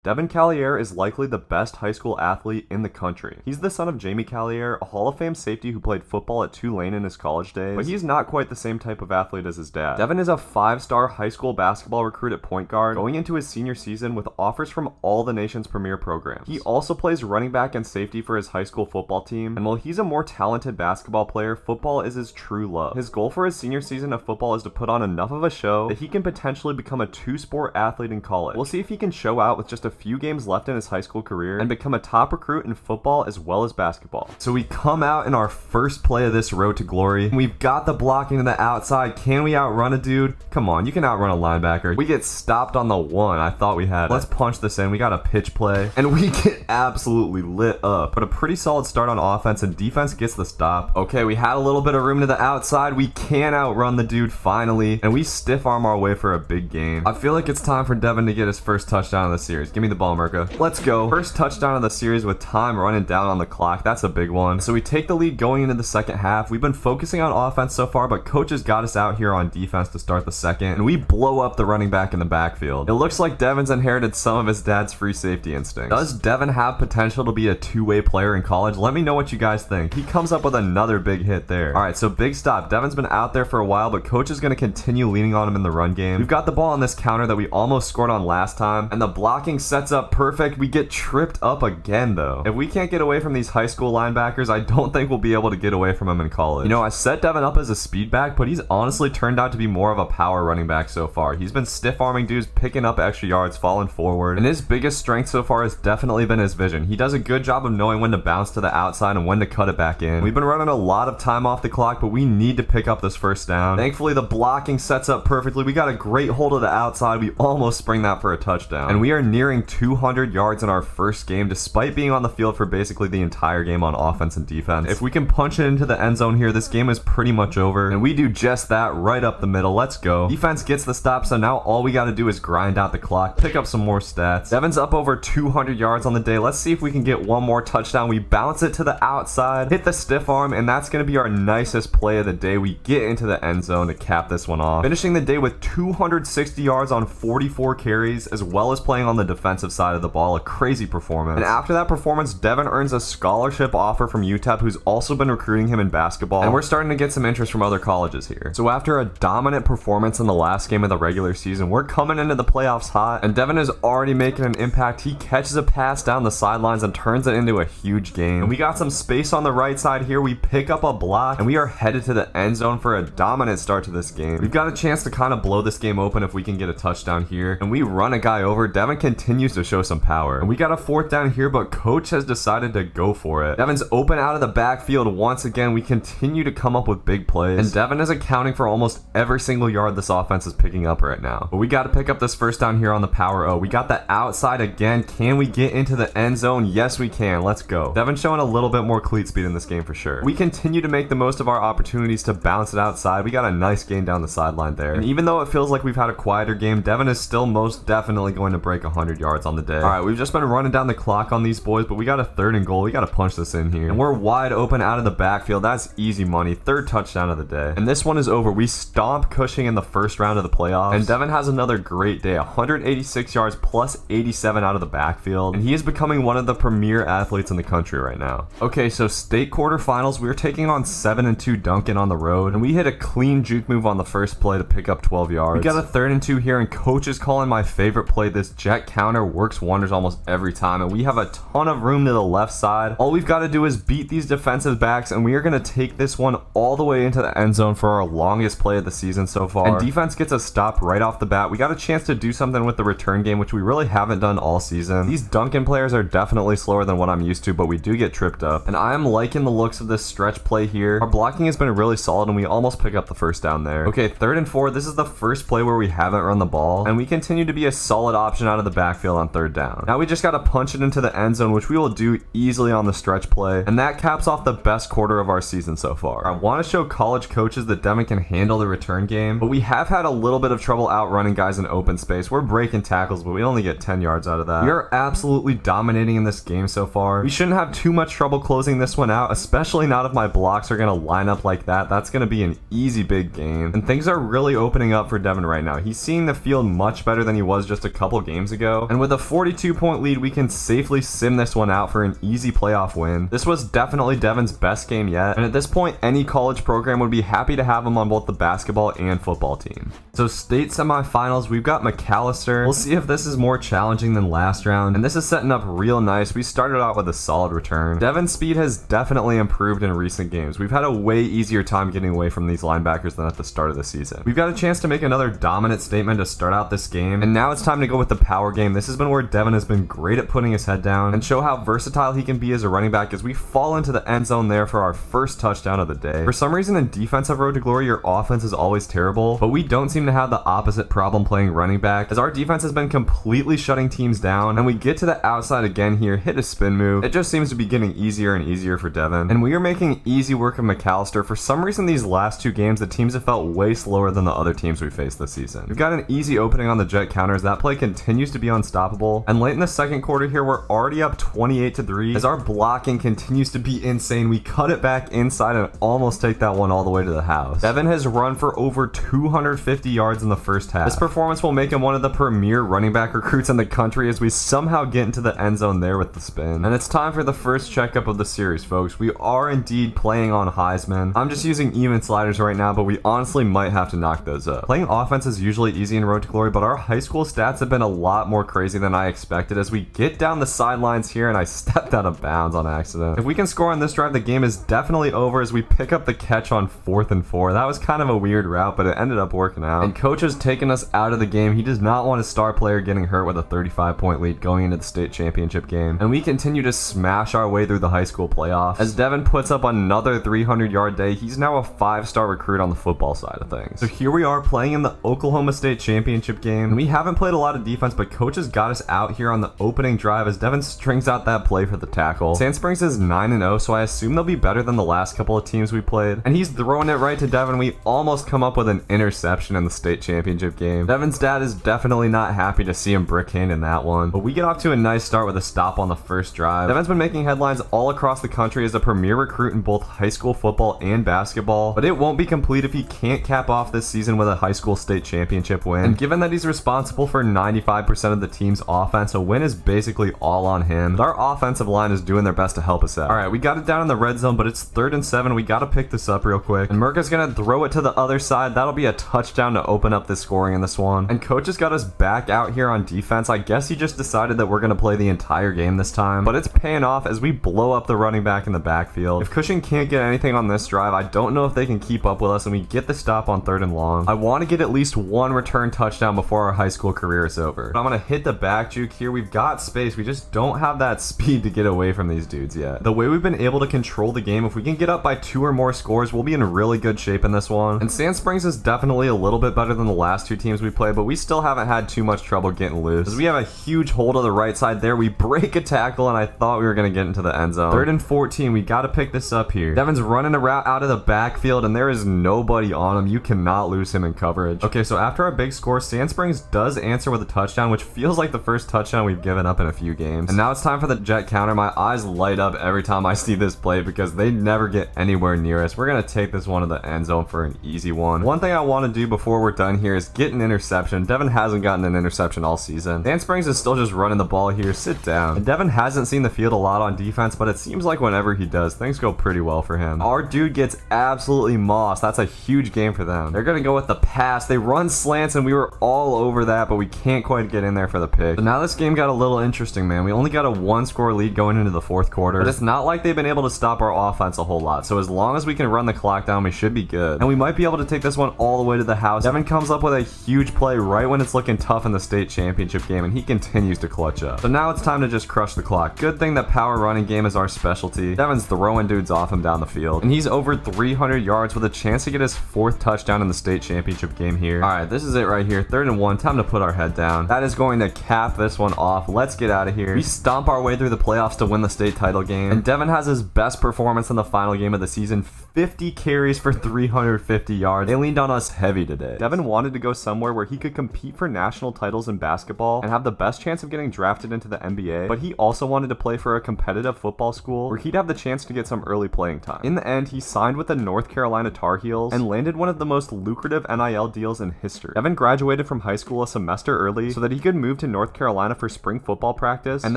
Devin Callier is likely the best high school athlete in the country. He's the son of Jamie Callier, a Hall of Fame safety who played football at Tulane in his college days, but he's not quite the same type of athlete as his dad. Devin is a 5-star high school basketball recruit at point guard, going into his senior season with offers from all the nation's premier programs. He also plays running back and safety for his high school football team, and while he's a more talented basketball player, football is his true love. His goal for his senior season of football is to put on enough of a show that he can potentially become a two-sport athlete in college. We'll see if he can show out with just a few games left in his high school career and become a top recruit in football as well as basketball. So we come out in our first play of this road to glory. We've got the blocking to the outside. Can we outrun a dude? Come on, you can outrun a linebacker. We get stopped on the one. I thought we had it. Let's punch this in. We got a pitch play and we get absolutely lit up. But a pretty solid start on offense, and defense gets the stop. Okay, we had a little bit of room to the outside. We can outrun the dude finally, and we stiff arm our way for a big gain. I feel like it's time for Devin to get his first touchdown of the series. Give me the ball, Merca. Let's go. First touchdown of the series with time running down on the clock. That's a big one. So we take the lead going into the second half. We've been focusing on offense so far, but coach has got us out here on defense to start the second, and we blow up the running back in the backfield. It looks like Devin's inherited some of his dad's free safety instincts. Does Devin have potential to be a two-way player in college? Let me know what you guys think. He comes up with another big hit there. All right, so big stop. Devin's been out there for a while, but coach is going to continue leaning on him in the run game. We've got the ball on this counter that we almost scored on last time, and the blocking sets up perfect. We get tripped up again though. If we can't get away from these high school linebackers, I don't think we'll be able to get away from them in college. You know, I set Devin up as a speed back, but he's honestly turned out to be more of a power running back so far. He's been stiff arming dudes, picking up extra yards, falling forward, and his biggest strength so far has definitely been his vision. He does a good job of knowing when to bounce to the outside and when to cut it back in. We've been running a lot of time off the clock, but we need to pick up this first down. Thankfully, the blocking sets up perfectly. We got a great hold of the outside. We almost spring that for a touchdown, and we are nearing 200 yards in our first game despite being on the field for basically the entire game on offense and defense. If we can punch it into the end zone here, this game is pretty much over, and we do just that right up the middle. Let's go. Defense gets the stop, so now all we got to do is grind out the clock, pick up some more stats. Devin's up over 200 yards on the day. Let's see if we can get one more touchdown. We bounce it to the outside, hit the stiff arm, and that's going to be our nicest play of the day. We get into the end zone to cap this one off, finishing the day with 260 yards on 44 carries, as well as playing on the defensive side of the ball. A crazy performance. And after that performance, Devin earns a scholarship offer from UTEP, who's also been recruiting him in basketball, and we're starting to get some interest from other colleges here. So after a dominant performance in the last game of the regular season, we're coming into the playoffs hot, and Devin is already making an impact. He catches a pass down the sidelines and turns it into a huge game. And we got some space on the right side here. We pick up a block, and we are headed to the end zone for a dominant start to this game. We've got a chance to kind of blow this game open if we can get a touchdown here, and we run a guy over. Devin continues to show some power, and we got a fourth down here, but coach has decided to go for it. Devin's open out of the backfield once again. We continue to come up with big plays, and Devin is accounting for almost every single yard this offense is picking up right now. But we got to pick up this first down here on the power O. We got the outside again. Can we get into the end zone? Yes, we can. Let's go. Devin's showing a little bit more cleat speed in this game for sure. We continue to make the most of our opportunities to bounce it outside. We got a nice gain down the sideline there. And even though it feels like we've had a quieter game, Devin is still most definitely going to break 100 yards on the day. All right, we've just been running down the clock on these boys, but we got a third and goal. We got to punch this in here, and we're wide open out of the backfield. That's easy money. Third touchdown of the day, and this one is over. We stomp Cushing in the first round of the playoffs, and Devin has another great day. 186 yards plus 87 out of the backfield, and he is becoming one of the premier athletes in the country right now. Okay, so state quarterfinals, we're taking on 7-2 Duncan on the road, and we hit a clean juke move on the first play to pick up 12 yards. We got a 3rd and 2 here, and coach is calling my favorite play. This jet counter works wonders almost every time, and we have a ton of room to the left side. All we've got to do is beat these defensive backs, and we are going to take this one all the way into the end zone for our longest play of the season so far. And defense gets a stop right off the bat. We got a chance to do something with the return game, which we really haven't done all season. These Duncan players are definitely slower than what I'm used to, but we do get tripped up, and I am liking the looks of this stretch play here. Our blocking has been really solid, and we almost pick up the first down there. Okay, 3rd and 4. This is the first play where we haven't run the ball, and we continue to be a solid option out of the backfield on 3rd down. Now we just got to punch it into the end zone, which we will do easily on the stretch play, and that caps off the best quarter of our season so far. I want to show college coaches that Devin can handle the return game, but we have had a little bit of trouble outrunning guys in open space. We're breaking tackles, but we only get 10 yards out of that. We are absolutely dominating in this game so far. We shouldn't have too much trouble closing this one out, especially not if my blocks are going to line up like that. That's going to be an easy big game, and things are really opening up for Devin right now. He's seeing the field much better than he was just a couple games ago, And with a 42-point lead, we can safely sim this one out for an easy playoff win. This was definitely Devin's best game yet, and at this point, any college program would be happy to have him on both the basketball and football team. So state semifinals, we've got McAllister. We'll see if this is more challenging than last round, and this is setting up real nice. We started out with a solid return. Devin's speed has definitely improved in recent games. We've had a way easier time getting away from these linebackers than at the start of the season. We've got a chance to make another dominant statement to start out this game, and now it's time to go with the power game. This has been where Devin has been great at putting his head down and show how versatile he can be as a running back as we fall into the end zone there for our first touchdown of the day. For some reason in defensive road to glory, your offense is always terrible, but we don't seem to have the opposite problem playing running back, as our defense has been completely shutting teams down, and we get to the outside again here, hit a spin move. It just seems to be getting easier and easier for Devin, and we are making easy work of McAllister. For some reason these last two games, the teams have felt way slower than the other teams we faced this season. We've got an easy opening on the jet counters. That play continues to be unstoppable, and late in the second quarter here, we're already up 28-3 as our blocking continues to be insane. We cut it back inside and almost take that one all the way to the house. Devin has run for over 250 yards in the first half. This performance will make him one of the premier running back recruits in the country as we somehow get into the end zone there with the spin. And it's time for the first checkup of the series, folks. We are indeed playing on Heisman. I'm just using even sliders right now, but we honestly might have to knock those up. Playing offense is usually easy in Road to Glory, but our high school stats have been a lot more crazy than I expected as we get down the sidelines here and I stepped out of bounds on accident. If we can score on this drive, the game is definitely over as we pick up the catch on 4th and 4. That was kind of a weird route, but it ended up working out. And coach has taken us out of the game. He does not want a star player getting hurt with a 35-point lead going into the state championship game. And we continue to smash our way through the high school playoffs as Devin puts up another 300-yard day. He's now a 5-star recruit on the football side of things. So here we are playing in the Oklahoma State championship game, and we haven't played a lot of defense, but coach has got us out here on the opening drive as Devin strings out that play for the tackle. Sand Springs is 9-0, so I assume they'll be better than the last couple of teams we played, and he's throwing it right to Devin. We almost come up with an interception in the state championship game. Devin's dad is definitely not happy to see him brickhand in that one, but we get off to a nice start with a stop on the first drive. Devin's been making headlines all across the country as a premier recruit in both high school football and basketball, but it won't be complete if he can't cap off this season with a high school state championship win. And given that he's responsible for 95% of the team's offense, a win is basically all on him. But our offensive line is doing their best to help us out. Alright, we got it down in the red zone, but it's 3rd and 7. We gotta pick this up real quick. And Merca's gonna throw it to the other side. That'll be a touchdown to open up the scoring in this one. And coach has got us back out here on defense. I guess he just decided that we're gonna play the entire game this time, but it's paying off as we blow up the running back in the backfield. If Cushing can't get anything on this drive, I don't know if they can keep up with us, and we get the stop on 3rd and long. I want to get at least one return touchdown before our high school career is over. But I'm gonna hit the back juke here. We've got space, we just don't have that speed to get away from these dudes yet. The way we've been able to control the game, if we can get up by 2 or more scores, we'll be in really good shape in this one. And Sand Springs is definitely a little bit better than the last 2 teams we played, but we still haven't had too much trouble getting loose as we have a huge hold on the right side there. We break a tackle and I thought we were gonna get into the end zone. 3rd and 14, we gotta pick this up here. Devin's running a route out of the backfield and there is nobody on him. You cannot lose him in coverage. Okay, so after our big score, Sand Springs does answer with a touchdown, which feels like the first touchdown we've given up in a few games. And now it's time for the jet counter. My eyes light up every time I see this play because they never get anywhere near us. We're gonna take this one to the end zone for an easy one. One thing I want to do before we're done here is get an interception. Devin hasn't gotten an interception all season. Sand Springs is still just running the ball here. Sit down. And Devin hasn't seen the field a lot on defense, but it seems like whenever he does, things go pretty well for him. Our dude gets absolutely mossed. That's a huge game for them. They're gonna go with the pass. They run slants and we were all over that, but we can't quite get in there for the pick. So now this game got a little interesting, man. We only got a 1-score lead going into the 4th quarter, but it's not like they've been able to stop our offense a whole lot. So as long as we can run the clock down, we should be good. And we might be able to take this one all the way to the house. Devin comes up with a huge play right when it's looking tough in the state championship game, and he continues to clutch up. So now it's time to just crush the clock. Good thing that power running game is our specialty. Devin's throwing dudes off him down the field, and he's over 300 yards with a chance to get his 4th touchdown in the state championship game here. All right, this is it right here. 3rd and 1, time to put our head down. That is going to cap this one off. Let's get out of here. We stomp our way through the playoffs to win the state title game, and Devin has his best performance in the final game of the season. 50 carries for 350 yards. They leaned on us heavy today. Devin wanted to go somewhere where he could compete for national titles in basketball and have the best chance of getting drafted into the NBA, but he also wanted to play for a competitive football school where he'd have the chance to get some early playing time. In the end, he signed with the North Carolina Tar Heels and landed one of the most lucrative NIL deals in history. Devin graduated from high school a semester early so that he could move to North Carolina for spring football practice, and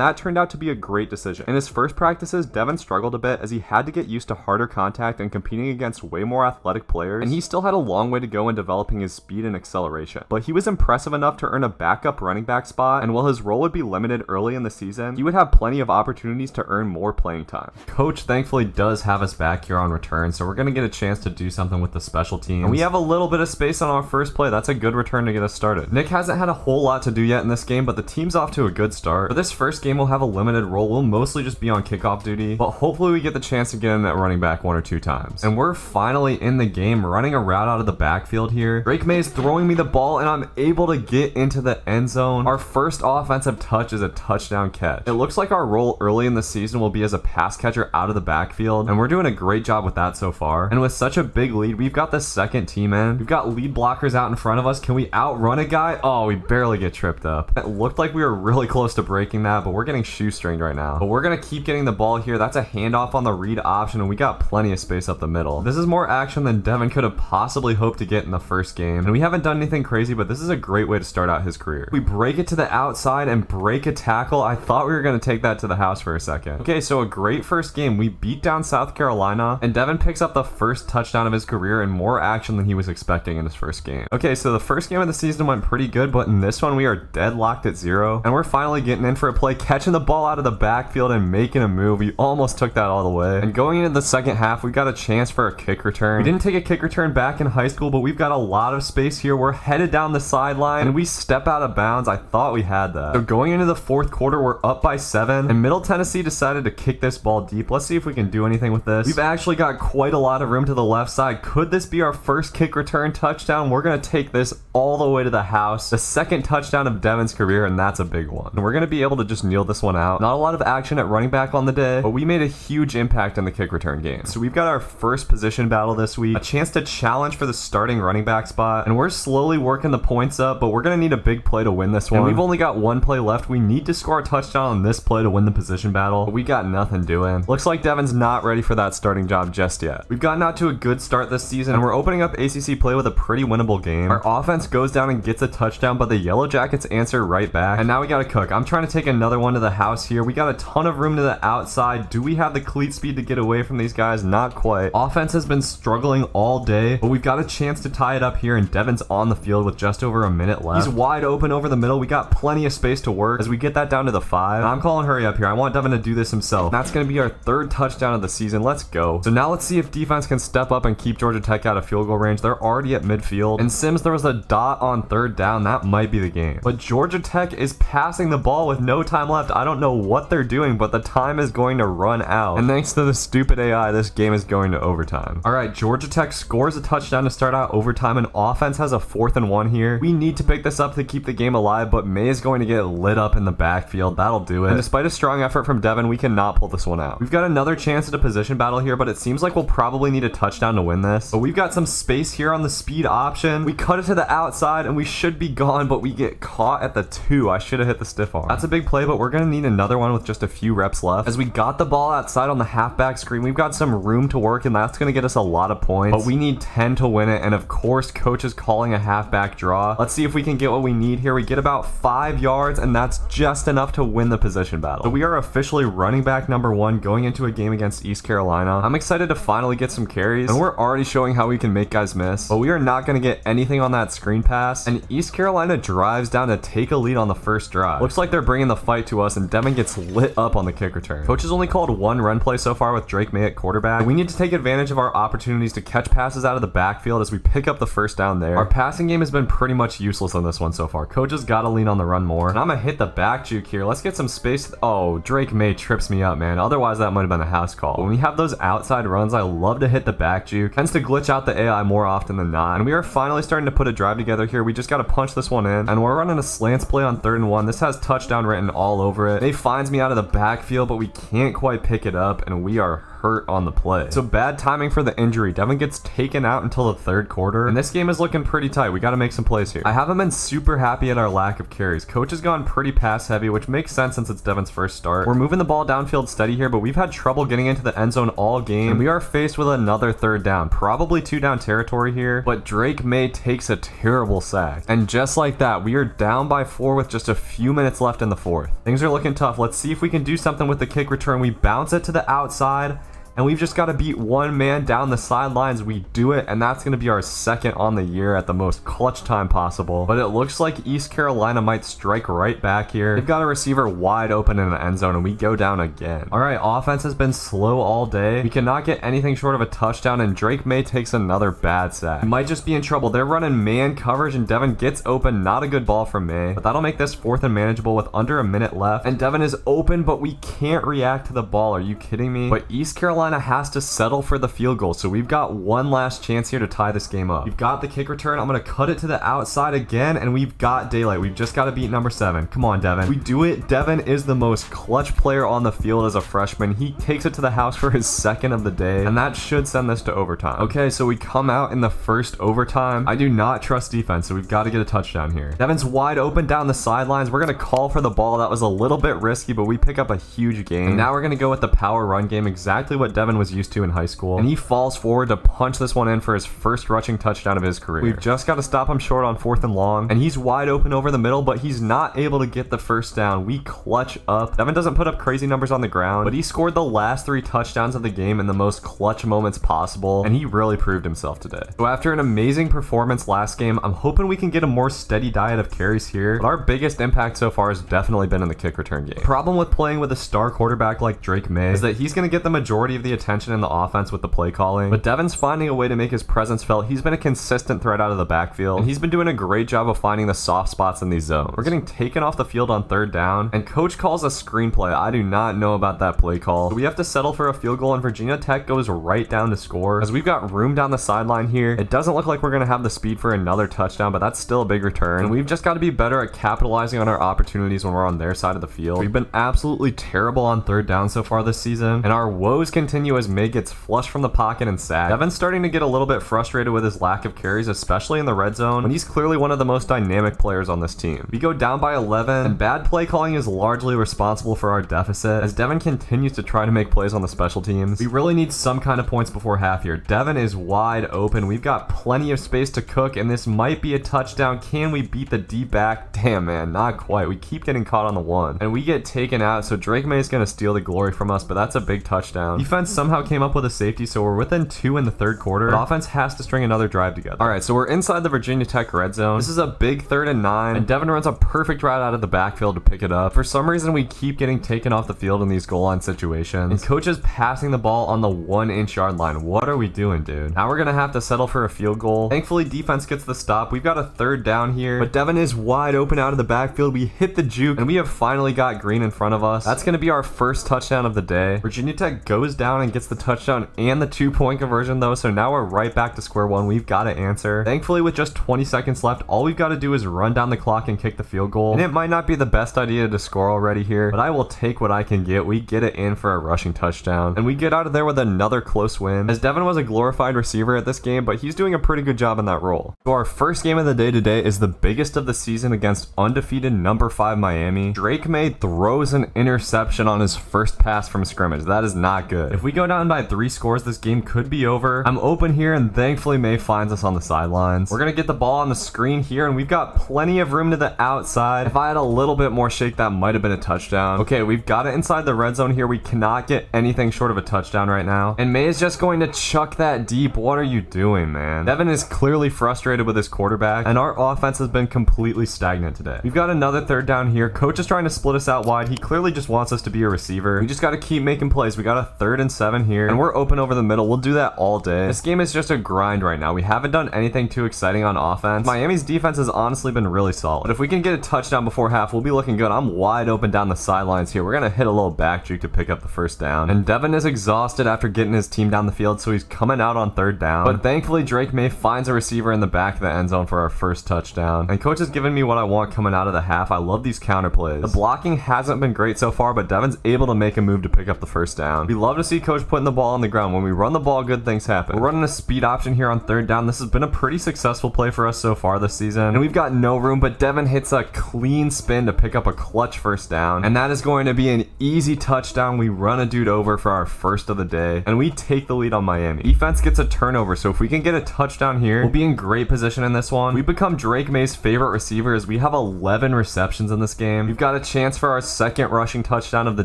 that turned out to be a great decision. In his first practices, Devin struggled a bit as he had to get used to harder contact and competing against way more athletic players, and he still had a long way to go in developing his speed and acceleration. But he was impressive enough to earn a backup running back spot, and while his role would be limited early in the season, he would have plenty of opportunities to earn more playing time. Coach thankfully does have us back here on return, so we're going to get a chance to do something with the special teams. And we have a little bit of space on our first play. That's a good return to get us started. Nick hasn't had a whole lot to do yet in this game, but the team's off to a good start. For this first game, we'll have a limited role. We'll mostly just be on kickoff duty, but hopefully we get the chance to get in at running back 1 or 2 times. And we're finally in the game, running a route out of the backfield here. Drake May is throwing me the ball, and I'm able to get into the end zone. Our first offensive touch is a touchdown catch. It looks like our role early in the season will be as a pass catcher out of the backfield, and we're doing a great job with that so far. And with such a big lead, we've got the second team in. We've got lead blockers out in front of us. Can we outrun a guy? Oh, we barely get tripped up. It looked like we were really close to breaking that, but we're getting shoestringed right now. But we're gonna keep getting the ball here. That's a handoff on the read option, and we got plenty of space up the middle. This is more action than Devin could have possibly hoped to get in the first game, and we haven't done anything crazy, but this is a great way to start out his career. We break it to the outside and break a tackle. I thought we were gonna take that to the house for a second. Okay, so a great first game. We beat down South Carolina, and Devin picks up the first touchdown of his career and more action than he was expecting in his first game. Okay, so the first game of the season went pretty good, but in this one we are deadlocked at 0, and we're finally getting in for a play, catching the ball out of the backfield and making a move. We almost took that all the way. And going into the second half, we got a chance for a kick return. We didn't take a kick return back in high school, but we've got a lot of space here. We're headed down the sideline, and we step out of bounds. I thought we had that. So going into the fourth quarter, we're up by 7, and Middle Tennessee decided to kick this ball deep. Let's see if we can do anything with this. We've actually got quite a lot of room to the left side. Could this be our first kick return touchdown? We're going to take this all the way to the house. The second touchdown of Devin's career, and that's a big one. And we're going to be able to just kneel this one out. Not a lot of action at running back on the day, but we made a huge impact in the kick return game. So we've got our first position battle this week, a chance to challenge for the starting running back spot, and we're slowly working the points up, but we're going to need a big play to win this one. And we've only got 1 play left. We need to score a touchdown on this play to win the position battle, but we got nothing doing. Looks like Devin's not ready for that starting job just yet. We've gotten out to a good start this season, and we're opening up ACC play with a pretty winnable game. Our offense goes down and gets a touchdown, but the Yellow Jackets answer right back, and now we gotta cook. I'm trying to take another one to the house here. We got a ton of room to the outside. Do we have the cleat speed to get away from these guys? Not quite. Offense has been struggling all day, but we've got a chance to tie it up here, and Devin's on the field with just over a minute left. He's wide open over the middle. We got plenty of space to work as we get that down to the 5. And I'm calling hurry up here. I want Devin to do this himself. That's gonna be our 3rd touchdown of the season. Let's go. So now let's see if defense can step up and keep Georgia Tech out of field goal range. They're already at midfield, and Sims throws a dot on 3rd down. That might be the game. But Georgia Tech is passing the ball with no time left. I don't know what they're doing, but the time is going to run out. And thanks to the stupid AI, this game is going to overtime. All right, Georgia Tech scores a touchdown to start out overtime, and offense has a 4th and 1 here. We need to pick this up to keep the game alive, but May is going to get lit up in the backfield. That'll do it. And despite a strong effort from Devin, we cannot pull this one out. We've got another chance at a position battle here, but it seems like we'll probably need a touchdown to win this. But we've got some space here on the speed option. We cut it to the outside, and we should be gone, but we get caught at the 2. I should have hit the stiff arm. That's a big play, but we're going to need another one with just a few reps left. As we got the ball outside on the halfback screen, we've got some room to work, and that's going to get us a lot of points. But we need 10 to win it, and of course, coach is calling a halfback draw. Let's see if we can get what we need here. We get about 5 yards, and that's just enough to win the position battle. So we are officially running back number 1 going into a game against East Carolina. I'm excited to finally get some carries, and we're already showing how we can make guys miss, but we are not going to get anything on that screen pass, and East Carolina drives down to take a lead on the first drive. Looks like they're bringing the fight to us, and Devin gets lit up on the kick return. Coach has only called 1 run play so far with Drake May at quarterback, and we need to take advantage of our opportunities to catch passes out of the backfield as we pick up the first down there. Our passing game has been pretty much useless on this one so far. Coach has got to lean on the run more, and I'm gonna hit the back juke here. Let's get some space. Oh, Drake May trips me up, man. Otherwise that might have been a house call. When we have those outside runs, I love to hit the back juke. Tends to glitch out the AI more often than not, and we are finally starting to put a drive together here. We just got to punch this one in, and we're running a slants play on 3rd and 1. This has touchdown written all over it. They finds me out of the backfield, but we can't quite pick it up, and we are hurt on the play. So bad timing for the injury. Devin gets taken out until the third quarter, and this game is looking pretty tight. We got to make some plays here. I haven't been super happy at our lack of carries. Coach has gone pretty pass heavy, which makes sense since it's Devin's first start. We're moving the ball downfield steady here, but we've had trouble getting into the end zone all game, and we are faced with another third down. Probably 2 down territory here, but Drake May takes a terrible sack. And just like that, we are down by 4 with just a few minutes left in the fourth. Things are looking tough. Let's see if we can do something with the kick return. We bounce it to the outside, and we've just got to beat one man down the sidelines. We do it, and that's going to be our second on the year at the most clutch time possible. But it looks like East Carolina might strike right back here. They've got a receiver wide open in the end zone, and we go down again. All right, offense has been slow all day. We cannot get anything short of a touchdown, and Drake May takes another bad sack. We might just be in trouble. They're running man coverage, and Devin gets open. Not a good ball from May, but that'll make this 4th and manageable with under a minute left. And Devin is open, but we can't react to the ball. Are you kidding me? But East Carolina has to settle for the field goal, so we've got one last chance here to tie this game up. We've got the kick return. I'm going to cut it to the outside again, and we've got daylight. We've just got to beat number 7. Come on, Devin. We do it. Devin is the most clutch player on the field as a freshman. He takes it to the house for his second of the day, and that should send this to overtime. Okay, so we come out in the first overtime. I do not trust defense, so we've got to get a touchdown here. Devin's wide open down the sidelines. We're going to call for the ball. That was a little bit risky, but we pick up a huge gain. And now we're going to go with the power run game, exactly what Devin was used to in high school, and he falls forward to punch this one in for his first rushing touchdown of his career. We've just got to stop him short on 4th and long, and he's wide open over the middle, but he's not able to get the first down. We clutch up. Devin doesn't put up crazy numbers on the ground, but he scored the last 3 touchdowns of the game in the most clutch moments possible, and he really proved himself today. So after an amazing performance last game, I'm hoping we can get a more steady diet of carries here, but our biggest impact so far has definitely been in the kick return game. The problem with playing with a star quarterback like Drake May is that he's going to get the majority of the attention in the offense with the play calling, but Devin's finding a way to make his presence felt. He's been a consistent threat out of the backfield, and he's been doing a great job of finding the soft spots in these zones. We're getting taken off the field on 3rd down, and coach calls a screenplay. I do not know about that play call, so we have to settle for a field goal, and Virginia Tech goes right down to score as we've got room down the sideline here. It doesn't look like we're going to have the speed for another touchdown, but that's still a big return, and we've just got to be better at capitalizing on our opportunities when we're on their side of the field. We've been absolutely terrible on 3rd down so far this season, and our woes continue as May gets flushed from the pocket and sacked. Devin's starting to get a little bit frustrated with his lack of carries, especially in the red zone, when he's clearly one of the most dynamic players on this team. We go down by 11, and bad play calling is largely responsible for our deficit, as Devin continues to try to make plays on the special teams. We really need some kind of points before half here. Devin is wide open. We've got plenty of space to cook, and this might be a touchdown. Can we beat the D back? Damn, man, not quite. We keep getting caught on the 1, and we get taken out, so Drake May is going to steal the glory from us, but that's a big touchdown. Defense somehow came up with a safety, so we're within 2 in the 3rd quarter, but offense has to string another drive together. All right, so we're inside the Virginia Tech red zone. This is a big 3rd and 9, and Devin runs a perfect route out of the backfield to pick it up. For some reason, we keep getting taken off the field in these goal line situations, and coach is passing the ball on the 1-inch yard line. What are we doing, dude? Now we're gonna have to settle for a field goal. Thankfully, defense gets the stop. We've got a 3rd down here, but Devin is wide open out of the backfield. We hit the juke, and we have finally got green in front of us. That's gonna be our first touchdown of the day. Virginia Tech goes down and gets the touchdown and the 2-point conversion though, so now we're right back to square one. We've got to answer. Thankfully, with just 20 seconds left, all we've got to do is run down the clock and kick the field goal. And it might not be the best idea to score already here, but I will take what I can get. We get it in for a rushing touchdown, and we get out of there with another close win, as Devin was a glorified receiver at this game, but he's doing a pretty good job in that role. So our first game of the day today is the biggest of the season against undefeated number 5 Miami. Drake May throws an interception on his first pass from scrimmage. That is not good. If we go down by 3 scores, this game could be over. I'm open here, and thankfully May finds us on the sidelines. We're gonna get the ball on the screen here, and we've got plenty of room to the outside. If I had a little bit more shake, that might have been a touchdown. Okay, we've got it inside the red zone here. We cannot get anything short of a touchdown right now, and May is just going to chuck that deep. What are you doing, man? Devin is clearly frustrated with his quarterback, and our offense has been completely stagnant today. We've got another 3rd down here. Coach is trying to split us out wide. He clearly just wants us to be a receiver. We just got to keep making plays. We got a 3rd and 7 here, and we're open over the middle. We'll do that all day. This game is just a grind right now. We haven't done anything too exciting on offense. Miami's defense has honestly been really solid, but if we can get a touchdown before half, we'll be looking good. I'm wide open down the sidelines here. We're gonna hit a little back juke to pick up the first down, and Devin is exhausted after getting his team down the field, so he's coming out on 3rd down, but thankfully Drake May finds a receiver in the back of the end zone for our first touchdown, and coach has given me what I want coming out of the half. I love these counter plays. The blocking hasn't been great so far, but Devin's able to make a move to pick up the first down. We love to see see coach putting the ball on the ground. When we run the ball, good things happen. We're running a speed option here on third down. This has been a pretty successful play for us so far this season. And we've got no room, but Devin hits a clean spin to pick up a clutch first down. And that is going to be an easy touchdown. We run a dude over for our first of the day, and we take the lead on Miami. Defense gets a turnover, so if we can get a touchdown here, we'll be in great position in this one. We become Drake May's favorite receiver as we have 11 receptions in this game. We've got a chance for our second rushing touchdown of the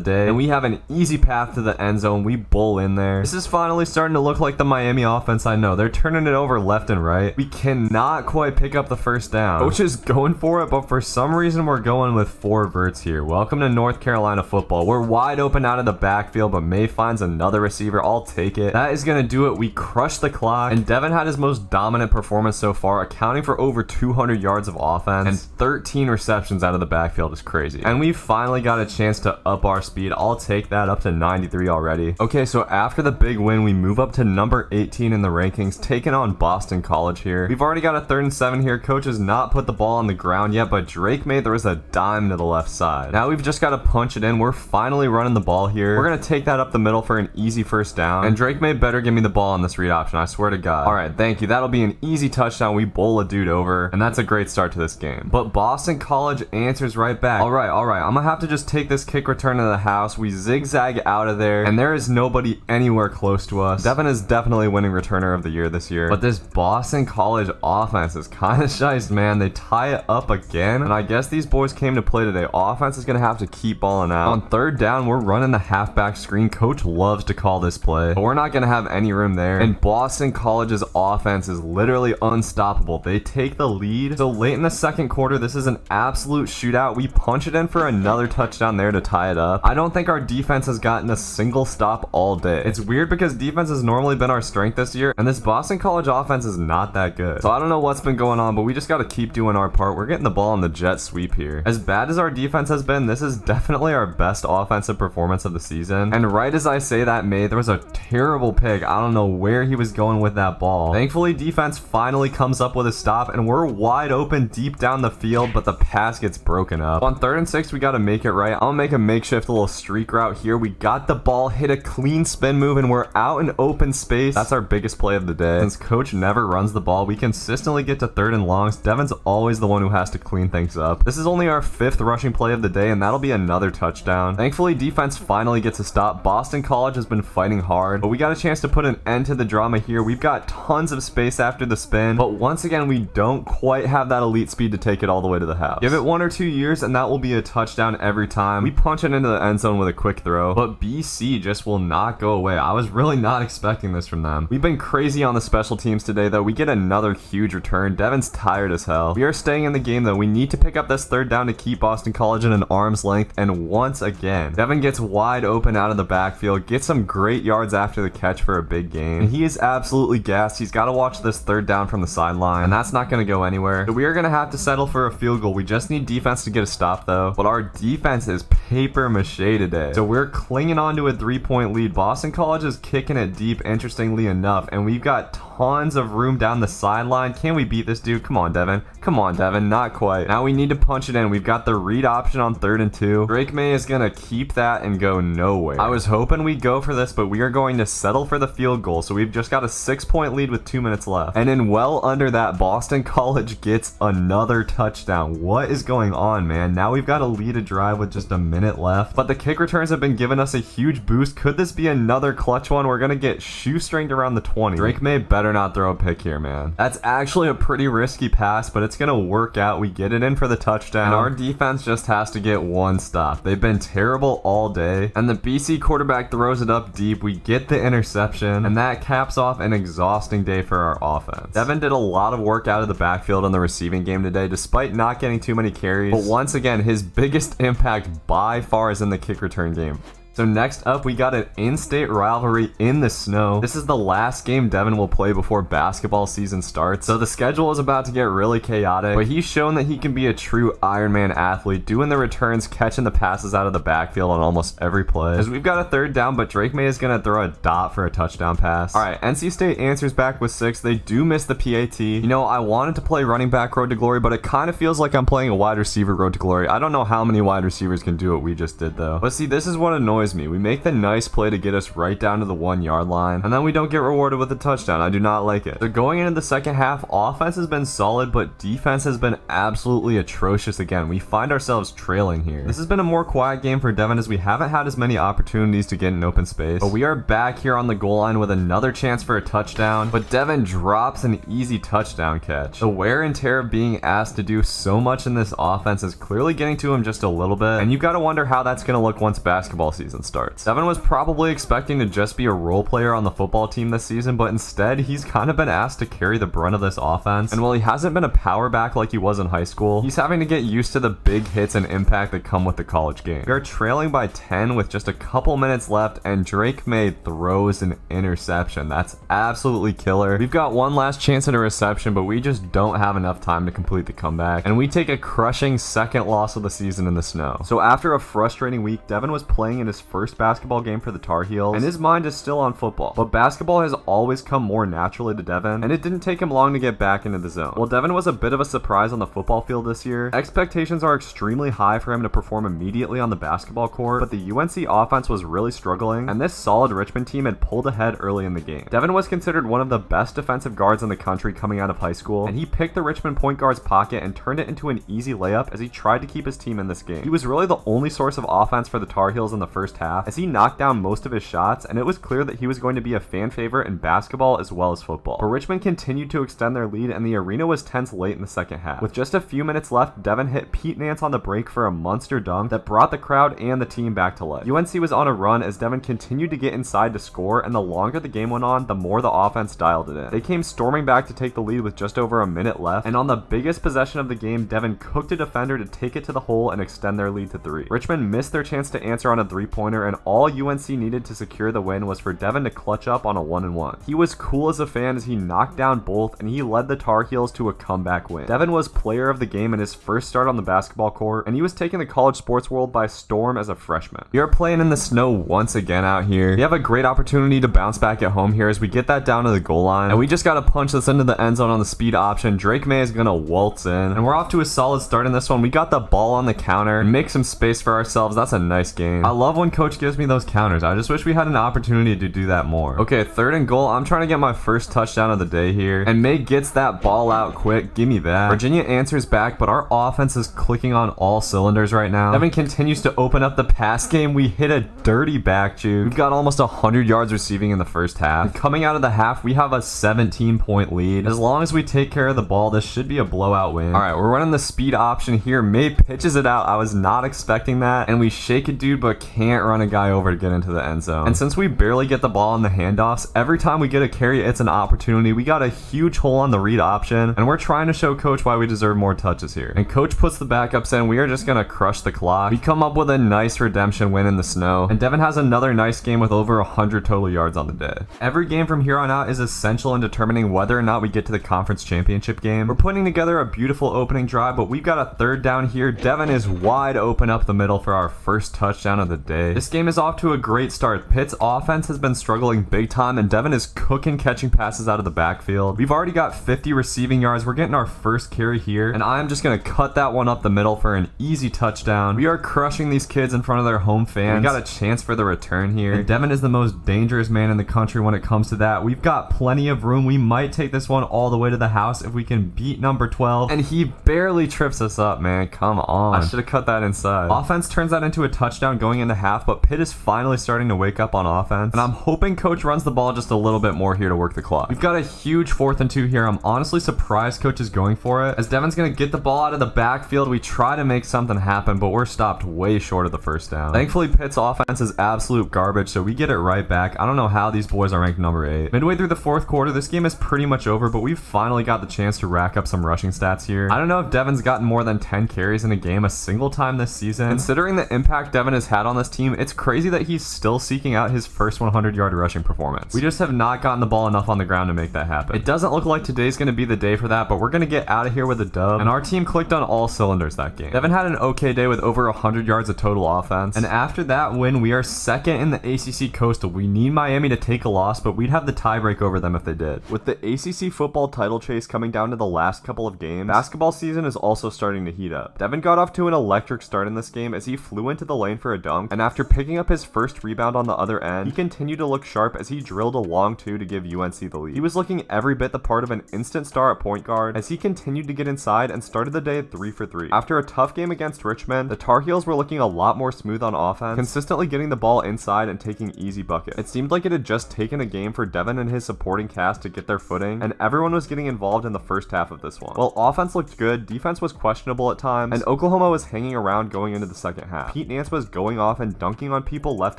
day, and we have an easy path to the end zone. We bull in there. This is finally starting to look like the Miami offense I know. They're turning it over left and right. We cannot quite pick up the first down. Coach is going for it, but for some reason we're going with 4 verts here. Welcome to North Carolina football. We're wide open out of the backfield, but May finds another receiver. I'll take it. That is going to do it. We crushed the clock, and Devin had his most dominant performance so far, accounting for over 200 yards of offense and 13 receptions out of the backfield is crazy. And we finally got a chance to up our speed. I'll take that up to 93 already. Okay, so after the big win, we move up to number 18 in the rankings, taking on Boston College here. We've already got a 3rd and 7 here. Coach has not put the ball on the ground yet, but Drake May throws a dime to the left side. Now we've just got to punch it in. We're finally running the ball here. We're going to take that up the middle for an easy first down. And Drake May better give me the ball on this read option. I swear to God. All right, thank you. That'll be an easy touchdown. We bowl a dude over, and that's a great start to this game. But Boston College answers right back. All right. I'm going to have to just take this kick return to the house. We zigzag out of there, and there is nobody anywhere close to us. Devin is definitely winning returner of the year this year. But this Boston College offense is kind of shiced, man. They tie it up again, and I guess these boys came to play today. Offense is going to have to keep balling out. On third down, we're running the halfback screen. Coach loves to call this play, but we're not going to have any room there. And Boston College's offense is literally unstoppable. They take the lead. So late in the second quarter, this is an absolute shootout. We punch it in for another touchdown there to tie it up. I don't think our defense has gotten a single stop all day. It's weird because defense has normally been our strength this year, and this Boston College offense is not that good. So I don't know what's been going on, but we just got to keep doing our part. We're getting the ball on the jet sweep here. As bad as our defense has been, this is definitely our best offensive performance of the season. And right as I say that, there was a terrible pick. I don't know where he was going with that ball. Thankfully, defense finally comes up with a stop, and we're wide open deep down the field, but the pass gets broken up. On 3rd and 6, we got to make it right. I'll make a makeshift little streak route here. We got the ball, hit a clean spin move, and we're out in open space. That's our biggest play of the day. Since coach never runs the ball, we consistently get to 3rd and longs. Devin's always the one who has to clean things up. This is only our 5th rushing play of the day, and that'll be another touchdown. Thankfully, defense finally gets a stop. Boston College has been fighting hard, but we got a chance to put an end to the drama here. We've got tons of space after the spin, but once again, we don't quite have that elite speed to take it all the way to the house. Give it 1 or 2 years, and that will be a touchdown every time. We punch it into the end zone with a quick throw, but BC just will not go away. I was really not expecting this from them. We've been crazy on the special teams today, though. We get another huge return. Devin's tired as hell. We are staying in the game, though. We need to pick up this 3rd down to keep Boston College in an arm's length, and once again, Devin gets wide open out of the backfield, gets some great yards after the catch for a big game, and he is absolutely gassed. He's got to watch this 3rd down from the sideline, and that's not going to go anywhere. So we are going to have to settle for a field goal. We just need defense to get a stop, though, but our defense is paper mache today. So we're clinging on to a 3-point lead. Boston College is kicking it deep, interestingly enough, and we've got tons of room down the sideline. Can we beat this dude? Come on, Devin. Come on, Devin. Not quite. Now we need to punch it in. We've got the read option on 3rd and 2. Drake May is going to keep that and go nowhere. I was hoping we'd go for this, but we are going to settle for the field goal. So we've just got a 6-point lead with 2 minutes left. And in well under that, Boston College gets another touchdown. What is going on, man? Now we've got a lead a drive with just a minute left. But the kick returns have been giving us a huge boost. Could this be another clutch one? We're going to get shoestringed around the 20. Drake May better not throw a pick here, man. That's actually a pretty risky pass, but it's going to work out. We get it in for the touchdown. And our defense just has to get one stop. They've been terrible all day. And the BC quarterback throws it up deep. We get the interception, and that caps off an exhausting day for our offense. Devin did a lot of work out of the backfield in the receiving game today, despite not getting too many carries. But once again, his biggest impact by far is in the kick return game. So next up, we got an in-state rivalry in the snow. This is the last game Devin will play before basketball season starts. So the schedule is about to get really chaotic, but he's shown that he can be a true Ironman athlete, doing the returns, catching the passes out of the backfield on almost every play. As we've got a 3rd down, but Drake May is going to throw a dot for a touchdown pass. All right, NC State answers back with 6. They do miss the PAT. You know, I wanted to play running back road to glory, but it kind of feels like I'm playing a wide receiver road to glory. I don't know how many wide receivers can do what we just did, though. But see, this is what annoys scares me. We make the nice play to get us right down to the 1-yard line, and then we don't get rewarded with a touchdown. I do not like it. So going into the second half, offense has been solid, but defense has been absolutely atrocious again. We find ourselves trailing here. This has been a more quiet game for Devin as we haven't had as many opportunities to get in open space, but we are back here on the goal line with another chance for a touchdown, but Devin drops an easy touchdown catch. The wear and tear of being asked to do so much in this offense is clearly getting to him just a little bit, and you've got to wonder how that's going to look once basketball season starts. Devin was probably expecting to just be a role player on the football team this season, but instead he's kind of been asked to carry the brunt of this offense, and while he hasn't been a power back like he was in high school, he's having to get used to the big hits and impact that come with the college game. We are trailing by 10 with just a couple minutes left, and Drake May throws an interception. That's absolutely killer. We've got one last chance at a reception, but we just don't have enough time to complete the comeback, and we take a crushing second loss of the season in the snow. So after a frustrating week, Devin was playing in his first basketball game for the Tar Heels, and his mind is still on football, but basketball has always come more naturally to Devin, and it didn't take him long to get back into the zone. While Devin was a bit of a surprise on the football field this year, expectations are extremely high for him to perform immediately on the basketball court, but the UNC offense was really struggling, and this solid Richmond team had pulled ahead early in the game. Devin was considered one of the best defensive guards in the country coming out of high school, and he picked the Richmond point guard's pocket and turned it into an easy layup as he tried to keep his team in this game. He was really the only source of offense for the Tar Heels in the first half as he knocked down most of his shots, and it was clear that he was going to be a fan favorite in basketball as well as football. But Richmond continued to extend their lead, and the arena was tense late in the second half. With just a few minutes left, Devin hit Pete Nance on the break for a monster dunk that brought the crowd and the team back to life. UNC was on a run as Devin continued to get inside to score, and the longer the game went on, the more the offense dialed it in. They came storming back to take the lead with just over a minute left, and on the biggest possession of the game, Devin cooked a defender to take it to the hole and extend their lead to 3. Richmond missed their chance to answer on a 3-pointer, and all UNC needed to secure the win was for Devin to clutch up on a 1-and-1. He was cool as a fan as he knocked down both, and he led the Tar Heels to a comeback win. Devin was player of the game in his first start on the basketball court, and he was taking the college sports world by storm as a freshman. We are playing in the snow once again out here. We have a great opportunity to bounce back at home here as we get that down to the goal line, and we just gotta punch this into the end zone on the speed option. Drake May is gonna waltz in, and we're off to a solid start in this one. We got the ball on the counter and make some space for ourselves. That's a nice game. I love when coach gives me those counters. I just wish we had an opportunity to do that more. Okay, 3rd and goal. I'm trying to get my first touchdown of the day here, and May gets that ball out quick. Give me that. Virginia answers back, but our offense is clicking on all cylinders right now. Devin continues to open up the pass game. We hit a dirty back juke. We've got almost 100 yards receiving in the first half. And coming out of the half, we have a 17-point lead. As long as we take care of the ball, this should be a blowout win. All right, we're running the speed option here. May pitches it out. I was not expecting that, and we shake a dude but can't run a guy over to get into the end zone. And since we barely get the ball on the handoffs, every time we get a carry, it's an opportunity. We got a huge hole on the read option, and we're trying to show coach why we deserve more touches here. And coach puts the backups in. We are just gonna crush the clock. We come up with a nice redemption win in the snow, and Devin has another nice game with over 100 total yards on the day. Every game from here on out is essential in determining whether or not we get to the conference championship game. We're putting together a beautiful opening drive, but we've got a 3rd down here. Devin is wide open up the middle for our first touchdown of the day. This game is off to a great start. Pitt's offense has been struggling big time, and Devin is cooking catching passes out of the backfield. We've already got 50 receiving yards. We're getting our first carry here, and I'm just gonna cut that one up the middle for an easy touchdown. We are crushing these kids in front of their home fans. We got a chance for the return here, and Devin is the most dangerous man in the country when it comes to that. We've got plenty of room. We might take this one all the way to the house if we can beat number 12, and he barely trips us up, man. Come on. I should have cut that inside. Offense turns that into a touchdown going into half, but Pitt is finally starting to wake up on offense, and I'm hoping coach runs the ball just a little bit more here to work the clock. We've got a huge 4th and 2 here. I'm honestly surprised coach is going for it, as Devin's gonna get the ball out of the backfield. We try to make something happen, but we're stopped way short of the first down. Thankfully, Pitt's offense is absolute garbage, so we get it right back. I don't know how these boys are ranked number 8. Midway through the 4th quarter, this game is pretty much over, but we've finally got the chance to rack up some rushing stats here. I don't know if Devin's gotten more than 10 carries in a game a single time this season. Considering the impact Devin has had on this team, it's crazy that he's still seeking out his first 100-yard rushing performance. We just have not gotten the ball enough on the ground to make that happen. It doesn't look like today's going to be the day for that, but we're going to get out of here with a dub, and our team clicked on all cylinders that game. Devin had an okay day with over 100 yards of total offense, and after that win, we are 2nd in the ACC Coastal. We need Miami to take a loss, but we'd have the tiebreak over them if they did. With the ACC football title chase coming down to the last couple of games, basketball season is also starting to heat up. Devin got off to an electric start in this game as he flew into the lane for a dunk, and after after picking up his first rebound on the other end, he continued to look sharp as he drilled a long two to give UNC the lead. He was looking every bit the part of an instant star at point guard as he continued to get inside and started the day at 3 for 3. After a tough game against Richmond, the Tar Heels were looking a lot more smooth on offense, consistently getting the ball inside and taking easy buckets. It seemed like it had just taken a game for Devin and his supporting cast to get their footing, and everyone was getting involved in the first half of this one. While offense looked good, defense was questionable at times, and Oklahoma was hanging around going into the second half. Pete Nance was going off and dunking on people left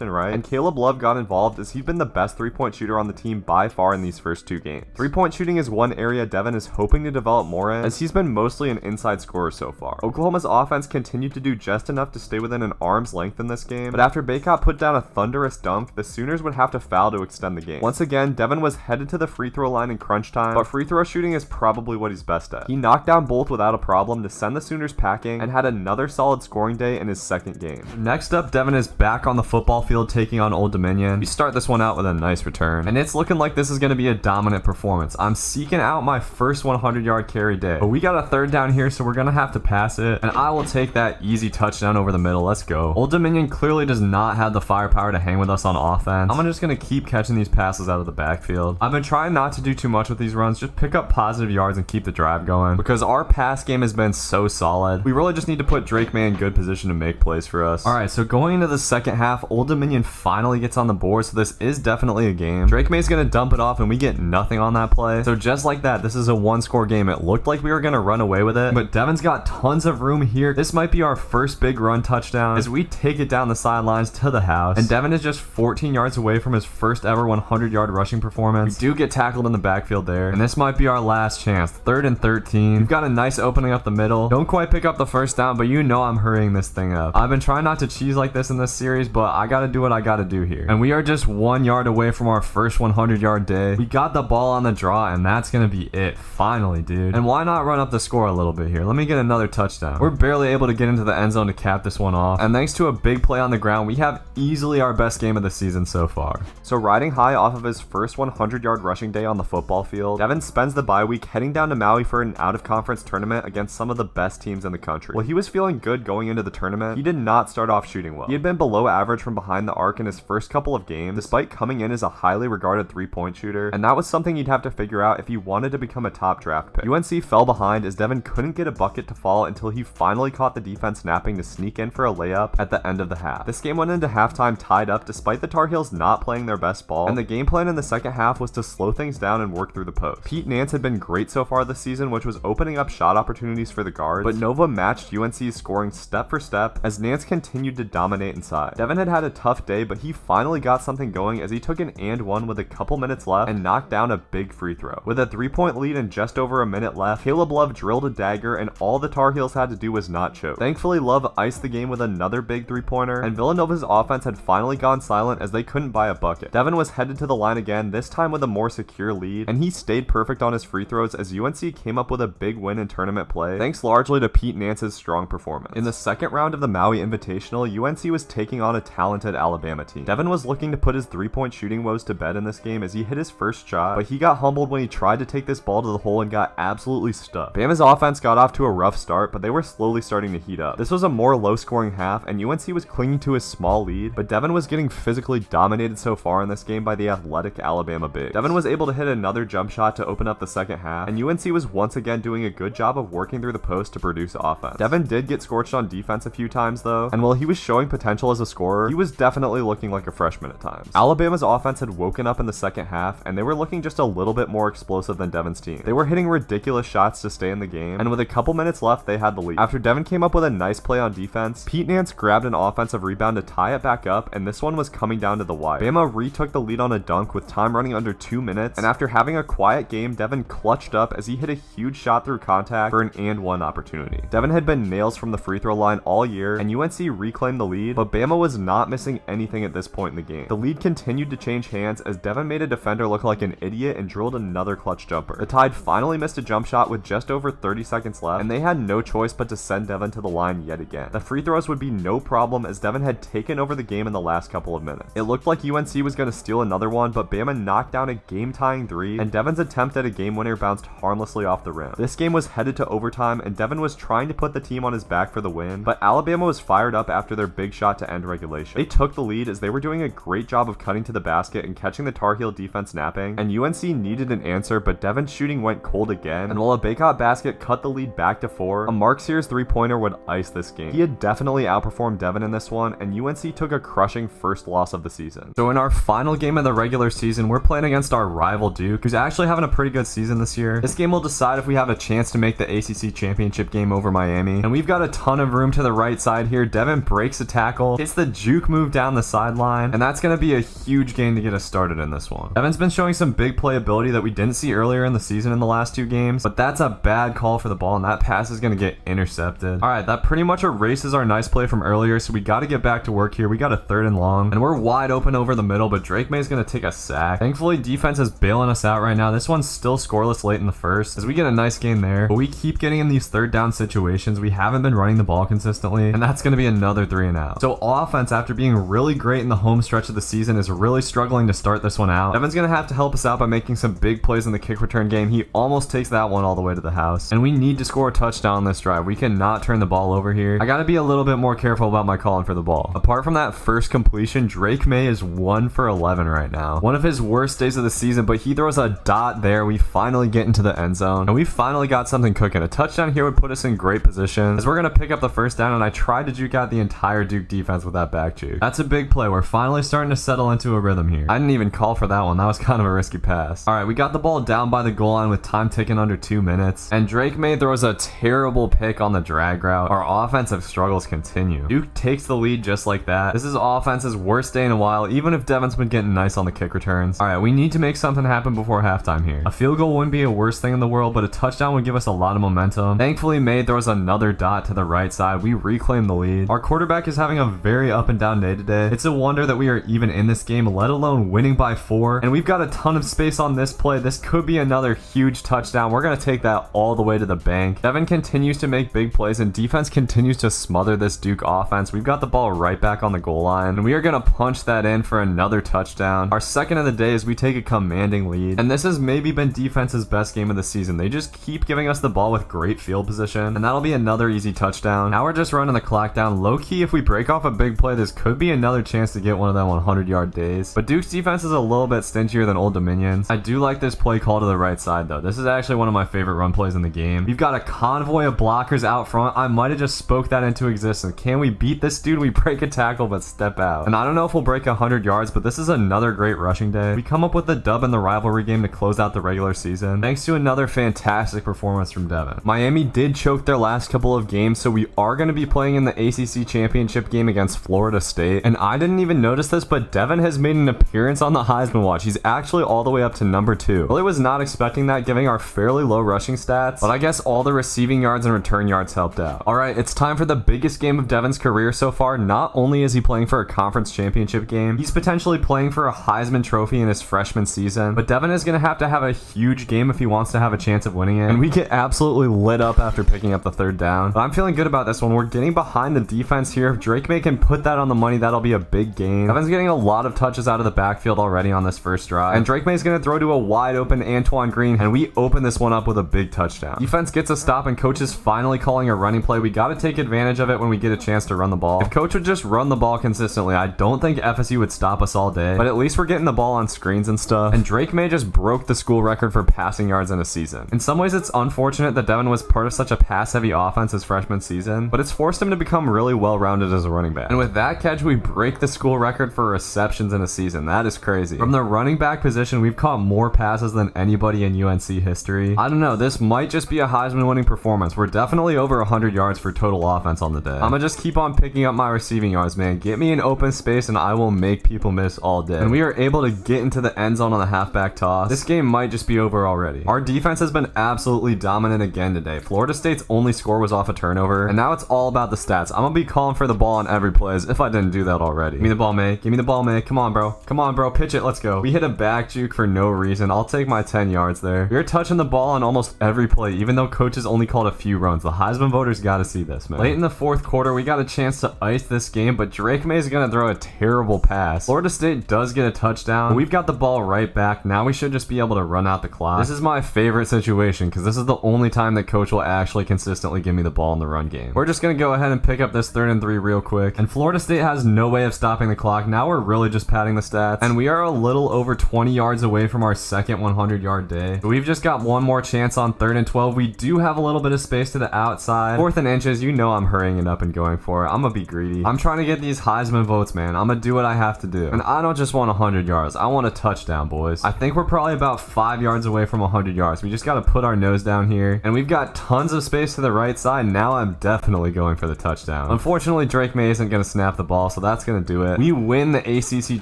and right, and Caleb Love got involved as he'd been the best three-point shooter on the team by far in these first two games. Three-point shooting is one area Devin is hoping to develop more in, as he's been mostly an inside scorer so far. Oklahoma's offense continued to do just enough to stay within an arm's length in this game, but after Bacot put down a thunderous dunk, the Sooners would have to foul to extend the game. Once again, Devin was headed to the free throw line in crunch time, but free throw shooting is probably what he's best at. He knocked down both without a problem to send the Sooners packing and had another solid scoring day in his second game. Next up, Devin is back on the football field taking on Old Dominion. We start this one out with a nice return, and it's looking like this is going to be a dominant performance. I'm seeking out my first 100-yard carry day, but we got a third down here, so we're going to have to pass it, and I will take that easy touchdown over the middle. Let's go. Old Dominion clearly does not have the firepower to hang with us on offense. I'm just going to keep catching these passes out of the backfield. I've been trying not to do too much with these runs, just pick up positive yards and keep the drive going, because our pass game has been so solid. We really just need to put Drake May in good position to make plays for us. Alright, so going into the second half, Old Dominion finally gets on the board, so this is definitely a game. Drake May's going to dump it off and we get nothing on that play. So just like that, this is a one-score game. It looked like we were going to run away with it, but Devin's got tons of room here. This might be our first big run touchdown as we take it down the sidelines to the house, and Devin is just 14 yards away from his first ever 100-yard rushing performance. We do get tackled in the backfield there, and this might be our last chance. 3rd and 13. We've got a nice opening up the middle. Don't quite pick up the first down, but you know I'm hurrying this thing up. I've been trying not to cheese like this in this series, but I gotta do what I gotta do here. And we are just 1 yard away from our first 100-yard day. We got the ball on the draw, and that's gonna be it. Finally, dude. And why not run up the score a little bit here? Let me get another touchdown. We're barely able to get into the end zone to cap this one off, and thanks to a big play on the ground, we have easily our best game of the season so far. So riding high off of his first 100-yard rushing day on the football field, Devin spends the bye week heading down to Maui for an out-of-conference tournament against some of the best teams in the country. While he was feeling good going into the tournament, he did not start off shooting well. He had been below average from behind the arc in his first couple of games, despite coming in as a highly regarded three-point shooter, and that was something he'd have to figure out if he wanted to become a top draft pick. UNC fell behind as Devin couldn't get a bucket to fall until he finally caught the defense napping to sneak in for a layup at the end of the half. This game went into halftime tied up despite the Tar Heels not playing their best ball, and the game plan in the second half was to slow things down and work through the post. Pete Nance had been great so far this season, which was opening up shot opportunities for the guards, but Nova matched UNC's scoring step for step as Nance continued to dominate inside. Devin had had a tough day, but he finally got something going as he took an and one with a couple minutes left and knocked down a big free throw. With a 3-point lead and just over a minute left, Caleb Love drilled a dagger, and all the Tar Heels had to do was not choke. Thankfully, Love iced the game with another big three-pointer, and Villanova's offense had finally gone silent as they couldn't buy a bucket. Devin was headed to the line again, this time with a more secure lead, and he stayed perfect on his free throws as UNC came up with a big win in tournament play, thanks largely to Pete Nance's strong performance. In the second round of the Maui Invitational, UNC was taking on a talented Alabama team. Devin was looking to put his three-point shooting woes to bed in this game as he hit his first shot, but he got humbled when he tried to take this ball to the hole and got absolutely stuck. Bama's offense got off to a rough start, but they were slowly starting to heat up. This was a more low-scoring half, and UNC was clinging to his small lead, but Devin was getting physically dominated so far in this game by the athletic Alabama big. Devin was able to hit another jump shot to open up the second half, and UNC was once again doing a good job of working through the post to produce offense. Devin did get scorched on defense a few times though, and while he was showing potential as a scorer, he was definitely looking like a freshman at times. Alabama's offense had woken up in the second half, and they were looking just a little bit more explosive than Devin's team. They were hitting ridiculous shots to stay in the game, and with a couple minutes left, they had the lead. After Devin came up with a nice play on defense, Pete Nance grabbed an offensive rebound to tie it back up, and this one was coming down to the wire. Bama retook the lead on a dunk with time running under 2 minutes, and after having a quiet game, Devin clutched up as he hit a huge shot through contact for an and one opportunity. Devin had been nails from the free throw line all year, and UNC reclaimed the lead, but Bama was not missing anything at this point in the game. The lead continued to change hands as Devin made a defender look like an idiot and drilled another clutch jumper. The Tide finally missed a jump shot with just over 30 seconds left, and they had no choice but to send Devin to the line yet again. The free throws would be no problem as Devin had taken over the game in the last couple of minutes. It looked like UNC was going to steal another one, but Bama knocked down a game-tying three, and Devin's attempt at a game winner bounced harmlessly off the rim. This game was headed to overtime, and Devin was trying to put the team on his back for the win, but Alabama was fired up after their big shot to end regulation. They took the lead as they were doing a great job of cutting to the basket and catching the Tar Heel defense napping, and UNC needed an answer, but Devon's shooting went cold again, and while a Baycott basket cut the lead back to 4, a Mark Sears three-pointer would ice this game. He had definitely outperformed Devon in this one, and UNC took a crushing first loss of the season. So in our final game of the regular season, we're playing against our rival Duke, who's actually having a pretty good season this year. This game will decide if we have a chance to make the ACC championship game over Miami, and we've got a ton of room to the right side here. Devon breaks a tackle, hits the juke move down the sideline, and that's going to be a huge game to get us started in this one. Devon's been showing some big playability that we didn't see earlier in the season in the last 2 games, but that's a bad call for the ball, and that pass is going to get intercepted. Alright, that pretty much erases our nice play from earlier, so we got to get back to work here. We got a 3rd and long, and we're wide open over the middle, but Drake May's going to take a sack. Thankfully, defense is bailing us out right now. This one's still scoreless late in the first, as we get a nice gain there, but we keep getting in these 3rd down situations. We haven't been running the ball consistently, and that's going to be another 3 and out. So offense, after being really great in the home stretch of the season, is really struggling to start this one out. Devon's going to have to help us out by making some big plays in the kick return game. He almost takes that one all the way to the house, and we need to score a touchdown on this drive. We cannot turn the ball over here. I got to be a little bit more careful about my calling for the ball. Apart from that first completion, Drake May is 1 for 11 right now. One of his worst days of the season, but he throws a dot there. We finally get into the end zone, and we finally got something cooking. A touchdown here would put us in great position, as we're going to pick up the first down, and I tried to juke out the entire Duke defense with that back juke. That's a big play. We're finally starting to settle into a rhythm here. I didn't even call for that one. That was kind of a risky pass. Alright, we got the ball down by the goal line with time ticking under 2 minutes, and Drake May throws a terrible pick on the drag route. Our offensive struggles continue. Duke takes the lead just like that. This is offense's worst day in a while, even if Devon's been getting nice on the kick returns. Alright, we need to make something happen before halftime here. A field goal wouldn't be a worst thing in the world, but a touchdown would give us a lot of momentum. Thankfully, May throws another dot to the right side. We reclaim the lead. Our quarterback is having a very up and down day today. It's a wonder that we are even in this game, let alone winning by 4. And we've got a ton of space on this play. This could be another huge touchdown. We're going to take that all the way to the bank. Devon continues to make big plays, and defense continues to smother this Duke offense. We've got the ball right back on the goal line, and we are going to punch that in for another touchdown. Our second of the day as we take a commanding lead, and this has maybe been defense's best game of the season. They just keep giving us the ball with great field position, and that'll be another easy touchdown. Now we're just running the clock down. Low key, if we break off a big play, this could be another chance to get one of them 100-yard days, but Duke's defense is a little bit stingier than Old Dominion's. I do like this play call to the right side though. This is actually one of my favorite run plays in the game. We've got a convoy of blockers out front. I might have just spoke that into existence. Can we beat this dude? We break a tackle but step out, and I don't know if we'll break 100 yards, but this is another great rushing day. We come up with the dub in the rivalry game to close out the regular season, thanks to another fantastic performance from Devon. Miami did choke their last couple of games, so we are going to be playing in the ACC championship game against Florida State, and I didn't even notice this, but Devon has made an appearance on the Heisman watch. He's actually all the way up to number 2. Really was not expecting that, given our fairly low rushing stats, but I guess all the receiving yards and return yards helped out. Alright, it's time for the biggest game of Devon's career so far. Not only is he playing for a conference championship game, he's potentially playing for a Heisman trophy in his freshman season, but Devon is going to have a huge game if he wants to have a chance of winning it, and we get absolutely lit up after picking up the 3rd down. But I'm feeling good about this one. We're getting behind the defense here. If Drake May can put that on the money, that'll be a big gain. Devon's getting a lot of touches out of the backfield already on this first drive, and Drake May's going to throw to a wide open Antoine Green, and we open this one up with a big touchdown. Defense gets a stop, and coach is finally calling a running play. We got to take advantage of it when we get a chance to run the ball. If coach would just run the ball consistently, I don't think FSU would stop us all day, but at least we're getting the ball on screens and stuff, and Drake May just broke the school record for passing yards in a season. In some ways, it's unfortunate that Devon was part of such a pass-heavy offense his freshman season, but it's forced him to become really well-rounded as a running back. And with that catch, we break the school record for receptions in a season. That is crazy. From the running back position, we've caught more passes than anybody in UNC history. I don't know, this might just be a Heisman winning performance. We're definitely over 100 yards for total offense on the day. I'm gonna just keep on picking up my receiving yards, man. Get me in open space and I will make people miss all day. And we are able to get into the end zone on the halfback toss. This game might just be over already. Our defense has been absolutely dominant again today. Florida State's only score was off a turnover, and now it's all about the stats. I'm gonna be calling for the ball on every play as if I didn't do that already. Give me the ball, May. Give me the ball, May. Come on, bro. Come on, bro. Pitch it. Let's go. We hit a back juke for no reason. I'll take my 10 yards there. We are touching the ball on almost every play, even though coaches only called a few runs. The Heisman voters gotta see this, man. Late in the 4th quarter, we got a chance to ice this game, but Drake May is gonna throw a terrible pass. Florida State does get a touchdown. We've got the ball right back. Now we should just be able to run out the clock. This is my favorite situation because this is the only time that coach will actually consistently give me the ball in the run game. We're just gonna go ahead and pick up this 3rd and 3 real quick. quick. And Florida State has no way of stopping the clock. Now we're really just padding the stats. And we are a little over 20 yards away from our second 100-yard day. So we've just got one more chance on 3rd and 12. We do have a little bit of space to the outside. 4th and inches, you know I'm hurrying it up and going for it. I'm gonna be greedy. I'm trying to get these Heisman votes, man. I'm gonna do what I have to do. And I don't just want 100 yards. I want a touchdown, boys. I think we're probably about 5 yards away from 100 yards. We just gotta put our nose down here. And we've got tons of space to the right side. Now I'm definitely going for the touchdown. Unfortunately, Drake May isn't gonna snap the ball, so that's gonna do it. We win the ACC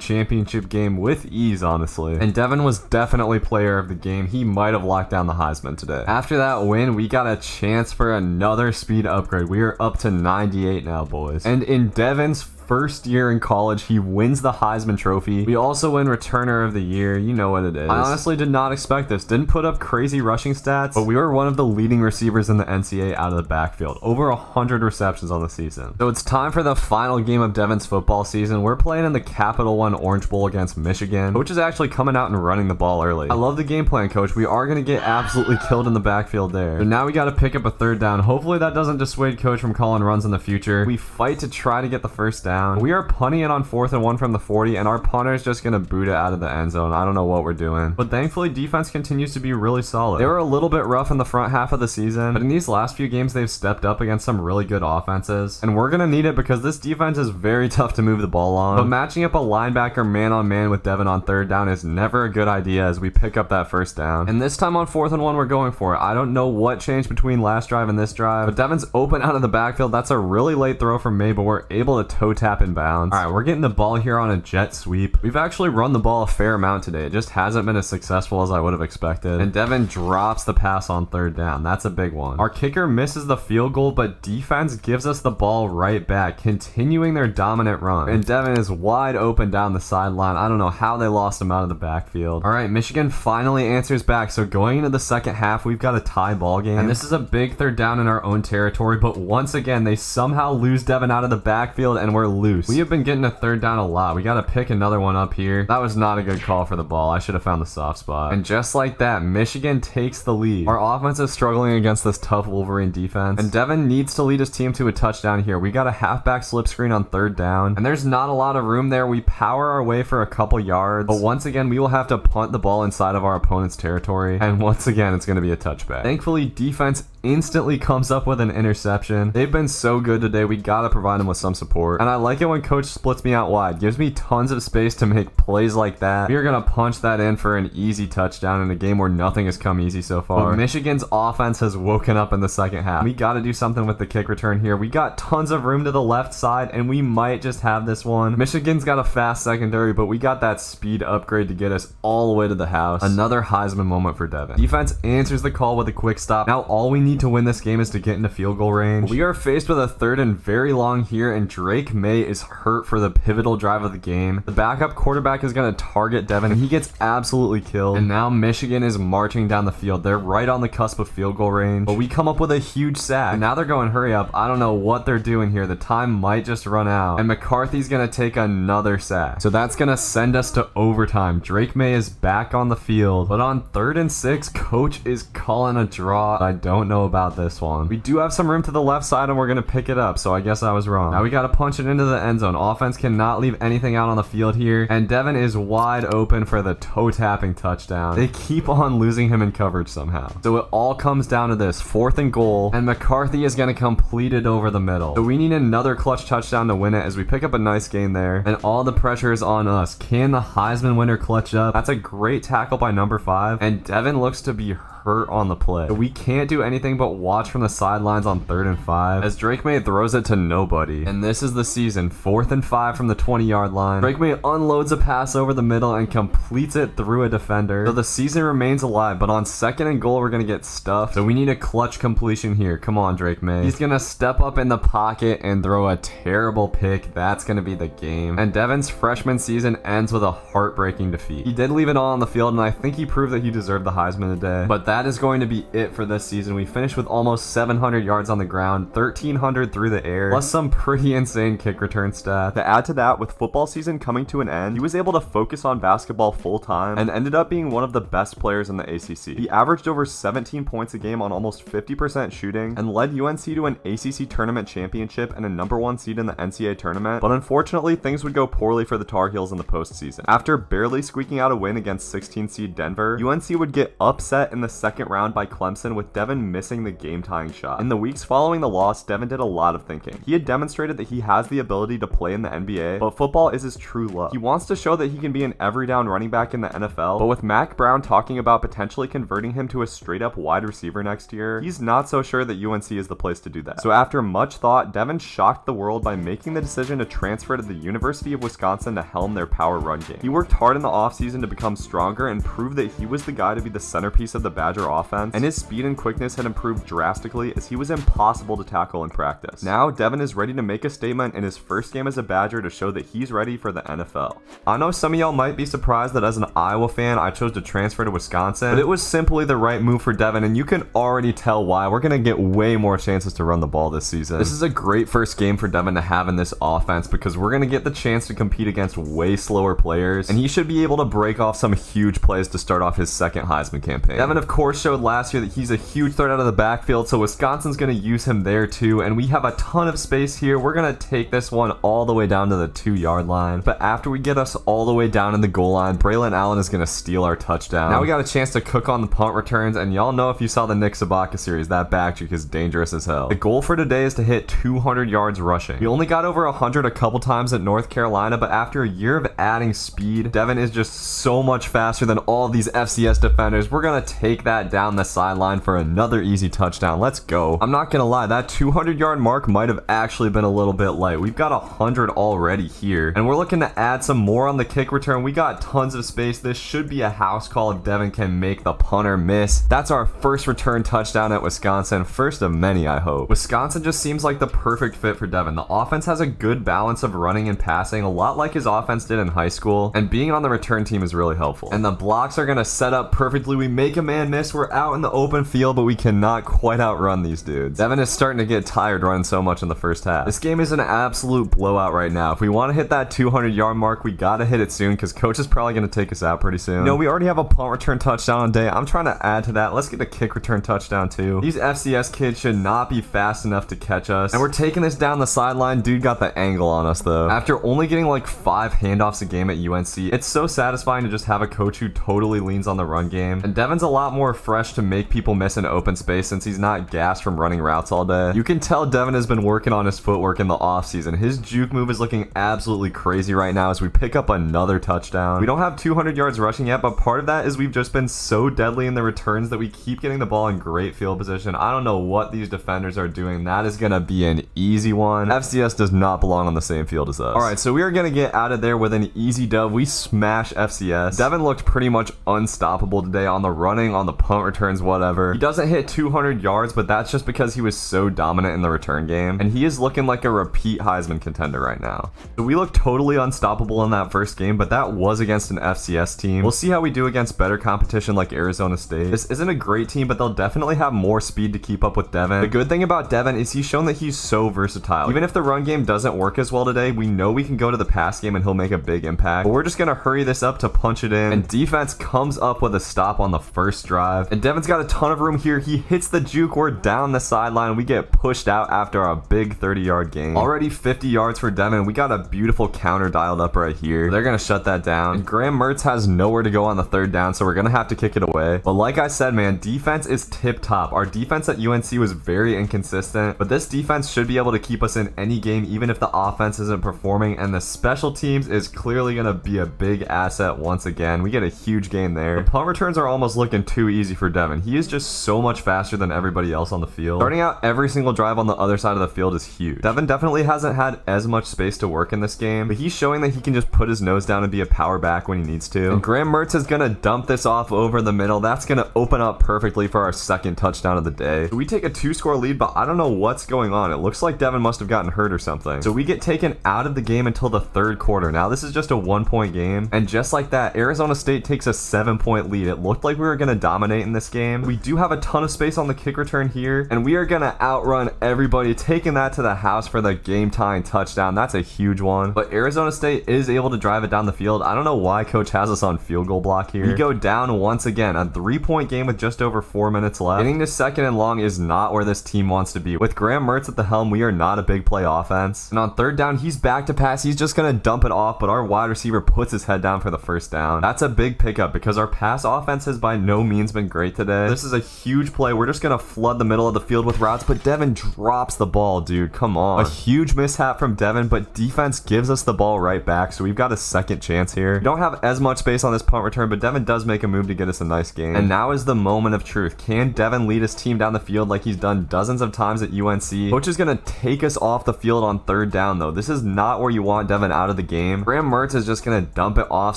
championship game with ease, honestly. And Devin was definitely player of the game. He might have locked down the Heisman today. After that win, we got a chance for another speed upgrade. We are up to 98 now, boys. And in Devin's first year in college, he wins the Heisman Trophy. We also win Returner of the Year. You know what it is. I honestly did not expect this. Didn't put up crazy rushing stats, but we were one of the leading receivers in the NCAA out of the backfield. Over 100 receptions on the season. So it's time for the final game of Devin's football season. We're playing in the Capital One Orange Bowl against Michigan. Coach is actually coming out and running the ball early. I love the game plan, Coach. We are going to get absolutely killed in the backfield there. So now we got to pick up a 3rd down. Hopefully that doesn't dissuade Coach from calling runs in the future. We fight to try to get the 1st down. We are punting it on 4th and 1 from the 40, and our punter is just going to boot it out of the end zone. I don't know what we're doing. But thankfully, defense continues to be really solid. They were a little bit rough in the front half of the season, but in these last few games, they've stepped up against some really good offenses. And we're going to need it because this defense is very tough to move the ball on. But matching up a linebacker man-on-man with Devin on 3rd down is never a good idea as we pick up that 1st down. And this time on 4th and 1, we're going for it. I don't know what changed between last drive and this drive, but Devin's open out of the backfield. That's a really late throw from May, but we're able to toe tap in bounds. Alright, we're getting the ball here on a jet sweep. We've actually run the ball a fair amount today. It just hasn't been as successful as I would have expected. And Devin drops the pass on 3rd down. That's a big one. Our kicker misses the field goal, but defense gives us the ball right back, continuing their dominant run. And Devin is wide open down the sideline. I don't know how they lost him out of the backfield. Alright, Michigan finally answers back. So going into the second half, we've got a tie ball game. And this is a big 3rd down in our own territory, but once again, they somehow lose Devin out of the backfield and we're loose. We have been getting a 3rd down a lot. We got to pick another one up here. That was not a good call for the ball. I should have found the soft spot. And just like that, Michigan takes the lead. Our offense is struggling against this tough Wolverine defense, and Devin needs to lead his team to a touchdown here. We got a halfback slip screen on 3rd down, and there's not a lot of room there. We power our way for a couple yards, but once again, we will have to punt the ball inside of our opponent's territory, and once again, it's going to be a touchback. Thankfully, defense instantly comes up with an interception. They've been so good today. We got to provide them with some support, and I like it when Coach splits me out wide. Gives me tons of space to make plays like that. We are going to punch that in for an easy touchdown in a game where nothing has come easy so far. But Michigan's offense has woken up in the second half. We got to do something with the kick return here. We got tons of room to the left side, and we might just have this one. Michigan's got a fast secondary, but we got that speed upgrade to get us all the way to the house. Another Heisman moment for Devin. Defense answers the call with a quick stop. Now all we need to win this game is to get into field goal range. We are faced with a 3rd and very long here, and Drake May is hurt for the pivotal drive of the game. The backup quarterback is going to target Devin, and he gets absolutely killed. And now Michigan is marching down the field. They're right on the cusp of field goal range, but we come up with a huge sack. And now they're going hurry up. I don't know what they're doing here. The time might just run out, and McCarthy's going to take another sack. So that's going to send us to overtime. Drake May is back on the field, but on 3rd and 6, Coach is calling a draw. I don't know about this one. We do have some room to the left side, and we're going to pick it up, so I guess I was wrong. Now we got to punch it into the end zone. Offense cannot leave anything out on the field here, and Devin is wide open for the toe-tapping touchdown. They keep on losing him in coverage somehow. So it all comes down to this 4th and goal, and McCarthy is going to complete it over the middle. So we need another clutch touchdown to win it as we pick up a nice gain there, and all the pressure is on us. Can the Heisman winner clutch up? That's a great tackle by number 5, and Devin looks to be hurt on the play. We can't do anything but watch from the sidelines on 3rd and 5 as Drake May throws it to nobody. And this is the season. 4th and 5 from the 20-yard line. Drake May unloads a pass over the middle and completes it through a defender. So the season remains alive, but on 2nd and goal, we're going to get stuffed. So we need a clutch completion here. Come on, Drake May. He's going to step up in the pocket and throw a terrible pick. That's going to be the game. And Devin's freshman season ends with a heartbreaking defeat. He did leave it all on the field, and I think he proved that he deserved the Heisman today. But that is going to be it for this season. We finished with almost 700 yards on the ground, 1,300 through the air, plus some pretty insane kick return stats. To add to that, with football season coming to an end, he was able to focus on basketball full-time and ended up being one of the best players in the ACC. He averaged over 17 points a game on almost 50% shooting and led UNC to an ACC tournament championship and a #1 seed in the NCAA tournament, but unfortunately things would go poorly for the Tar Heels in the postseason. After barely squeaking out a win against 16 seed Denver, UNC would get upset in the second round by Clemson, with Devin missing the game-tying shot. In the weeks following the loss, Devin did a lot of thinking. He had demonstrated that he has the ability to play in the NBA, but football is his true love. He wants to show that he can be an every-down running back in the NFL, but with Mac Brown talking about potentially converting him to a straight-up wide receiver next year, he's not so sure that UNC is the place to do that. So after much thought, Devin shocked the world by making the decision to transfer to the University of Wisconsin to helm their power run game. He worked hard in the offseason to become stronger and prove that he was the guy to be the centerpiece of the Badger offense, and his speed and quickness had improved drastically as he was impossible to tackle in practice. Now, Devin is ready to make a statement in his first game as a Badger to show that he's ready for the NFL. I know some of y'all might be surprised that as an Iowa fan, I chose to transfer to Wisconsin, but it was simply the right move for Devin, and you can already tell why. We're going to get way more chances to run the ball this season. This is a great first game for Devin to have in this offense because we're going to get the chance to compete against way slower players, and he should be able to break off some huge plays to start off his second Heisman campaign. Devin, of course, showed last year that he's a huge threat out of the backfield, so Wisconsin's going to use him there too, and we have a ton of space here. We're going to take this one all the way down to the 2-yard line, but after we get us all the way down in the goal line, Braylon Allen is going to steal our touchdown. Now we got a chance to cook on the punt returns, and y'all know if you saw the Nick Sabaka series, that back juke is dangerous as hell. The goal for today is to hit 200 yards rushing. We only got over 100 a couple times at North Carolina, but after a year of adding speed, Devin is just so much faster than all of these FCS defenders. We're going to take that down the sideline for another easy touchdown. Let's go. I'm not going to lie, that 200-yard mark might have actually been a little bit light. We've got 100 already here, and we're looking to add some more on the kick return. We got tons of space. This should be a house call if Devin can make the punter miss. That's our first return touchdown at Wisconsin. First of many, I hope. Wisconsin just seems like the perfect fit for Devin. The offense has a good balance of running and passing, a lot like his offense did in high school, and being on the return team is really helpful. And the blocks are going to set up perfectly. We make a man miss. We're out in the open field, but we cannot quite outrun these dudes. Devin is starting to get tired running so much in the first half. This game is an absolute blowout right now. If we want to hit that 200-yard mark, we got to hit it soon because coach is probably going to take us out pretty soon. We already have a punt return touchdown on day. I'm trying to add to that. Let's get a kick return touchdown too. These FCS kids should not be fast enough to catch us, and we're taking this down the sideline. Dude got the angle on us though. After only getting like 5 handoffs a game at UNC, it's so satisfying to just have a coach who totally leans on the run game, and Devin's a lot more fresh to make people miss in open space since he's not gassed from running routes all day. You can tell Devin has been working on his footwork in the offseason. His juke move is looking absolutely crazy right now as we pick up another touchdown. We don't have 200 yards rushing yet, but part of that is we've just been so deadly in the returns that we keep getting the ball in great field position. I don't know what these defenders are doing. That is going to be an easy one. FCS does not belong on the same field as us. Alright, so we are going to get out of there with an easy dub. We smash FCS. Devin looked pretty much unstoppable today on the running, on the punt returns, whatever. He doesn't hit 200 yards, but that's just because he was so dominant in the return game, and he is looking like a repeat Heisman contender right now. So we looked totally unstoppable in that first game, but that was against an FCS team. We'll see how we do against better competition like Arizona State. This isn't a great team, but they'll definitely have more speed to keep up with Devin. The good thing about Devin is he's shown that he's so versatile. Even if the run game doesn't work as well today, we know we can go to the pass game and he'll make a big impact. But we're just gonna hurry this up to punch it in, and defense comes up with a stop on the first drive. And Devin's got a ton of room here. He hits the juke. We're down the sideline. We get pushed out after a big 30-yard gain. Already 50 yards for Devin. We got a beautiful counter dialed up right here. They're gonna shut that down. And Graham Mertz has nowhere to go on the third down, so we're gonna have to kick it away. But like I said, man, defense is tip top. Our defense at UNC was very inconsistent, but this defense should be able to keep us in any game, even if the offense isn't performing, and the special teams is clearly gonna be a big asset once again. We get a huge gain there. The punt returns are almost looking too easy for Devin. He is just so much faster than everybody else on the field. Starting out every single drive on the other side of the field is huge. Devin definitely hasn't had as much space to work in this game, but he's showing that he can just put his nose down and be a power back when he needs to. And Graham Mertz is gonna dump this off over the middle. That's gonna open up perfectly for our second touchdown of the day. So we take a 2-score lead, but I don't know what's going on. It looks like Devin must have gotten hurt or something. So we get taken out of the game until the third quarter. Now this is just a 1-point game, and just like that, Arizona State takes a 7-point lead. It looked like we were gonna dominate dominate in this game. We do have a ton of space on the kick return here, and we are gonna outrun everybody, taking that to the house for the game-tying touchdown. That's a huge one. But Arizona State is able to drive it down the field. I don't know why coach has us on field goal block here. We go down once again. A 3-point game with just over 4 minutes left. Getting to second and long is not where this team wants to be. With Graham Mertz at the helm, we are not a big play offense. And on third down, he's back to pass. He's just gonna dump it off, but our wide receiver puts his head down for the first down. That's a big pickup because our pass offense has by no means been great today. This is a huge play. We're just gonna flood the middle of the field with routes, but Devin drops the ball, dude. Come on. A huge mishap from Devin, but defense gives us the ball right back, so we've got a second chance here. We don't have as much space on this punt return, but Devin does make a move to get us a nice game. And now is the moment of truth. Can Devin lead his team down the field like he's done dozens of times at UNC? Coach is gonna take us off the field on third down, though. This is not where you want Devin out of the game. Graham Mertz is just gonna dump it off,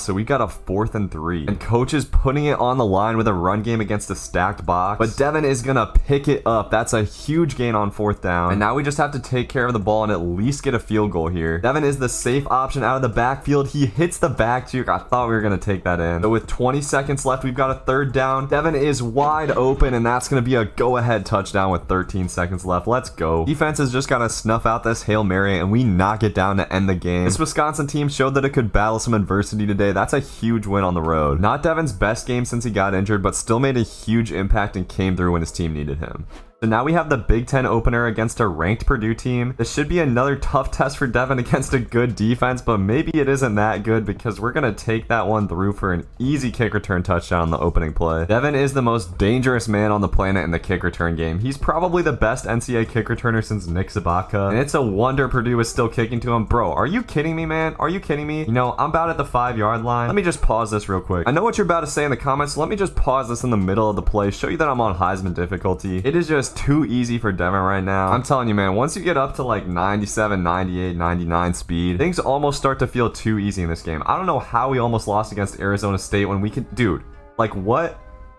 so we've got a 4th and 3. And coach is putting it on the line with a run game against a stacked box, but Devin is gonna pick it up. That's a huge gain on 4th down. And now we just have to take care of the ball and at least get a field goal here. Devin is the safe option out of the backfield. He hits the back juke. I thought we were gonna take that in. So with 20 seconds left, we've got a 3rd down. Devin is wide open, and that's gonna be a go-ahead touchdown with 13 seconds left. Let's go. Defense is just gotta snuff out this Hail Mary, and we knock it down to end the game. This Wisconsin team showed that it could battle some adversity today. That's a huge win on the road. Not Devin's best game since he got injured, but still made a huge impact and came through when his team needed him. So now we have the Big Ten opener against a ranked Purdue team. This should be another tough test for Devin against a good defense, but maybe it isn't that good because we're going to take that one through for an easy kick return touchdown on the opening play. Devin is the most dangerous man on the planet in the kick return game. He's probably the best NCAA kick returner since Nick Sabaka, and it's a wonder Purdue is still kicking to him. Bro, are you kidding me, man? Are you kidding me? You know, I'm about at the 5-yard line. Let me just pause this real quick. I know what you're about to say in the comments, so let me just pause this in the middle of the play, show you that I'm on Heisman difficulty. It is just too easy for Devin right now. I'm telling you, man, once you get up to like 97, 98, 99 speed, things almost start to feel too easy in this game. I don't know how we almost lost against Arizona State when we can, dude, like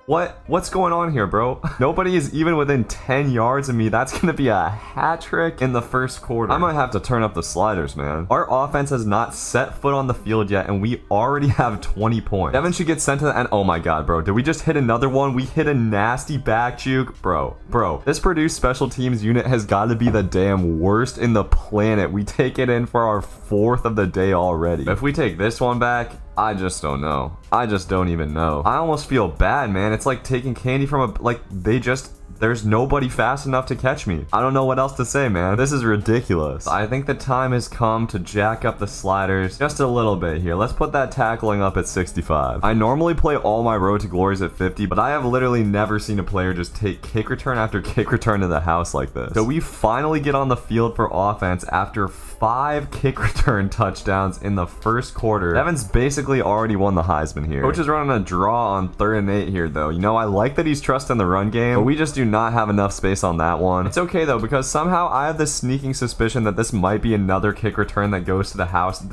what's going on here, bro? Nobody is even within 10 yards of me. That's gonna be a hat trick in the first quarter. I might have to turn up the sliders, man. Our offense has not set foot on the field yet, and we already have 20 points. Devin should get sent to the end. Oh my god, bro. Did we just hit another one? We hit a nasty back juke. Bro. This Purdue special teams unit has got to be the damn worst in the planet. We take it in for our 4th of the day already. If we take this one back, I just don't know. I just don't even know. I almost feel bad, man. It's like taking candy from a, like, there's nobody fast enough to catch me. I don't know what else to say, man. This is ridiculous. I think the time has come to jack up the sliders just a little bit here. Let's put that tackling up at 65. I normally play all my road to glories at 50, but I have literally never seen a player just take kick return after kick return to the house like this. So we finally get on the field for offense after 5 kick return touchdowns in the first quarter. Devin's basically already won the Heisman here. Coach is running a draw on 3rd and 8 here, though. You know, I like that he's trusting the run game, but we just do not have enough space on that one. It's okay, though, because somehow I have this sneaking suspicion that this might be another kick return that goes to the house.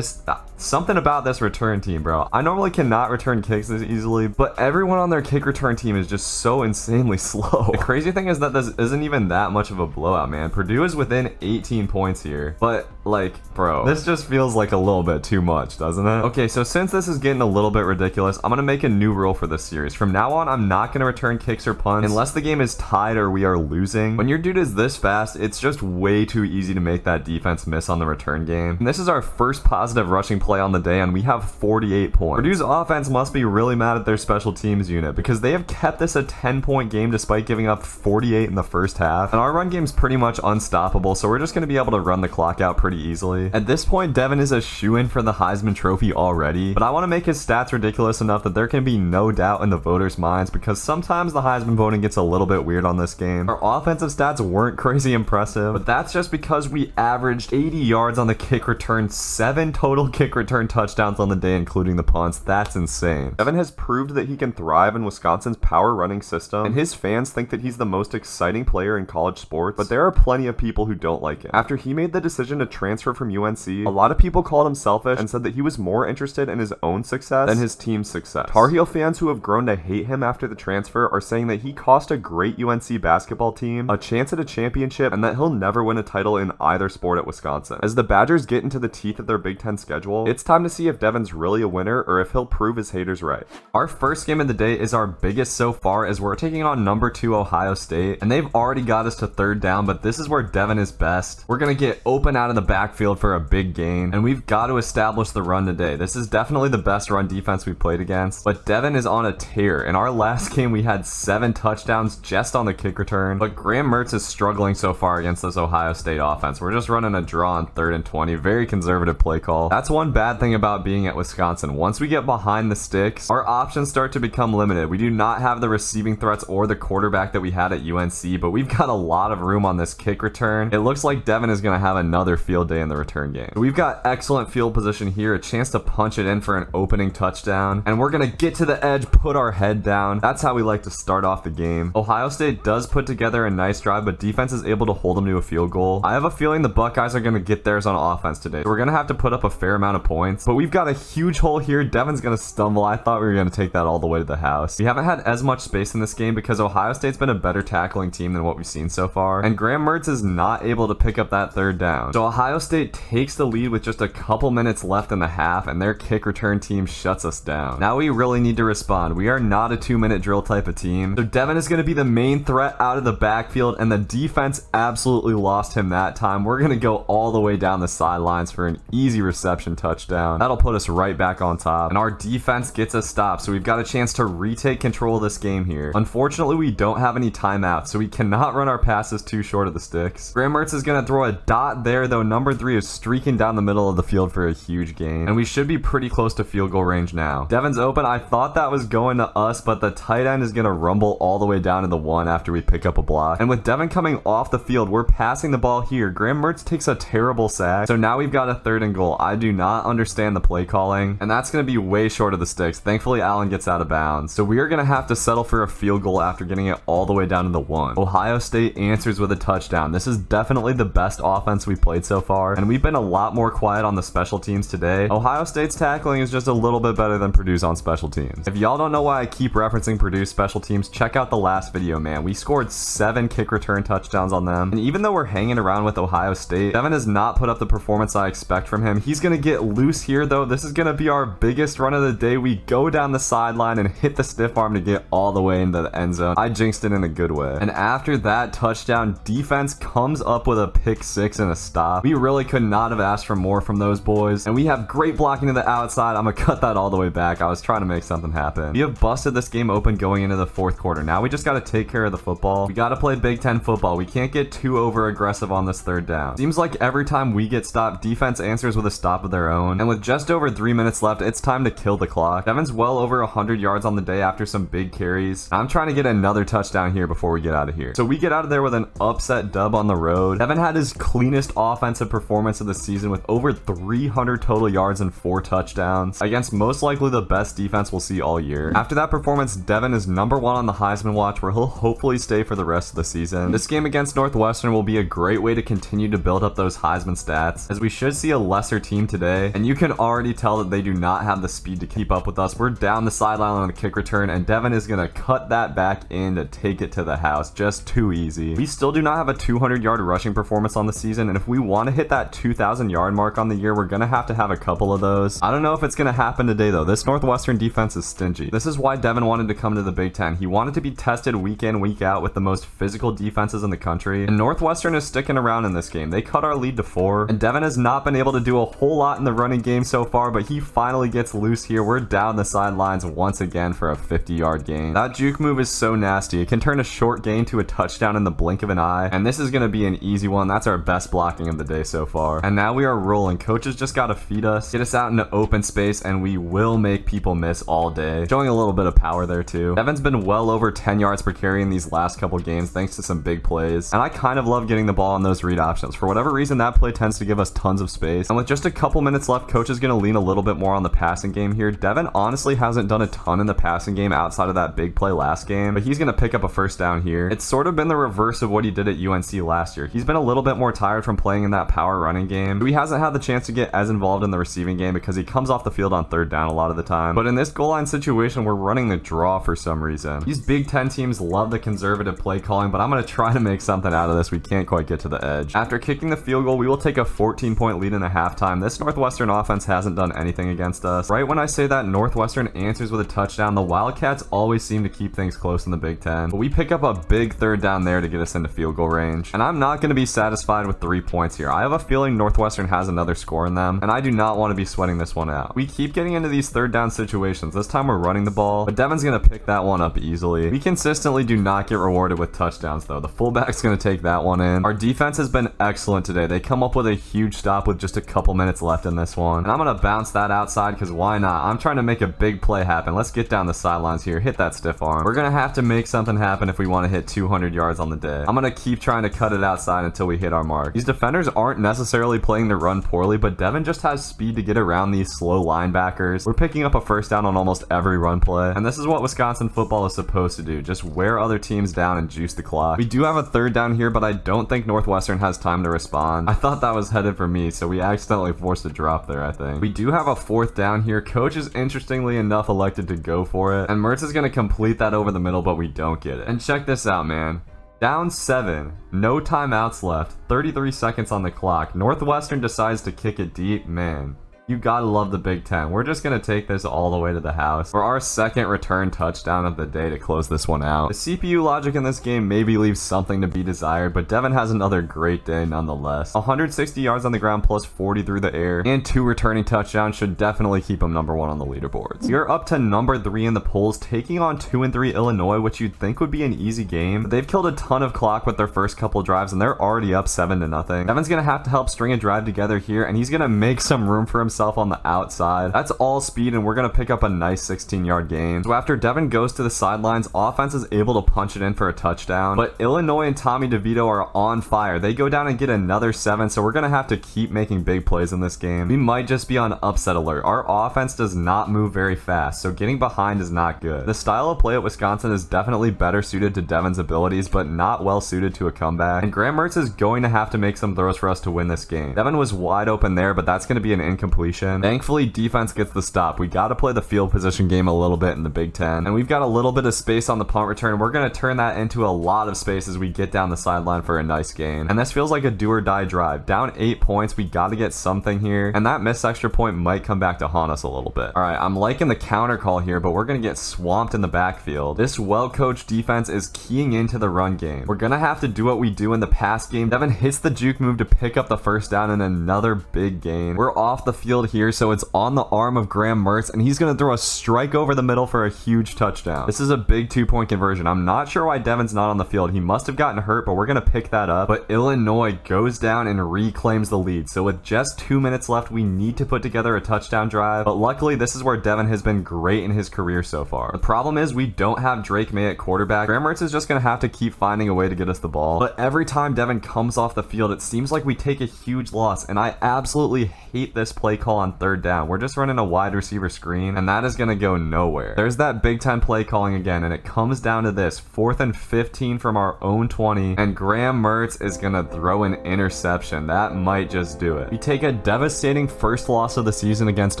Something about this return team, bro. I normally cannot return kicks this easily, but everyone on their kick return team is just so insanely slow. The crazy thing is that this isn't even that much of a blowout, man. Purdue is within 18 points here, but like, bro, this just feels like a little bit too much, doesn't it? Okay, so since this is getting a little bit ridiculous, I'm gonna make a new rule for this series. From now on, I'm not gonna return kicks or punts unless the game is tied or we are losing. When your dude is this fast, it's just way too easy to make that defense miss on the return game. And this is our first positive rushing play on the day, and we have 48 points. Purdue's offense must be really mad at their special teams unit because they have kept this a 10-point game despite giving up 48 in the first half. And our run game's pretty much unstoppable, so we're just gonna be able to run the clock out pretty easily. At this point, Devin is a shoo-in for the Heisman Trophy already, but I want to make his stats ridiculous enough that there can be no doubt in the voters' minds because sometimes the Heisman voting gets a little bit weird on this game. Our offensive stats weren't crazy impressive, but that's just because we averaged 80 yards on the kick return, 7 total kick return touchdowns on the day, including the punts. That's insane. Devin has proved that he can thrive in Wisconsin's power running system, and his fans think that he's the most exciting player in college sports, but there are plenty of people who don't like him. After he made the decision to transfer from UNC, a lot of people called him selfish and said that he was more interested in his own success than his team's success. Tar Heel fans who have grown to hate him after the transfer are saying that he cost a great UNC basketball team a chance at a championship and that he'll never win a title in either sport at Wisconsin. As the Badgers get into the teeth of their Big Ten schedule, It's time to see if Devin's really a winner or if he'll prove his haters right. Our first game of the day is our biggest so far as we're taking on number 2 Ohio State, and they've already got us to third down, but this is where Devin is best. We're gonna get open out of the backfield for a big gain, and we've got to establish the run today. This is definitely the best run defense we've played against, but Devin is on a tear. In our last game, we had 7 touchdowns just on the kick return, but Graham Mertz is struggling so far against this Ohio State offense. We're just running a draw on 3rd and 20. Very conservative play call. That's one bad thing about being at Wisconsin. Once we get behind the sticks, our options start to become limited. We do not have the receiving threats or the quarterback that we had at UNC, but we've got a lot of room on this kick return. It looks like Devin is going to have another field day in the return game. We've got excellent field position here, a chance to punch it in for an opening touchdown, and we're going to get to the edge, put our head down. That's how we like to start off the game. Ohio State does put together a nice drive, but defense is able to hold them to a field goal. I have a feeling the Buckeyes are going to get theirs on offense today. So we're going to have to put up a fair amount of points, but we've got a huge hole here. Devin's going to stumble. I thought we were going to take that all the way to the house. We haven't had as much space in this game because Ohio State's been a better tackling team than what we've seen so far, and Graham Mertz is not able to pick up that third down. So Ohio State takes the lead with just a couple minutes left in the half, and their kick return team shuts us down. Now we really need to respond. We are not a 2-minute drill type of team. So Devin is going to be the main threat out of the backfield, and the defense absolutely lost him that time. We're going to go all the way down the sidelines for an easy reception touchdown. That'll put us right back on top, and our defense gets a stop, so we've got a chance to retake control of this game here. Unfortunately, we don't have any timeouts, so we cannot run our passes too short of the sticks. Graham Mertz is going to throw a dot there, though number 3 is streaking down the middle of the field for a huge gain, and we should be pretty close to field goal range now. Devin's open. I thought that was going to us, but the tight end is going to rumble all the way down to the 1 after we pick up a block, and with Devin coming off the field, we're passing the ball here. Graham Mertz takes a terrible sack, so now we've got a 3rd and goal. I do not understand the play calling, and that's going to be way short of the sticks. Thankfully, Allen gets out of bounds, so we are going to have to settle for a field goal after getting it all the way down to the 1. Ohio State answers with a touchdown. This is definitely the best offense we've played so far, and we've been a lot more quiet on the special teams today. Ohio State's tackling is just a little bit better than Purdue's on special teams. If y'all don't know why I keep referencing Purdue's special teams, check out the last video, man. We scored 7 kick return touchdowns on them, and even though we're hanging around with Ohio State, Devin has not put up the performance I expect from him. He's going to get loose here, though. This is going to be our biggest run of the day. We go down the sideline and hit the stiff arm to get all the way into the end zone. I jinxed it in a good way. And after that touchdown, defense comes up with a pick 6 and a stop. We really could not have asked for more from those boys, and we have great blocking to the outside. I'm gonna cut that all the way back. I was trying to make something happen. We have busted this game open going into the 4th quarter. Now we just got to take care of the football. We got to play Big Ten football. We can't get too over aggressive on this 3rd down. Seems like every time we get stopped, defense answers with a stop of their own, and with just over 3 minutes left, it's time to kill the clock. Devin's well over 100 yards on the day after some big carries. I'm trying to get another touchdown here before we get out of here. So we get out of there with an upset dub on the road. Devin had his cleanest offensive performance of the season with over 300 total yards and 4 touchdowns against most likely the best defense we'll see all year. After that performance, Devin is number 1 on the Heisman watch, where he'll hopefully stay for the rest of the season. This game against Northwestern will be a great way to continue to build up those Heisman stats, as we should see a lesser team today, and you can already tell that they do not have the speed to keep up with us. We're down the sideline on the kick return, and Devin is going to cut that back in to take it to the house. Just too easy. We still do not have a 200-yard rushing performance on the season, and if we want to hit that 2,000-yard mark on the year, we're going to have a couple of those. I don't know if it's going to happen today, though. This Northwestern defense is stingy. This is why Devin wanted to come to the Big Ten. He wanted to be tested week in, week out with the most physical defenses in the country, and Northwestern is sticking around in this game. They cut our lead to 4, and Devin has not been able to do a whole lot in the running game so far, but he finally gets loose here. We're down the sidelines once again for a 50-yard gain. That juke move is so nasty. It can turn a short gain to a touchdown in the blink of an eye, and this is going to be an easy one. That's our best blocking of the day so far. And now we are rolling. Coaches just got to feed us, get us out into open space, and we will make people miss all day. Showing a little bit of power there too. Devin's been well over 10 yards per carry in these last couple games thanks to some big plays, and I kind of love getting the ball on those read options. For whatever reason, that play tends to give us tons of space, and with just a couple minutes left, coach is going to lean a little bit more on the passing game here. Devin honestly hasn't done a ton in the passing game outside of that big play last game, but he's going to pick up a 1st down here. It's sort of been the reverse of what he did at UNC last year. He's been a little bit more tired from playing in that power running game. He hasn't had the chance to get as involved in the receiving game because he comes off the field on 3rd down a lot of the time. But in this goal line situation, we're running the draw for some reason. These Big Ten teams love the conservative play calling, but I'm going to try to make something out of this. We can't quite get to the edge. After kicking the field goal, we will take a 14-point lead in the halftime. This Northwestern Northwestern offense hasn't done anything against us. Right when I say that, Northwestern answers with a touchdown. The Wildcats always seem to keep things close in the Big Ten, but we pick up a big third down there to get us into field goal range. And I'm not going to be satisfied with 3 points here. I have a feeling Northwestern has another score in them, and I do not want to be sweating this one out. We keep getting into these third down situations. This time we're running the ball, but Devin's going to pick that one up easily. We consistently do not get rewarded with touchdowns though. The fullback's going to take that one in. Our defense has been excellent today. They come up with a huge stop with just a couple minutes left in this one, and I'm going to bounce that outside because why not? I'm trying to make a big play happen. Let's get down the sidelines here. Hit that stiff arm. We're going to have to make something happen if we want to hit 200 yards on the day. I'm going to keep trying to cut it outside until we hit our mark. These defenders aren't necessarily playing the run poorly, but Devin just has speed to get around these slow linebackers. We're picking up a first down on almost every run play, and this is what Wisconsin football is supposed to do. Just wear other teams down and juice the clock. We do have a third down here, but I don't think Northwestern has time to respond. I thought that was headed for me, so we accidentally forced a drop there, I think. We do have a fourth down here. Coach is interestingly enough elected to go for it, and Mertz is going to complete that over the middle, but we don't get it. And check this out, man. Down 7, no timeouts left, 33 seconds on the clock. Northwestern decides to kick it deep. Man, you gotta love the Big Ten. We're just gonna take this all the way to the house for our second return touchdown of the day to close this one out. The CPU logic in this game maybe leaves something to be desired, but Devin has another great day nonetheless. 160 yards on the ground plus 40 through the air, and 2 returning touchdowns should definitely keep him number 1 on the leaderboards. We are up to number 3 in the polls, taking on 2-3 Illinois, which you'd think would be an easy game, but they've killed a ton of clock with their first couple drives, and they're already up 7-0. Devin's gonna have to help string a drive together here, and he's gonna make some room for himself on the outside. That's all speed, and we're gonna pick up a nice 16-yard gain. So after Devin goes to the sidelines, offense is able to punch it in for a touchdown, but Illinois and Tommy DeVito are on fire. They go down and get another 7, so we're gonna have to keep making big plays in this game. We might just be on upset alert. Our offense does not move very fast, so getting behind is not good. The style of play at Wisconsin is definitely better suited to Devin's abilities, but not well suited to a comeback, and Graham Mertz is going to have to make some throws for us to win this game. Devin was wide open there, but that's going to be an incompletion. Thankfully, defense gets the stop. We got to play the field position game a little bit in the Big Ten, and we've got a little bit of space on the punt return. We're going to turn that into a lot of space as we get down the sideline for a nice gain, and this feels like a do or die drive. Down 8 points, we got to get something here, and that missed extra point might come back to haunt us a little bit. All right, I'm liking the counter call here, but we're going to get swamped in the backfield. This well-coached defense is keying into the run game. We're going to have to do what we do in the pass game. Devin hits the juke move to pick up the first down and another big gain. We're off the field here, so it's on the arm of Graham Mertz, and he's going to throw a strike over the middle for a huge touchdown. This is a big 2-point conversion. I'm not sure why Devin's not on the field. He must have gotten hurt, but we're going to pick that up. But Illinois goes down and reclaims the lead. So with just 2 minutes left, we need to put together a touchdown drive. But luckily, this is where Devin has been great in his career so far. The problem is we don't have Drake May at quarterback. Graham Mertz is just going to have to keep finding a way to get us the ball. But every time Devin comes off the field, it seems like we take a huge loss, and I absolutely hate this play call on third down. We're just running a wide receiver screen, and that is going to go nowhere. There's that Big Ten play calling again, and it comes down to this 4th and 15 from our own 20, and Graham Mertz is going to throw an interception. That might just do it. We take a devastating first loss of the season against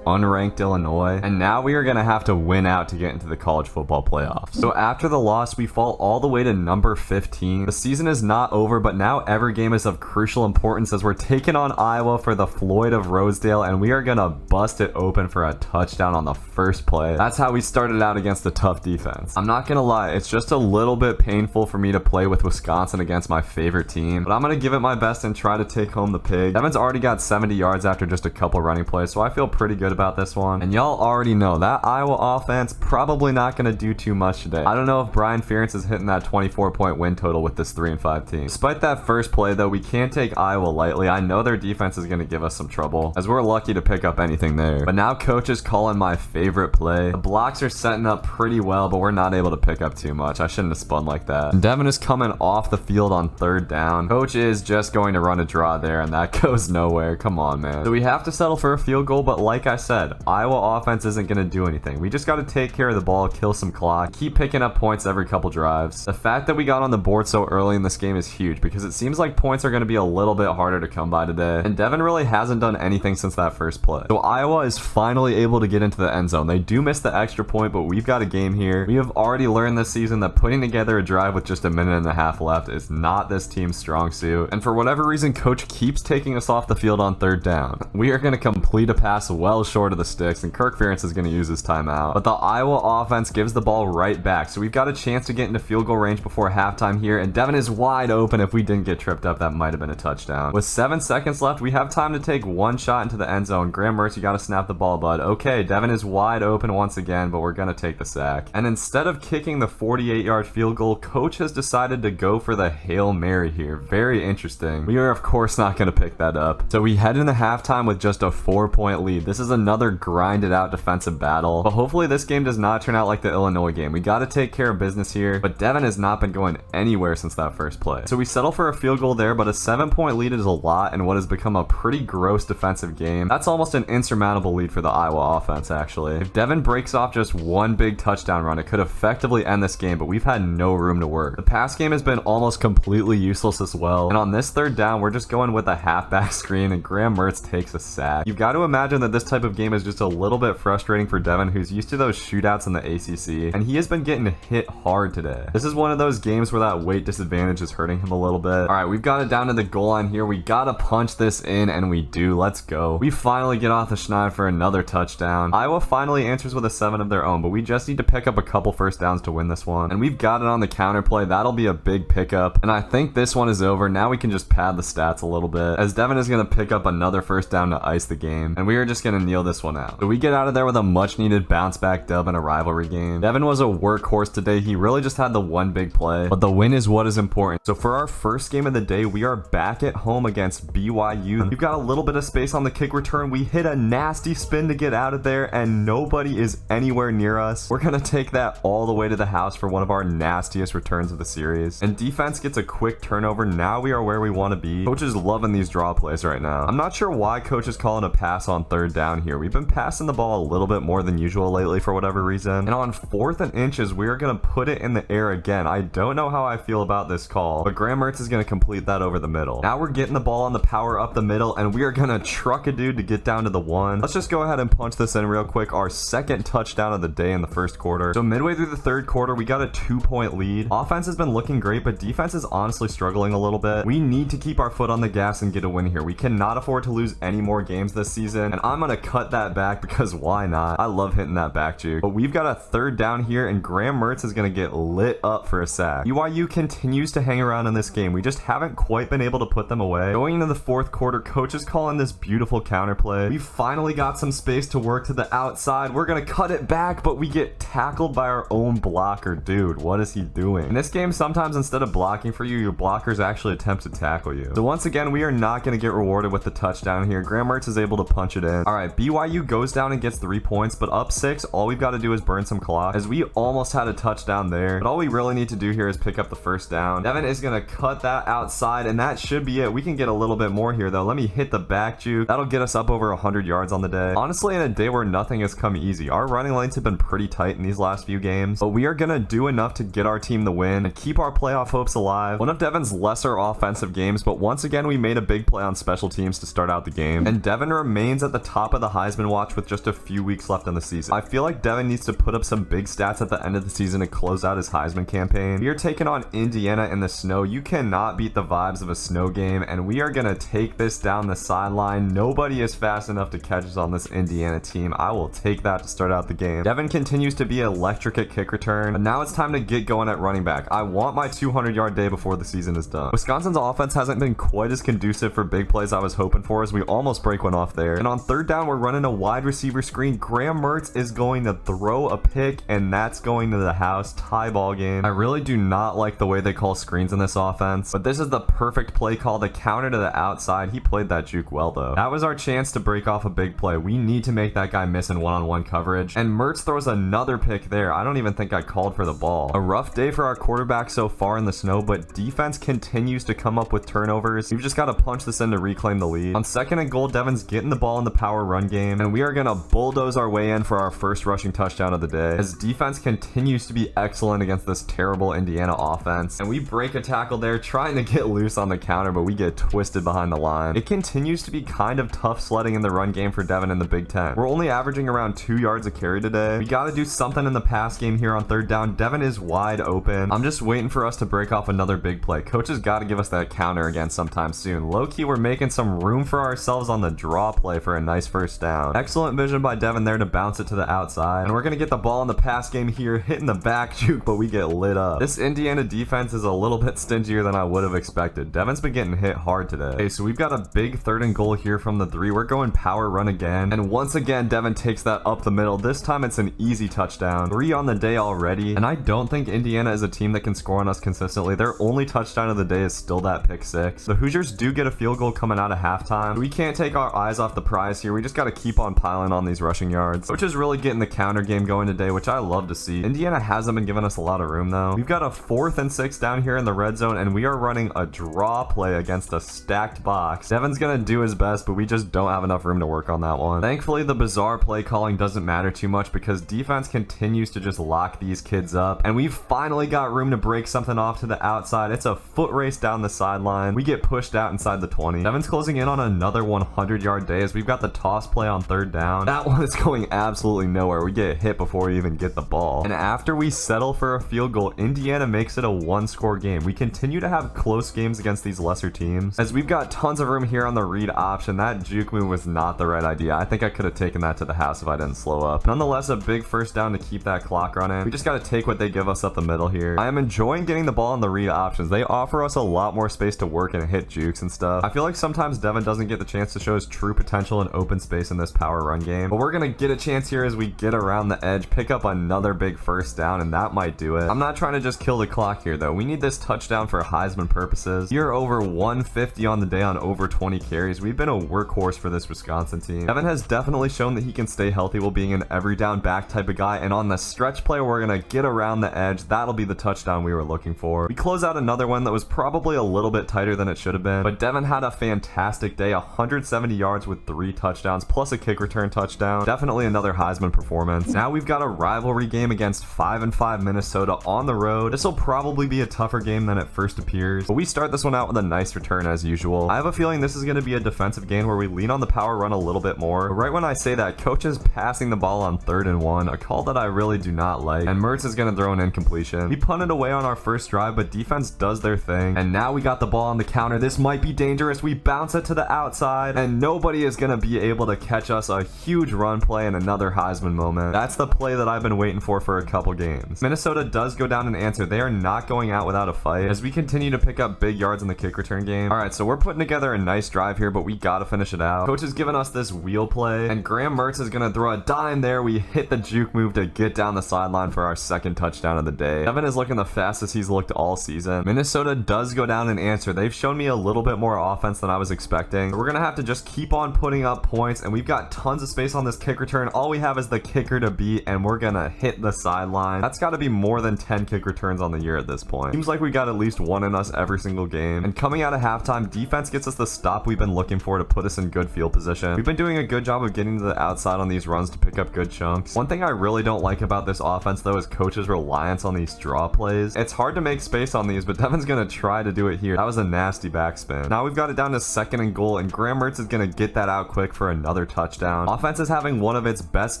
unranked Illinois, and now we are going to have to win out to get into the college football playoffs. So after the loss, we fall all the way to number 15. The season is not over, but now every game is of crucial importance as we're taking on Iowa for the Floyd of Rosedale, and we are going to bust it open for a touchdown on the first play. That's how we started out against a tough defense. I'm not gonna lie, it's just a little bit painful for me to play with Wisconsin against my favorite team, but I'm gonna give it my best and try to take home the pig. Devin's already got 70 yards after just a couple running plays, so I feel pretty good about this one. And y'all already know that Iowa offense probably not gonna do too much today. I don't know if Brian Ferentz is hitting that 24-point win total with this 3-5 team. Despite that first play though, we can't take Iowa lightly. I know their defense is gonna give us some trouble, as we're lucky to pick up anything there. But now coach is calling my favorite play. The blocks are setting up pretty well, but we're not able to pick up too much. I shouldn't have spun like that. And Devin is coming off the field on third down. Coach is just going to run a draw there, and that goes nowhere. Come on, man. So we have to settle for a field goal, but like I said, Iowa offense isn't going to do anything. We just got to take care of the ball, kill some clock, keep picking up points every couple drives. The fact that we got on the board so early in this game is huge, because it seems like points are going to be a little bit harder to come by today, and Devin really hasn't done anything since that first play. So Iowa is finally able to get into the end zone. They do miss the extra point, but we've got a game here. We have already learned this season that putting together a drive with just a minute and a half left is not this team's strong suit. And for whatever reason, coach keeps taking us off the field on third down. We are going to complete a pass well short of the sticks, and Kirk Ferentz is going to use his timeout. But the Iowa offense gives the ball right back, so we've got a chance to get into field goal range before halftime here, and Devin is wide open. If we didn't get tripped up, that might have been a touchdown. With 7 seconds left, we have time to take one shot into the end zone. Graham Mertz, you got to snap the ball, bud. Okay, Devin is wide open once again, but we're going to take the sack. And instead of kicking the 48-yard field goal, coach has decided to go for the Hail Mary here. Very interesting. We are, of course, not going to pick that up. So we head into halftime with just a 4-point lead. This is another grinded out defensive battle, but hopefully this game does not turn out like the Illinois game. We got to take care of business here, but Devin has not been going anywhere since that first play. So we settle for a field goal there, but a 7-point lead is a lot in what has become a pretty gross defensive game. That's almost an insurmountable lead for the Iowa offense, actually. If Devin breaks off just one big touchdown run, it could effectively end this game, but we've had no room to work. The pass game has been almost completely useless as well, and on this third down, we're just going with a halfback screen, and Graham Mertz takes a sack. You've got to imagine that this type of game is just a little bit frustrating for Devin, who's used to those shootouts in the ACC, and he has been getting hit hard today. This is one of those games where that weight disadvantage is hurting him a little bit. All right, we've got it down to the goal line here. We gotta punch this in, and we do. Let's go. We finally get off the schneid for another touchdown. Iowa finally answers with a 7 of their own, but we just need to pick up a couple first downs to win this one, and we've got it on the counter play. That'll be a big pickup, and I think this one is over. Now we can just pad the stats a little bit, as Devin is going to pick up another first down to ice the game, and we are just going to kneel this one out. So we get out of there with a much needed bounce back dub in a rivalry game. Devin was a workhorse today. He really just had the one big play, but the win is what is important. So for our first game of the day, we are back at home against BYU. We've got a little bit of space on the kick return. We hit a nasty spin to get out of there, and nobody is anywhere near us. We're going to take that all the way to the house for one of our nastiest returns of the series, and defense gets a quick turnover. Now we are where we want to be. Coach is loving these draw plays right now. I'm not sure why coach is calling a pass on third down here. We've been passing the ball a little bit more than usual lately for whatever reason, and on 4th and inches, we are going to put it in the air again. I don't know how I feel about this call, but Graham Mertz is going to complete that over the middle. Now we're getting the ball on the power up the middle, and we are going to truck a dude to get down to the 1. Let's just go ahead and punch this in real quick. Our second touchdown of the day in the first quarter. So midway through the third quarter, we got a 2-point lead. Offense has been looking great, but defense is honestly struggling a little bit. We need to keep our foot on the gas and get a win here. We cannot afford to lose any more games this season, and I'm going to cut that back because why not? I love hitting that back juke. But we've got a third down here, and Graham Mertz is going to get lit up for a sack. BYU continues to hang around in this game. We just haven't quite been able to put them away. Going into the fourth quarter, coach is calling this beautiful counter play. We finally got some space to work to the outside. We're going to cut it back, but we get tackled by our own blocker. Dude, what is he doing? In this game, sometimes instead of blocking for you, your blockers actually attempt to tackle you. So once again, we are not going to get rewarded with the touchdown here. Graham Mertz is able to punch it in. All right, BYU goes down and gets 3 points, but up 6, all we've got to do is burn some clock, as we almost had a touchdown there. But all we really need to do here is pick up the first down. Devin is going to cut that outside, and that should be it. We can get a little bit more here, though. Let me hit the back juke. That'll get us up over 100 yards on the day. Honestly, in a day where nothing has come easy, our running lanes have been pretty tight in these last few games, but we are going to do enough to get our team the win and keep our playoff hopes alive. One of Devin's lesser offensive games, but once again, we made a big play on special teams to start out the game, and Devin remains at the top of the Heisman watch with just a few weeks left in the season. I feel like Devin needs to put up some big stats at the end of the season to close out his Heisman campaign. We are taking on Indiana in the snow. You cannot beat the vibes of a snow game, and we are going to take this down the sideline. Nobody is fast enough to catch us on this Indiana team. I will take that to start out the game. Devin continues to be electric at kick return, but now it's time to get going at running back. I want my 200-yard day before the season is done. Wisconsin's offense hasn't been quite as conducive for big plays I was hoping for, as we almost break one off there. And on third down, we're running a wide receiver screen. Graham Mertz is going to throw a pick, and that's going to the house. Tie ball game. I really do not like the way they call screens in this offense, but this is the perfect play call. The counter to the outside. He played that juke well, though. That was our chance to break off a big play. We need to make that guy miss in one-on-one coverage, and Mertz throws another pick there. I don't even think I called for the ball. A rough day for our quarterback so far in the snow, but defense continues to come up with turnovers. We've just got to punch this in to reclaim the lead. On 2nd and goal, Devin's getting the ball in the power run game, and we are going to bulldoze our way in for our first rushing touchdown of the day, as defense continues to be excellent against this terrible Indiana offense. And we break a tackle there, trying to get loose on the counter, but we get twisted behind the line. It continues to be kind of tough sledding in the run game for Devin in the Big Ten. We're only averaging around 2 yards a carry today. We got to do something in the pass game here on 3rd down. Devin is wide open. I'm just waiting for us to break off another big play. Coach has got to give us that counter again sometime soon. Low-key, we're making some room for ourselves on the draw play for a nice first down. Excellent vision by Devin there to bounce it to the outside. And we're going to get the ball in the pass game here, hitting the back juke, but we get lit up. This Indiana defense is a little bit stingier than I would have expected. Devin's been getting hit hard today. Okay, so we've got a big 3rd and goal here from the 3. We're going power run again. And once again, Devin takes that up the middle. This time it's an easy touchdown. 3 on the day already. And I don't think Indiana is a team that can score on us consistently. Their only touchdown of the day is still that pick 6. The Hoosiers do get a field goal coming out of halftime. We can't take our eyes off the prize here. We just got to keep on piling on these rushing yards, which is really getting the counter game going today, which I love to see. Indiana hasn't been giving us a lot of room though. We've got a 4th and 6 down here in the red zone, and we are running a draw play against a stacked box. Devin's gonna do his best, but we just don't have enough room to work on that one. Thankfully, the bizarre play calling doesn't matter too much because defense continues to just lock these kids up, and we've finally got room to break something off to the outside. It's a foot race down the sideline. We get pushed out inside the 20. Devin's closing in on another 100-yard day as we've got the toss play on 3rd down. That one is going absolutely nowhere. We get hit before we even get the ball. And after we settle for a field goal, Indiana makes it a 1-score game. We continue to have close games against these lesser teams, as we've got tons of room here on the read option. That juke move was not the right idea. I think I could have taken that to the house if I didn't slow up. Nonetheless, a big first down to keep that clock running. We just got to take what they give us up the middle here. I am enjoying getting the ball in the read options. They offer us a lot more space to work and hit jukes and stuff. I feel like sometimes Devin doesn't get the chance to show his true potential in open space in this power run game, but we're gonna get a chance here as we get around the edge, pick up another big first down, and that might do it. I'm not trying to just kill the clock here though. We need this touchdown for Heisman purposes. You're over 150 on the day on over 20 carries. We've been a workhorse for this Wisconsin team. Devin has definitely shown that he can stay healthy while being an every down back type of guy, and on the stretch play we're gonna get around the edge. That'll be the touchdown we were looking for. We close out another one that was probably a little bit tighter than it should have been, but Devin had a fantastic day. 170 yards with 3 touchdowns plus a kick return touchdown. Definitely another Heisman performance. Now we've got a rivalry game against 5-5 Minnesota on the road. This will probably be a tougher game than it first appears, but we start this one out with a nice return as usual. I have a feeling this is going to be a defensive game where we lean on the power run a little bit more. But right when I say that, coach is passing the ball on 3rd and 1, a call that I really do not like, and Mertz is going to throw an incompletion. We punted away on our first drive, but defense does their thing, and now we got the ball on the counter. This might be dangerous. We bounce it to the outside, and nobody is going to be able to catch us. A huge run play and another Heisman moment. That's the play that I've been waiting for a couple games. Minnesota does go down and answer. They are not going out without a fight as we continue to pick up big yards in the kick return game. Alright, so we're putting together a nice drive here, but we gotta finish it out. Coach has given us this wheel play, and Graham Mertz is gonna throw a dime there. We hit the juke move to get down the sideline for our 2nd touchdown of the day. Devin is looking the fastest he's looked all season. Minnesota does go down and answer. They've shown me a little bit more offense than I was expecting. We're gonna have to just keep on putting up points, and we've got tons of space on this kick return. All we have is the kicker to beat, and we're gonna hit the sideline. That's got to be more than 10 kick returns on the year at this point. Seems like we got at least one in us every single game. And coming out of halftime, defense gets us the stop we've been looking for to put us in good field position. We've been doing a good job of getting to the outside on these runs to pick up good chunks. One thing I really don't like about this offense though is coach's reliance on these draw plays. It's hard to make space on these, but Devin's gonna try to do it here. That was a nasty backspin. Now we've got it down to 2nd and goal, and Graham Mertz is gonna get that out quick for another touchdown. Offense is having one of its best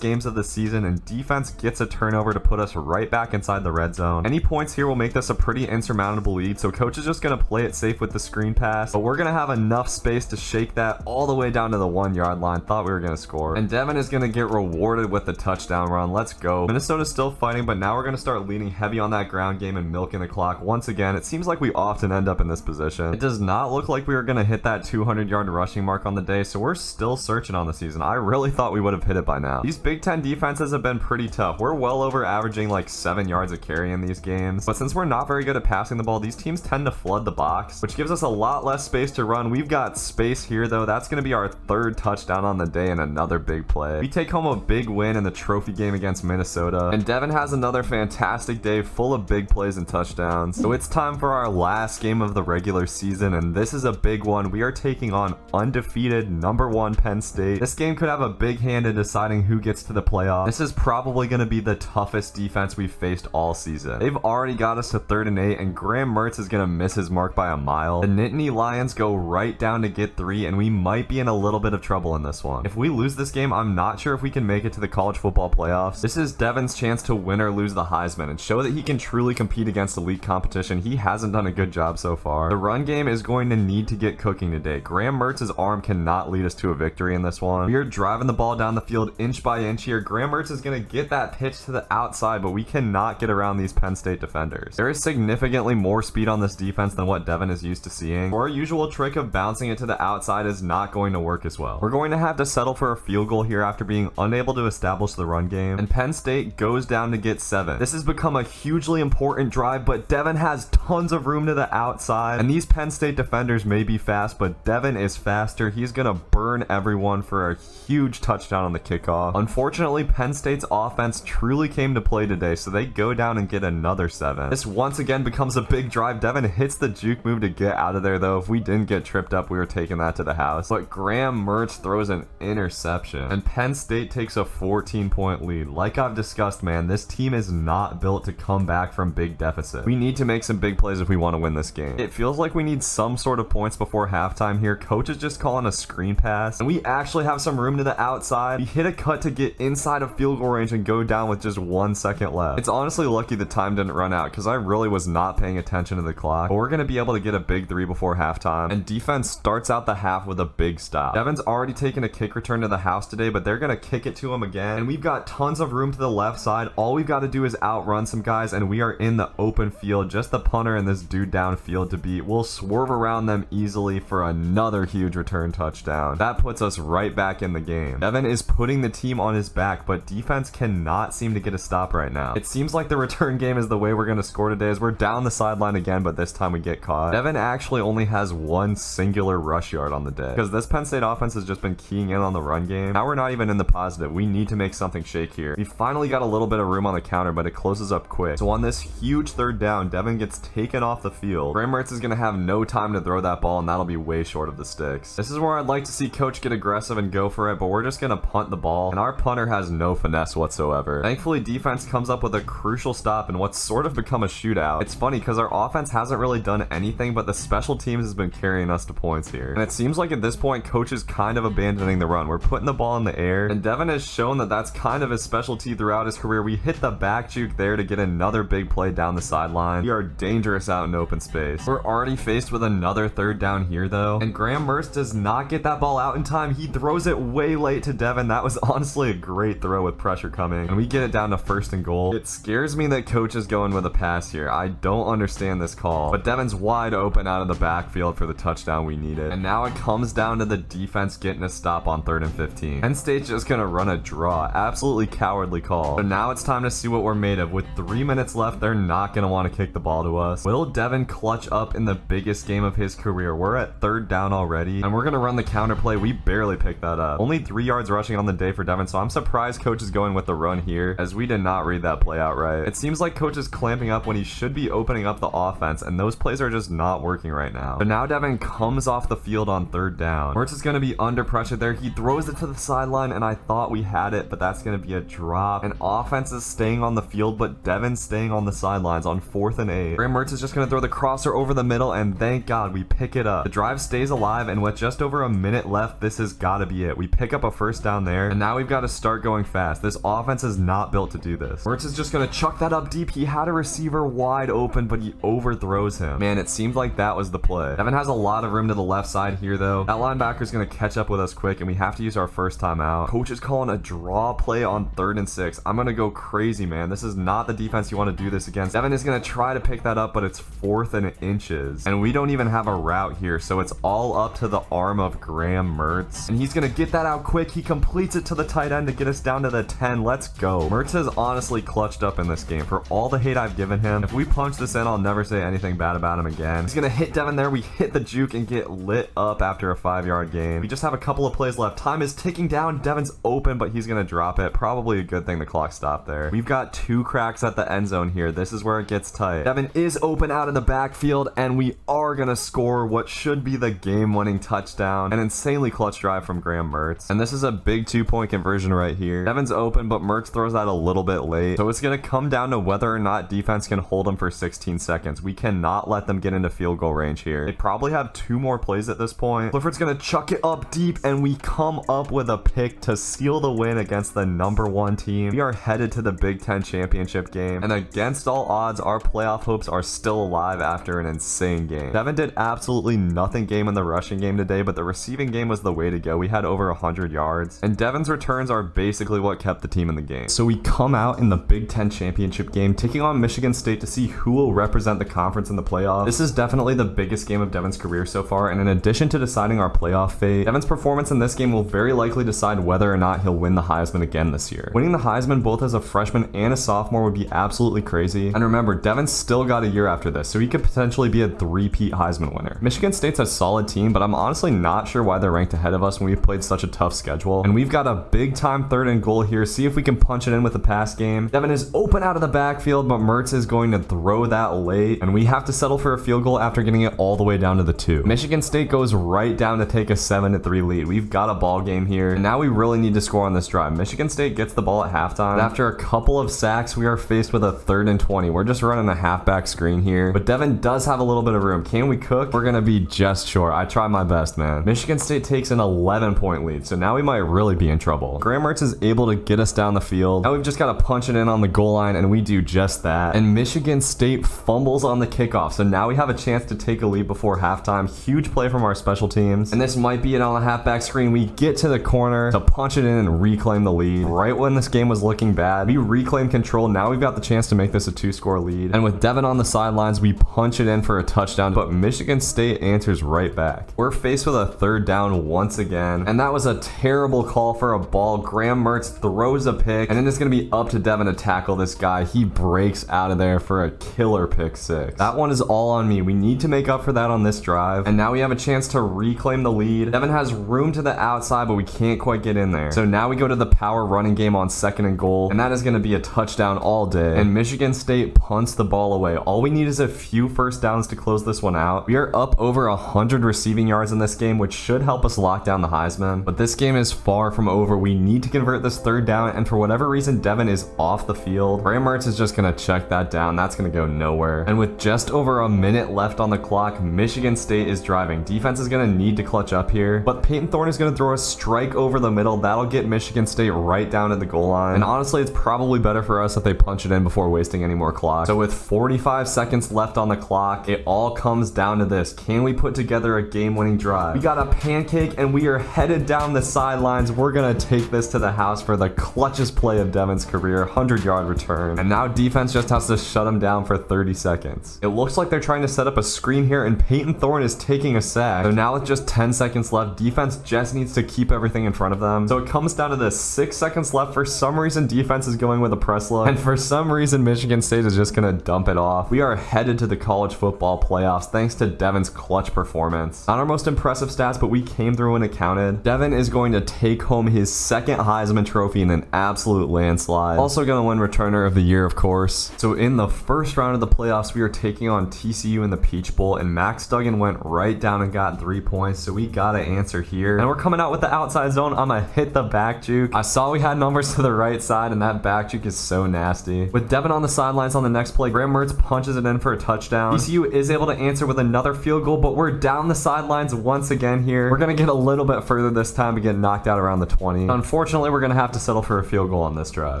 games of the season, and defense gets a turnover to put us right back inside the red zone. Any points here will make this a pretty insurmountable lead, so coach is just going to play it safe with the screen pass, but we're going to have enough space to shake that all the way down to the 1-yard line. Thought we were going to score, and Devin is going to get rewarded with the touchdown run. Let's go. Minnesota's still fighting, but now we're going to start leaning heavy on that ground game and milking the clock. Once again, it seems like we often end up in this position. It does not look like we were going to hit that 200-yard rushing mark on the day, so we're still searching on the season. I really thought we would have hit it by now. These Big Ten defenses have been pretty tough. We're well over averaging like 7 yards a carry in these games, but since we're not very good at passing the ball, these teams tend to flood the box, which gives us a lot less space to run. We've got space here though. That's going to be our 3rd touchdown on the day and another big play. We take home a big win in the trophy game against Minnesota. And Devin has another fantastic day full of big plays and touchdowns. So it's time for our last game of the regular season, and this is a big one. We are taking on undefeated #1 Penn State. This game could have a big hand in deciding who gets to the playoffs. This is probably going to be the toughest defense we've faced all season. They've already got us to 3rd and 8, and Graham Mertz is going to miss his mark by a mile. The Nittany Lions go right down to get 3, and we might be in a little bit of trouble in this one. If we lose this game, I'm not sure if we can make it to the college football playoffs. This is Devin's chance to win or lose the Heisman and show that he can truly compete against elite competition. He hasn't done a good job so far. The run game is going to need to get cooking today. Graham Mertz's arm cannot lead us to a victory in this one. We are driving the ball down the field inch by inch here. Graham Mertz is going to get that pitch to the outside, but we cannot get around these Penn State defenders. There is significantly more speed on this defense than what Devin is used to seeing. Our usual trick of bouncing it to the outside is not going to work as well. We're going to have to settle for a field goal here after being unable to establish the run game, and Penn State goes down to get 7. This has become a hugely important drive, but Devin has tons of room to the outside, and these Penn State defenders may be fast, but Devin is faster. He's gonna burn everyone for a huge touchdown on the kickoff. Unfortunately, Penn State's offense truly came to play today, so they go down and get another 7. This once again becomes a big drive. Devin hits the juke move to get out of there, though. If we didn't get tripped up, we were taking that to the house. But Graham Mertz throws an interception, and Penn State takes a 14-point lead. Like I've discussed, man, this team is not built to come back from big deficits. We need to make some big plays if we want to win this game. It feels like we need some sort of points before halftime here. Coach is just calling a screen pass, and we actually have some room to the outside. We hit a cut to get inside of field goal range and go down with just 1 second left. It's honestly lucky the time didn't run out, because I really was not paying attention to the clock. But we're going to be able to get a big 3 before halftime, and defense starts out the half with a big stop. Devin's already taken a kick return to the house today, but they're going to kick it to him again, and we've got tons of room to the left side. All we've got to do is outrun some guys, and we are in the open field. Just the punter and this dude downfield to beat. We'll swerve around them easily for another huge return touchdown. That puts us right back in the game. Devin is putting the team on his back, but defense cannot seem to get a stop right now. It seems like the return game is the way we're going to score today, as we're down the sideline again, but this time we get caught. Devin actually only has 1 singular rush yard on the day, because this Penn State offense has just been keying in on the run game. Now we're not even in the positive. We need to make something shake here. We finally got a little bit of room on the counter, but it closes up quick. So on this huge 3rd down, Devin gets taken off the field. Graham Mertz is going to have no time to throw that ball, and that'll be way short of the sticks. This is where I'd like to see coach get aggressive and go for it, but we're just going to punt the ball, and our punter has no finesse whatsoever. Thankfully, defense comes up with a crucial stop in what's sort of become a shootout. It's funny because our offense hasn't really done anything, but the special teams has been carrying us to points here. And it seems like at this point, coach is kind of abandoning the run. We're putting the ball in the air, and Devin has shown that that's kind of his specialty throughout his career. We hit the back juke there to get another big play down the sideline. We are dangerous out in open space. We're already faced with another 3rd down here, though, and Graham Mertz does not get that ball out in time. He throws it way late to Devin. That was honestly a great throw with pressure coming, and we get it down to 1st and goal. It scares me that coach is going with a pass here. I don't understand this call, but Devin's wide open out of the backfield for the touchdown we needed, and now it comes down to the defense getting a stop on 3rd and 15. Penn State's just gonna run a draw. Absolutely cowardly call. So now it's time to see what we're made of. With 3 minutes left, they're not gonna want to kick the ball to us. Will Devin clutch up in the biggest game of his career? We're at 3rd down already, and we're gonna run the counter play. We barely picked that up. Only 3 yards rushing on the day for Devin, so I'm surprised coach is going with the run here, as we did not read that play out right. It seems like coach is clamping up when he should be opening up the offense, and those plays are just not working right now. So now Devin comes off the field on 3rd down. Mertz is gonna be under pressure there. He throws it to the sideline, and I thought we had it, but that's gonna be a drop. And offense is staying on the field, but Devin's staying on the sidelines on 4th and 8. Graham Mertz is just gonna throw the crosser over the middle, and thank God we pick it up. The drive stays alive, and with just over a minute left, this has gotta be it. We pick up a 1st down there, and now we've got to start going fast. This offense is not built to do this. Mertz is just gonna chuck that up deep. He had a receiver wide open, but he overthrows him. Man, it seemed like that was the play. Devin has a lot of room to the left side here, though. That linebacker's gonna catch up with us quick, and we have to use our 1st time out. Coach is calling a draw play on 3rd and 6. I'm gonna go crazy, man. This is not the defense you want to do this against. Devin is gonna try to pick that up, but it's 4th and inches, and we don't even have a route here, so it's all up to the arm of Graham Mertz, and he's gonna get that out quick. He completes it to the tight end to get us down to the 10. Let's go. Mertz has honestly clutched up in this game. For all the hate I've given him, if we punch this in, I'll never say anything bad about him again. He's gonna hit Devin there. We hit the juke and get lit up after a 5-yard gain. We just have a couple of plays left. Time is ticking down. Devin's open, but he's gonna drop it. Probably a good good thing the clock stopped there. We've got 2 cracks at the end zone here. This is where it gets tight. Devin is open out of the backfield, and we are gonna score what should be the game-winning touchdown. An insanely clutch drive from Graham Mertz. And this is a big 2-point conversion right here. Devin's open, but Mertz throws that a little bit late. So it's gonna come down to whether or not defense can hold him for 16 seconds. We cannot let them get into field goal range here. They probably have 2 more plays at this point. Clifford's gonna chuck it up deep, and we come up with a pick to seal the win against the #1 team. We are headed to the Big Ten championship game, and against all odds, our playoff hopes are still alive after an insane game. Devin did absolutely nothing game in the rushing game today, but the receiving game was the way to go. We had over 100 yards, and Devin's returns are basically what kept the team in the game. So we come out in the Big Ten championship game, taking on Michigan State to see who will represent the conference in the playoffs. This is definitely the biggest game of Devin's career so far, and in addition to deciding our playoff fate, Devin's performance in this game will very likely decide whether or not he'll win the Heisman again this year. Winning the Heisman both as a freshman and a sophomore would be absolutely crazy, and remember, Devin's still got a year after this, so he could potentially be a 3-peat Heisman winner. Michigan State's a solid team, but I'm honestly not sure why they're ranked ahead of us when we've played such a tough schedule, and we've got a big time 3rd and goal here. See if we can punch it in with the pass game. Devin is open out of the backfield, but Mertz is going to throw that late, and we have to settle for a field goal after getting it all the way down to the 2. Michigan State goes right down to take a 7-3 lead. We've got a ball game here, and now we really need to score on this drive. Michigan State gets the ball at halftime, and after a couple of sacks, we are faced with a 3rd and 20. We're just running a halfback screen here, but Devin does have a little bit of room. Can we cook? We're gonna be just short. I try my best, man. Michigan State takes an 11-point lead, so now we might really be in trouble. Graham Mertz is able to get us down the field. Now we've just got to punch it in on the goal line, and we do just that. And Michigan State fumbles on the kickoff, so now we have a chance to take a lead before halftime. Huge play from our special teams, and this might be it on the halfback screen. We get to the corner to punch it in and reclaim the lead. Right when this game was looking bad, we reclaim control. Now we've got the chance to make this a 2-score lead, and with Devin on the sidelines, we punch it in for a touchdown, but Michigan State answers right back. We're faced with a 3rd down once again, and that was a terrible call for a ball. Graham Mertz throws a pick, and then it's going to be up to Devin to tackle this guy. He breaks out of there for a killer pick 6. That one is all on me. We need to make up for that on this drive, and now we have a chance to reclaim the lead. Devin has room to the outside, but we can't quite get in there. So now we go to the power running game on 2nd and goal, and that is going to be a touchdown all day, and Michigan State punts the ball away. All we need is a few first downs to close this one out. We are up over 100 receiving yards in this game, which should help us lock down the Heisman, but this game is far from over. We need to convert this 3rd down, and for whatever reason, Devin is off the field. Graham Mertz is just going to check that down. That's going to go nowhere, and with just over a minute left on the clock, Michigan State is driving. Defense is going to need to clutch up here, but Peyton Thorne is going to throw a strike over the middle. That'll get Michigan State right down at the goal line, and honestly, it's probably better for us if they punch it in before wasting any more clock. So with 45 seconds left on the clock, it all comes down to this. Can we put together a game-winning drive? We got a pancake, and we are headed down the sidelines. We're going to take this to the house for the clutchest play of Devin's career, 100-yard return, and now defense just has to shut him down for 30 seconds. It looks like they're trying to set up a screen here, and Peyton Thorne is taking a sack. So now with just 10 seconds left, defense just needs to keep everything in front of them. So it comes down to this. 6 seconds left. For some reason, defense is going with a press look, and for some reason, Michigan State is just going to dump it off. We are headed to the college football playoffs thanks to Devin's clutch performance. Not our most impressive stats, but we came through and it counted. Devin is going to take home his 2nd Heisman trophy in an absolute landslide. Also going to win returner of the year, of course. So in the first round of the playoffs, we are taking on TCU in the Peach Bowl, and Max Duggan went right down and got 3 points, so we got to answer here. And we're coming out with the outside zone. I'm going to hit the back juke. I saw we had numbers to the right side, and that back juke is so nasty. With Devin on the sidelines on the next play, Graham Mertz punches it in for a touchdown. TCU is able to answer with another field goal, but we're down the sidelines once again here. We're going to get a little bit further this time to get knocked out around the 20. Unfortunately, we're going to have to settle for a field goal on this drive.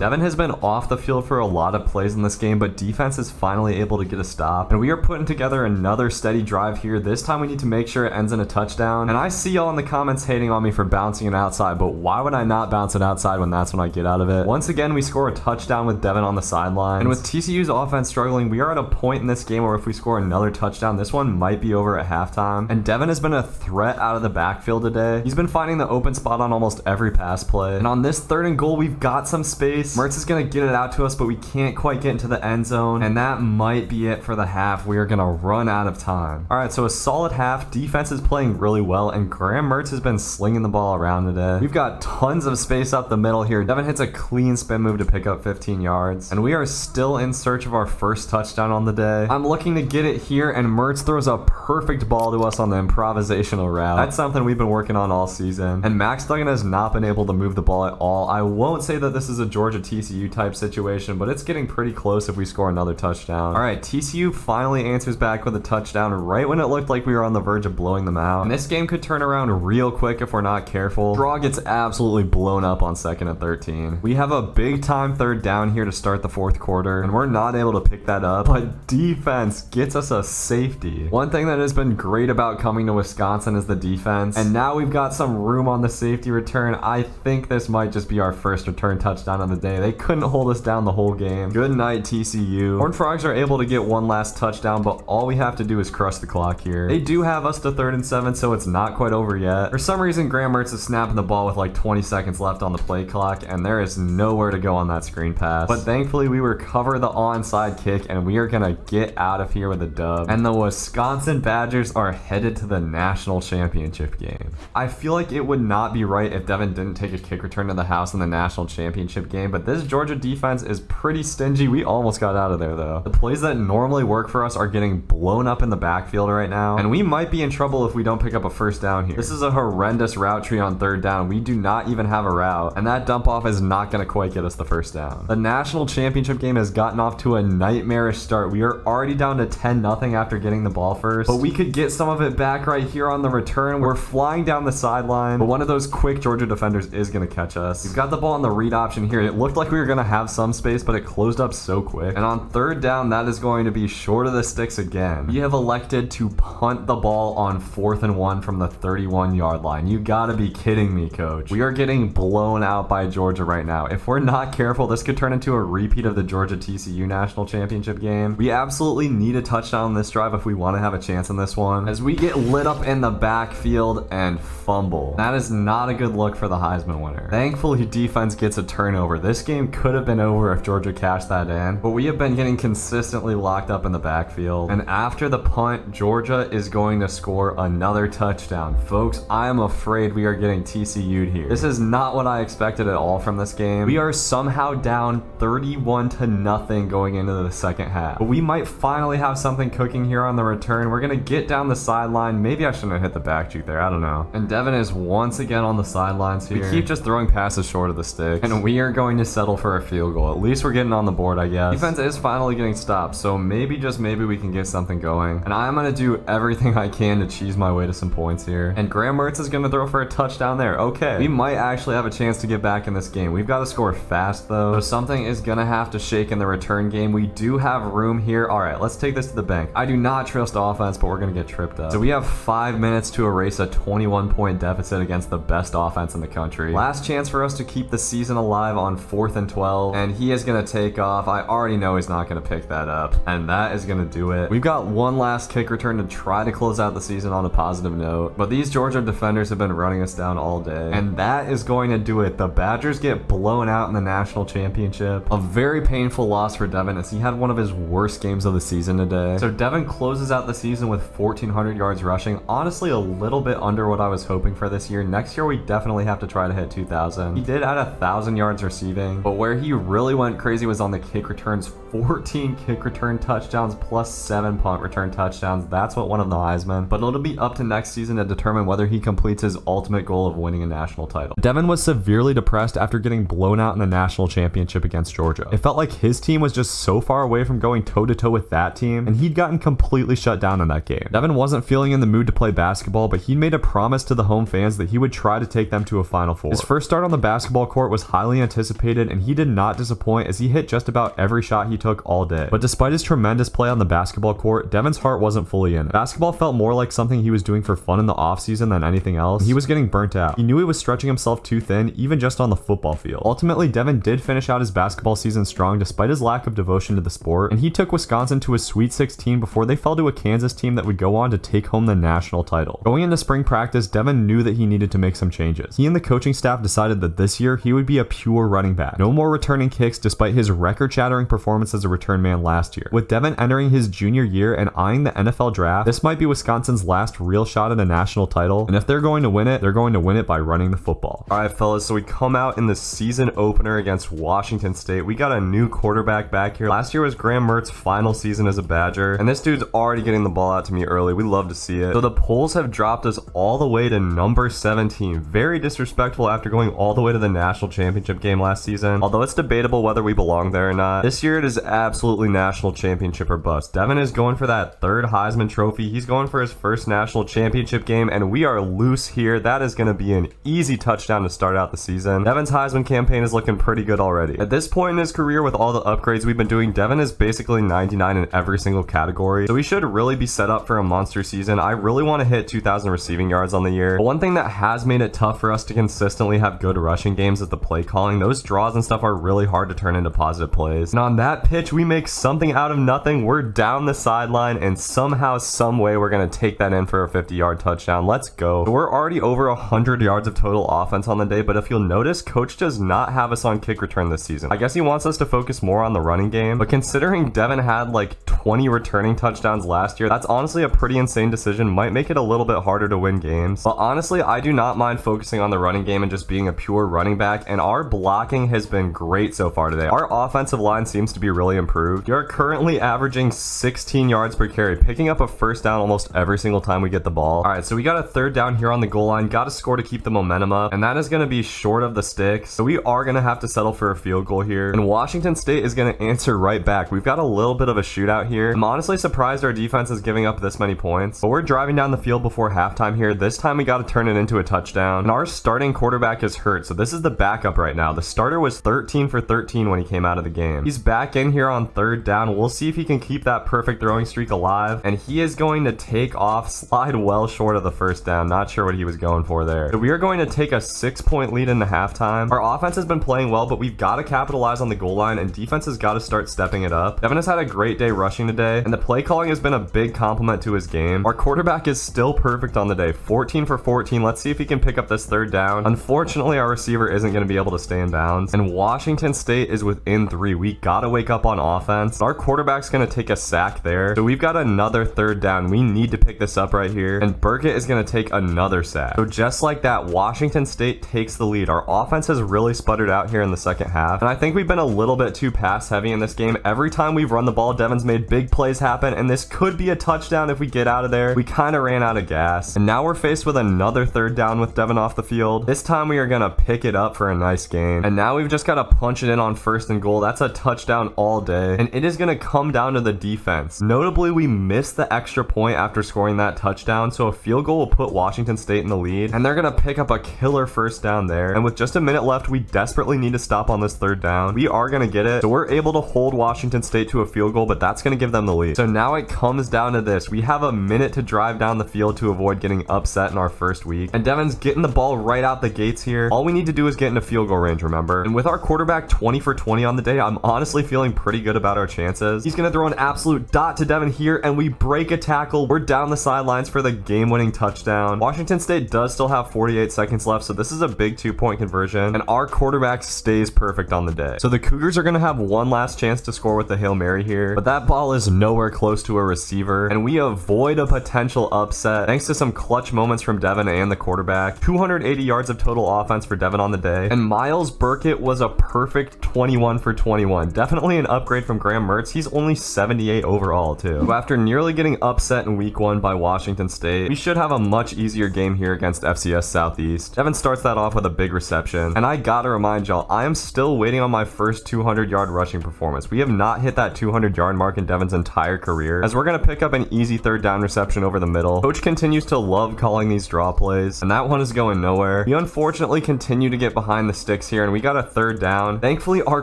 Devin has been off the field for a lot of plays in this game, but defense is finally able to get a stop, and we are putting together another steady drive here. This time we need to make sure it ends in a touchdown, and I see y'all in the comments hating on me for bouncing it outside, but why would I not bounce it outside when that's when I get out of it? Once again, we score a touchdown with Devin on the sideline, and with TCU's offense struggling, we are at a point in this game where if we score another touchdown, this one might be over at halftime, and Devin has been a threat out of the backfield today. He's been finding the open spot on almost every pass play, and on this 3rd and goal, we've got some space. Mertz is going to get it out to us, but we can't quite get into the end zone, and that might be it for the half. We are going to run out of time. All right, so a solid half. Defense is playing really well, and Graham Mertz has been slinging the ball around today. We've got tons of space up the middle here. Devin hits gets a clean spin move to pick up 15 yards. And we are still in search of our first touchdown on the day. I'm looking to get it here, and Mertz throws a perfect ball to us on the improvisational route. That's something we've been working on all season. And Max Duggan has not been able to move the ball at all. I won't say that this is a Georgia TCU type situation, but it's getting pretty close if we score another touchdown. All right, TCU finally answers back with a touchdown right when it looked like we were on the verge of blowing them out. And this game could turn around real quick if we're not careful. Draw gets absolutely blown up on 2nd and 13. We have a big time 3rd down here to start the 4th quarter, and we're not able to pick that up, but defense gets us a safety. One thing that has been great about coming to Wisconsin is the defense, and now we've got some room on the safety return. I think this might just be our first return touchdown of the day. They couldn't hold us down the whole game. Good night, TCU. Horned Frogs are able to get one last touchdown, but all we have to do is crush the clock here. They do have us to 3rd and 7, so it's not quite over yet. For some reason, Graham Mertz is snapping the ball with like 20 seconds left on the play clock, and there is nowhere to go on that screen pass. But thankfully, we recover the onside kick, and we are gonna get out of here with a dub. And the Wisconsin Badgers are headed to the national championship game. I feel like it would not be right if Devin didn't take a kick return to the house in the national championship game, but this Georgia defense is pretty stingy. We almost got out of there though. The plays that normally work for us are getting blown up in the backfield right now, and we might be in trouble if we don't pick up a first down here. This is a horrendous route tree on 3rd down. We do not even have a route, and that dump off is not going to quite get us the first down. The national championship game has gotten off to a nightmarish start. We are already down to 10-0 after getting the ball first, but we could get some of it back right here on the return. We're flying down the sideline, but one of those quick Georgia defenders is going to catch us. We've got the ball on the read option here. It looked like we were going to have some space, but it closed up so quick. And on 3rd down, that is going to be short of the sticks again. We have elected to punt the ball on 4th and 1 from the 31-yard line. You gotta be kidding me, coach. We are getting blown out by Georgia right now. If we're not careful, this could turn into a repeat of the Georgia TCU national championship game. We absolutely need a touchdown on this drive if we want to have a chance in this one, as we get lit up in the backfield and fumble. That is not a good look for the Heisman winner. Thankfully, defense gets a turnover. This game could have been over if Georgia cashed that in, but we have been getting consistently locked up in the backfield. And after the punt, Georgia is going to score another touchdown. Folks, I am afraid we are getting TCU'd here. This is not what I expected at all from this game. We are somehow down 31-0 going into the 2nd half, but we might finally have something cooking here on the return. We're gonna get down the sideline. Maybe I shouldn't have hit the back cheek there, I don't know. And Devin is once again on the sidelines here. We keep just throwing passes short of the sticks, and we are going to settle for a field goal. At least we're getting on the board, I guess. Defense is finally getting stopped, so maybe, just maybe, we can get something going. And I'm gonna do everything I can to cheese my way to some points here. And Graham Mertz is gonna throw for a touchdown there. Okay, we might actually have a chance to get back in this game. We've got to score fast though, so something is gonna have to shake in the return game. We do have room here. All right, let's take this to the bank. I do not trust offense, but we're gonna get tripped up. So we have 5 minutes to erase a 21-point deficit against the best offense in the country. Last chance for us to keep the season alive on 4th and 12, and he is gonna take off. I already know he's not gonna pick that up, and that is gonna do it. We've got one last kick return to try to close out the season on a positive note, but these Georgia defenders have been running us down all day, and that is going to do it. The Badgers get blown out in the national championship. A very painful loss for Devin, as he had one of his worst games of the season today. So Devin closes out the season with 1,400 yards rushing. Honestly, a little bit under what I was hoping for this year. Next year, we definitely have to try to hit 2,000. He did add 1,000 yards receiving, but where he really went crazy was on the kick returns. 14 kick return touchdowns plus 7 punt return touchdowns. That's what won him the Heisman, but it'll be up to next season to determine whether he completes his ultimate goal of winning a national title. Devin was severely depressed after getting blown out in the national championship against Georgia. It felt like his team was just so far away from going toe-to-toe with that team, and he'd gotten completely shut down in that game. Devin wasn't feeling in the mood to play basketball, but he'd made a promise to the home fans that he would try to take them to a Final Four. His first start on the basketball court was highly anticipated, and he did not disappoint as he hit just about every shot he took all day. But despite his tremendous play on the basketball court, Devin's heart wasn't fully in it. Basketball felt more like something he was doing for fun in the offseason than anything else. He was getting burnt out. He knew he was stretching himself too thin, even just on the football field. Ultimately, Devin did finish out his basketball season strong despite his lack of devotion to the sport, and he took Wisconsin to a Sweet 16 before they fell to a Kansas team that would go on to take home the national title. Going into spring practice, Devin knew that he needed to make some changes. He and the coaching staff decided that this year he would be a pure running back. No more returning kicks despite his record-shattering performance as a return man last year. With Devin entering his junior year and eyeing the NFL draft, this might be Wisconsin's last real shot at a national title, and if they're going to win it, they're going to win it by running the football. Alright fellas, so we come out in the season opener against Washington State. We got a new quarterback back here. Last year was Graham Mertz's final season as a Badger, and this dude's already getting the ball out to me early. We love to see it. So the polls have dropped us all the way to number 17. Very disrespectful after going all the way to the national championship game last season, although it's debatable whether we belong there or not. This year it is absolutely national championship or bust. Devin is going for that third Heisman trophy. He's going for his first national championship game, and we are loose here. That is going to be an easy touchdown to start out the season. Devin's Heisman campaign is looking pretty good already. At this point in his career, with all the upgrades we've been doing, Devin is basically 99 in every single category, so we should really be set up for a monster season. I really want to hit 2,000 receiving yards on the year, but one thing that has made it tough for us to consistently have good rushing games is the play calling. Those draws and stuff are really hard to turn into positive plays, and on that pitch we make something out of nothing. We're down the sideline, and somehow, some way, we're going to take that in for a 50-yard touchdown. Let's go. So we're already over 100 yards of total offense on the day, but if you'll notice, coach does not have us on kick return this season. I guess he wants us to focus more on the running game, but considering Devin had like 20 returning touchdowns last year, that's honestly a pretty insane decision. Might make it a little bit harder to win games, but honestly, I do not mind focusing on the running game and just being a pure running back, and our blocking has been great so far today. Our offensive line seems to be really improved. We are currently averaging 16 yards per carry, picking up a first down almost every single time we get the ball. All right, so we got a third down here on the goal line. Got to score to keep the momentum up, and that is going to be short of the sticks, so we are going to have to settle for a field goal here, and Washington State is going to answer right back. We've got a little bit of a shootout here. I'm honestly surprised our defense is giving up this many points, but we're driving down the field before halftime here. This time we got to turn it into a touchdown, and our starting quarterback is hurt, so this is the backup right now. The starter was 13 for 13 when he came out of the game. He's back in here on third down. We'll see if he can keep that perfect throwing streak alive, and he is going to take off, slide well short of the first down. Not sure what he was going for there. So we are going to take a 6-point lead in the halftime. Our offense has been playing well, but we've got to capitalize on the goal line, and defense has got to start stepping it up. Devin has had a great day rushing today, and the play calling has been a big compliment to his game. Our quarterback is still perfect on the day, 14 for 14. Let's see if he can pick up this third down. Unfortunately, our receiver isn't going to be able to stay in bounds, and Washington State is within 3. We got to wake up on offense. Our quarterback's going to take a sack there, so we've got another third down. We need to pick this up right here, and Burkett is going to take another sack. So just like that, Washington State takes the lead. Our offense has really sputtered out here in the second half, and I think we've been a little bit too pass heavy in this game. Every time we've run the ball, Devin's made big plays happen, and this could be a touchdown if we get out of there. We kind of ran out of gas, and now we're faced with another third down with Devin off the field. This time we are going to pick it up for a nice gain, and now we've just got to punch it in on first and goal. That's a touchdown all day, and it is going to come down to the defense. Notably, we missed the extra point after scoring that touchdown, so a field goal will put Washington State in the lead, and they're going to pick up a killer first down there, and with just a minute left, we desperately need to stop on this third down. We are going to get it, so we're able to hold Washington State to a field goal, but that's going to give them the lead. So now it comes down to this. We have a minute to drive down the field to avoid getting upset in our first week, and Devin's getting the ball right out the gates here. All we need to do is get into field goal range, remember? And with our quarterback 20 for 20 on the day, I'm honestly feeling pretty good about our chances. He's going to throw an absolute dot to Devin here, and we break a tackle. We're down the sidelines for the game-winning touchdown. Washington State does still have 48 seconds left, so this is a big 2-point conversion, and our quarterback stays perfect on the day. So the Cougars are going to have one last chance to score with the Hail Mary here, but that ball is nowhere close to a receiver, and we avoid a potential upset thanks to some clutch moments from Devin and the quarterback. 280 yards of total offense for Devin on the day, and Miles Burkett was a perfect 21 for 21. Definitely an upgrade from Graham Mertz. He's only 78 overall too. So after nearly getting upset in week 1 by Washington State, we should have a much easier game here against FCS Southeast. Devin starts that off with a big reception, and I gotta remind y'all, I am still waiting on my first 200-yard rushing performance. We have not hit that 200-yard mark in Devin's entire career, as we're gonna pick up an easy third down reception over the middle. Coach continues to love calling these draw plays, and that one is going nowhere. We unfortunately continue to get behind the sticks here, and we got a third down. Thankfully, our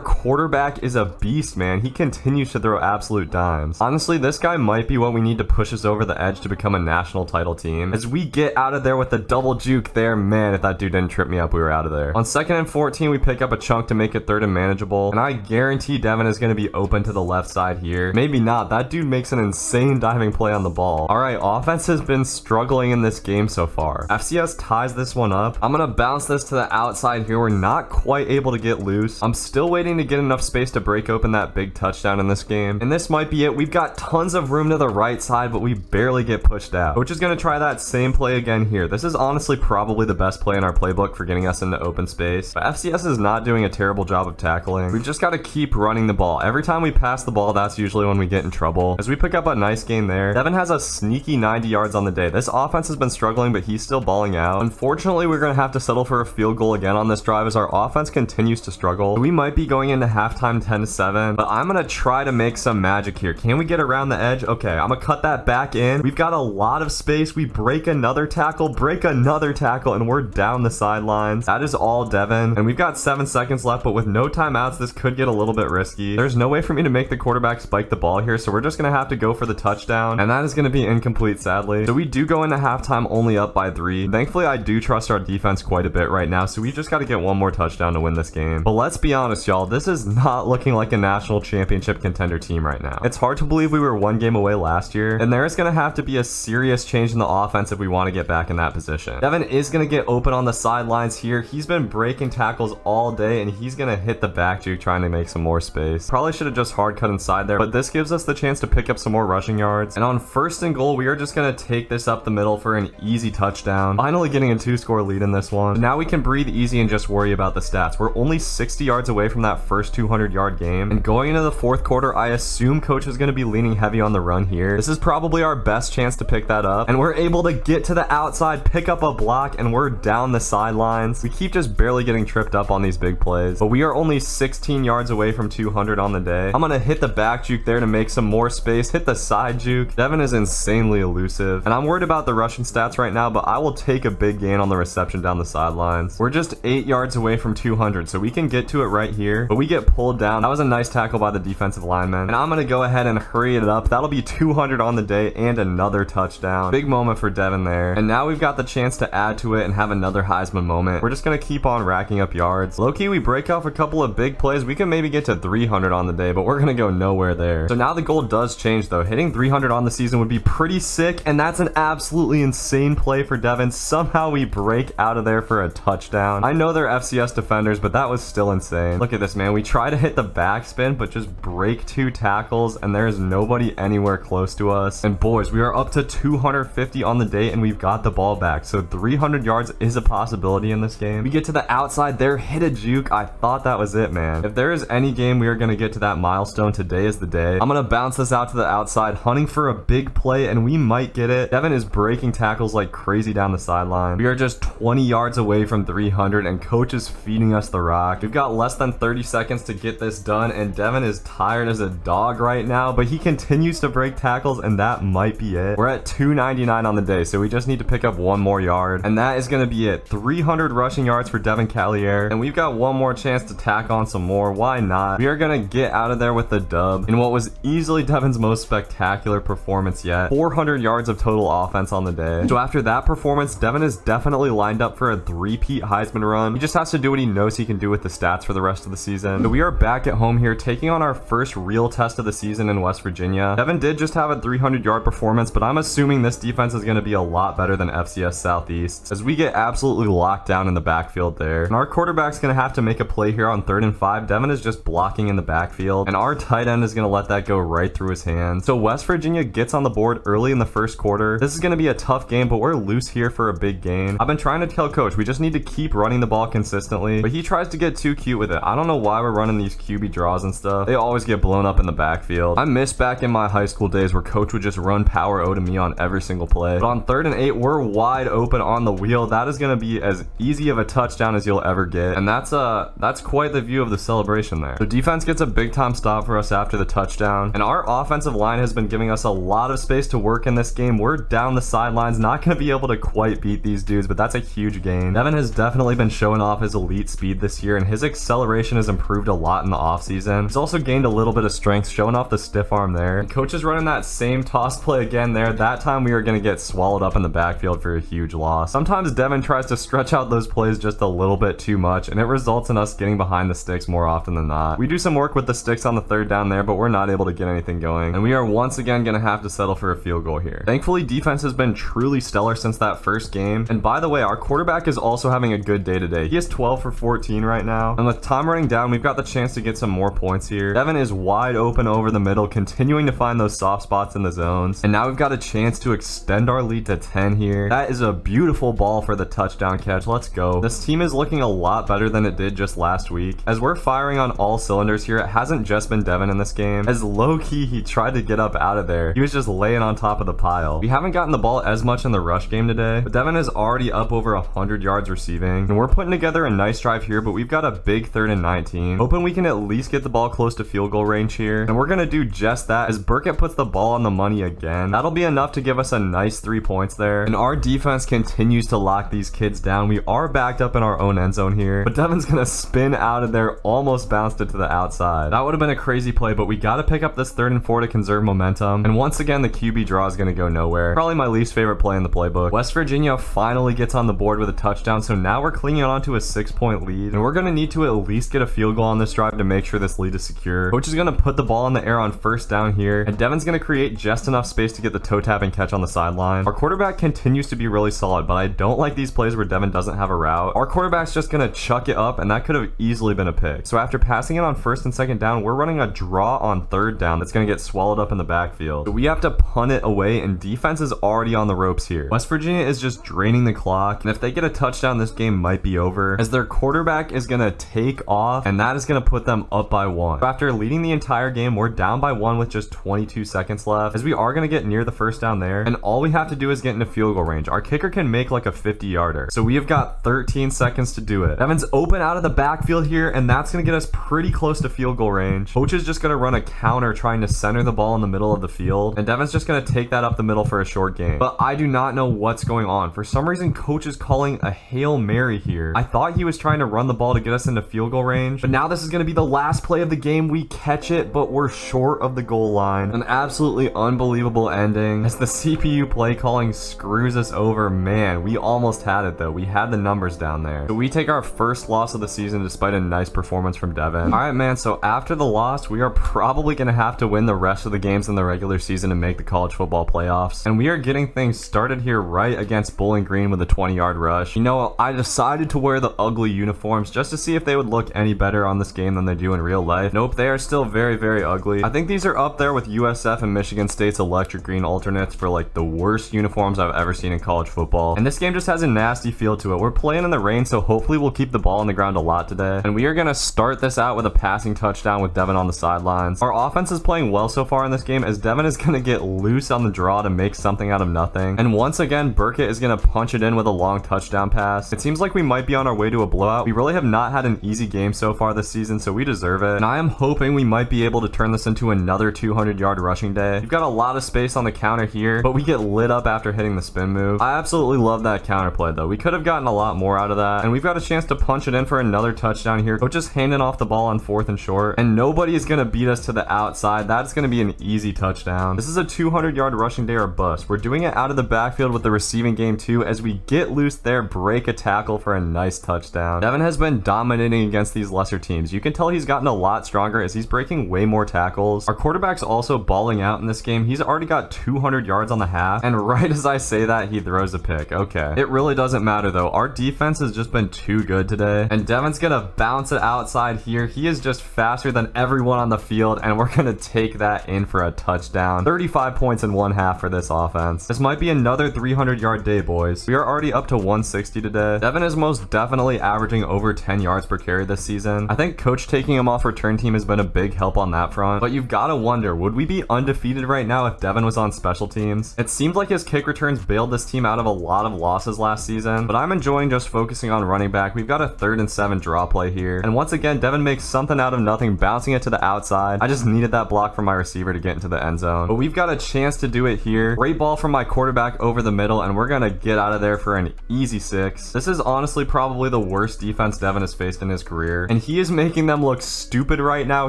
quarterback is a beast, man. He continues to throw absolute dimes. Honestly, this guy might be what we need to push us over the edge to become a national title team. As we get out of there with the double juke there, man, if that dude didn't trip me up, we were out of there. On 2nd and 14, we pick up a chunk to make it third and manageable, and I guarantee Devin is going to be open to the left side here. Maybe maybe not. That dude makes an insane diving play on the ball. All right, offense has been struggling in this game so far. FCS ties this one up. I'm gonna bounce this to the outside here. We're not quite able to get loose. I'm still waiting to get enough space to break open that big touchdown in this game. And this might be it. We've got tons of room to the right side, but we barely get pushed out. Coach is gonna try that same play again here. This is honestly probably the best play in our playbook for getting us into open space. But FCS is not doing a terrible job of tackling. We've just got to keep running the ball. Every time we pass the ball, that's usually when we get in trouble. As we pick up a nice gain there, Devin has a sneaky 90 yards on the day. This offense has been struggling, but he's still balling out. Unfortunately, we're going to have to settle for a field goal again on this drive as our offense continues to struggle. We might be going into halftime 10-7, but I'm going to try to make some magic here. Can we get around the edge? Okay, I'm going to cut that back in. We've got a lot of space. We break another tackle, and we're down the sidelines. That is all Devin, and we've got 7 seconds left, but with no timeouts, this could get a little bit risky. There's no way for me to make the quarterback spike the ball here, so we're just going to have to go for the touchdown, and that is going to be incomplete, sadly. So we do go into halftime only up by 3. Thankfully, I do trust our defense quite a bit right now, so we just got to get one more touchdown to win this game. But let's be honest, y'all, this is not looking like a national championship contender team right now. It's hard to believe we were 1 game away last year, and there is going to have to be a serious change in the offense if we want to get back in that position. Devin is going to get open on the sidelines here. He's been breaking tackles all day, and he's going to hit the back juke trying to make some more space. Probably should have just hard cut inside there, but this gives us the chance to pick up some more rushing yards. And on 1st and goal, we are just going to take this up the middle for an easy touchdown. Finally getting a 2-score lead in this one. But now we can breathe easy and just worry about the stats. We're only 60 yards away from that first 200-yard game. And going into the 4th quarter, I assume coach is going to be leaning heavy on the run here. This is probably our best chance to pick that up. And we're able to get to the outside, pick up a block, and we're down the sidelines. We keep just barely getting tripped up on these big plays, but we are only 16 yards away from 200 on the day. I'm gonna hit the back juke there to make some more space, hit the side juke. Devin is insanely elusive, and I'm worried about the rushing stats right now, but I will take a big gain on the reception down the sidelines. We're just 8 yards away from 200, so we can get to it right here, but we get pulled down. That was a nice tackle by the defensive lineman, and I'm gonna go ahead and hurry it up. That'll be 200 on the day and another touchdown. Big moment for Devin there, and now we've got the chance to add to it and have another Heisman moment. We're just gonna keep on racking up yards. Low-key, we break off a couple of big plays. We can maybe get to 300 on the day, but we're gonna go nowhere there. So now the goal does change though. Hitting 300 on the season would be pretty sick, and that's an absolutely insane play for Devin. Somehow we break out of there for a touchdown. I know they're FCS defenders, but that was still insane. Look at this, man. We try to hit the backspin, but just break 2 tackles, and there's nobody anywhere close to us. And boys, we are up to 250 on the day, and we've got the ball back. So 300 yards is a possibility in this game. We get to the outside there, hit a juke. I thought that was it, man. If there is any game we are going to get to that milestone, today is the day. I'm going to bounce this out to the outside, hunting for a big play, and we might get it. Devin is breaking tackles like crazy down the sideline. We are just 20 yards away from 300, and coach is feeding us the rock. We've got less than 30 seconds to get this done, and Devin is tired as a dog right now, but he continues to break tackles, and that might be it. We're at 299 on the day, so we just need to pick up 1 more yard, and that is going to be it. 300 rushing yards for Devin Callier, and we've got 1 more chance to tack on some more. Why not? We are going to get out of there with the dub in what was easily Devin's most spectacular performance yet. 400 yards of total offense on the day. So after that performance, Devin is definitely lined up for a 3-peat Heisman run. He just has to do what he knows he can do with the stats for the rest of the season. So we are back at home here, taking on our first real test of the season in West Virginia. Devin did just have a 300-yard performance, but I'm assuming this defense is going to be a lot better than FCS Southeast, as we get absolutely locked down in the backfield there. And our quarterback's going to have to make a play here on 3rd and 5. Devin is just blocking in the backfield, and our tight end is going to let that go right through his hands. So West Virginia gets on the board early in the 1st quarter. This is going to be a tough game, but we're loose here for a big gain. I've been trying to tell coach we just need to keep running the ball consistently, but he tries to get too cute with it. I don't know why we're running these QB draws and stuff. They always get blown up in the backfield. I miss back in my high school days where coach would just run power O to me on every single play. But on 3rd and 8, we're wide open on the wheel. That is going to be as easy of a touchdown as you'll ever get, and that's quite the view of the celebration there. The defense gets a big time stop for us after the touchdown, and our offensive line has been giving us a lot of space to work in this game. We're down the sidelines, not going to be able to quite beat these dudes, but that's a huge gain. Devin has definitely been showing off his elite speed this year, and his acceleration has improved a lot in the offseason. He's also gained a little bit of strength, showing off the stiff arm there. And coach is running that same toss play again there. That time we are going to get swallowed up in the backfield for a huge loss. Sometimes Devin tries to stretch out those plays just a little bit too much, and it results in us getting behind the sticks more often than not. We do some work with the sticks on the 3rd down there, but we're not able to get anything going, and we are once again gonna have to settle for a field goal here. Thankfully, defense has been truly stellar since that first game, and by the way, our quarterback is also having a good day today. He is 12 for 14 right now, and with time running down, we've got the chance to get some more points here. Devin is wide open over the middle, continuing to find those soft spots in the zones, and now we've got a chance to extend our lead to 10 here. That is a beautiful ball for the touchdown catch. Let's go. This team is looking a lot better than it did just last week. As we're firing on all cylinders here, it hasn't just been Devin in this game. As low-key he tried to get up out of there, he was just laying on top of the pile. We haven't gotten the ball as much in the rush game today, but Devin is already up over 100 yards receiving, and we're putting together a nice drive here, but we've got a big 3rd and 19. Hoping we can at least get the ball close to field goal range here, and we're gonna do just that as Burkett puts the ball on the money again. That'll be enough to give us a nice 3 points there, and our defense continues to lock these kids down. We are backed up in our own end zone here, but Devin's gonna spin out of there, almost bounced it to the outside. That would have been a crazy play, but we gotta pick up this 3rd and 4 to conserve momentum, and once again the QB draw is gonna go nowhere. Probably my least favorite play in the playbook. West Virginia finally gets on the board with a touchdown, so now we're clinging on to a 6-point lead, and we're gonna need to at least get a field goal on this drive to make sure this lead is secure. Coach is gonna put the ball in the air on 1st down here, and Devin's gonna create just enough space to get the toe tap and catch on the sideline. Our quarterback continues to be really solid, but I don't like these plays where Devin doesn't have a route. Our quarterback's just gonna chuck it up, and that could have easily been a pick. So after passing it on 1st and 2nd down, we're running a draw on 3rd down that's gonna get swallowed up in the backfield. So we have to punt it away, and defense is already on the ropes here. West Virginia is just draining the clock, and if they get a touchdown, this game might be over, as their quarterback is gonna take off, and that is gonna put them up by 1. After leading the entire game, we're down by 1 with just 22 seconds left, as we are gonna get near the 1st down there, and all we have to do is get into field goal range. Our kicker can make like a 50-yarder, so we have got 13 seconds to do it. Devin's open out of the backfield here, and that's gonna get us pretty close to field goal range. Coach is just gonna run a counter trying to center the ball in the middle of the field, and Devin's just gonna take that up the middle for a short game. But I do not know what's going on. For some reason, Coach is calling a Hail Mary here. I thought he was trying to run the ball to get us into field goal range, but now this is gonna be the last play of the game. We catch it, but we're short of the goal line. An absolutely unbelievable ending as the CPU play calling screws us over. Man, we almost had it though. We had the numbers down there. So we take our first loss of the season despite a nice performance from Devin. All right, man, so after the loss, we are probably gonna have to win the rest of the games in the regular season to make the college football playoffs, and we are getting things started here right against Bowling Green with a 20-yard rush. You know, I decided to wear the ugly uniforms just to see if they would look any better on this game than they do in real life. Nope, they are still very, very ugly. I think these are up there with USF and Michigan State's electric green alternates for like the worst uniforms I've ever seen in college football. And this game just has a nasty feel to it. We're playing in the rain, so hopefully we'll keep the ball on the ground a lot today. And we are gonna start this out with a passing touchdown with Devin on the sidelines. Our offense is playing well so far in this game, as Devin is gonna get loose on the draw to make something out of nothing. And once again, Burkett is gonna punch it in with a long touchdown pass. It seems like we might be on our way to a blowout. We really have not had an easy game so far this season, so we deserve it. And I am hoping we might be able to turn this into another 200-yard rushing day. We've got a lot of space on the counter here, but we get lit up after hitting the spin move. I absolutely love that counter play though. We could have gotten a lot more out of that, and we've got a chance to punch it in for another touchdown here. Coach just handing off the ball on 4th and short, and nobody is gonna beat us to the outside. That's gonna be an easy touchdown. This is a 200-yard rushing day or bust. We're doing it out of the backfield with the receiving game too, as we get loose there, break a tackle for a nice touchdown. Devin has been dominating against these lesser teams. You can tell he's gotten a lot stronger as he's breaking way more tackles. Our quarterback's also balling out in this game. He's already got 200 yards on the half, and right as I say that, he throws a pick. Okay, it really doesn't matter though. Our defense has just been too good today, and Devin's gonna bounce it outside here. He is just faster than everyone on the field, and we're gonna take that in for a touchdown. 35 points in one half for this offense. This might be another 300-yard day, boys. We are already up to 160 today. Devin is most definitely averaging over 10 yards per carry this season. I think Coach taking him off return team has been a big help on that front, but you've got to wonder, would we be undefeated right now if Devin was on special teams? It seemed like his kick returns bailed this team out of a lot of losses last season, but I'm enjoying just focusing on running back. We've got a 3rd and 7 draw play here, and once again, Devin makes something out of nothing, bouncing it to the outside. I just needed that block from my receiver to get into the end zone, but we've got a chance to do it here. Great ball from my quarterback over the middle, and we're gonna get out of there for an easy 6. This is honestly probably the worst defense Devin has faced in his career, and he is making them look stupid right now.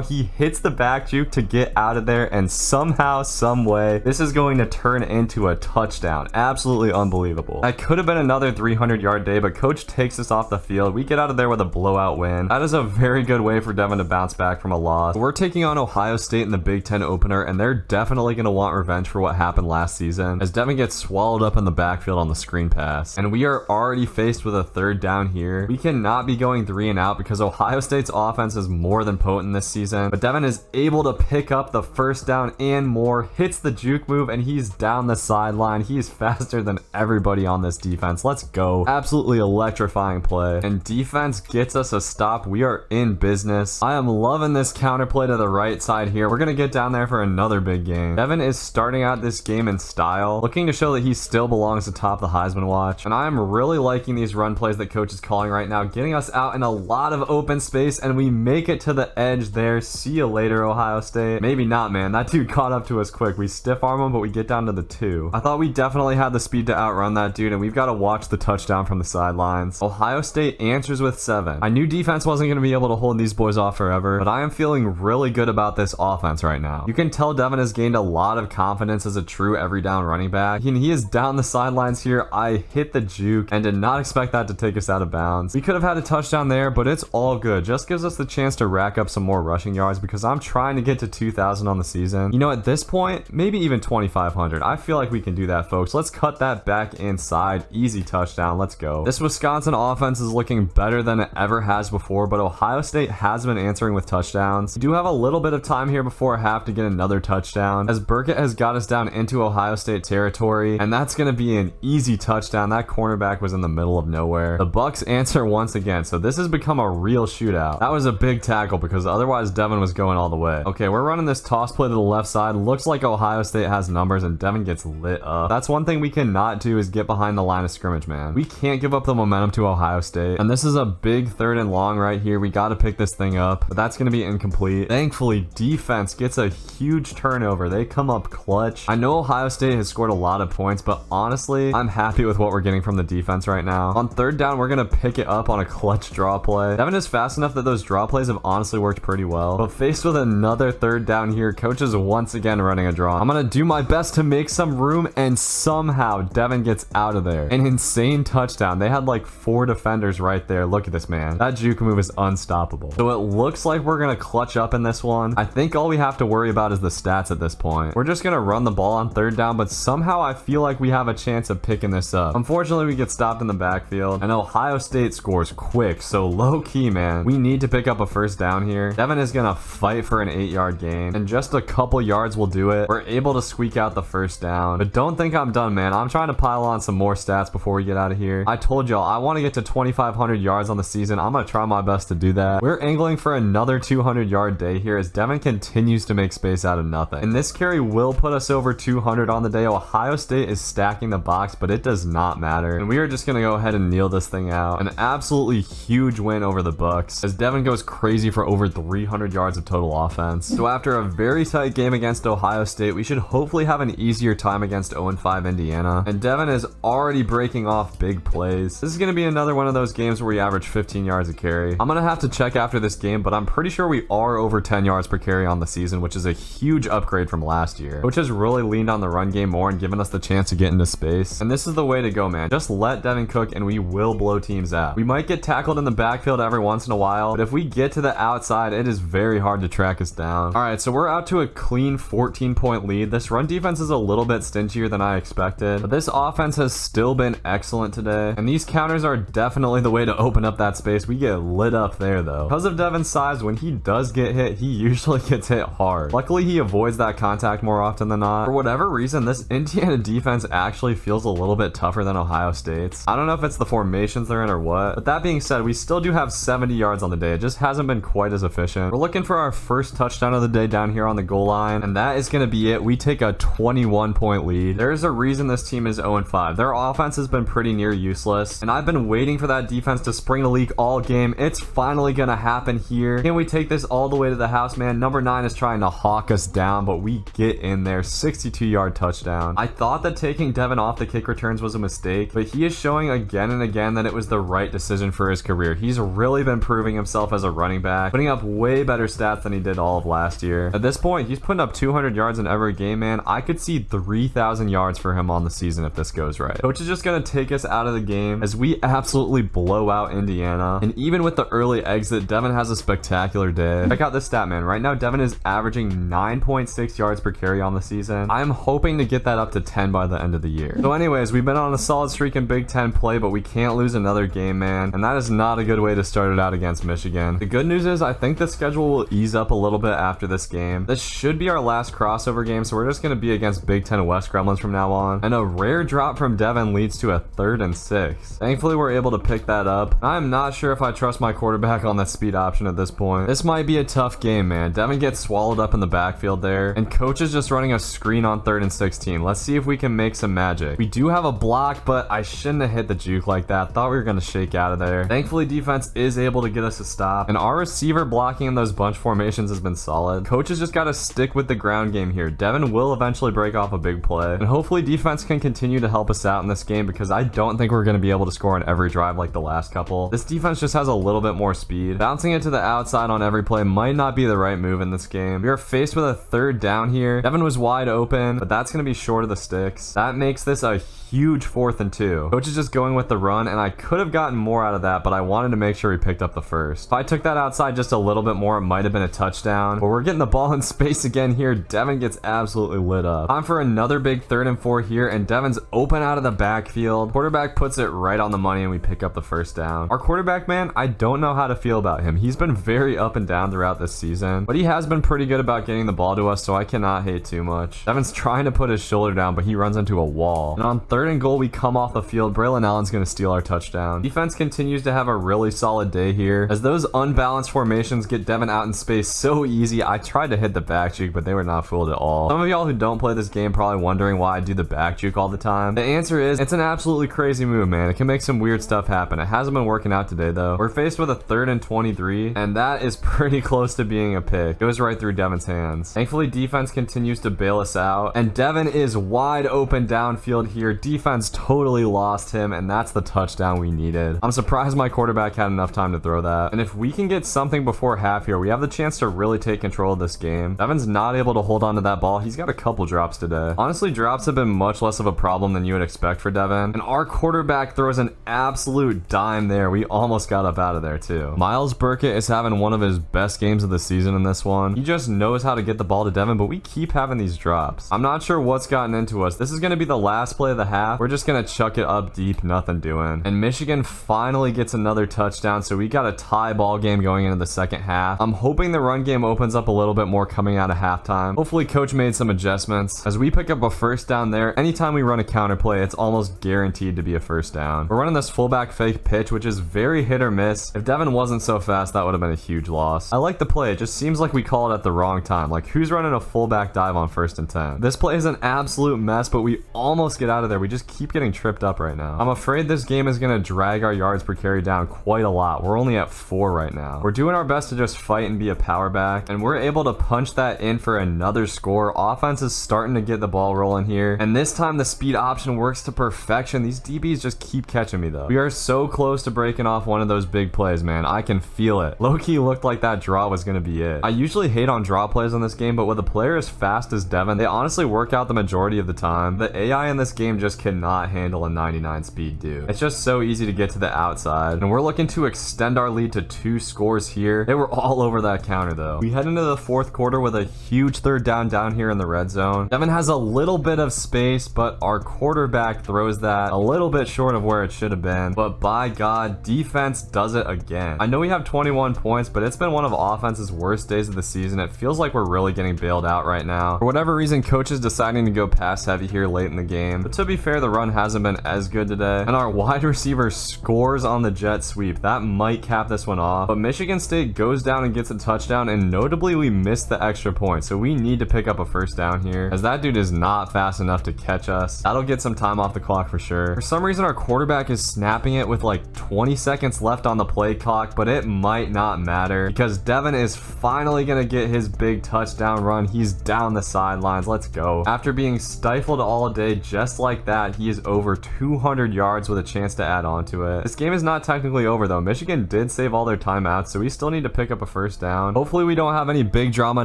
He hits the back juke to get out of there, and somehow, some way, this is going to turn into a touchdown. Absolutely unbelievable. That could have been another 300-yard day, but Coach takes us off the field. We get out of there with a blowout win. That is a very good way for Devin to bounce back from a loss. We're taking on Ohio State State in the Big Ten opener, and they're definitely going to want revenge for what happened last season, as Devin gets swallowed up in the backfield on the screen pass. And we are already faced with a third down here. We cannot be going 3 and out because Ohio State's offense is more than potent this season, but Devin is able to pick up the first down and more, hits the juke move, and he's down the sideline. He's faster than everybody on this defense. Let's go. Absolutely electrifying play, and defense gets us a stop. We are in business. I am loving this counterplay to the right side here. We're gonna get down there for another big game. Devin is starting out this game in style, looking to show that he still belongs atop the Heisman watch, and I am really liking these run plays that coach is calling right now, getting us out in a lot of open space, and we make it to the edge there. See you later, Ohio State. Maybe not, man. That dude caught up to us quick. We stiff arm him, but we get down to the 2. I thought we definitely had the speed to outrun that dude, and we've got to watch the touchdown from the sidelines. Ohio State answers with 7. I knew defense wasn't going to be able to hold these boys off forever, but I am feeling really good about this offense right now. You can tell Devin has gained a lot of confidence as a true every down running back, and he is down the sidelines here. I hit the juke and did not expect that to take us out of bounds. We could have had a touchdown there, but it's all good. Just gives us the chance to rack up some more rushing yards because I'm trying to get to 2,000 on the season. You know, at this point, maybe even 2,500. I feel like we can do that, folks. Let's cut that back inside. Easy touchdown. Let's go. This Wisconsin offense is looking better than it ever has before, but Ohio State has been answering with touchdowns. We do have a little bit of time here before half to get another touchdown, as Burkett has got us down into Ohio State territory, and that's going to be an easy touchdown. That cornerback was in the middle of nowhere. The Bucks answer once again, so this has become a real shootout. That was a big tackle because otherwise Devin was going all the way. Okay, we're running this toss play to the left side. Looks like Ohio State has numbers, and Devin gets lit up. That's one thing we cannot do, is get behind the line of scrimmage, man. We can't give up the momentum to Ohio State, and this is a big 3rd and long right here. We got to pick this thing up, but that's going to be incomplete. Thankfully, defense gets a huge turnover. They come up clutch. I know Ohio State has scored a lot of points, but honestly, I'm happy with what we're getting from the defense right now. On 3rd down, we're going to pick it up on a clutch draw play. Devin is fast enough that those draw plays have honestly worked pretty well, but faced with another 3rd down here, coach is once again running a draw. I'm going to do my best to make some room, and somehow Devin gets out of there. An insane touchdown. They had like 4 defenders right there. Look at this, man. That juke move is unstoppable. So it looks like we're going to clutch up in this one. I think all we have to worry about is the stats at this point. We're just going to run the ball on 3rd down, but somehow I feel like we have a chance of picking this up. Unfortunately, we get stopped in the backfield, and Ohio State scores quick. So low key, man, we need to pick up a 1st down here. Devin is going to fight for an 8-yard gain, and just a couple yards will do it. We're able to squeak out the 1st down, but don't think I'm done, man. I'm trying to pile on some more stats before we get out of here. I told y'all I want to get to 2,500 yards on the season. I'm going to try my best to do that. We're angling for another 200-yard day here as Devin continues to make space out of nothing, and this carry will put us over 200 on the day. Ohio State is stacking the box, but it does not matter, and we are just going to go ahead and kneel this thing out. An absolutely huge win over the Bucks as Devin goes crazy for over 300 yards of total offense. So after a very tight game against Ohio State, we should hopefully have an easier time against 0-5 Indiana, and Devin is already breaking off big plays. This is going to be another one of those games where we average 15 yards a carry. I'm going to have to check after this game, but I'm pretty sure we are over 10 yards per carry on the season, which is a huge upgrade from last year, which has really leaned on the run game more and given us the chance to get into space. And this is the way to go, man. Just let Devin cook and we will blow teams out. We might get tackled in the backfield every once in a while, but if we get to the outside, it is very hard to track us down. All right, so we're out to a clean 14-point lead. This run defense is a little bit stingier than I expected, but this offense has still been excellent today, and these counters are definitely the way to open up that space. We get lit up there though. Because of Devin's size, when he does get hit, he usually gets hit hard. Luckily, he avoids that contact more often than not. For whatever reason, this Indiana defense actually feels a little bit tougher than Ohio State's. I don't know if it's the formations they're in or what, but that being said, we still do have 70 yards on the day. It just hasn't been quite as efficient. We're looking for our first touchdown of the day down here on the goal line, and that is going to be it. We take a 21-point lead. There's a reason this team is 0-5. Their offense has been pretty near useless, and I've been waiting for that defense to spring the leak all game. It's finally going to happen here. Can we take this all the way to the house, man? Number 9 is trying to hawk us down, but we get in there. 62-yard touchdown. I thought that taking Devin off the kick returns was a mistake, but he is showing again and again that it was the right decision for his career. He's really been proving himself as a running back, putting up way better stats than he did all of last year. At this point, he's putting up 200 yards in every game, man. I could see 3,000 yards for him on the season if this goes right. Coach is just going to take us out of the game as we absolutely blow out Indiana. And even with the early exit, Devin has a spectacular day. Check out this stat, man. Right now, Devin Devin is averaging 9.6 yards per carry on the season. I'm hoping to get that up to 10 by the end of the year. So anyways, we've been on a solid streak in Big Ten play, but we can't lose another game, man. And that is not a good way to start it out against Michigan. The good news is I think the schedule will ease up a little bit after this game. This should be our last crossover game, so we're just going to be against Big Ten West Gremlins from now on. And a rare drop from Devin leads to a 3rd and 6. Thankfully, we're able to pick that up. I'm not sure if I trust my quarterback on that speed option at this point. This might be a tough game, man. Devin gets swallowed up in the backfield there, and coach is just running a screen on 3rd and 16. Let's see if we can make some magic. We do have a block, but I shouldn't have hit the juke like that. Thought we were going to shake out of there. Thankfully, defense is able to get us a stop, and our receiver blocking in those bunch formations has been solid. Coach has just got to stick with the ground game here. Devin will eventually break off a big play, and hopefully defense can continue to help us out in this game, because I don't think we're going to be able to score on every drive like the last couple. This defense just has a little bit more speed. Bouncing it to the outside on every play might not be the right move in this game. We are faced with a 3rd down here. Devin was wide open, but that's going to be short of the sticks. That makes this a huge 4th and 2. Coach is just going with the run, and I could have gotten more out of that, but I wanted to make sure we picked up the first. If I took that outside just a little bit more, it might have been a touchdown. But we're getting the ball in space again here. Devin gets absolutely lit up. Time for another big 3rd and 4 here, and Devin's open out of the backfield. Quarterback puts it right on the money, and we pick up the 1st down. Our quarterback, man, I don't know how to feel about him. He's been very up and down throughout this season, but he has been pretty good about getting the ball to us, so I cannot hate too much. Devin's trying to put his shoulder down, but he runs into a wall. And on 3rd and goal, we come off the field. Braylon Allen's going to steal our touchdown. Defense continues to have a really solid day here. As those unbalanced formations get Devin out in space so easy, I tried to hit the back juke, but they were not fooled at all. Some of y'all who don't play this game probably wondering why I do the back juke all the time. The answer is, it's an absolutely crazy move, man. It can make some weird stuff happen. It hasn't been working out today, though. We're faced with a 3rd and 23, and that is pretty close to being a pick. It goes right through Devin's hands. Thankfully, defense continues to bail us out, and Devin is wide open downfield here. Defense totally lost him, and that's the touchdown we needed. I'm surprised my quarterback had enough time to throw that. And if we can get something before half here, we have the chance to really take control of this game. Devin's not able to hold on to that ball. He's got a couple drops today. Honestly, drops have been much less of a problem than you would expect for Devin, and our quarterback throws an absolute dime there. We almost got up out of there too. Miles Burkett is having one of his best games of the season in this one. He just knows how to get the ball to Devin, but we keep having these drops. I'm not sure what's gotten into us. This is going to be the last play of the half. We're just going to chuck it up deep, nothing doing. And Michigan finally gets another touchdown, so we got a tie ball game going into the second half. I'm hoping the run game opens up a little bit more coming out of halftime. Hopefully coach made some adjustments. As we pick up a 1st down there, anytime we run a counter play, it's almost guaranteed to be a 1st down. We're running this fullback fake pitch, which is very hit or miss. If Devin wasn't so fast, that would have been a huge loss. I like the play. It just seems like we call it at the wrong time. Like, who's running a fullback dive on 1st and 10? This play is an absolute mess, but we almost get out of there. We just keep getting tripped up right now. I'm afraid this game is going to drag our yards per carry down quite a lot. We're only at 4 right now. We're doing our best to just fight and be a power back, and we're able to punch that in for another score. Offense is starting to get the ball rolling here, and this time the speed option works to perfection. These DBs just keep catching me though. We are so close to breaking off one of those big plays, man. I can feel it. Low-key looked like that draw was going to be it. I usually hate on draw plays in this game, but with a player as fast as Devin, they honestly work out the majority of the time. The AI in this game just cannot handle a 99 speed dude. It's just so easy to get to the outside, and we're looking to extend our lead to 2 scores here. They were all over that counter though. We head into the 4th quarter with a huge 3rd down here in the red zone. Devin has a little bit of space, but our quarterback throws that a little bit short of where it should have been. But by God, defense does it again. I know we have 21 points, but it's been one of offense's worst days of the season. It feels like we're really getting bailed out right now. For whatever reason, coach is deciding to go pass heavy here late in the game. But to be fair, the run hasn't been as good today, and our wide receiver scores on the jet sweep. That might cap this one off, but Michigan State goes down and gets a touchdown, and notably we missed the extra point, so we need to pick up a 1st down here, as that dude is not fast enough to catch us. That'll get some time off the clock for sure. For some reason, our quarterback is snapping it with like 20 seconds left on the play clock, but it might not matter because Devin is finally gonna get his big touchdown run. He's down the sidelines. Let's go. After being stifled all day just like that, he is over 200 yards with a chance to add on to it. This game is not technically over though. Michigan did save all their timeouts, so we still need to pick up a 1st down. Hopefully we don't have any big drama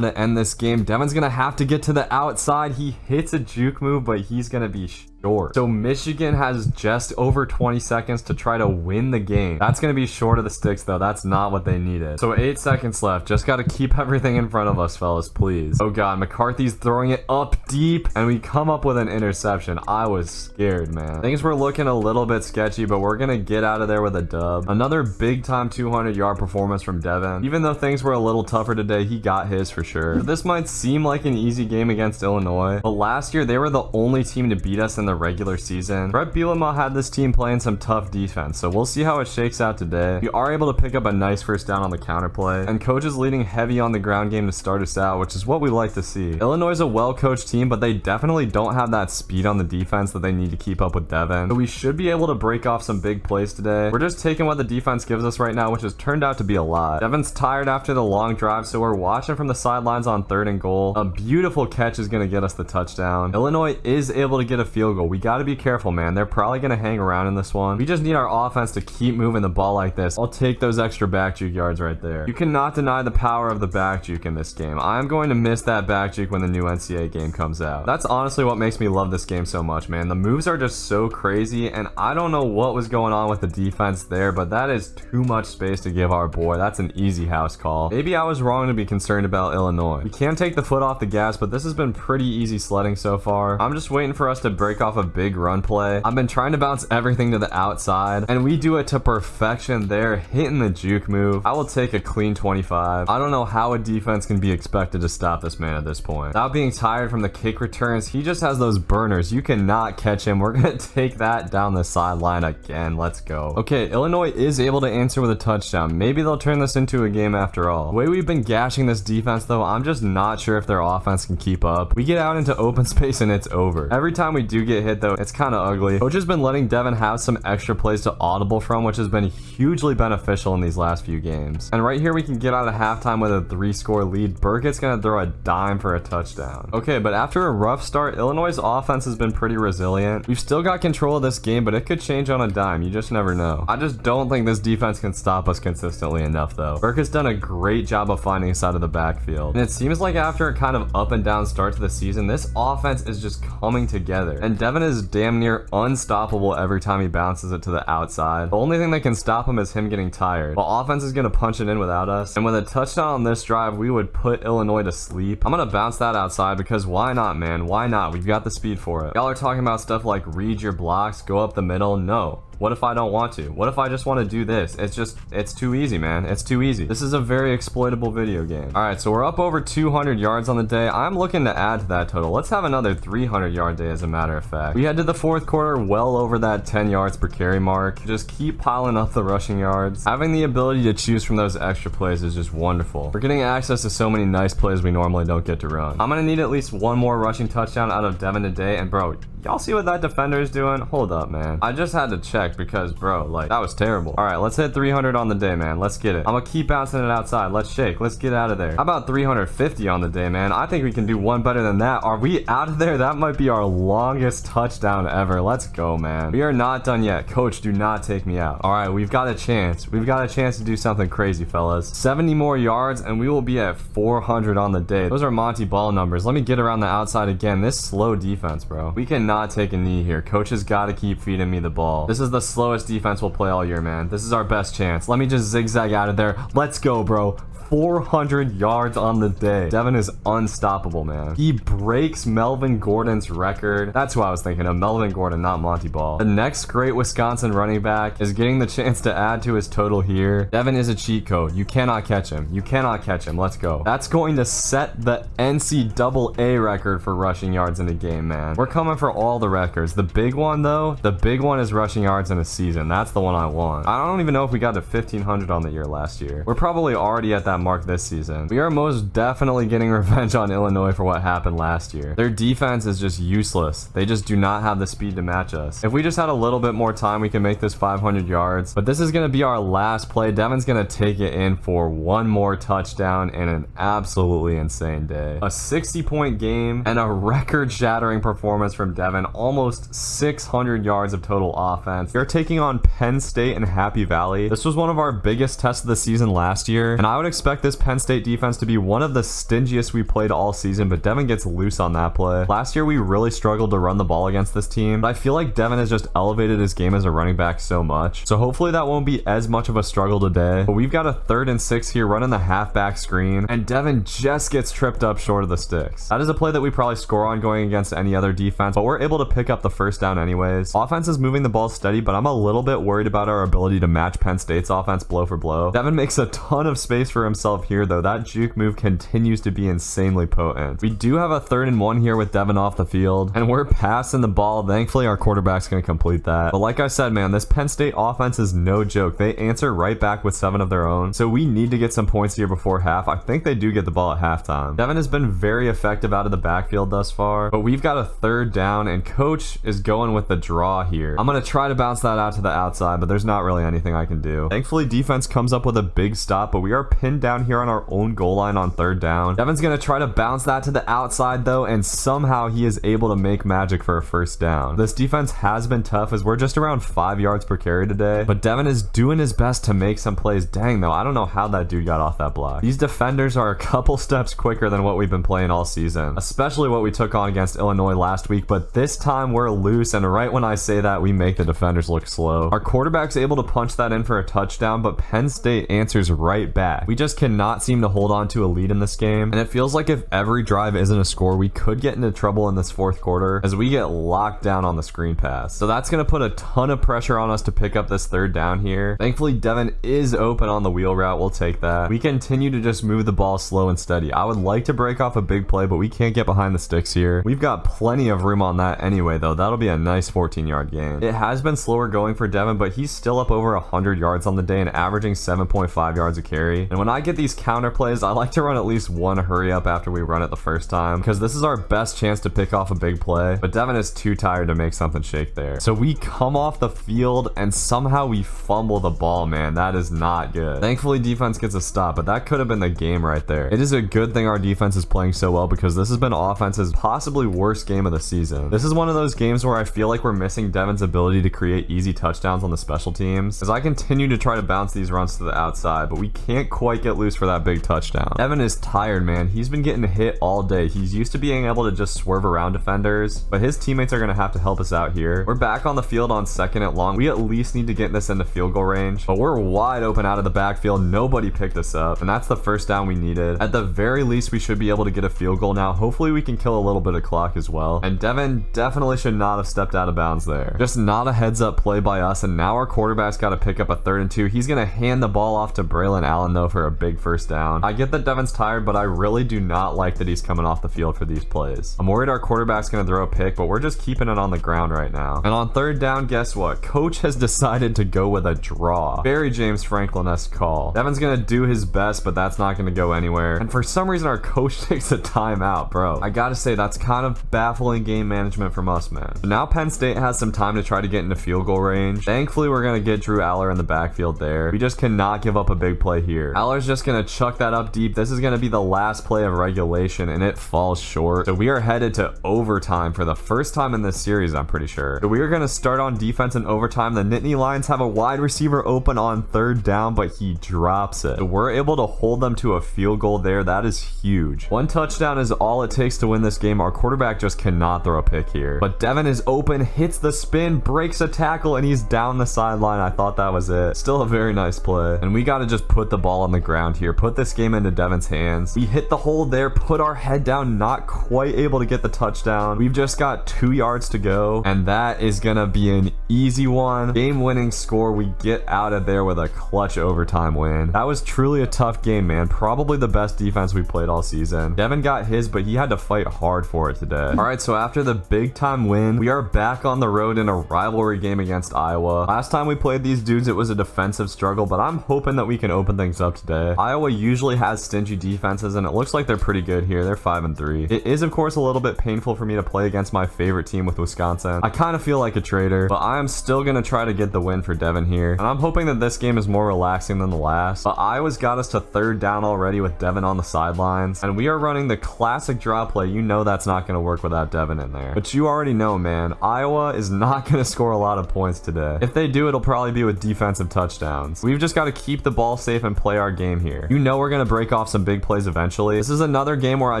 to end this game. Devin's gonna have to get to the outside. He hits a juke move, but he's gonna be short. So Michigan has just over 20 seconds to try to win the game. That's going to be short of the sticks, though. That's not what they needed. So 8 seconds left. Just got to keep everything in front of us, fellas, please. Oh, God. McCarthy's throwing it up deep, and we come up with an interception. I was scared, man. Things were looking a little bit sketchy, but we're going to get out of there with a dub. Another big-time 200-yard performance from Devin. Even though things were a little tougher today, he got his for sure. This might seem like an easy game against Illinois, but last year they were the only team to beat us in the regular season. Brett Bielema had this team playing some tough defense, so we'll see how it shakes out today. We are able to pick up a nice first down on the counter play, and coach is leading heavy on the ground game to start us out, which is what we like to see. Illinois is a well-coached team, but they definitely don't have that speed on the defense that they need to keep up with Devin. So we should be able to break off some big plays today. We're just taking what the defense gives us right now, which has turned out to be a lot. Devin's tired after the long drive, so we're watching from the sidelines on 3rd and goal. A beautiful catch is going to get us the touchdown. Illinois is able to get a field goal. We got to be careful, man. They're probably going to hang around in this one. We just need our offense to keep moving the ball like this. I'll take those extra back juke yards right there. You cannot deny the power of the back juke in this game. I'm going to miss that back juke when the new NCAA game comes out. That's honestly what makes me love this game so much, man. The moves are just so crazy, and I don't know what was going on with the defense there, but that is too much space to give our boy. That's an easy house call. Maybe I was wrong to be concerned about Illinois. We can take the foot off the gas, but this has been pretty easy sledding so far. I'm just waiting for us to break off a big run play. I've been trying to bounce everything to the outside, and we do it to perfection there, hitting the juke move. I will take a clean 25. I don't know how a defense can be expected to stop this man at this point. Without being tired from the kick returns, he just has those burners. You cannot catch him. We're gonna take that down the sideline again. Let's go. Okay, Illinois is able to answer with a touchdown. Maybe they'll turn this into a game after all. The way we've been gashing this defense, though, I'm just not sure if their offense can keep up. We get out into open space and it's over. Every time we do get hit, though, it's kind of ugly. Coach has been letting Devin have some extra plays to audible from, which has been hugely beneficial in these last few games. And right here, we can get out of halftime with a 3-score lead. Burkett's gonna throw a dime for a touchdown. Okay, but after a rough start, Illinois' offense has been pretty resilient. We've still got control of this game, but it could change on a dime. You just never know. I just don't think this defense can stop us consistently enough, though. Burke has done a great job of finding us out of the backfield. And it seems like after a kind of up and down start to the season, this offense is just coming together. And Devin is damn near unstoppable every time he bounces it to the outside. The only thing that can stop him is him getting tired. While offense is going to punch it in without us. And with a touchdown on this drive, we would put Illinois to sleep. I'm going to bounce that outside because why not, man? Why not? We've got the speed for it. Y'all are talking about stuff like read your blocks, go up the middle. No. What if I don't want to? What if I just want to do this? It's too easy, man. It's too easy. This is a very exploitable video game. All right, so we're up over 200 yards on the day. I'm looking to add to that total. Let's have another 300-yard day, as a matter of fact. We head to the 4th quarter well over that 10 yards per carry mark. Just keep piling up the rushing yards. Having the ability to choose from those extra plays is just wonderful. We're getting access to so many nice plays we normally don't get to run. I'm going to need at least one more rushing touchdown out of Devin today, and bro, y'all see what that defender is doing? Hold up, man. I just had to check because, bro, like, that was terrible. All right, let's hit 300 on the day, man. Let's get it. I'm gonna keep bouncing it outside. Let's shake. Let's get out of there. How about 350 on the day, man? I think we can do one better than that. Are we out of there? That might be our longest touchdown ever. Let's go, man. We are not done yet. Coach, do not take me out. All right, we've got a chance. We've got a chance to do something crazy, fellas. 70 more yards, and we will be at 400 on the day. Those are Monty Ball numbers. Let me get around the outside again. This slow defense, bro. We cannot take a knee here. Coach has got to keep feeding me the ball. This is the slowest defense we'll play all year, man. This is our best chance. Let me just zigzag out of there. Let's go, bro. 400 yards on the day. Devin is unstoppable, man. He breaks Melvin Gordon's record. That's who I was thinking of. Melvin Gordon, not Monty Ball. The next great Wisconsin running back is getting the chance to add to his total here. Devin is a cheat code. You cannot catch him. You cannot catch him. Let's go. That's going to set the NCAA record for rushing yards in a game, man. We're coming for all the records. The big one, though, the big one is rushing yards in a season. That's the one I want. I don't even know if we got to 1,500 on the year last year. We're probably already at that mark this season. We are most definitely getting revenge on Illinois for what happened last year. Their defense is just useless. They just do not have the speed to match us. If we just had a little bit more time, we can make this 500 yards. But this is going to be our last play. Devin's going to take it in for one more touchdown and an absolutely insane day. A 60-point game and a record-shattering performance from Devin. Almost 600 yards of total offense. We're taking on Penn State and Happy Valley. This was one of our biggest tests of the season last year, and I would expect expect this Penn State defense to be one of the stingiest we played all season, but Devin gets loose on that play. Last year, we really struggled to run the ball against this team, but I feel like Devin has just elevated his game as a running back so much. So hopefully that won't be as much of a struggle today. But we've got a 3rd and 6 here running the halfback screen, and Devin just gets tripped up short of the sticks. That is a play that we probably score on going against any other defense, but we're able to pick up the first down anyways. Offense is moving the ball steady, but I'm a little bit worried about our ability to match Penn State's offense blow for blow. Devin makes a ton of space for himself here, though. That juke move continues to be insanely potent. We do have a 3rd and 1 here with Devin off the field, and we're passing the ball. Thankfully, our quarterback's going to complete that. But like I said, man, this Penn State offense is no joke. They answer right back with 7 of their own, so we need to get some points here before half. I think they do get the ball at halftime. Devin has been very effective out of the backfield thus far, but we've got a 3rd down, and coach is going with the draw here. I'm going to try to bounce that out to the outside, but there's not really anything I can do. Thankfully, defense comes up with a big stop, but we are pinned down here on our own goal line on 3rd down. Devin's going to try to bounce that to the outside, though, and somehow he is able to make magic for a 1st down. This defense has been tough as we're just around 5 yards per carry today, but Devin is doing his best to make some plays. Dang, though, I don't know how that dude got off that block. These defenders are a couple steps quicker than what we've been playing all season, especially what we took on against Illinois last week, but this time we're loose, and right when I say that, we make the defenders look slow. Our quarterback's able to punch that in for a touchdown, but Penn State answers right back. We just cannot seem to hold on to a lead in this game, and it feels like if every drive isn't a score, we could get into trouble in this 4th quarter as we get locked down on the screen pass. So that's going to put a ton of pressure on us to pick up this 3rd down here. Thankfully, Devin is open on the wheel route. We'll take that. We continue to just move the ball slow and steady. I would like to break off a big play, but we can't get behind the sticks here. We've got plenty of room on that anyway, though. That'll be a nice 14-yard gain. It has been slower going for Devin, but he's still up over 100 yards on the day and averaging 7.5 yards a carry. And when I get these counter plays, I like to run at least one hurry up after we run it the first time, because this is our best chance to pick off a big play, but Devin is too tired to make something shake there. So we come off the field and somehow we fumble the ball, man. That is not good. Thankfully, defense gets a stop, but that could have been the game right there. It is a good thing our defense is playing so well, because this has been offense's possibly worst game of the season. This is one of those games where I feel like we're missing Devin's ability to create easy touchdowns on the special teams, as I continue to try to bounce these runs to the outside, but we can't quite get loose for that big touchdown. Devin is tired, man. He's been getting hit all day. He's used to being able to just swerve around defenders, but his teammates are going to have to help us out here. We're back on the field on 2nd and long. We at least need to get this into field goal range, but we're wide open out of the backfield. Nobody picked us up, and that's the 1st down we needed. At the very least, we should be able to get a field goal now. Hopefully we can kill a little bit of clock as well, and Devin definitely should not have stepped out of bounds there. Just not a heads up play by us, and now our quarterback's got to pick up a 3rd and 2. He's going to hand the ball off to Braylon Allen, though, for a big 1st down. I get that Devin's tired, but I really do not like that he's coming off the field for these plays. I'm worried our quarterback's going to throw a pick, but we're just keeping it on the ground right now. And on 3rd down, guess what? Coach has decided to go with a draw. Very James Franklin-esque call. Devin's going to do his best, but that's not going to go anywhere. And for some reason, our coach takes a timeout, bro. I gotta say, that's kind of baffling game management from us, man. So now Penn State has some time to try to get into field goal range. Thankfully, we're going to get Drew Aller in the backfield there. We just cannot give up a big play here. Aller's just going to chuck that up deep. This is going to be the last play of regulation, and it falls short. So we are headed to overtime for the first time in this series, I'm pretty sure. So we are going to start on defense in overtime. The Nittany Lions have a wide receiver open on 3rd down, but he drops it. So we're able to hold them to a field goal there. That is huge. One touchdown is all it takes to win this game. Our quarterback just cannot throw a pick here. But Devin is open, hits the spin, breaks a tackle, and he's down the sideline. I thought that was it. Still a very nice play. And we got to just put the ball on the ground here. Put this game into Devin's hands. We hit the hole there, put our head down, not quite able to get the touchdown. We've just got 2 yards to go, and that is going to be an easy one. Game-winning score. We get out of there with a clutch overtime win. That was truly a tough game, man. Probably the best defense we played all season. Devin got his, but he had to fight hard for it today. All right, so after the big-time win, we are back on the road in a rivalry game against Iowa. Last time we played these dudes, it was a defensive struggle, but I'm hoping that we can open things up today. Iowa usually has stingy defenses, and it looks like they're pretty good here. They're 5-3. It is, of course, a little bit painful for me to play against my favorite team with Wisconsin. I kind of feel like a traitor, but I am still going to try to get the win for Devin here, and I'm hoping that this game is more relaxing than the last. But Iowa's got us to 3rd down already with Devin on the sidelines, and we are running the classic draw play. You know that's not going to work without Devin in there. But you already know, man, Iowa is not going to score a lot of points today. If they do, it'll probably be with defensive touchdowns. We've just got to keep the ball safe and play our game game here. You know we're going to break off some big plays eventually. This is another game where I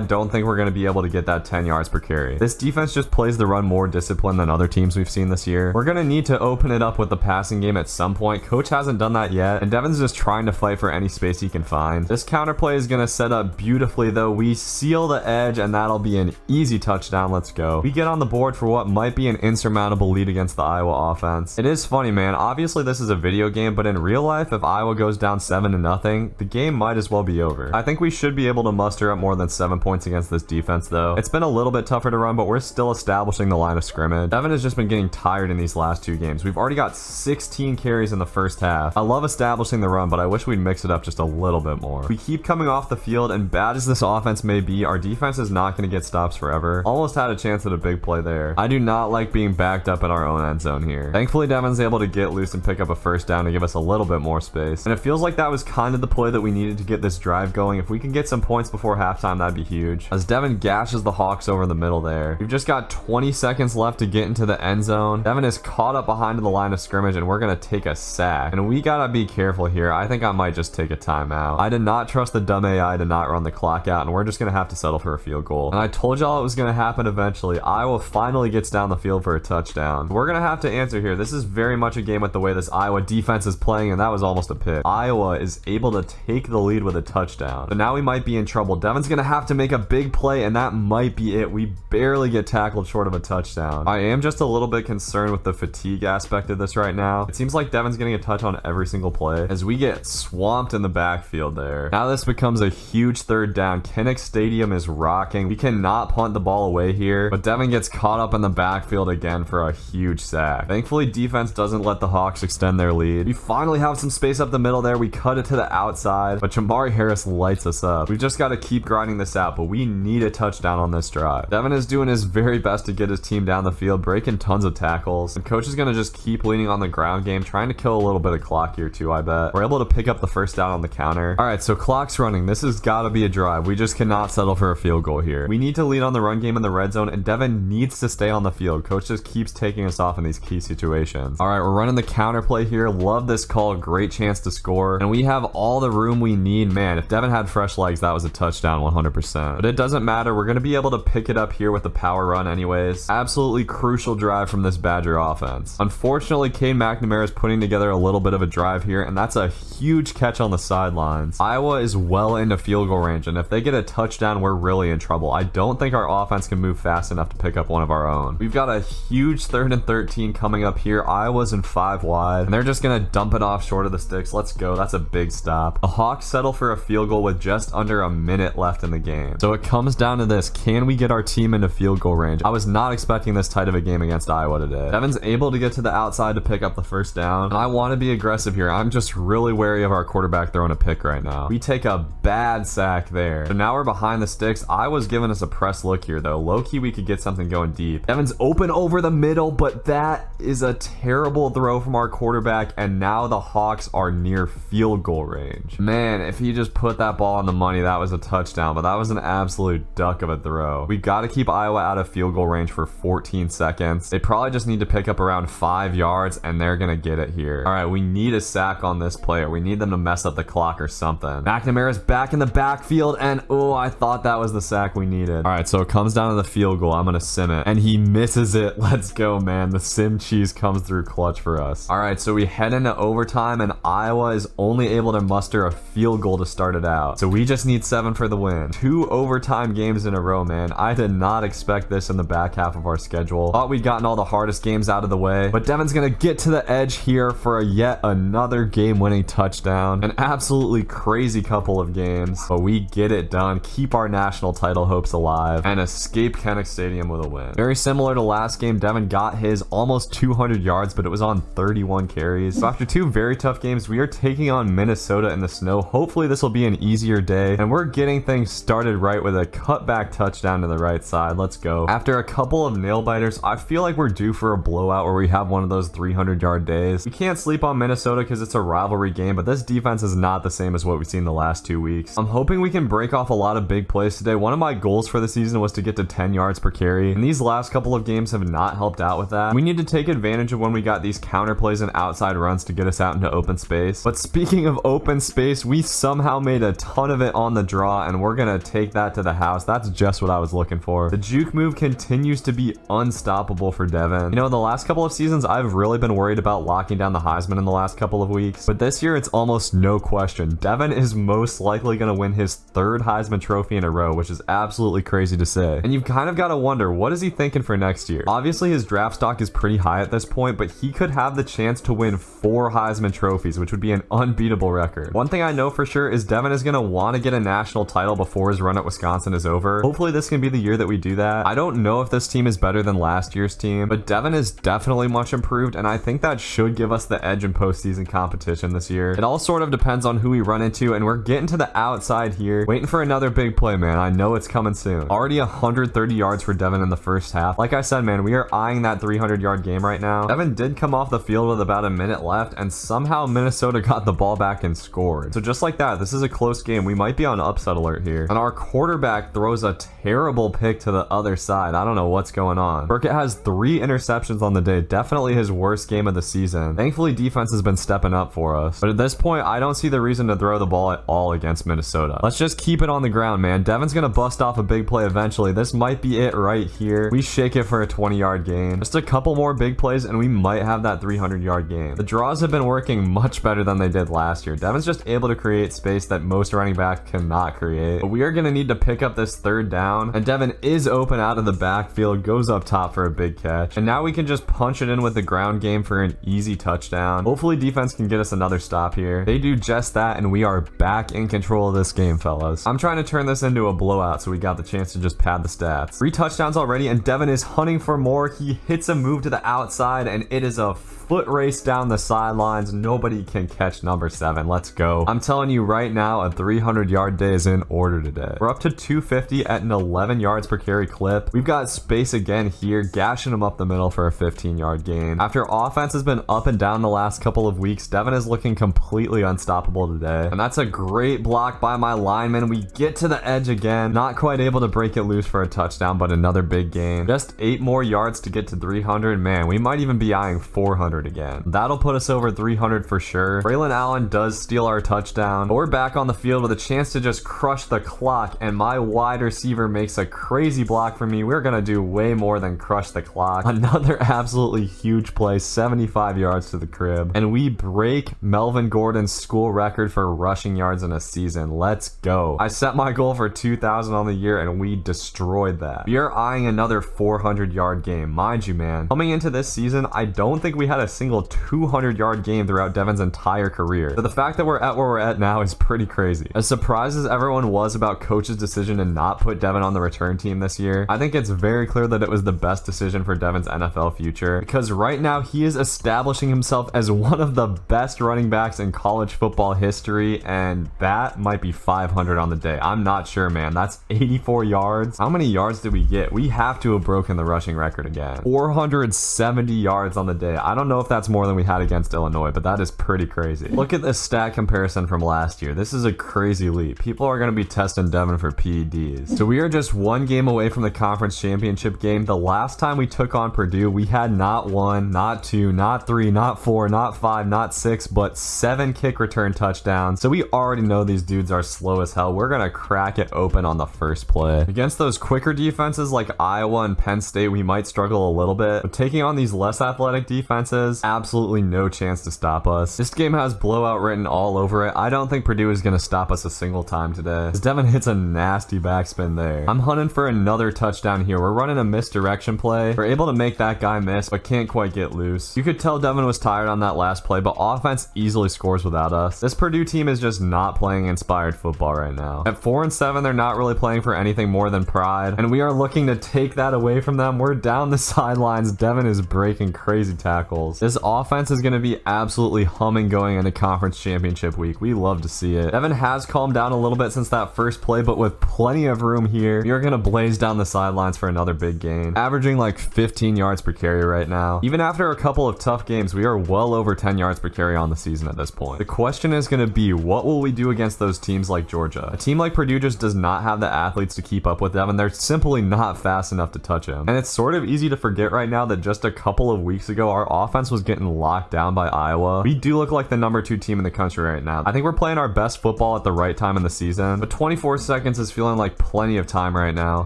don't think we're going to be able to get that 10 yards per carry. This defense just plays the run more disciplined than other teams we've seen this year. We're going to need to open it up with the passing game at some point. Coach hasn't done that yet, and Devin's just trying to fight for any space he can find. This counter play is going to set up beautifully though. We seal the edge, and that'll be an easy touchdown. Let's go. We get on the board for what might be an insurmountable lead against the Iowa offense. It is funny, man. Obviously this is a video game, but in real life, if Iowa goes down 7-0, the game might as well be over. I think we should be able to muster up more than 7 points against this defense though. It's been a little bit tougher to run, but we're still establishing the line of scrimmage. Devin has just been getting tired in these last 2 games. We've already got 16 carries in the first half. I love establishing the run, but I wish we'd mix it up just a little bit more. We keep coming off the field, and bad as this offense may be, our defense is not going to get stops forever. Almost had a chance at a big play there. I do not like being backed up in our own end zone here. Thankfully, Devin's able to get loose and pick up a first down to give us a little bit more space. And it feels like that was kind of the play that we needed to get this drive going. If we can get some points before halftime, that'd be huge. As Devin gashes the Hawks over the middle there. We've just got 20 seconds left to get into the end zone. Devin is caught up behind the line of scrimmage, and we're going to take a sack. And we got to be careful here. I think I might just take a timeout. I did not trust the dumb AI to not run the clock out, and we're just going to have to settle for a field goal. And I told y'all it was going to happen eventually. Iowa finally gets down the field for a touchdown. We're going to have to answer here. This is very much a game with the way this Iowa defense is playing, and that was almost a pick. Iowa is able to take the lead with a touchdown. But now we might be in trouble. Devin's going to have to make a big play, and that might be it. We barely get tackled short of a touchdown. I am just a little bit concerned with the fatigue aspect of this right now. It seems like Devin's getting a touch on every single play as we get swamped in the backfield there. Now this becomes a huge third down. Kinnick Stadium is rocking. We cannot punt the ball away here, but Devin gets caught up in the backfield again for a huge sack. Thankfully, defense doesn't let the Hawks extend their lead. We finally have some space up the middle there. We cut it to the outside, but Jamari Harris lights us up. We've just got to keep grinding this out, but we need a touchdown on this drive. Devin is doing his very best to get his team down the field, breaking tons of tackles, and coach is going to just keep leaning on the ground game, trying to kill a little bit of clock here too, I bet. We're able to pick up the first down on the counter. All right, so clock's running. This has got to be a drive. We just cannot settle for a field goal here. We need to lead on the run game in the red zone, and Devin needs to stay on the field. Coach just keeps taking us off in these key situations. All right, we're running the counter play here. Love this call. Great chance to score, and we have all the room we need. Man, if Devin had fresh legs, that was a touchdown 100%. But it doesn't matter. We're going to be able to pick it up here with the power run anyways. Absolutely crucial drive from this Badger offense. Unfortunately, Cade McNamara is putting together a little bit of a drive here, and that's a huge catch on the sidelines. Iowa is well into field goal range, and if they get a touchdown, we're really in trouble. I don't think our offense can move fast enough to pick up one of our own. We've got a huge 3rd and 13 coming up here. Iowa's in 5 wide, and they're just going to dump it off short of the sticks. Let's go. That's a big stop. The Hawks settle for a field goal with just under a minute left in the game. So it comes down to this. Can we get our team into field goal range? I was not expecting this tight of a game against Iowa today. Devin's able to get to the outside to pick up the first down, and I want to be aggressive here. I'm just really wary of our quarterback throwing a pick right now. We take a bad sack there. So now we're behind the sticks. Iowa's giving us a press look here though. Low-key, we could get something going deep. Devin's open over the middle, but that is a terrible throw from our quarterback, and now the Hawks are near field goal range. Man, if he just put that ball on the money, that was a touchdown, but that was an absolute duck of a throw. We got to keep Iowa out of field goal range for 14 seconds. They probably just need to pick up around 5 yards, and they're gonna get it here. All right, we need a sack on this player. We need them to mess up the clock or something. McNamara's back in the backfield, and oh, I thought that was the sack we needed. All right, so it comes down to the field goal. I'm gonna sim it, and he misses it. Let's go, man. The sim cheese comes through clutch for us. All right, so we head into overtime, and Iowa is only able to muster a field goal to start it out. So we just need 7 for the win. 2 overtime games in a row, man. I did not expect this in the back half of our schedule. Thought we'd gotten all the hardest games out of the way, but Devin's gonna get to the edge here for yet another game-winning touchdown. An absolutely crazy couple of games, but we get it done, keep our national title hopes alive, and escape Kinnick Stadium with a win. Very similar to last game, Devin got his almost 200 yards, but it was on 31 carries. So after 2 very tough games, we are taking on Minnesota in the snow. Hopefully this will be an easier day, and we're getting things started right with a cutback touchdown to the right side. Let's go. After a couple of nail biters, I feel like we're due for a blowout where we have one of those 300-yard days. We can't sleep on Minnesota because it's a rivalry game, but this defense is not the same as what we've seen the last 2 weeks. I'm hoping we can break off a lot of big plays today. One of my goals for the season was to get to 10 yards per carry, and these last couple of games have not helped out with that. We need to take advantage of when we got these counter plays and outside runs to get us out into open space. But speaking of open space, space. We somehow made a ton of it on the draw, and we're gonna take that to the house. That's just what I was looking for. The juke move continues to be unstoppable for Devin. You know, the last couple of seasons, I've really been worried about locking down the Heisman in the last couple of weeks, but this year it's almost no question. Devin is most likely gonna win his 3rd Heisman trophy in a row, which is absolutely crazy to say. And you've kind of got to wonder, what is he thinking for next year? Obviously, his draft stock is pretty high at this point, but he could have the chance to win 4 Heisman trophies, which would be an unbeatable record. One thing I know for sure is Devin is going to want to get a national title before his run at Wisconsin is over. Hopefully this can be the year that we do that. I don't know if this team is better than last year's team, but Devin is definitely much improved, and I think that should give us the edge in postseason competition this year. It all sort of depends on who we run into, and we're getting to the outside here, waiting for another big play, man. I know it's coming soon. Already 130 yards for Devin in the first half. Like I said, man, we are eyeing that 300-yard game right now. Devin did come off the field with about a minute left, and somehow Minnesota got the ball back and scored. So just like that, this is a close game. We might be on upset alert here. And our quarterback throws a terrible pick to the other side. I don't know what's going on. Burkett has 3 interceptions on the day. Definitely his worst game of the season. Thankfully, defense has been stepping up for us. But at this point, I don't see the reason to throw the ball at all against Minnesota. Let's just keep it on the ground, man. Devin's gonna bust off a big play eventually. This might be it right here. We shake it for a 20-yard gain. Just a couple more big plays and we might have that 300-yard game. The draws have been working much better than they did last year. Devin's just able to create space that most running backs cannot create. But we are gonna need to pick up this 3rd down, and Devin is open out of the backfield, goes up top for a big catch, and now we can just punch it in with the ground game for an easy touchdown. Hopefully defense can get us another stop here. They do just that, and we are back in control of this game, fellas. I'm trying to turn this into a blowout, so we got the chance to just pad the stats. 3 touchdowns already, and Devin is hunting for more. He hits a move to the outside, and it is a foot race down the sidelines. Nobody can catch number 7. Let's go. I'm telling you right now, a 300-yard day is in order today. We're up to 250 at an 11 yards per carry clip. We've got space again here, gashing him up the middle for a 15-yard gain. After offense has been up and down the last couple of weeks, Devin is looking completely unstoppable today. And that's a great block by my lineman. We get to the edge again. Not quite able to break it loose for a touchdown, but another big gain. Just 8 more yards to get to 300. Man, we might even be eyeing 400 again. That'll put us over 300 for sure. Braylon Allen does steal our touchdown, but we're back on the field with a chance to just crush the clock, and my wide receiver makes a crazy block for me. We're gonna do way more than crush the clock. Another absolutely huge play, 75 yards to the crib, and we break Melvin Gordon's school record for rushing yards in a season. Let's go. I set my goal for 2,000 on the year, and we destroyed that. We are eyeing another 400-yard game. Mind you, man, coming into this season, I don't think we had a single 200-yard game throughout Devin's entire career. So the fact that we're at where we're at now is pretty crazy. As surprised as everyone was about coach's decision to not put Devin on the return team this year, I think it's very clear that it was the best decision for Devin's NFL future, because right now he is establishing himself as one of the best running backs in college football history, and that might be 500 on the day. I'm not sure, man. That's 84 yards. How many yards did we get? We have to have broken the rushing record again. 470 yards on the day. I don't know if that's more than we had against Illinois, but that is pretty crazy. Look at this stat comparison from last year. This is a crazy leap. People are going to be testing Devin for PEDs. So we are just 1 game away from the conference championship game. The last time we took on Purdue, we had not 1, not 2, not 3, not 4, not 5, not 6, but 7 kick return touchdowns. So we already know these dudes are slow as hell. We're going to crack it open on the first play. Against those quicker defenses like Iowa and Penn State, we might struggle a little bit, but taking on these less athletic defenses, absolutely no chance to stop us. This game has blowout written all over it. I don't think Purdue is going to stop us a single time today, as Devin hits a nasty backspin there. I'm hunting for another touchdown here. We're running a misdirection play. We're able to make that guy miss, but can't quite get loose. You could tell Devin was tired on that last play, but offense easily scores without us. This Purdue team is just not playing inspired football right now. At 4-7, they're not really playing for anything more than pride, and we are looking to take that away from them. We're down the sidelines. Devin is breaking crazy tackles. This offense is going to be absolutely humming going into conference championship week. We love to see it. Devin has calmed down a little bit since that first play, but with plenty of room here, we are going to blaze down the sidelines for another big gain, averaging like 15 yards per carry right now. Even after a couple of tough games, we are well over 10 yards per carry on the season at this point. The question is going to be, what will we do against those teams like Georgia? A team like Purdue just does not have the athletes to keep up with Devin. They're simply not fast enough to touch him. And it's sort of easy to forget right now that just a couple of weeks ago, our offense defense was getting locked down by Iowa. We do look like the number 2 team in the country right now. I think we're playing our best football at the right time in the season, but 24 seconds is feeling like plenty of time right now,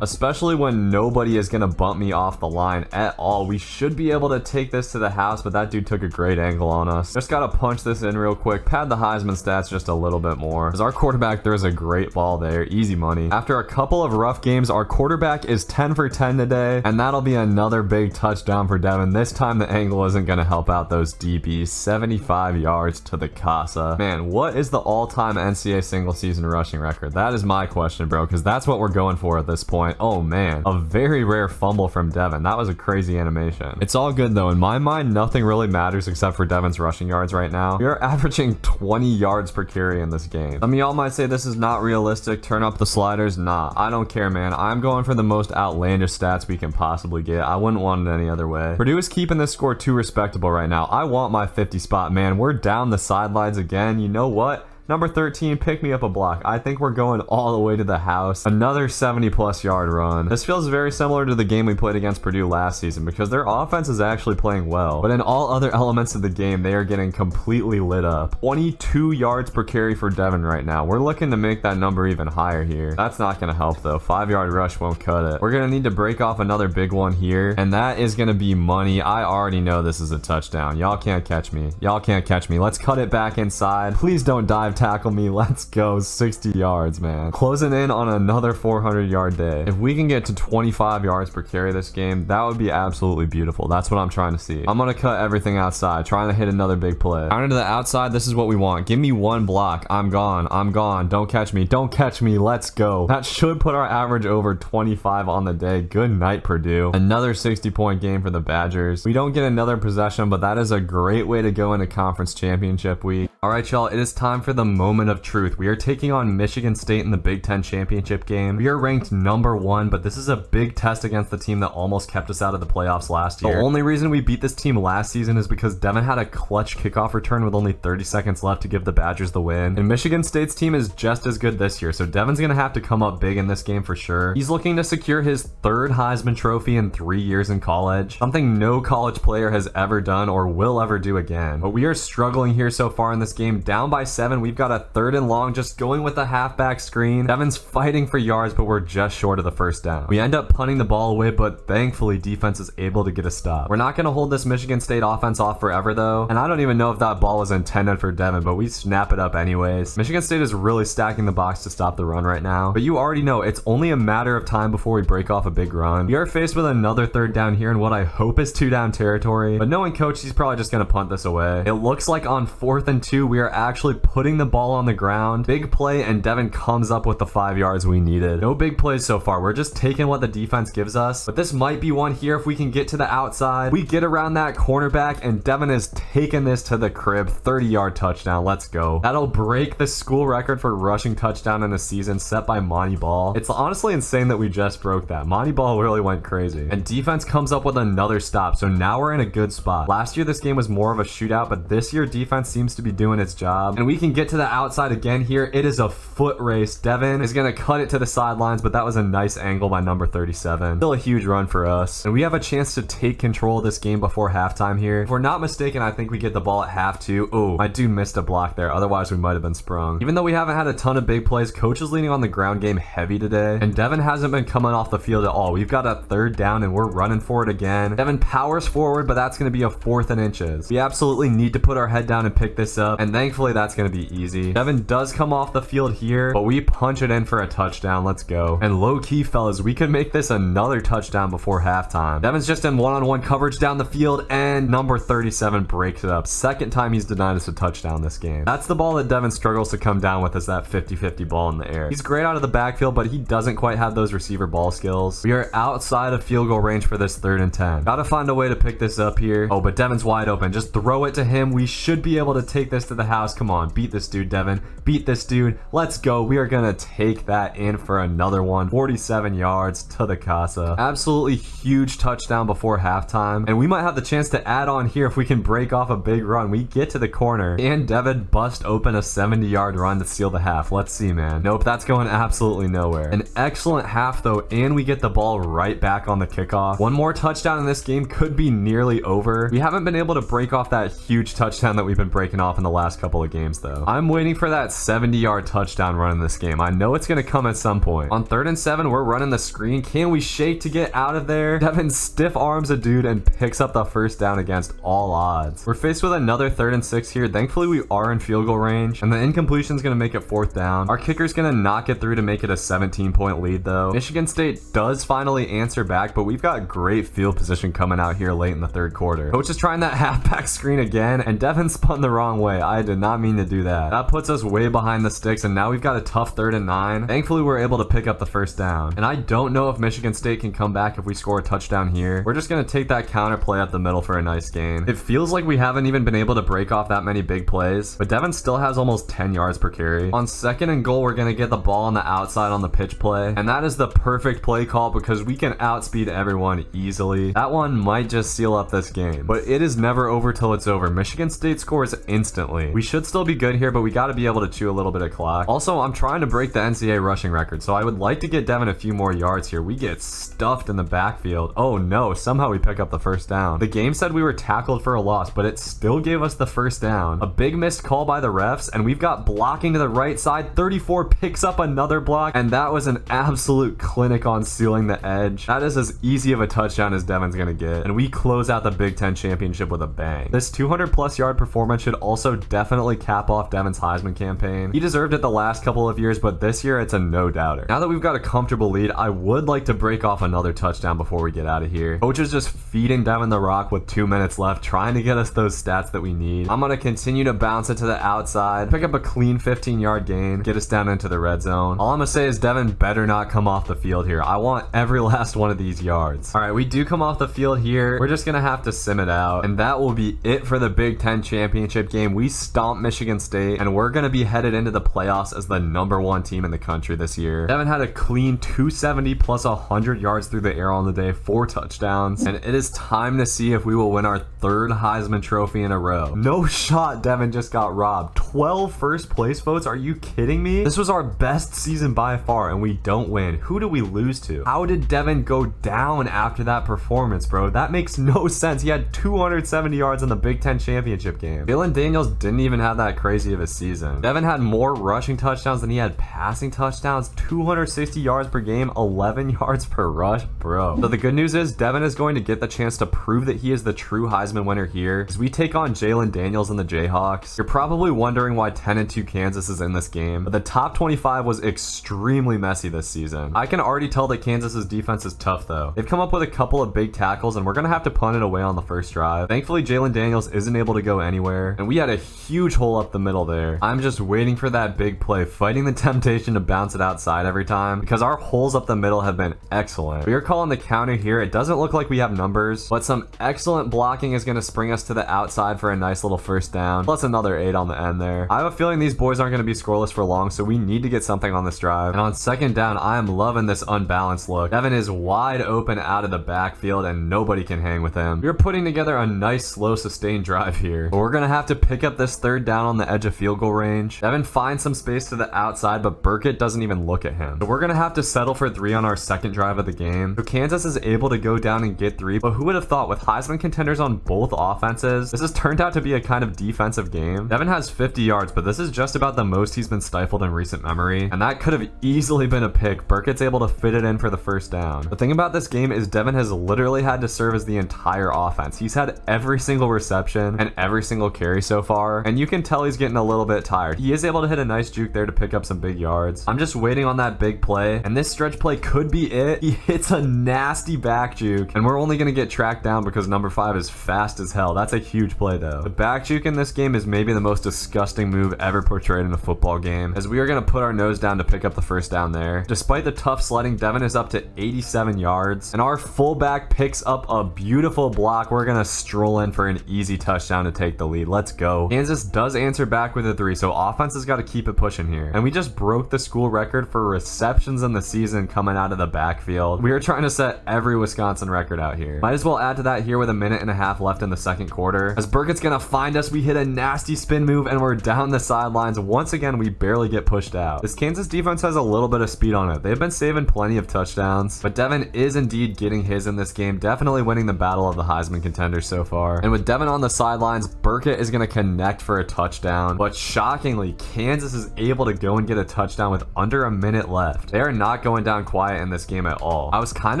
especially when nobody is going to bump me off the line at all. We should be able to take this to the house, but that dude took a great angle on us. Just got to punch this in real quick, pad the Heisman stats just a little bit more, because our quarterback throws a great ball there. Easy money. After a couple of rough games, our quarterback is 10 for 10 today, and that'll be another big touchdown for Devin. This time the angle isn't going to help out those DBs. 75 yards to the casa. Man, what is the all-time NCAA single season rushing record? That is my question, bro, because that's what we're going for at this point. Oh man, a very rare fumble from Devin. That was a crazy animation. It's all good though. In my mind, nothing really matters except for Devin's rushing yards right now. We are averaging 20 yards per carry in this game. Some of y'all might say this is not realistic. Turn up the sliders. Nah, I don't care, man. I'm going for the most outlandish stats we can possibly get. I wouldn't want it any other way. Purdue is keeping this score too respectable right now. I want my 50 spot, man. We're down the sidelines again. You know what? Number 13, pick me up a block. I think we're going all the way to the house. Another 70+ yard run. This feels very similar to the game we played against Purdue last season because their offense is actually playing well. But in all other elements of the game, they are getting completely lit up. 22 yards per carry for Devin right now. We're looking to make that number even higher here. That's not going to help though. 5-yard rush won't cut it. We're going to need to break off another big one here. And that is going to be money. I already know this is a touchdown. Y'all can't catch me. Y'all can't catch me. Let's cut it back inside. Please don't dive tackle me. Let's go. 60 yards, man. Closing in on another 400-yard day. If we can get to 25 yards per carry this game, that would be absolutely beautiful. That's what I'm trying to see. I'm going to cut everything outside, trying to hit another big play. Counter to the outside, this is what we want. Give me one block. I'm gone. I'm gone. Don't catch me. Don't catch me. Let's go. That should put our average over 25 on the day. Good night, Purdue. Another 60-point game for the Badgers. We don't get another possession, but that is a great way to go into conference championship week. All right, y'all, it is time for the moment of truth. We are taking on Michigan State in the Big Ten championship game. We are ranked number 1, but this is a big test against the team that almost kept us out of the playoffs last year. The only reason we beat this team last season is because Devin had a clutch kickoff return with only 30 seconds left to give the Badgers the win. And Michigan State's team is just as good this year, so Devin's gonna have to come up big in this game for sure. He's looking to secure his 3rd Heisman trophy in 3 years in college, something no college player has ever done or will ever do again. But we are struggling here so far in this game. Down by 7, we've got a 3rd and long, just going with the halfback screen. Devin's fighting for yards, but we're just short of the first down. We end up punting the ball away, but thankfully defense is able to get a stop. We're not going to hold this Michigan State offense off forever though, and I don't even know if that ball was intended for Devin, but we snap it up anyways. Michigan State is really stacking the box to stop the run right now, but you already know it's only a matter of time before we break off a big run. We are faced with another 3rd down here in what I hope is 2-down territory, but knowing coach, he's probably just going to punt this away. It looks like on 4th and 2, we are actually putting the ball on the ground. Big play, and Devin comes up with the 5 yards we needed. No big plays so far. We're just taking what the defense gives us, but this might be one here if we can get to the outside. We get around that cornerback, and Devin is taking this to the crib. 30-yard touchdown. Let's go. That'll break the school record for rushing touchdown in a season set by Monty Ball. It's honestly insane that we just broke that. Monty Ball really went crazy. And defense comes up with another stop, so now we're in a good spot. Last year, this game was more of a shootout, but this year, defense seems to be doing its job. And we can get to the outside again here. It is a foot race. Devin is going to cut it to the sidelines, but that was a nice angle by number 37. Still a huge run for us. And we have a chance to take control of this game before halftime here. If we're not mistaken, I think we get the ball at half too. Oh, my dude missed a block there. Otherwise, we might have been sprung. Even though we haven't had a ton of big plays, coach is leaning on the ground game heavy today. And Devin hasn't been coming off the field at all. We've got a 3rd down and we're running for it again. Devin powers forward, but that's going to be a 4th and inches. We absolutely need to put our head down and pick this up. And thankfully, that's going to be easy. Devin does come off the field here, but we punch it in for a touchdown. Let's go. And low key, fellas, we could make this another touchdown before halftime. Devin's just in one-on-one coverage down the field, and number 37 breaks it up. 2nd time he's denied us a touchdown this game. That's the ball that Devin struggles to come down with, is that 50-50 ball in the air. He's great out of the backfield, but he doesn't quite have those receiver ball skills. We are outside of field goal range for this 3rd and 10. Gotta find a way to pick this up here. Oh, but Devin's wide open. Just throw it to him. We should be able to take this to the house. Come on, beat this dude, Devin. Beat this dude. Let's go. We are gonna take that in for another one. 47 yards to the casa. Absolutely huge touchdown before halftime, and we might have the chance to add on here if we can break off a big run. We get to the corner, and Devin bust open a 70-yard run to seal the half. Let's see, man. Nope, that's going absolutely nowhere. An excellent half, though, and we get the ball right back on the kickoff. One more touchdown in this game could be nearly over. We haven't been able to break off that huge touchdown that we've been breaking off in the last couple of games, though. I'm waiting for that 70-yard touchdown run in this game. I know it's going to come at some point. On 3rd and 7, we're running the screen. Can we shake to get out of there? Devin stiff arms a dude and picks up the first down against all odds. We're faced with another 3rd and 6 here. Thankfully, we are in field goal range, and the incompletion is going to make it 4th down. Our kicker's going to knock it through to make it a 17-point lead, though. Michigan State does finally answer back, but we've got great field position coming out here late in the 3rd quarter. Coach is trying that halfback screen again, and Devin spun the wrong way. I did not mean to do that. That puts us way behind the sticks, and now we've got a tough 3rd and 9. Thankfully, we're able to pick up the first down, and I don't know if Michigan State can come back if we score a touchdown here. We're just going to take that counter play up the middle for a nice gain. It feels like we haven't even been able to break off that many big plays, but Devin still has almost 10 yards per carry. On 2nd and goal, we're going to get the ball on the outside on the pitch play, and that is the perfect play call because we can outspeed everyone easily. That one might just seal up this game, but it is never over till it's over. Michigan State scores instantly. We should still be good here, but we got to be able to chew a little bit of clock. Also, I'm trying to break the NCAA rushing record, so I would like to get Devin a few more yards here. We get stuffed in the backfield. Oh no, somehow we pick up the first down. The game said we were tackled for a loss, but it still gave us the first down. A big missed call by the refs, and we've got blocking to the right side. 34 picks up another block, and that was an absolute clinic on sealing the edge. That is as easy of a touchdown as Devin's gonna get, and we close out the Big Ten championship with a bang. This 200+ yard performance should also definitely cap off Devin's Heisman campaign. He deserved it the last couple of years, but this year it's a no-doubter. Now that we've got a comfortable lead, I would like to break off another touchdown before we get out of here. Coach is just feeding Devin the rock with 2 minutes left, trying to get us those stats that we need. I'm gonna continue to bounce it to the outside, pick up a clean 15-yard gain, get us down into the red zone. All I'm gonna say is Devin better not come off the field here. I want every last one of these yards. All right, we do come off the field here. We're just gonna have to sim it out, and that will be it for the Big Ten championship game. We stomp Michigan State, and we're gonna be headed into the playoffs as the #1 team in the country this year. Devin had a clean 270 plus 100 yards through the air on the day, 4 touchdowns, and it is time to see if we will win our 3rd Heisman Trophy in a row. No shot, Devin just got robbed. 12 first place votes? Are you kidding me? This was our best season by far, and we don't win. Who do we lose to? How did Devin go down after that performance, bro? That makes no sense. He had 270 yards in the Big Ten championship game. Jalen Daniels didn't even have that crazy of a season. Devin had more rushing touchdowns than he had passing touchdowns. 260 yards per game, 11 yards per rush, bro. So the good news is Devin is going to get the chance to prove that he is the true Heisman winner here as we take on Jalen Daniels and the Jayhawks. You're probably wondering why 10-2 Kansas is in this game, but the top 25 was extremely messy this season. I can already tell that Kansas's defense is tough though. They've come up with a couple of big tackles, and we're gonna have to punt it away on the first drive. Thankfully, Jalen Daniels isn't able to go anywhere, and we had a huge hole up the middle there. I'm just waiting for that big play, fighting the temptation to bounce it outside every time because our holes up the middle have been excellent. We are calling the counter here. It doesn't look like we have numbers, but some excellent blocking is gonna spring us to the outside for a nice little first down, plus another 8 on the end there. I have a feeling these boys aren't gonna be scoreless for long, so we need to get something on this drive. And on 2nd down, I am loving this unbalanced look. Devin is wide open out of the backfield, and nobody can hang with him. We're putting together a nice, slow, sustained drive here. But we're gonna have to pick up this 3rd down on the edge of field goal range. Devin finds some space to the outside, but Burkett doesn't even look at him. So we're gonna have to settle for 3 on our 2nd drive of the game. So Kansas is able to go down and get 3, but who would have thought with Heisman contenders on both offenses, this has turned out to be a kind of defensive game. Devin has 50 yards, but this is just about the most he's been stifled in recent memory, and that could have easily been a pick. Burkett's able to fit it in for the first down. The thing about this game is Devin has literally had to serve as the entire offense. He's had every single reception and every single carry so far, and you can tell he's getting a little bit tired. He is able to hit a nice juke there to pick up some big yards. I'm just waiting on that big play, and this stretch play could be it. He hits a nasty back juke, and we're only going to get tracked down because number 5 is fast as hell. That's a huge play though. The back juke in this game is maybe the most disgusting move ever portrayed in a football game, as we are going to put our nose down to pick up the first down there. Despite the tough sledding, Devin is up to 87 yards, and our fullback picks up a beautiful block. We're going to stroll in for an easy touchdown to take the lead. Let's go. Kansas does answer back with a 3, so offense has got to keep it pushing here. And we just broke the school record for receptions in the season coming out of the backfield. We are trying to set every Wisconsin record out here. Might as well add to that here with a minute and a half left in the second quarter. As Burkett's gonna find us, we hit a nasty spin move and we're down the sidelines. Once again, we barely get pushed out. This Kansas defense has a little bit of speed on it. They've been saving plenty of touchdowns, but Devin is indeed getting his in this game, definitely winning the battle of the Heisman contenders so far. And with Devin on the sidelines, Burkett is gonna connect for a touchdown, but shockingly, Kansas is able to go and get a touchdown with under a minute left. They are not going down quiet in this game at all. I was kind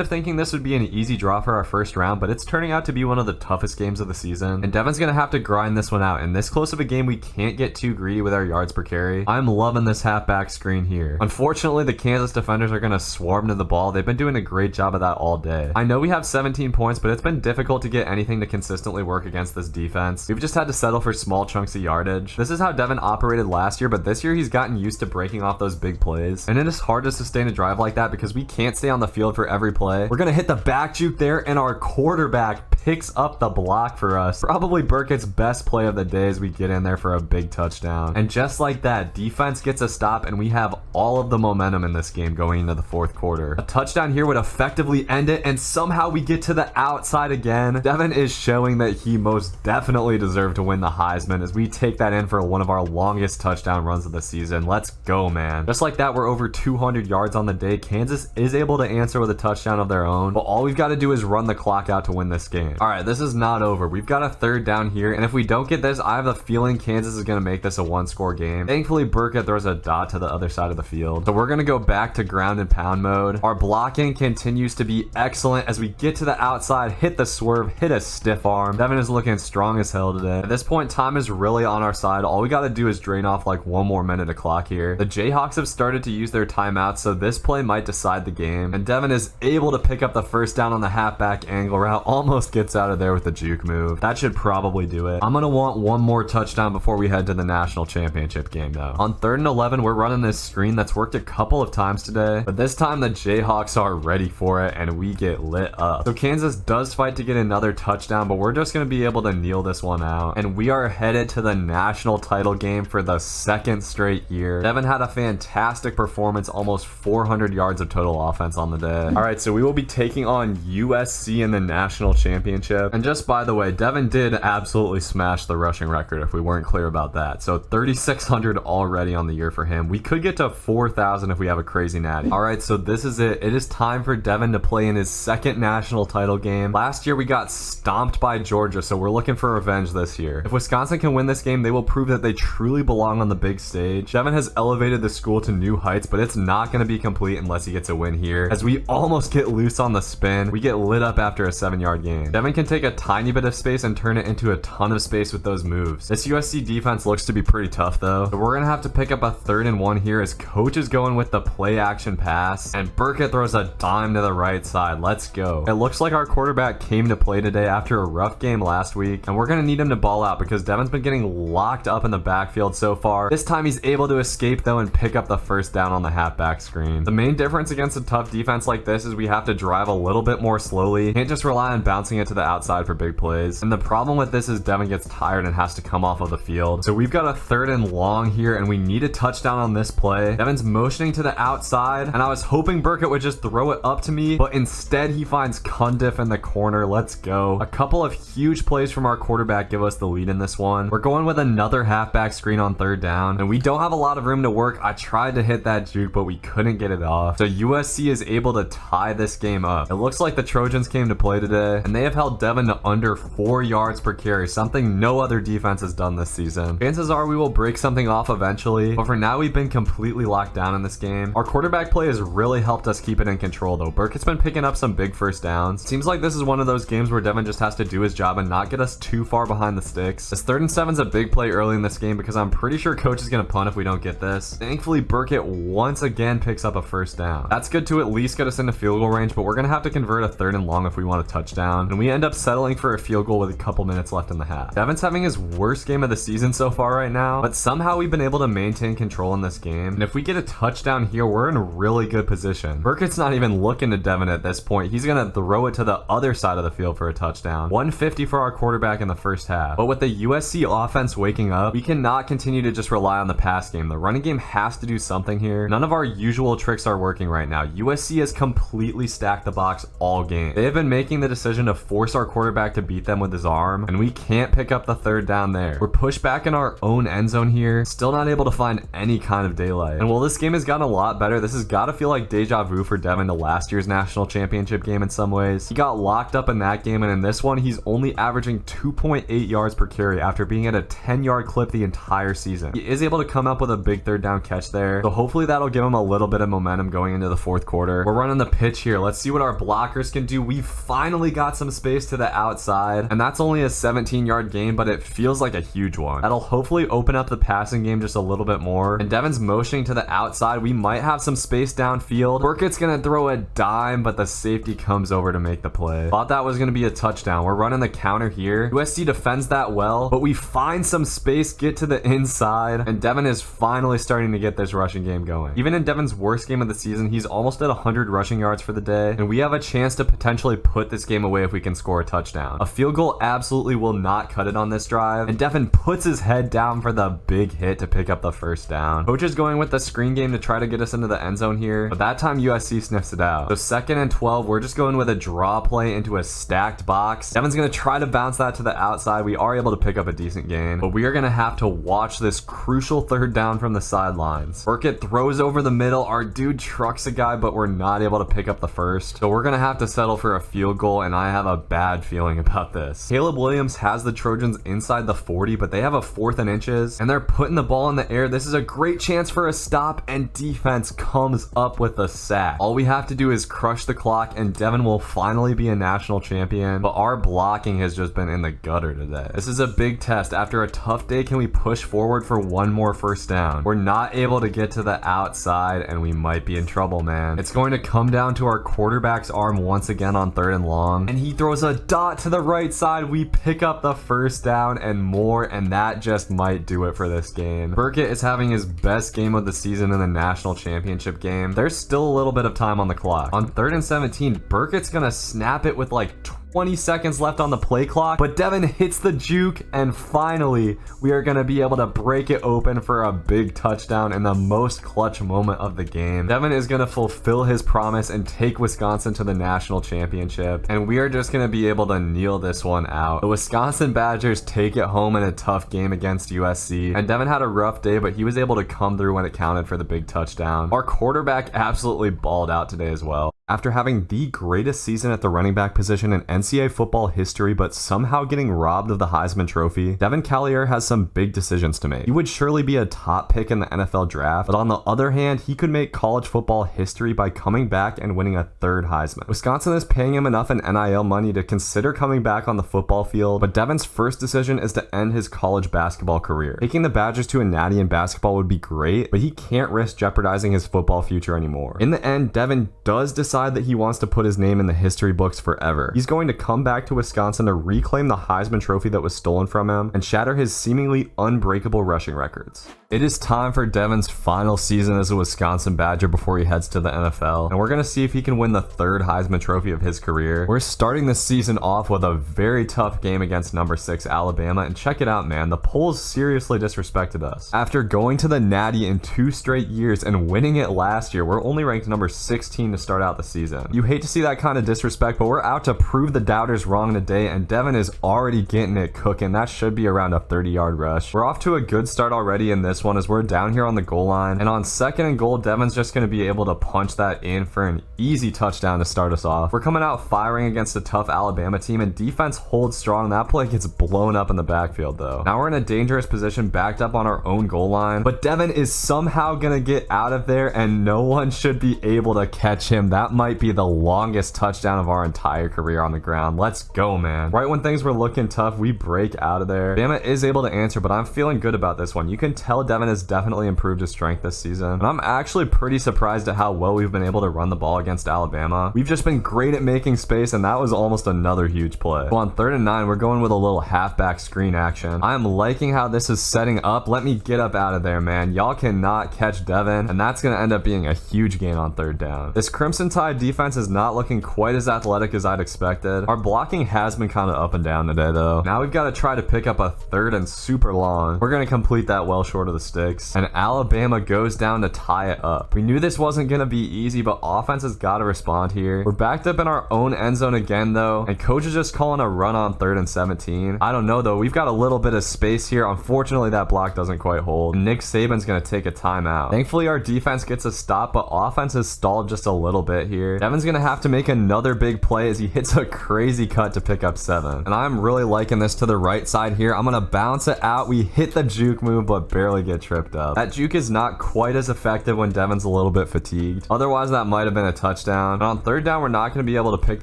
of thinking this would be an easy draw for our first round, but it's turning out to be one of the toughest games of the season, and Devin's gonna have to grind this one out. In this close of a game, we can't get too greedy with our yards per carry. I'm loving this halfback screen here. Unfortunately, the Kansas defenders are gonna swarm to the ball. They've been doing a great job of that all day. I know we have 17 points, but it's been difficult to get anything to consistently work against this defense. We've just had to settle for small chunks of yardage. This is how Devin operated last year, but this year he's gotten used to breaking off those big plays, and it is hard to sustain a drive like that because we can't stay on the field for every play. We're gonna hit the back juke there, and our quarterback picks up the block for us. Probably Burkett's best play of the day as we get in there for a big touchdown. And just like that, defense gets a stop and we have all of the momentum in this game going into the fourth quarter. A touchdown here would effectively end it, and somehow we get to the outside again. Devin is showing that he most definitely deserved to win the Heisman as we take that in for one of our longest touchdown runs of the season. Let's go, man. Just like that, we're over 200 yards on the day. Kansas is able to answer with a touchdown of their own, but all we've got to do is run the clock out to win this game. All right, this is not over. We've got a third down here, and if we don't get this, I have a feeling Kansas is going to make this a one-score game. Thankfully, Burkett throws a dot to the other side of the field, so we're going to go back to ground and pound mode. Our blocking continues to be excellent as we get to the outside, hit the swerve, hit a stiff arm. Devin is looking strong as hell today. At this point, time is really on our side. All we got to do is drain off like one more minute of clock here. The Jayhawks have started to use their timeouts, so this play might decide the game, and Devin is able to pick up the first down on the halfback angle route, almost gets out of there with the juke move. That should probably do it. I'm gonna want one more touchdown before we head to the national championship game though. On 3rd and 11, we're running this screen that's worked a couple of times today, but this time the Jayhawks are ready for it and we get lit up. So Kansas does fight to get another touchdown, but we're just gonna be able to kneel this one out, and we are headed to the national title game for the second straight year. Devin had a fantastic performance, almost 400 yards of total offense on the day. All right, so we will be taking on USC in the national championship. And just by the way, Devin did absolutely smash the rushing record if we weren't clear about that. So 3,600 already on the year for him. We could get to 4,000 if we have a crazy natty. All right, so this is it. It is time for Devin to play in his second national title game. Last year we got stomped by Georgia, so we're looking for revenge this year. If Wisconsin can win this game, they will prove that they truly belong on the big stage. Devin has elevated the school to new heights, but it's not going to be complete unless he gets a win here. As we almost get loose on the spin, we get lit up after a 7-yard gain. Devin can take a tiny bit of space and turn it into a ton of space with those moves. This USC defense looks to be pretty tough though, so we're gonna have to pick up a 3rd and 1 here as coach is going with the play action pass, and Burkett throws a dime to the right side. Let's go. It looks like our quarterback came to play today after a rough game last week, and we're gonna need him to ball out because Devin's been getting locked up in the backfield so far. This time he's able to escape though and pick up the first down on the halfback screen. The main difference against a tough defense like this is we have to drive a little bit more slowly. Can't just rely on bouncing it to the outside for big plays. And the problem with this is Devin gets tired and has to come off of the field. So we've got a 3rd and long here and we need a touchdown on this play. Devin's motioning to the outside and I was hoping Burkett would just throw it up to me, but instead he finds Cundiff in the corner. Let's go. A couple of huge plays from our quarterback give us the lead in this one. We're going with another halfback screen on 3rd down and we don't have a lot of room to work. I tried to hit that juke, but we couldn't get it off. So USC is able to tie this game up. It looks like the Trojans came to play today and they have held Devin to under 4 yards per carry, something no other defense has done this season. Chances are we will break something off eventually, but for now we've been completely locked down in this game. Our quarterback play has really helped us keep it in control though. Burkett's been picking up some big first downs. Seems like this is one of those games where Devin just has to do his job and not get us too far behind the sticks. This 3rd and 7's a big play early in this game because I'm pretty sure coach is going to punt if we don't get this. Thankfully Burkett once again picks up a first down. That's good to at least get us into field goal range, but we're going to have to convert a 3rd and long if we want a touchdown, and we we end up settling for a field goal with a couple minutes left in the half. Devin's having his worst game of the season so far right now, but somehow we've been able to maintain control in this game, and if we get a touchdown here, we're in a really good position. Burkett's not even looking to Devin at this point. He's gonna throw it to the other side of the field for a touchdown. 150 for our quarterback in the first half. But with the USC offense waking up, we cannot continue to just rely on the pass game. The running game has to do something here. None of our usual tricks are working right now. USC has completely stacked the box all game. They have been making the decision to force our quarterback to beat them with his arm, and we can't pick up the third down there. We're pushed back in our own end zone here, still not able to find any kind of daylight. And while this game has gotten a lot better, this has got to feel like deja vu for Devin to last year's national championship game in some ways. He got locked up in that game, and in this one, he's only averaging 2.8 yards per carry after being at a 10-yard clip the entire season. He is able to come up with a big third down catch there, so hopefully that'll give him a little bit of momentum going into the fourth quarter. We're running the pitch here. Let's see what our blockers can do. We finally got some space to the outside, and that's only a 17-yard gain, but it feels like a huge one. That'll hopefully open up the passing game just a little bit more, and Devin's motioning to the outside. We might have some space downfield. Burkett's gonna throw a dime, but the safety comes over to make the play. Thought that was gonna be a touchdown. We're running the counter here. USC defends that well, but we find some space, get to the inside, and Devin is finally starting to get this rushing game going. Even in Devin's worst game of the season, he's almost at 100 rushing yards for the day, and we have a chance to potentially put this game away if we can score a touchdown. A field goal absolutely will not cut it on this drive, and Devin puts his head down for the big hit to pick up the first down. Coach is going with the screen game to try to get us into the end zone here, but that time USC sniffs it out. So 2nd and 12, we're just going with a draw play into a stacked box. Devin's gonna try to bounce that to the outside. We are able to pick up a decent gain, but we are gonna have to watch this crucial third down from the sidelines. Burkett throws over the middle. Our dude trucks a guy, but we're not able to pick up the first. So we're gonna have to settle for a field goal, and I have a bad feeling about this. Caleb Williams has the Trojans inside the 40, but they have a 4th and inches, and they're putting the ball in the air. This is a great chance for a stop, and defense comes up with a sack. All we have to do is crush the clock, and Devin will finally be a national champion, but our blocking has just been in the gutter today. This is a big test. After a tough day, can we push forward for one more first down? We're not able to get to the outside, and we might be in trouble, man. It's going to come down to our quarterback's arm once again on 3rd and long, and he throws a dot to the right side. We pick up the first down and more, and that just might do it for this game. Burkett is having his best game of the season in the national championship game. There's still a little bit of time on the clock. On 3rd and 17, Burkett's gonna snap it with like 20 seconds left on the play clock, but Devin hits the juke, and finally we are going to be able to break it open for a big touchdown in the most clutch moment of the game. Devin is going to fulfill his promise and take Wisconsin to the national championship, and we are just going to be able to kneel this one out. The Wisconsin Badgers take it home in a tough game against USC, and Devin had a rough day, but he was able to come through when it counted for the big touchdown. Our quarterback absolutely balled out today as well. After having the greatest season at the running back position in NCAA football history, but somehow getting robbed of the Heisman Trophy, Devin Callier has some big decisions to make. He would surely be a top pick in the NFL draft, but on the other hand, he could make college football history by coming back and winning a 3rd Heisman. Wisconsin is paying him enough in NIL money to consider coming back on the football field, but Devin's first decision is to end his college basketball career. Taking the Badgers to a natty in basketball would be great, but he can't risk jeopardizing his football future anymore. In the end, Devin does decide that he wants to put his name in the history books forever. He's going to come back to Wisconsin to reclaim the Heisman Trophy that was stolen from him and shatter his seemingly unbreakable rushing records. It is time for Devin's final season as a Wisconsin Badger before he heads to the NFL, and we're going to see if he can win the 3rd Heisman Trophy of his career. We're starting this season off with a very tough game against number 6 Alabama, and check it out, man. The polls seriously disrespected us. After going to the Natty in 2 straight years and winning it last year, we're only ranked number 16 to start out the season. You hate to see that kind of disrespect, but we're out to prove the doubters wrong today, and Devin is already getting it cooking. That should be around a 30-yard rush. We're off to a good start already in this one as we're down here on the goal line, and on 2nd and goal, Devin's just going to be able to punch that in for an easy touchdown to start us off. We're coming out firing against a tough Alabama team, and defense holds strong. That play gets blown up in the backfield though. Now we're in a dangerous position backed up on our own goal line, but Devin is somehow going to get out of there, and no one should be able to catch him. That that might be the longest touchdown of our entire career on the ground. Let's go, man. Right when things were looking tough, we break out of there. Bama is able to answer, but I'm feeling good about this one. You can tell Devin has definitely improved his strength this season, and I'm actually pretty surprised at how well we've been able to run the ball against Alabama. We've just been great at making space, and that was almost another huge play. So on 3rd and 9, we're going with a little halfback screen action. I am liking how this is setting up. Let me get up out of there, man. Y'all cannot catch Devin, and that's going to end up being a huge gain on 3rd down. This Crimson Tide defense is not looking quite as athletic as I'd expected. Our blocking has been kind of up and down today, though. Now we've got to try to pick up a 3rd and super long. We're going to complete that well short of the sticks, and Alabama goes down to tie it up. We knew this wasn't going to be easy, but offense has got to respond here. We're backed up in our own end zone again, though, and coach is just calling a run on 3rd and 17. I don't know, though. We've got a little bit of space here. Unfortunately, that block doesn't quite hold. Nick Saban's going to take a timeout. Thankfully, our defense gets a stop, but offense has stalled just a little bit here. Devin's going to have to make another big play as he hits a crazy cut to pick up 7. And I'm really liking this to the right side here. I'm going to bounce it out. We hit the juke move, but barely get tripped up. That juke is not quite as effective when Devin's a little bit fatigued. Otherwise, that might have been a touchdown. And on 3rd down, we're not going to be able to pick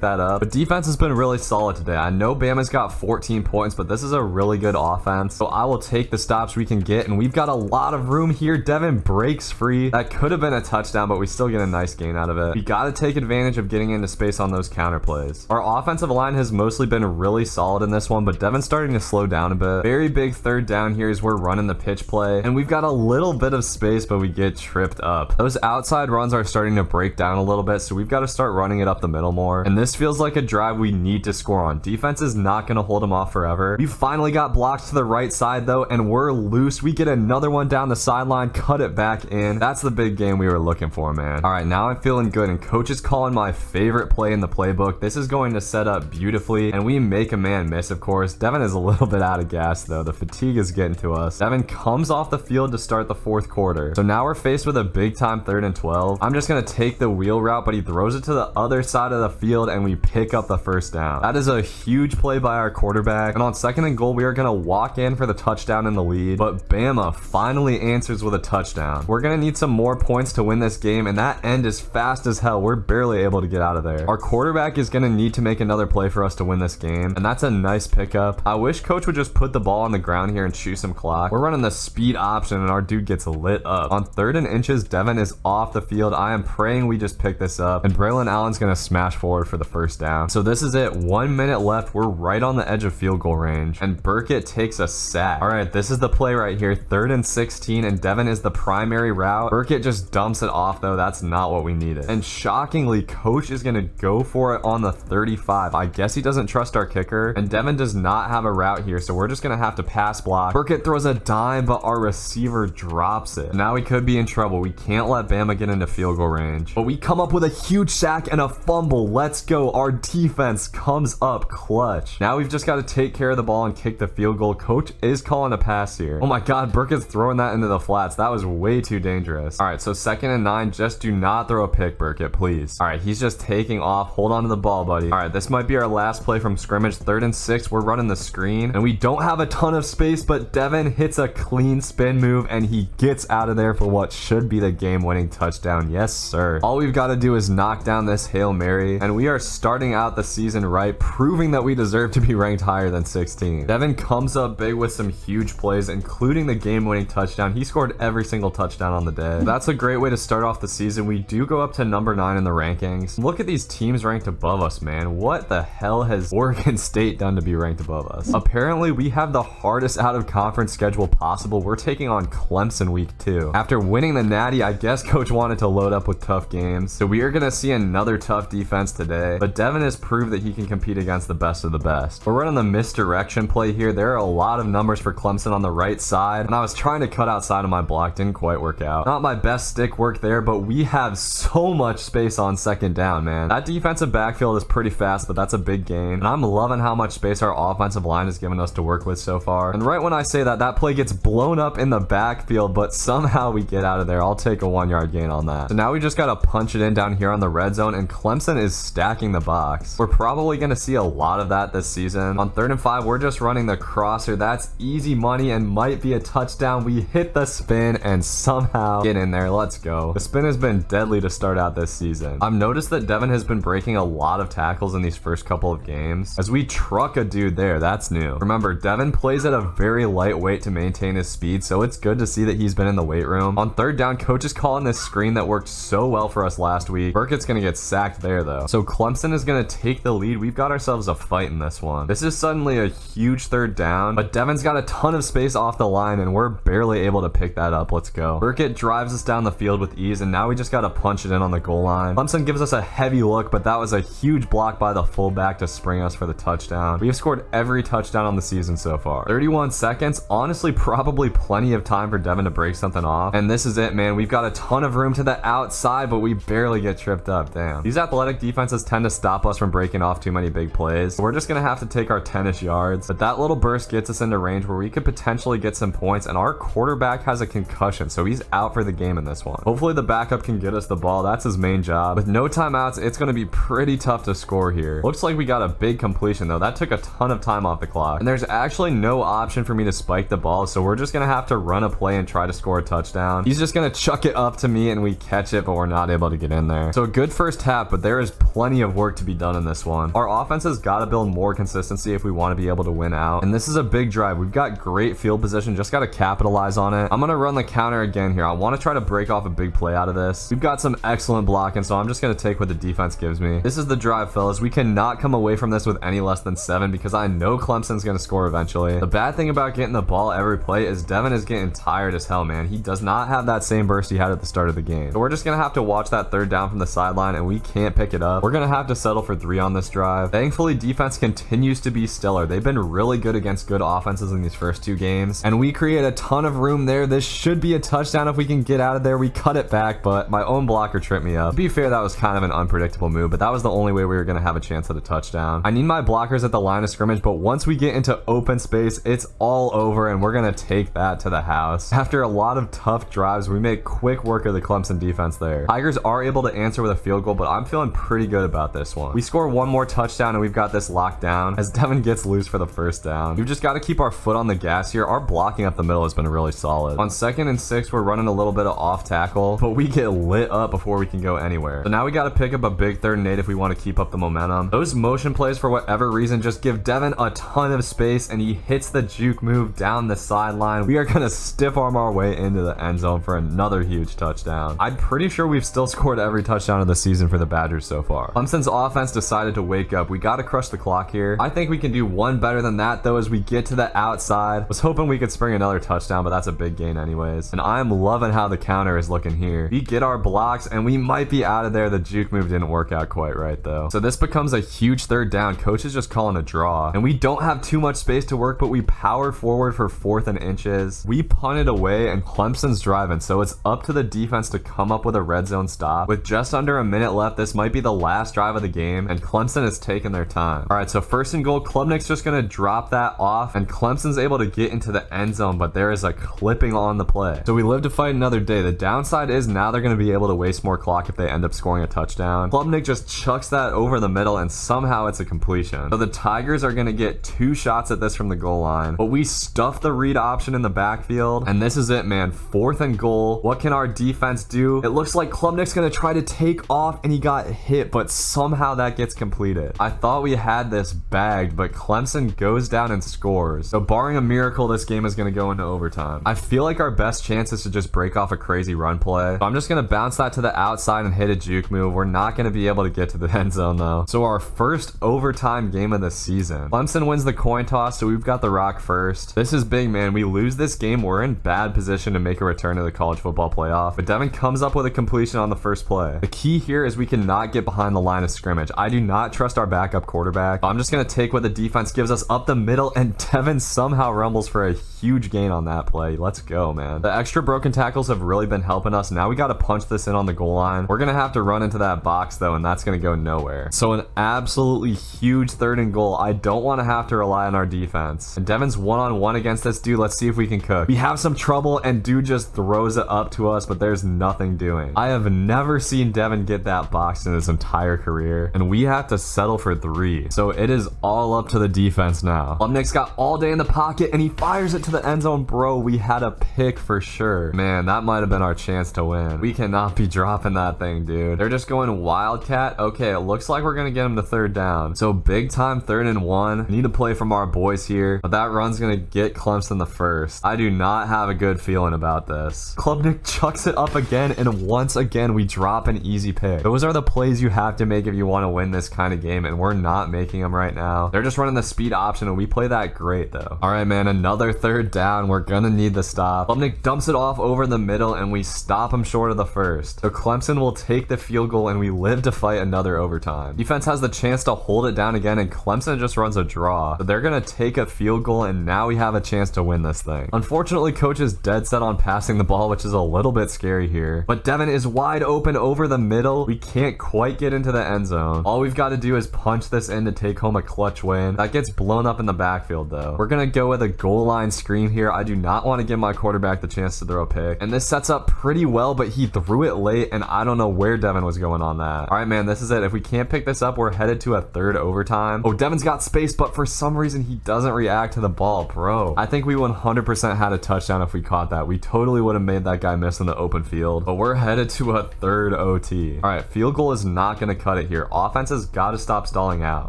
that up. But defense has been really solid today. I know Bama's got 14 points, but this is a really good offense. So I will take the stops we can get, and we've got a lot of room here. Devin breaks free. That could have been a touchdown, but we still get a nice gain out of it. We got to take advantage of getting into space on those counter plays. Our offensive line has mostly been really solid in this one, but Devin's starting to slow down a bit. Very big 3rd down here as we're running the pitch play, and we've got a little bit of space, but we get tripped up. Those outside runs are starting to break down a little bit, so we've got to start running it up the middle more, and this feels like a drive we need to score on. Defense is not going to hold them off forever. We finally got blocked to the right side, though, and we're loose. We get another one down the sideline, cut it back in. That's the big game we were looking for, man. All right, now I'm feeling good, and coach is calling my favorite play in the playbook. This is going to set up beautifully, and we make a man miss, of course. Devin is a little bit out of gas, though. The fatigue is getting to us. Devin comes off the field to start the 4th quarter. So now we're faced with a big time 3rd and 12. I'm just going to take the wheel route, but he throws it to the other side of the field, and we pick up the 1st down. That is a huge play by our quarterback. And on 2nd and goal, we are going to walk in for the touchdown in the lead, but Bama finally answers with a touchdown. We're going to need some more points to win this game, and that end is fast as hell. We're barely able to get out of there. Our quarterback is going to need to make another play for us to win this game, and that's a nice pickup. I wish coach would just put the ball on the ground here and chew some clock. We're running the speed option, and our dude gets lit up. On 3rd and inches, Devin is off the field. I am praying we just pick this up, and Braylon Allen's going to smash forward for the 1st down. So this is it. 1 minute left. We're right on the edge of field goal range, and Burkett takes a sack. All right, this is the play right here. 3rd and 16, and Devin is the primary route. Burkett just dumps it off, though. That's not what we needed. And shockingly, coach is going to go for it on the 35. I guess he doesn't trust our kicker, and Devin does not have a route here, so we're just going to have to pass block. Burkett throws a dime, but our receiver drops it. Now we could be in trouble. We can't let Bama get into field goal range, but we come up with a huge sack and a fumble. Let's go. Our defense comes up clutch. Now we've just got to take care of the ball and kick the field goal. Coach is calling a pass here. Oh my god, Burkett's throwing that into the flats. That was way too dangerous. All right, so 2nd and 9. Just do not throw a pick, Burkett, please. All right, he's just taking off. Hold on to the ball, buddy. All right, this might be our last play from scrimmage. 3rd and 6. We're running the screen, and we don't have a ton of space, but Devin hits a clean spin move, and he gets out of there for what should be the game-winning touchdown. Yes, sir. All we've got to do is knock down this Hail Mary, and we are starting out the season right, proving that we deserve to be ranked higher than 16. Devin comes up big with some huge plays, including the game-winning touchdown. He scored every single touchdown on the day. That's a great way to start off the season. We do go up to number 9 in the rankings. Look at these teams ranked above us, man. What the hell has Oregon State done to be ranked above us? Apparently, we have the hardest out-of-conference schedule possible. We're taking on Clemson week 2. After winning the Natty, I guess coach wanted to load up with tough games. So we are going to see another tough defense today, but Devin has proved that he can compete against the best of the best. We're running the misdirection play here. There are a lot of numbers for Clemson on the right side, and I was trying to cut outside of my block. Didn't quite work out. Not my best stick work there, but we have so much space on 2nd down, man. That defensive backfield is pretty fast, but that's a big gain, and I'm loving how much space our offensive line has given us to work with so far. And right when I say that, that play gets blown up in the backfield, but somehow we get out of there. I'll take a 1-yard gain on that. So now we just got to punch it in down here on the red zone, and Clemson is stacking the box. We're probably going to see a lot of that this season. On 3rd and 5, we're just running the crosser. That's easy money and might be a touchdown. We hit the spin and somehow get in there. Let's go. The spin has been deadly to start out this season. season. I've noticed that Devin has been breaking a lot of tackles in these first couple of games, as we truck a dude there. That's new. Remember, Devin plays at a very light weight to maintain his speed, so it's good to see that he's been in the weight room. On third down, coach is calling this screen that worked so well for us last week. Burkett's gonna get sacked there though. So Clemson is gonna take the lead. We've got ourselves a fight in this one. This is suddenly a huge third down, but Devin's got a ton of space off the line and we're barely able to pick that up. Let's go. Burkett drives us down the field with ease, and now we just gotta punch it in on the goal line. Clemson gives us a heavy look, but that was a huge block by the fullback to spring us for the touchdown. We have scored every touchdown on the season so far. 31 seconds, honestly probably plenty of time for Devin to break something off, and this is it, man. We've got a ton of room to the outside, but we barely get tripped up. Damn. These athletic defenses tend to stop us from breaking off too many big plays, so we're just gonna have to take our 10-ish yards, but that little burst gets us into range where we could potentially get some points, and our quarterback has a concussion, so he's out for the game in this one. Hopefully the backup can get us the ball. That's his main job. With no timeouts, it's gonna be pretty tough to score here. Looks like we got a big completion though. That took a ton of time off the clock, and there's actually no option for me to spike the ball, so we're just gonna have to run a play and try to score a touchdown. He's just gonna chuck it up to me and we catch it, but we're not able to get in there. So a good first half, but there is plenty of work to be done in this one. Our offense has got to build more consistency if we want to be able to win out, and this is a big drive. We've got great field position, just got to capitalize on it. I'm gonna run the counter again here. I want to try to break off a big play out of this. We've got some excellent blocking, so I'm just gonna take what the defense gives me. This is the drive, fellas. We cannot come away from this with any less than 7 because I know Clemson's gonna score eventually. The bad thing about getting the ball every play is Devin is getting tired as hell, man. He does not have that same burst he had at the start of the game. So we're just gonna have to watch that third down from the sideline, and we can't pick it up. We're gonna have to settle for 3 on this drive. Thankfully, defense continues to be stellar. They've been really good against good offenses in these first 2 games, and we create a ton of room there. This should be a touchdown if we can get out of there. We cut it back, but my own blocker tripped me up. To be fair, that was kind of an unpredictable move, but that was the only way we were gonna have a chance at a touchdown. I need my blockers at the line of scrimmage, but once we get into open space, it's all over, and we're gonna take that to the house. After a lot of tough drives, we make quick work of the Clemson defense there. Tigers are able to answer with a field goal, but I'm feeling pretty good about this one. We score 1 more touchdown, and we've got this locked down as Devin gets loose for the first down. We've just got to keep our foot on the gas here. Our blocking up the middle has been really solid. On 2nd and 6, we're running a little bit of off tackle, but we get lit up before we can go anywhere. So now we got to pick up a big 3rd and 8 if we want to keep up the momentum. Those motion plays, for whatever reason, just give Devin a ton of space, and he hits the juke move down the sideline. We are going to stiff arm our way into the end zone for another huge touchdown. I'm pretty sure we've still scored every touchdown of the season for the Badgers so far. Clemson's offense decided to wake up. We got to crush the clock here. I think we can do one better than that though as we get to the outside. Was hoping we could spring another touchdown, but that's a big gain anyways. And I'm loving how the counter is looking here. We get our blocks and we might be out of there. The juke move didn't work out quite right though. So this becomes a huge 3rd down. Coach is just calling a draw, and we don't have too much space to work, but we power forward for 4th and inches. We punt it away and Clemson's driving, so it's up to the defense to come up with a red zone stop. With just under a minute left, this might be the last drive of the game, and Clemson is taking their time. All right, so 1st and goal. Klubnik's just gonna drop that off, and Clemson's able to get into the end zone, but there is a clipping on the play. So we live to fight another day. The downside is now they're gonna be able to waste more clock if they end up scoring a touchdown. Klubnik just chucks that over the middle, and somehow it's a completion. So the Tigers are gonna get 2 shots at this from the goal line, but we stuff the read option in the backfield, and this is it, man. 4th and goal. What can our defense do? It looks like Klubnik's gonna try to take off, and he got hit, but somehow that gets completed. I thought we had this bagged, but Clemson goes down and scores. So barring a miracle, this game is gonna go into overtime. I feel like our best chance is to just break off a crazy run play. So I'm just gonna bounce that to the outside and hit a juke move. We're not gonna be able to get to the end zone though. So our first overtime game of the season. Clemson wins the coin toss, so we've got the rock first. This is big, man. We lose this game, we're in bad position to make a return to the college football playoff, but Devin comes up with a completion on the first play. The key here is we cannot get behind the line of scrimmage. I do not trust our backup quarterback. I'm just gonna take what the defense gives us up the middle, and Devin somehow rumbles for a huge gain on that play. Let's go, man. The extra broken tackles have really been helping us. Now we got to punch this in on the goal line. We're gonna have to run into that box though, and that's gonna go nowhere. So an absolutely huge 3rd and goal. I don't want to have to rely on our defense, and Devin's one-on-one against this dude. Let's see if we can cook. We have some trouble, and dude just throws it up to us, but there's nothing doing. I have never seen Devin get that box in his entire career, and we have to settle for 3. So it is all up to the defense now. Klubnik's got all day in the pocket, and he fires it to the end zone. Bro, we had a pick for sure. Man, that might have been our chance to win. We cannot be dropping that thing dude. They're just going Wildcat. Okay, it looks like we're gonna get him to third down. So big time 3rd and 1. Need to play from our boys here, but that run's gonna get Clemson the first. I do not have a good feeling about this. Klubnik chucks it up again, and once again we drop an easy pick. Those are the plays you have to make if you want to win this kind of game, and we're not making them right now. They're just running the speed option, and we play that great though. All right, man, another 3rd down. We're gonna need the stop. Klubnik dumps it off over the middle, and we stop him short of the first. So Clemson will take the field goal, and we live to fight another overtime. Defense has the chance to hold it down again, and Clemson just runs a draw. So they're gonna take a field goal, and now we have a chance to win this thing. Unfortunately, coach is dead set on passing the ball, which is a little bit scary here. But Devin is wide open over the middle. We can't quite get into the end zone. All we've got to do is punch this in to take home a clutch win. That gets blown up in the backfield though. We're gonna go with a goal line screen here. I do not want to give my quarterback the chance to throw a pick. And this sets up pretty well, but he threw it late, and I don't know where Devin was going on that. All right, man, this is it. If we can't pick this up, we're headed to a 3rd overtime. Oh, Devin's got space, but for some reason he doesn't react to the ball, bro. I think we 100% had a touchdown if we caught that. We totally would have made that guy miss in the open field, but we're headed to a 3rd OT. All right, field goal is not going to cut it here. Offense has got to stop stalling out.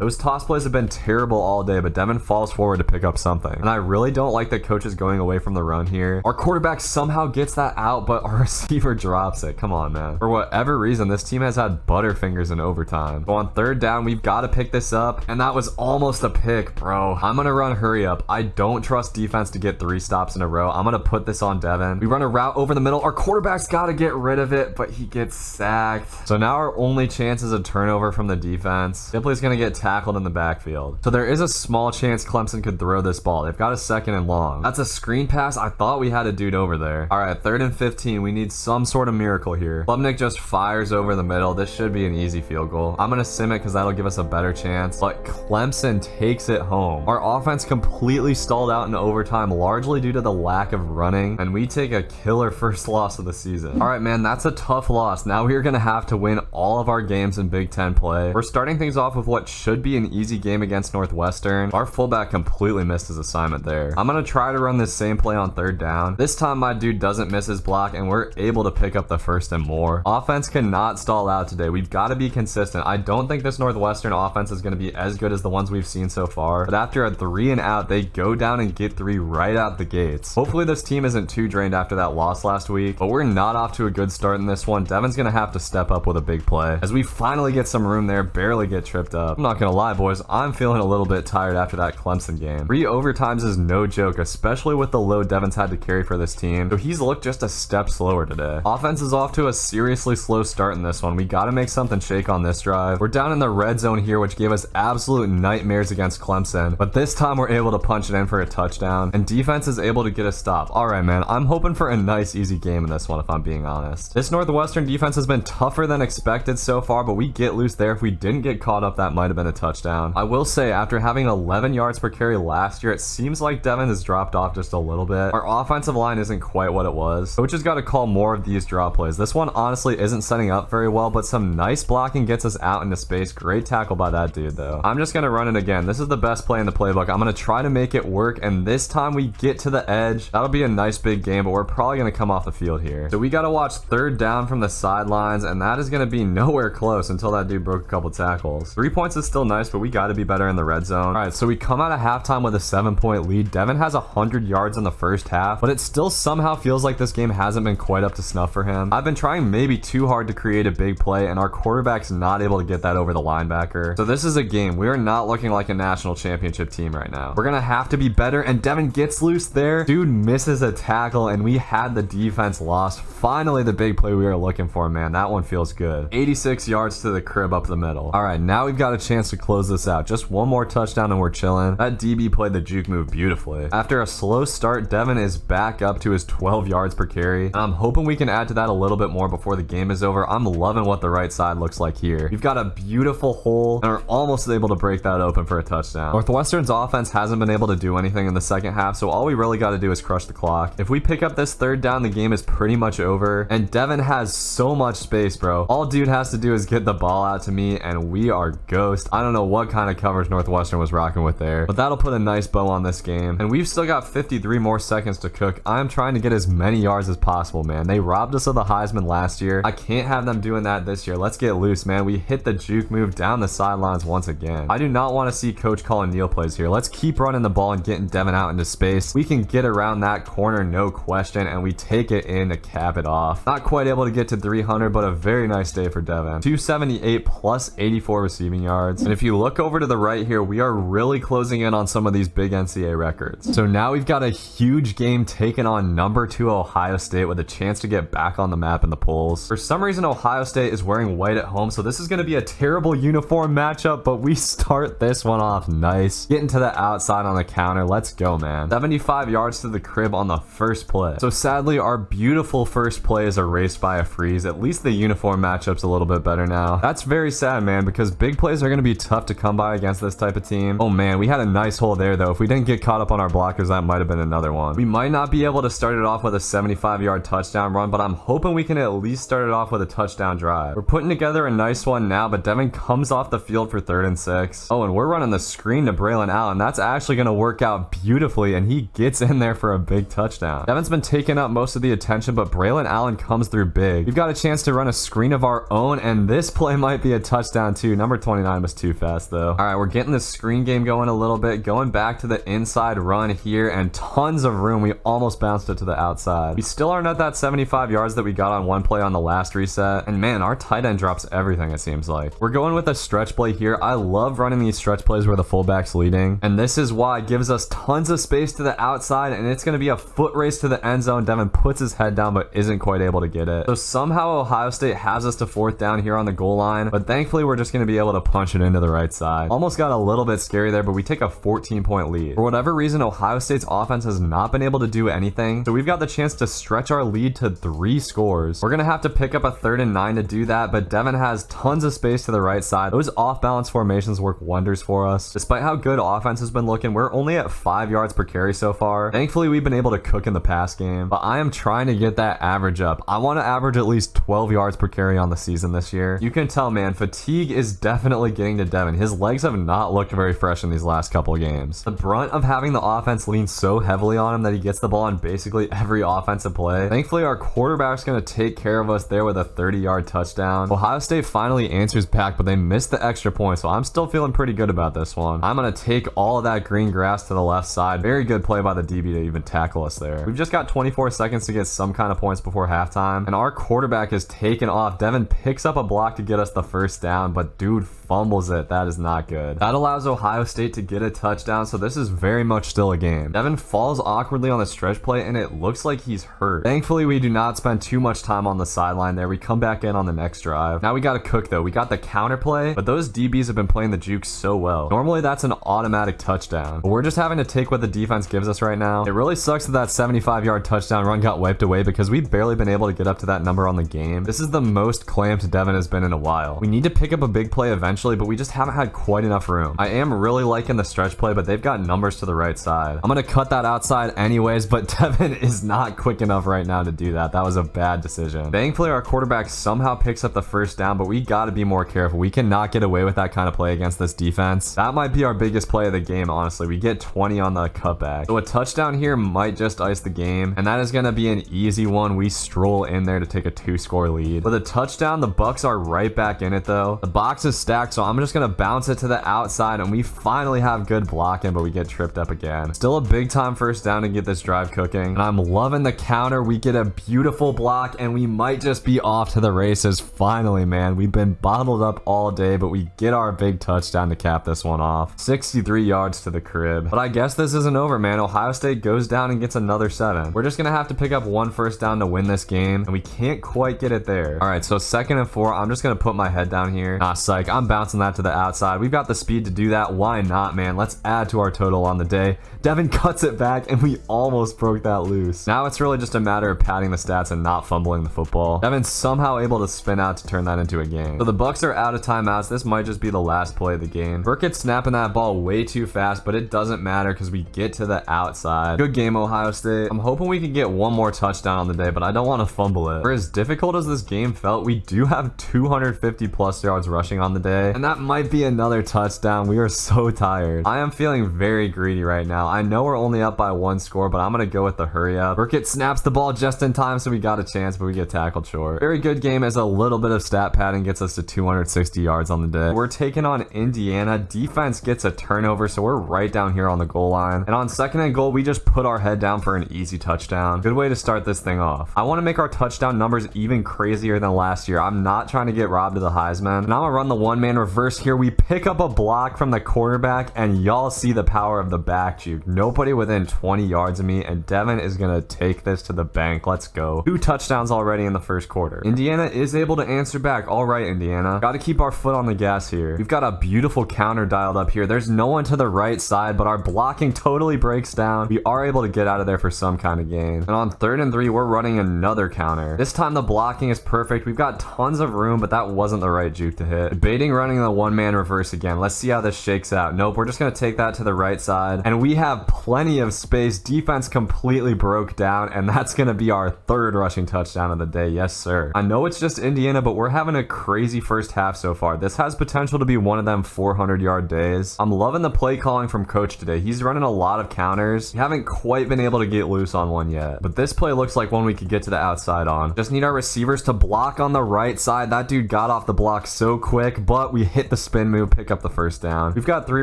Those toss plays have been terrible all day, but Devin falls forward to pick up something. And I really don't like that coach is going away from the run here. Our quarterback somehow gets that out, but our receiver drops it. Come on, man. For whatever reason, this team has had butterfingers in overtime. So on 3rd down, we've got to pick this up, and that was almost a pick, bro. I'm going to run hurry up. I don't trust defense to get 3 stops in a row. I'm going to put this on Devin. We run a route over the middle. Our quarterback's got to get rid of it, but he gets sacked. So now our only chance is a turnover from the defense. Ripley's going to get tackled in the backfield. So there is a small chance Clemson could throw this ball. They've got a 2nd and long. That's a screen pass. I thought we had a dude over there. All right, 3rd and 15. We need some sort of miracle here. Klubnik just fires over the middle. This should be an easy field goal. I'm going to sim it because that'll give us a better chance. But Clemson takes it home. Our offense completely stalled out in overtime, largely due to the lack of running, and we take a killer first loss of the season. All right, man, that's a tough loss. Now we're going to have to win all of our games in Big Ten play. We're starting things off with what should be an easy game against Northwestern. Our fullback completely missed his assignment there. I'm going to try to run this same play on 3rd down. This time my dude doesn't miss his block, and we're able to pick up the 1st and more. Offense cannot stall out today. We've got to be consistent. I don't think this Northwestern offense is going to be as good as the ones we've seen so far, but after a 3 and out, they go down and get 3 right out the gates. Hopefully this team isn't too drained after that loss last week, but we're not off to a good start in this one. Devin's going to have to step up with a big play as we finally get some room there, barely get tripped up. I'm not going to lie, boys, I'm feeling a little bit tired after that Clemson game. 3 overtimes is no joke, especially with the load Devin's had to carry for this team, so he's looked just a step slower today. Offense is off to a seriously slow start in this one. We got to make something shake on this drive. We're down in the red zone here, which gave us absolute nightmares against Clemson, but this time we're able to punch it in for a touchdown, and defense is able to get a stop. All right, man, I'm hoping for a nice easy game in this one, if I'm being honest. This Northwestern defense has been tougher than expected so far, but we get loose there. If we didn't get caught up, that might have been a touchdown. I will say, after having 11 yards per carry last year, it seems like Devin has dropped off just a little bit. Our offensive line isn't quite what it was, so we just got to call more of these draw plays. This one honestly isn't setting up very well, but some nice blocking gets us out into space. Great tackle by that dude though. I'm just gonna run it again. This is the best play in the playbook. I'm gonna try to make it work, and this time we get to the edge. That'll be a nice big game, but we're probably gonna come off the field here. So we gotta watch 3rd down from the sidelines, and that is gonna be nowhere close until that dude broke a couple tackles. 3 points is still nice, but we gotta be better in the red zone. All right, so we come out of halftime with a 7-point lead. Devin has 100 yards in the first half, but it still somehow feels like this game hasn't been quite up to snuff for him. I've been trying maybe too hard to create a big play, and our quarterback's not able to get that over the linebacker. So this is a game. We are not looking like a national championship team right now. We're gonna have to be better, and Devin gets loose there. Dude misses a tackle, and we had the defense lost. Finally, the big play we were looking for, man. That one feels good. 86 yards to the crib up the middle. All right, now we've got a chance to close this out. Just one more touchdown and we're chilling. That DB played the juke move beautifully. After a slow start, Devin is back up to his 12 yards per carry, and I'm hoping we can add to that a little bit more before the game is over. I'm loving what the right side looks like here. We've got a beautiful hole, and we're almost able to break that open for a touchdown. Northwestern's offense hasn't been able to do anything in the second half, so all we really got to do is crush the clock. If we pick up this 3rd down, the game is pretty much over, and Devin has so much space, bro. All dude has to do is get the ball out to me, and we are ghost. I don't know what kind of coverage Northwestern was rocking with there, but that'll put a nice bow on this game, and we've still got 53 more seconds to cook. I'm trying to get as many yards as possible, man. They robbed us of the Heisman last year. I can't have them doing that this year. Let's get loose, man. We hit the juke move down the sidelines once again. I do not want to see coach calling kneel plays here. Let's keep running the ball and getting Devin out into space. We can get around that corner, no question, and we take it in to cap it off. Not quite able to get to 300, but a very nice day for Devin. 278 plus 84 receiving yards. And if you look over to the right here, we are really closing in on some of these big NCAA records. So now we've got a huge game taking on number 2 Ohio State with a chance to get back on the map in the polls. For some reason, Ohio State is wearing white at home, so this is going to be a terrible uniform matchup, but we start this one off nice. Getting to the outside on the counter. Let's go, man. 75 yards to the crib on the first play. So sadly, our beautiful first play is erased by a freeze. At least the uniform matchup's a little bit better now. That's very sad, man, because big plays are going to be tough to come by against this type of team. Oh man, we had a nice hole there though. If we didn't get caught up on our blockers, that might have been another one. We might not be able to start it off with a 75-yard touchdown run, but I'm hoping we can at least start it off with a touchdown drive. We're putting together a nice one now, but Devin comes off the field for 3rd and 6. Oh, and we're running the screen to Braylon Allen. That's actually going to work out beautifully, and he gets in there for a big touchdown. Devin's been taking up most of the attention, but Braylon Allen comes through big. We've got a chance to run a screen of our own, and this play might be a touchdown too. Number 29 was too fast though. All right, we're getting the screen game going a little bit, going back to the inside run here, and tons of room. We almost bounced it to the outside. We still aren't at that 75 yards that we got on one play on the last reset, and man, our tight end drops everything, it seems like. We're going with a stretch play here. I love running these stretch plays where the fullback's leading, and this is why it gives us tons of space to the outside, and it's going to be a foot race to the end zone. Devin puts his head down but isn't quite able to get it. So somehow Ohio State has us to 4th down here on the goal line, but thankfully we're just going to be able to punch it into the right side. Almost got a little bit scary there, but we take a 14-point lead. For whatever reason, Ohio State's offense has not been able to do anything, so we've got the chance to stretch our lead to 3 scores. We're going to have to pick up a 3rd and 9 to do that, but Devin has tons of space to the right side. Those off-balance formations work wonders for us. Despite how good offense has been looking, we're only at 5 yards per carry so far. Thankfully, we've been able to cook in the pass game, but I am trying to get that average up. I want to average at least 12 yards per carry on the season this year. You can tell, man, fatigue is definitely getting to Devin. His legs have not looked very fresh in these last couple of games. The brunt of having the offense lean so heavily on him that he gets the ball on basically every offensive play. Thankfully, our quarterback's going to take care of us there with a 30-yard touchdown. Ohio State finally answers back, but they missed the extra point, so I'm still feeling pretty good about this one. I'm going to take all of that green grass to the left side. Very good play by the DB to even tackle us there. We've just got 24 seconds to get some kind of points before halftime, and our quarterback is taken off. Devin picks up a block to get us the first down, but dude fumbles it. That is not good. That allows Ohio State to get a touchdown, so this is very much still a game. Devin falls awkwardly on the stretch play, and it looks like he's hurt. Thankfully, we do not spend too much time on the sideline there. We come back in on the next drive. Now we got to cook though. We got the counter play, but those DBs have been playing the juke so well. Normally that's an automatic touchdown, but we're just having to take what the defense gives us right now. It really sucks that 75-yard touchdown run got wiped away because we've barely been able to get up to that number on the game. This is the most clamped Devin has been in a while. We need to pick up a big play eventually, but we just haven't had quite enough room. I am really liking the stretch play, but they've got numbers to the right side. I'm gonna cut that outside anyways, but Devin is not quick enough right now to do that. That was a bad decision. Thankfully, our quarterback somehow picks up the first down, but we gotta be more careful. We cannot get away with that kind of play against this defense. That might be our biggest play of the game, honestly. We get 20 on the cutback. So a touchdown here might just ice the game, and that is gonna be an easy one. We stroll in there to take a 2-score lead. With a touchdown, the Bucks are right back in it though. The box is stacked, so I'm just gonna bounce it to the outside, and we finally have good blocking, but we get tripped up again. Still a big time first down to get this drive cooking, and I'm loving the counter. We get a beautiful block, and we might just be off to the races finally, man. We've been bottled up all day, but we get our big touchdown to cap this one off. 63 yards to the crib. But I guess this isn't over, man. Ohio State goes down and gets another 7. We're just gonna have to pick up one first down to win this game, and we can't quite get it there. All right, so 2nd and 4. I'm just gonna put my head down here. Nah, psych. I'm bouncing that to the outside. We've got the speed to do that. Why not, man? Let's add to our total on the day. Devin cuts it back, and we almost broke that loose. Now it's really just a matter of padding the stats and not fumbling the football. Devin's somehow able to spin out to turn that into a game. So the Bucks are out of timeouts. This might just be the last play of the game. Burkett's snapping that ball way too fast, but it doesn't matter because we get to the outside. Good game, Ohio State. I'm hoping we can get one more touchdown on the day, but I don't want to fumble it. For as difficult as this game felt, we do have 250 plus yards rushing on the day, and that might be another touchdown. We are so tired. I am feeling very greedy right now. I know we're only up by 1 score, but I'm gonna go with the hurry up. Burkett snaps the ball just in time, so we got a chance, but we get tackled short. Very good game as a little bit of stat padding gets us to 260 yards on the day. We're taking on Indiana. Defense gets a turnover, so we're right down here on the goal line. And on second and goal, we just put our head down for an easy touchdown. Good way to start this thing off. I want to make our touchdown numbers even crazier than last year. I'm not trying to get robbed of the Heisman. And I'm gonna run the one-man reverse here. We pick up a block from the quarterback, and y'all see the power of the back juke. Nobody within 20 yards of me, and Devin is gonna take this to the bank. Let's go. 2 touchdowns already in the first quarter. Indiana is able to answer back. All right, Indiana. Got to keep our foot on the gas here. We've got a beautiful counter dialed up here. There's no one to the right side, but our blocking totally breaks down. We are able to get out of there for some kind of gain. And on 3rd and 3, we're running another counter. This time the blocking is perfect. We've got tons of room, but that wasn't the right juke to hit. Debating running the one-man reverse again. Let's see how this shakes out. Nope, we're just going to take that to the right side. And we have plenty of space. Defense completely broke down, and that's going to be our 3rd rushing touchdown of the day. Yes, sir. I know it's just Indiana, but we're having a crazy first half so far. This has potential to be one of them 400-yard days. I'm loving the play calling from coach today. He's running a lot of counters. We haven't quite been able to get loose on one yet, but this play looks like one we could get to the outside on. Just need our receivers to block on the right side. That dude got off the block so quick, but we hit the spin move, pick up the first down. We've got 3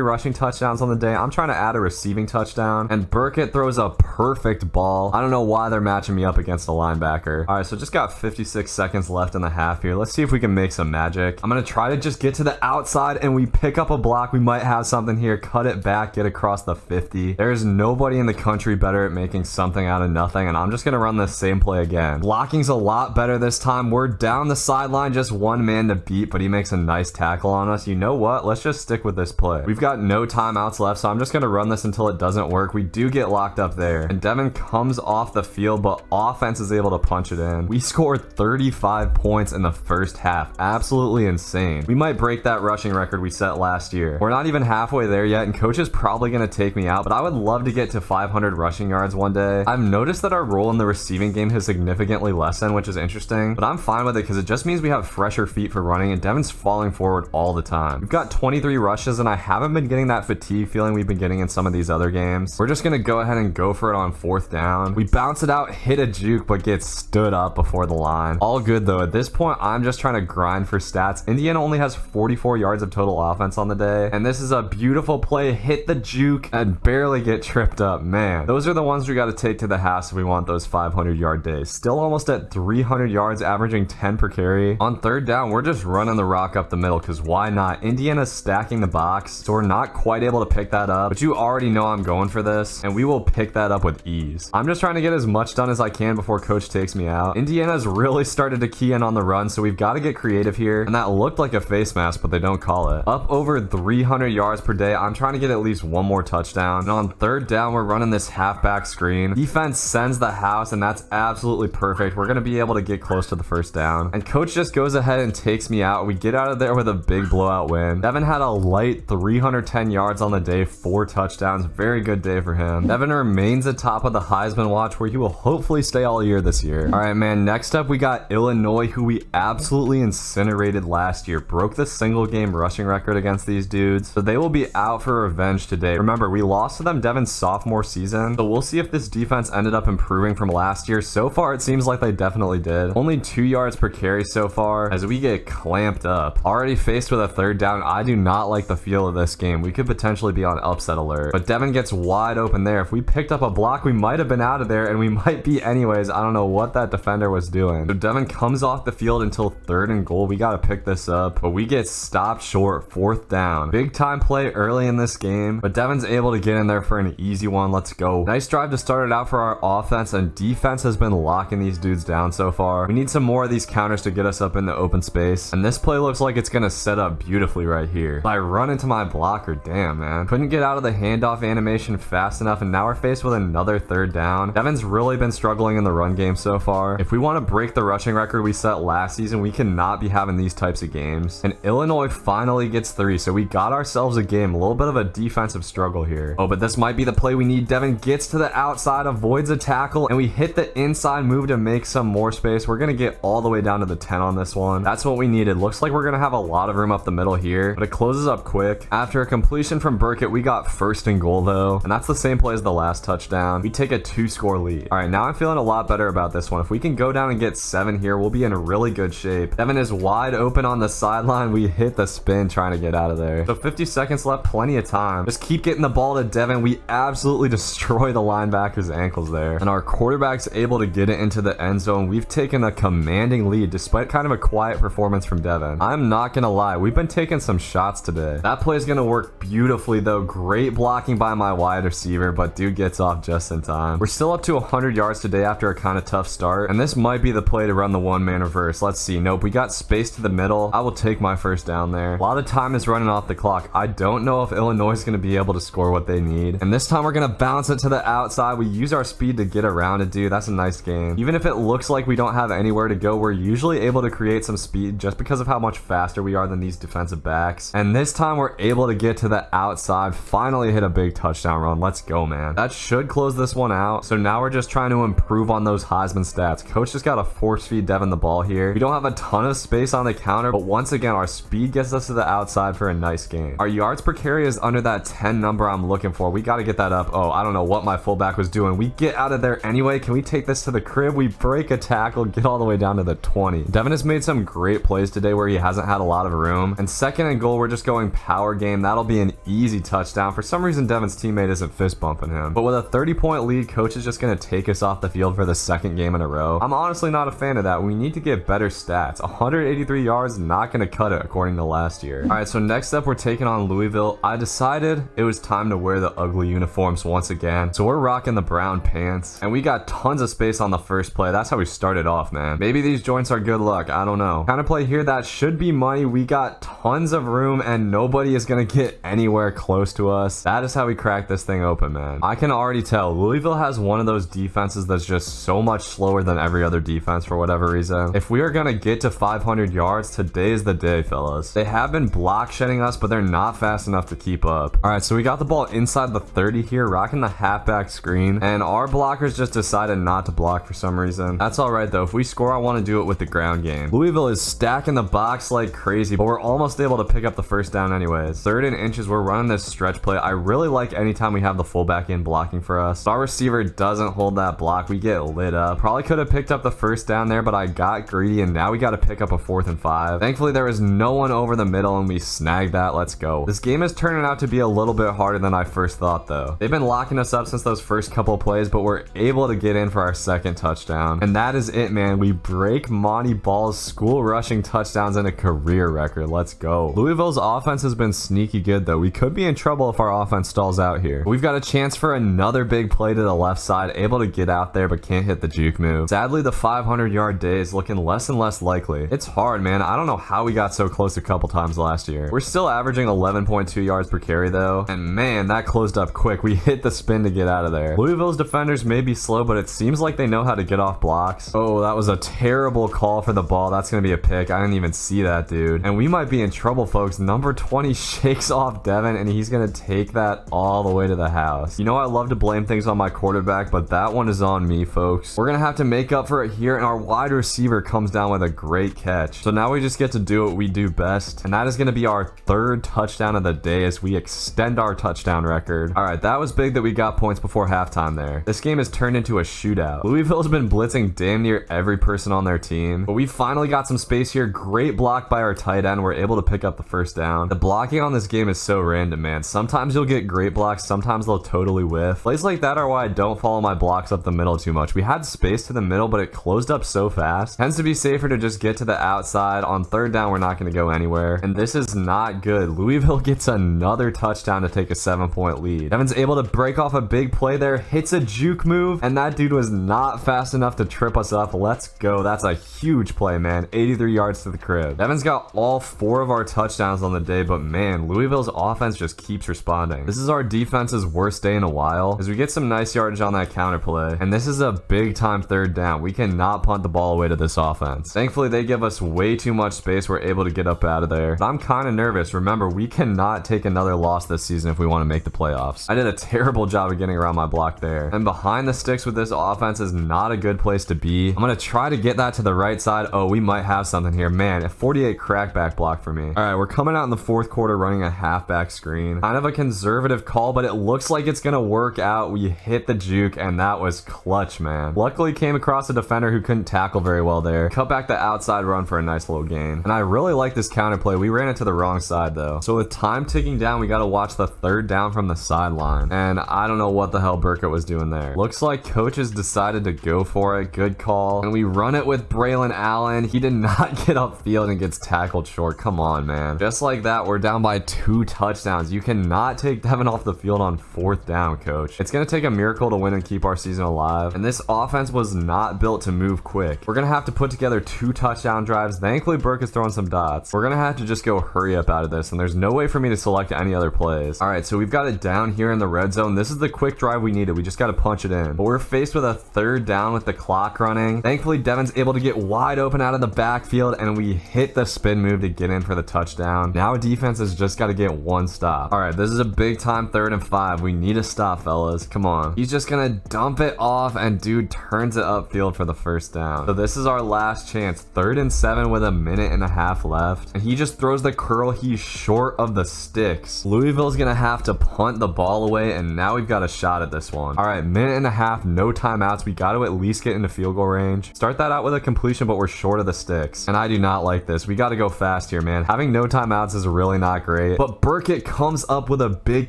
rushing touchdowns on the day. I'm trying to add a receiving touchdown, and Burkett throws a perfect ball. I don't know why they're matching me up against a linebacker. All right, so just got 56 seconds left in the half here. Let's see if we can make some magic. I'm gonna try to just get to the outside, and we pick up a block. We might have something here. Cut it back, get across the 50. There's nobody in the country better at making something out of nothing, and I'm just gonna run the same play again. Blocking's a lot better this time. We're down the sideline, just one man to beat, but he makes a nice tackle on us. You know what? Let's just stick with this play. We've got no timeouts left, so I'm just gonna run this until it doesn't work. We do get locked up there, and Devin comes off the field, but offense is able to punch it in. We scored 35 points in the first half. Absolutely insane. We might break that rushing record we set last year. We're not even halfway there yet, and coach is probably gonna take me out, but I would love to get to 500 rushing yards one day. I've noticed that our role in the receiving game has significantly lessened, which is interesting, but I'm fine with it because it just means we have fresher feet for running, and Devin's falling forward all the time. We've got 23 rushes, and I haven't been getting that fatigue feeling we've been getting in some of these other games. We're just gonna go ahead and go for it on 4th down. We bounce it out, hit a juke, but get stood up before the line. All good though. At this point, I'm just trying to grind for stats. Indiana only has 44 yards of total offense on the day, and this is a beautiful play. Hit the juke and barely get tripped up. Man, those are the ones we got to take to the house if we want those 500-yard days. Still almost at 300 yards, averaging 10 per carry. On 3rd down, we're just running the rock up the middle, because why not? Indiana's stacking the box, so we're not quite able to pick that up, but you already know I'm going for this, and we will pick that up with ease. I'm just trying to get as much done as I can before coach takes me out. Indiana's really started to key in on the run, so we've got to get creative here, and that looked like a face mask, but they don't call it. Up over 300 yards per day. I'm trying to get at least one more touchdown, and on 3rd down, we're running this halfback screen. Defense sends the house, and that's absolutely perfect. We're going to be able to get close to the first down, and coach just goes ahead and takes me out. We get out of there with a big blowout win. Devin had a light 310 yards on the day, 4 touchdowns. Very good day for him. Devin remains atop of the Heisman watch, where he will hopefully stay all year this year. All right, man, next up we got Illinois, who we absolutely incinerated last year. Broke the single game rushing record against these dudes, so they will be out for revenge today. Remember, we lost to them Devin's sophomore season, so we'll see if this defense ended up improving from last year. So far, it seems like they definitely did. Only 2 yards per carry so far as we get clamped up. Already faced with a 3rd down. I do not like the feel of this game. We could potentially be on upset alert, but Devin gets wide open there. If we picked up a block, we might have been out of there, and we might be anyways. I don't know what that defender was doing. So Devin comes off the field until 3rd and goal. We got to pick this up, but we get stopped short. 4th down. Big time play early in this game, but Devin's able to get in there for an easy one. Let's go. Nice drive to start it out for our offense, and defense has been locking these dudes down so far. We need some more of these counters to get us up in the open space, and this play looks like it's gonna set up beautifully right here. I run into my blocker. Damn, man. Couldn't get out of the handoff animation fast enough, and now we're faced with another 3rd down. Devin's really been struggling in the run game so far. If we want to break the rushing record we set last season, we cannot be having these types of games. And Illinois finally gets 3, so we got ourselves a game. A little bit of a defensive struggle here. Oh, but this might be the play we need. Devin gets to the outside, avoids a tackle, and we hit the inside move to make some more space. We're gonna get all the way down to the 10 on this one. That's what we needed. Looks like we're gonna have a lot of room up the middle here, but it closes up quick. After a completion from Burkett, we got 1st and goal though, and that's the same play as the last touchdown. We take a 2-score lead. All right, now I'm feeling a lot better about this one. If we can go down and get 7 Devin here, we'll be in really good shape. Devin is wide open on the sideline. We hit the spin trying to get out of there. So 50 seconds left, plenty of time. Just keep getting the ball to Devin. We absolutely destroy the linebacker's ankles there. And our quarterback's able to get it into the end zone. We've taken a commanding lead despite kind of a quiet performance from Devin. I'm not gonna lie, we've been taking some shots today. That play is gonna work beautifully though. Great blocking by my wide receiver, but dude gets off just in time. We're still up to 100 yards today after a kind of tough start, and this might be the play to run the one-man reverse. Let's see. Nope, we got space to the middle. I will take my first down there. A lot of time is running off the clock. I don't know if Illinois is gonna be able to score what they need, and this time we're gonna bounce it to the outside. We use our speed to get around it, dude. That's a nice game. Even if it looks like we don't have anywhere to go, we're usually able to create some speed just because of how much faster we are than these defensive backs. And this time we're able to get to the outside, finally hit a big touchdown run. Let's go, man. That should close this one out. So now we're just trying to improve on those Heisman stats. Coach just got to force feed Devin the ball here. We don't have a ton of space on the counter, but once again, our speed gets us to the outside for a nice game. Our yards per carry is under that 10 number I'm looking for. We got to get that up. Oh, I don't know what my fullback was doing. We get out of there anyway. Can we take this to the crib? We break a tackle, get all the way down to the 20. Devin has made some great plays today where he hasn't had a lot of room. And second and goal, we're just going power game. That'll be an easy touchdown. For some reason, Devin's teammate isn't fist bumping him. But with a 30-point lead, coach is just going to take us off the field for the second game in a row. I'm honestly not a fan of that. We need to get better stats. 183 yards, not going to cut it according to last year. All right, so next up, we're taking on Louisville. I decided it was time to wear the ugly uniforms once again. So we're rocking the brown pants, and we got tons of space on the first play. That's how we started off, man. Maybe these joints are good luck. I don't know. Kind of play here, that should be money. We got tons of room, and nobody is going to get anywhere close to us. That is how we crack this thing open, man. I can already tell Louisville has one of those defenses that's just so much slower than every other defense for whatever reason. If we are going to get to 500 yards, today is the day, fellas. They have been block shedding us, but they're not fast enough to keep up. All right, so we got the ball inside the 30 here, rocking the halfback screen, and our blockers just decided not to block for some reason. That's all right, though. If we score, I want to do it with the ground game. Louisville is stacking the box like crazy, but we're almost able to pick up the first down anyways. 3rd and inches, we're running this stretch play. I really like anytime we have the fullback in blocking for us. Our receiver doesn't hold that block. We get lit up. Probably could have picked up the first down there, but I got greedy, and now we got to pick up a 4th and 5. Thankfully, there was no one over the middle, and we snagged that. Let's go. This game is turning out to be a little bit harder than I first thought, though. They've been locking us up since those first couple plays, but we're able to get in for our second touchdown. And that is it, man. We break Monty Ball's school rushing touchdowns in a career record. Let's go. Louisville's offense has been sneaky good, though. We could be in trouble if our offense stalls out here. We've got a chance for another big play to the left side, able to get out there, but can't hit the juke move. Sadly, the 500-yard day is looking less and less likely. It's hard, man. I don't know how we got so close a couple times last year. We're still averaging 11.2 yards per carry, though. And man, that closed up quick. We hit the spin to get out of there. Louisville's defenders may be slow, but it seems like they know how to get off blocks. Oh, that was a terrible call for the ball. That's going to be a pick. I didn't even see that, dude. And we might be in trouble, folks. Number 20 shakes off Devin, and he's going to take that all the way to the house. You know, I love to blame things on my quarterback, but that one is on me, folks. We're going to have to make up for it here, and our wide receiver comes down with a great catch. So now we just get to do what we do best, and that is going to be our 3rd touchdown of the day as we extend our touchdown record. All right, that was big that we got points before halftime there. This game has turned into a shootout. Louisville's been blitzing damn near every person on their team, but we finally got some space here. Great block by our tight end. We're able to pick up the first down. The blocking on this game is so random, man. Sometimes you'll get great blocks, sometimes they'll totally whiff. Plays like that are why I don't follow my blocks up the middle too much. We had space to the middle, but it closed up so fast. Tends to be safer to just get to the outside. On 3rd down, we're not going to go anywhere, and this is not good. Louisville gets another touchdown to take a 7-point lead. Devin's able to break off a big play there, hits a juke move, and that dude was not fast enough to trip us up. Let's go. That's a huge play, man. 83 yards to the crib. Devin's got all 4 of our touchdowns on the day, but man, Louisville's offense just keeps responding. This is our defense's worst day in a while as we get some nice yardage on that counter play, and this is a big time 3rd down. We cannot punt the ball away to this offense. Thankfully, they give us way too much space. We're able to get up out of there, but I'm kind of nervous. Remember, we cannot take another loss this season if we want to make the playoffs. I did a terrible job of getting around my block there, and behind the sticks with this offense is not a good place to be. I'm going to try to get that to the right side. Oh, we might have something here, man. A 48 crackback block for me. All right, we're coming out in the 4th quarter running a halfback screen. Kind of a conservative call, but it looks like it's going to work out. We hit the juke, and that was clutch, man. Luckily came across a defender who couldn't tackle tackle very well there. Cut back the outside run for a nice little gain. And I really like this counter play. We ran it to the wrong side though. So with time ticking down, we got to watch the third down from the sideline. And I don't know what the hell Burkett was doing there. Looks like coaches decided to go for it. Good call. And we run it with Braylon Allen. He did not get upfield and gets tackled short. Come on, man. Just like that, we're down by 2 touchdowns. You cannot take Devin off the field on 4th down, coach. It's going to take a miracle to win and keep our season alive. And this offense was not built to move quick. We're going to have to put together 2 touchdown drives. Thankfully, Burke is throwing some dots. We're going to have to just go hurry up out of this. And there's no way for me to select any other plays. All right, so we've got it down here in the red zone. This is the quick drive we needed. We just got to punch it in. But we're faced with a 3rd down with the clock running. Thankfully, Devin's able to get wide open out of the backfield, and we hit the spin move to get in for the touchdown. Now defense has just got to get 1 stop. All right, this is a big time 3rd and 5. We need a stop, fellas. Come on. He's just gonna dump it off, and dude turns it upfield for the 1st down. So this is our last chance. 3rd and 7 with a minute and a half left, and he just throws the curl. He's short of the sticks. Louisville's gonna have to punt the ball away, and now we've got a shot at this one. All right, minute and a half, no timeouts. We got to at least get into field goal range. Start that out with a completion, but we're short of the sticks, and I do not like this. We got to go fast here, man. Having no timeouts is really not great, but Burkett comes up with a big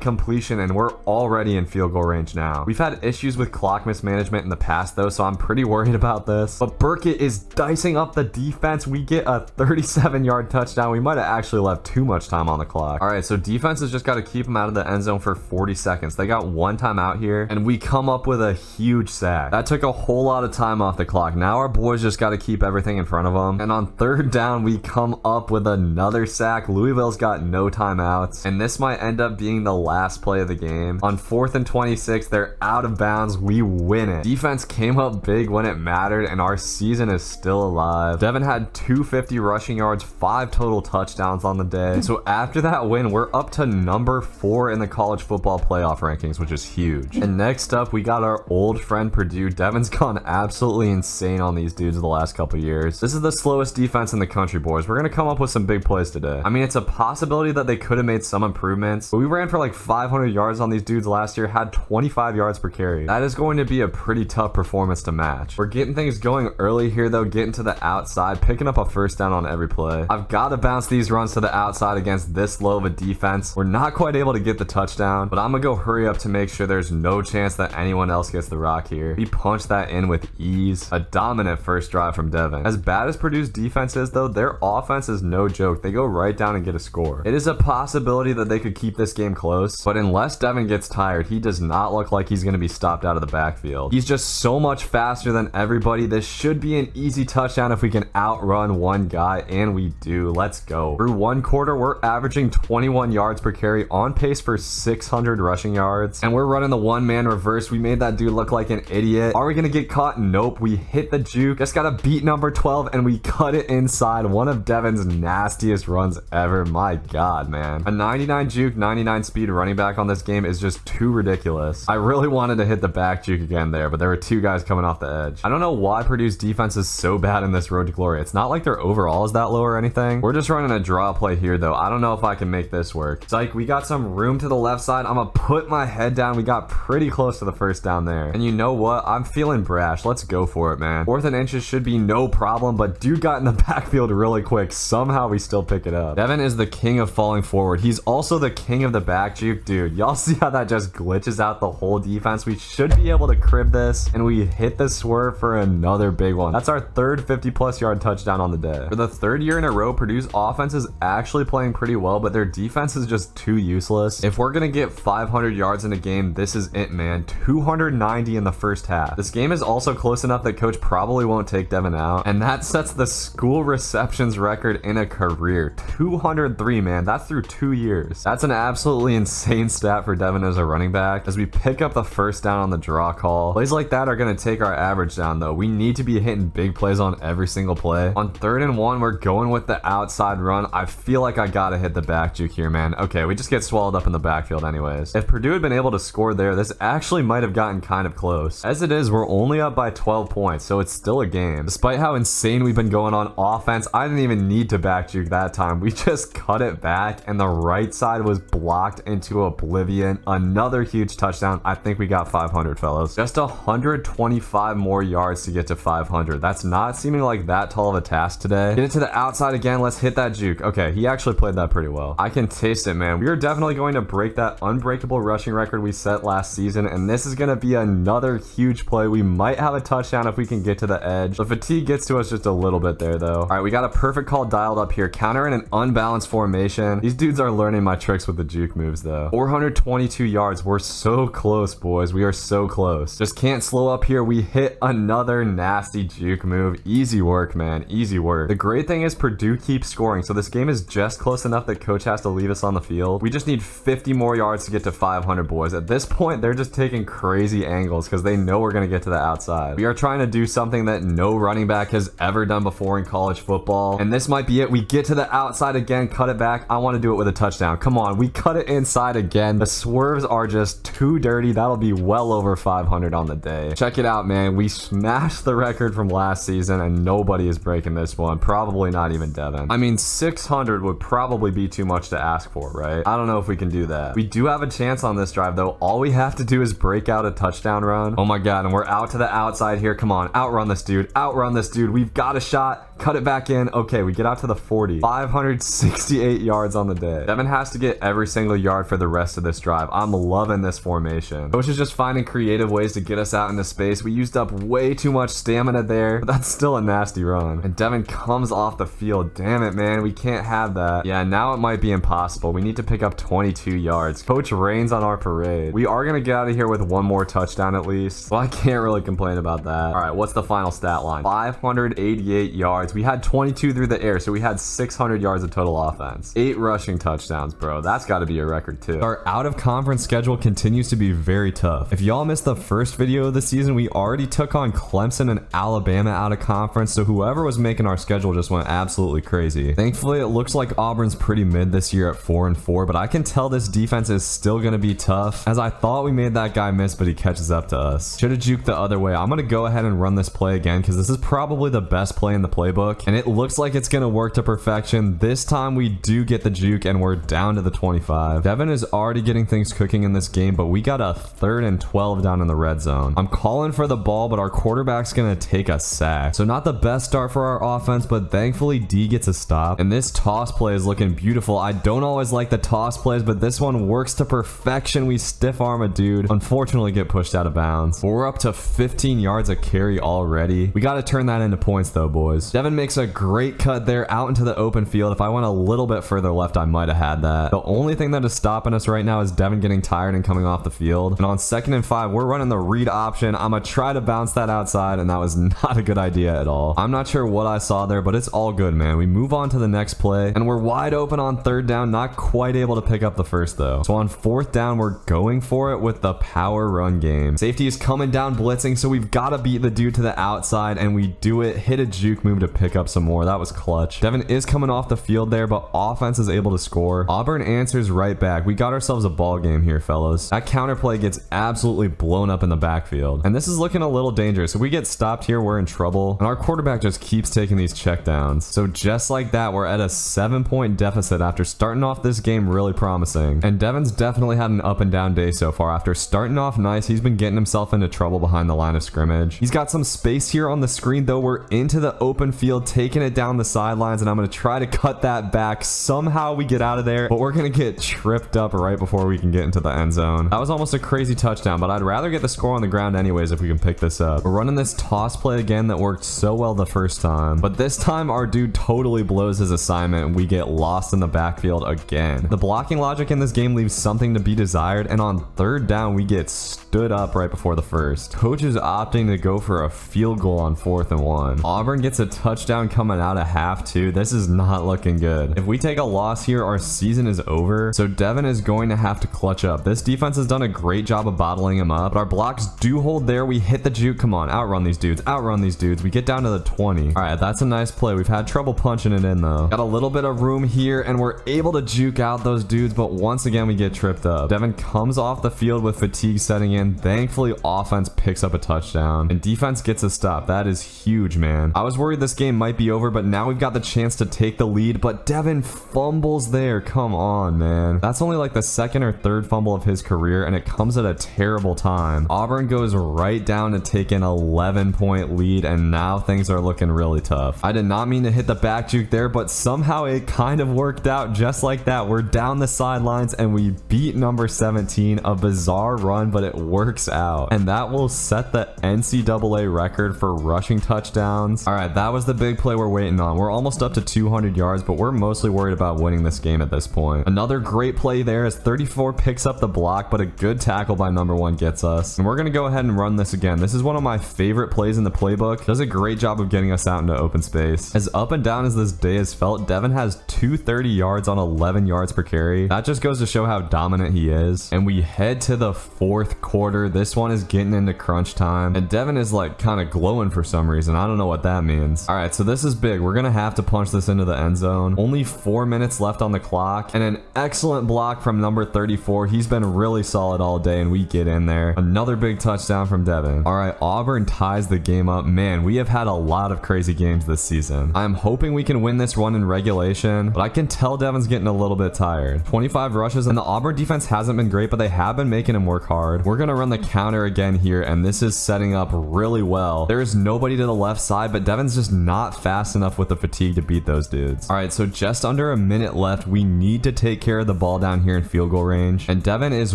completion, and we're already in field goal range now. We've had issues with clock mismanagement in the past though, so I'm pretty worried about this, but Burkett is dicing up the defense. We get a 37-yard touchdown. We might have actually left too much time on the clock. All right, so defense has just got to keep him out of the end zone for 40 seconds. They got 1 timeout here, and we come up with a huge sack. That took a whole lot of time off the clock. Now our boys just got to keep everything in front of them, and on 3rd down, we come up with another sack. Louisville's got no timeouts, and this might end up being the last play of the game. On 4th and 26, they're out of bounds. We win it. Defense came up big when it mattered, and our season is still alive. Devin had 250 rushing yards, 5 total touchdowns on the day. So after that win, we're up to number 4 in the college football playoff rankings, which is huge. And next up, we got our old friend Purdue. Devin's gone absolutely insane on these dudes the last couple years. This is the slowest defense in the country, boys. We're gonna come up with some big plays today. I mean, it's a possibility that they could have made some improvements, but we ran for like 500 yards on these dudes last year, had 25 yards per carry. That is going to be a pretty tough performance to match. We're getting things going early here though, getting to the outside, picking up a 1st down on every play. I've got to bounce these runs to the outside against this low of a defense. We're not quite able to get the touchdown, but I'm gonna go hurry up to make sure there's no chance that anyone else gets the rock here. We punch that in with ease. A dominant 1st drive from Devin. As bad as Purdue's defense is though, their offense is no joke. They go right down and get a score. It is a possibility that they could keep this game close, but unless Devin gets tired, he does not look like he's going to be stopped out of the backfield. He's just so much faster than everybody. This should be an easy touchdown if we can outrun one guy, and we do. Let's go. Through 1 quarter, we're averaging 21 yards per carry, on pace for 600 rushing yards, and we're running the 1-man reverse. We made that dude look like an idiot. Are we going to get caught? Nope. We hit the juke. Just got to beat number 12, and we cut it inside. One of Devin's nastiest runs ever. My God, man. A 99 juke, 99 speed running back on this game is just too ridiculous. I really wanted to hit the back juke again there, but there were 2 guys coming off the edge. I don't know why Purdue's defense is so bad in this road to glory. It's not like their overall is that low or anything. We're just running a draw play here though. I don't know if I can make this work. Psych, we got some room to the left side. I'm gonna put my head down. We got pretty close to the 1st down there. And you know what? I'm feeling brash. Let's go for it, man. 4th and inches should be no problem, but dude got in the backfield really quick. Somehow we still pick it up. Devin is the king of falling forward. He's also the king of the back juke. Dude, y'all see how that just glitches out the whole defense? We should be able to crib this, and we hit the swerve for another big one. That's our 3rd 50+ yard touchdown on the day. For the 3rd year in a row, Purdue's offense is actually playing pretty well, but their defense is just too useless. If we're gonna get 500 yards in a game, this is it, man. 290 in the 1st half. This game is also close enough that coach probably won't take Devin out, and that sets the school receptions record in a career. 203, man. That's through 2 years. That's an absolutely insane stat for Devin as a running back, as we pick up the 1st down on the draw call. Plays like that are going to take our average down though. We need to be hitting big plays on every single play. On 3rd and 1, we're going with the outside run. I feel like I gotta hit the back juke here, man. Okay, we just get swallowed up in the backfield anyways. If Purdue had been able to score there, this actually might have gotten kind of close. As it is, we're only up by 12 points, so it's still a game. Despite how insane we've been going on offense, I didn't even need to back juke that time. We just cut it back, and the right side was blocked into oblivion. Another huge touchdown. I think we got 500, fellas. Just 125 more yards to get to 500. 500. That's not seeming like that tall of a task today. Get it to the outside again. Let's hit that juke. Okay, he actually played that pretty well. I can taste it, man. We are definitely going to break that unbreakable rushing record we set last season, and this is going to be another huge play. We might have a touchdown if we can get to the edge. The fatigue gets to us just a little bit there, though. All right, we got a perfect call dialed up here. Counter in an unbalanced formation. These dudes are learning my tricks with the juke moves, though. 422 yards. We're so close, boys. We are so close. Just can't slow up here. We hit another nasty juke move. Easy work, man. Easy work. The great thing is Purdue keeps scoring, so this game is just close enough that coach has to leave us on the field. We just need 50 more yards to get to 500, boys. At this point, they're just taking crazy angles because they know we're going to get to the outside. We are trying to do something that no running back has ever done before in college football, and this might be it. We get to the outside again, cut it back. I want to do it with a touchdown. Come on, we cut it inside again. The swerves are just too dirty. That'll be well over 500 on the day. Check it out, man. We smashed the record from last season, and nobody is breaking this one. Probably not even Devin. I mean, 600 would probably be too much to ask for, right? I don't know if we can do that. We do have a chance on this drive, though. All we have to do is break out a touchdown run. Oh my god, and we're out to the outside here. Come on, outrun this dude. Outrun this dude. We've got a shot. Cut it back in. Okay, we get out to the 40. 568 yards on the day. Devin has to get every single yard for the rest of this drive. I'm loving this formation. Coach is just finding creative ways to get us out into space. We used up way too much stamina there, but that's still a nasty run. And Devin comes off the field. Damn it, man. We can't have that. Yeah, now it might be impossible. We need to pick up 22 yards. Coach rains on our parade. We are going to get out of here with one more touchdown at least. Well, I can't really complain about that. All right, what's the final stat line? 588 yards. We had 22 through the air, so we had 600 yards of total offense. 8 rushing touchdowns, bro. That's got to be a record too. Our out-of-conference schedule continues to be very tough. If y'all missed the first video of the season, we already took on Clemson and Alabama out of conference, so whoever was making our schedule just went absolutely crazy. Thankfully, it looks like Auburn's pretty mid this year at 4-4, but I can tell this defense is still going to be tough, as I thought we made that guy miss, but he catches up to us. Should have juked the other way. I'm going to go ahead and run this play again, because this is probably the best play in the playbook, and it looks like it's going to work to perfection. This time we do get the juke, and we're down to the 25. Devin is already getting things cooking in this game, but we got a 3rd and 12 down in the red zone. I'm calling for the ball, but our quarterback's going to take a sack. So not the best start for our offense, but thankfully D gets a stop, and this toss play is looking beautiful. I don't always like the toss plays, but this one works to perfection. We stiff arm a dude, unfortunately get pushed out of bounds. We're up to 15 yards a carry already. We got to turn that into points though, boys. Devin makes a great cut there out into the open field. If I went a little bit further left, I might have had that. The only thing that is stopping us right now is Devin getting tired and coming off the field. And on 2nd and 5, we're running the read option. I'm gonna try to bounce that outside, and that was not a good idea at all. I'm not sure what I saw there, but it's all good, man. We move on to the next play, and we're wide open on 3rd down, not quite able to pick up the first though. So on 4th down, we're going for it with the power run game. Safety is coming down blitzing, so we've got to beat the dude to the outside, and we do it. Hit a juke move to pick up some more. That was clutch. Devin is coming off the field there, but offense is able to score. Auburn answers right back. We got ourselves a ball game here, fellas. That counter play gets absolutely blown up in the backfield, and this is looking a little dangerous. If we get stopped here, we're in trouble, and our quarterback just keeps taking these checkdowns. So just like that, we're at a 7-point deficit after starting off this game really promising. And Devin's definitely had an up and down day so far. After starting off nice, he's been getting himself into trouble behind the line of scrimmage. He's got some space here on the screen though. We're into the open field, taking it down the sidelines, and I'm going to try to cut that back. Somehow we get out of there, but we're going to get tripped up right before we can get into the end zone. That was almost a crazy touchdown, but I'd rather get the score on the ground anyways if we can pick this up. We're running this toss play again that worked so well the first time, but this time our dude totally blows his assignment and we get lost in the backfield again. The blocking logic in this game leaves something to be desired, and on 3rd down we get stood up right before the first. Coach is opting to go for a field goal on 4th and 1. Auburn gets a touchdown coming out of half too. This is not looking good. If we take a loss here, our season is over, so Devin is going to have to clutch up. This defense has done a great job of bottling him up, but our blocks do hold there. We hit the juke. Come on, outrun these dudes. Outrun these dudes. We get down to the 20. All right, that's a nice play. We've had trouble punching it in though. Got a little bit of room here, and we're able to juke out those dudes, but once again we get tripped up. Devin comes off the field with fatigue setting in. Thankfully, offense picks up a touchdown, and defense gets a stop. That is huge, man. I was worried this game might be over, but now we've got the chance to take the lead, but Devin fumbles there. Come on, man. That's only like the 2nd or 3rd fumble of his career, and it comes at a terrible time. Auburn goes right down to take an 11-point point lead, and now things are looking really tough. I did not mean to hit the back juke there, but somehow it kind of worked out just like that. We're down the sidelines and we beat number 17. A bizarre run, but it works out. And that will set the NCAA record for rushing touchdowns. All right, that was the big play we're waiting on. We're almost up to 200 yards, but we're mostly worried about winning this game at this point. Another great play there as 34 picks up the block, but a good tackle by number 1 gets us. And we're going to go ahead and run this again. This is one of my favorite plays in the playbook. Does a great job of getting us out into open space. As up and down as this day has felt, Devin has 230 yards on 11 yards per carry. That just goes to show how dominant he is. And we head to the 4th quarter. This one is getting into crunch time, and Devin is like kind of glowing for some reason. I don't know what that means. All right, so this is big. We're gonna have to punch this into the end zone. Only 4 minutes left on the clock, and an excellent block from number 34. He's been really solid all day, and we get in there. Another big touchdown from Devin. All right, Auburn ties the game up. Man, we have had a lot of crazy games this season. I'm hoping we can win this one in regulation, but I can tell Devin's getting a little bit tired. 25 rushes, and the Auburn defense hasn't been great, but they have been making him work hard. We're gonna run the counter again here, and this is setting up really well. There is nobody to the left side, but Devin's just not fast enough with the fatigue to beat those dudes. All right, so just under a minute left. We need to take care of the ball down here in field goal range, and Devin is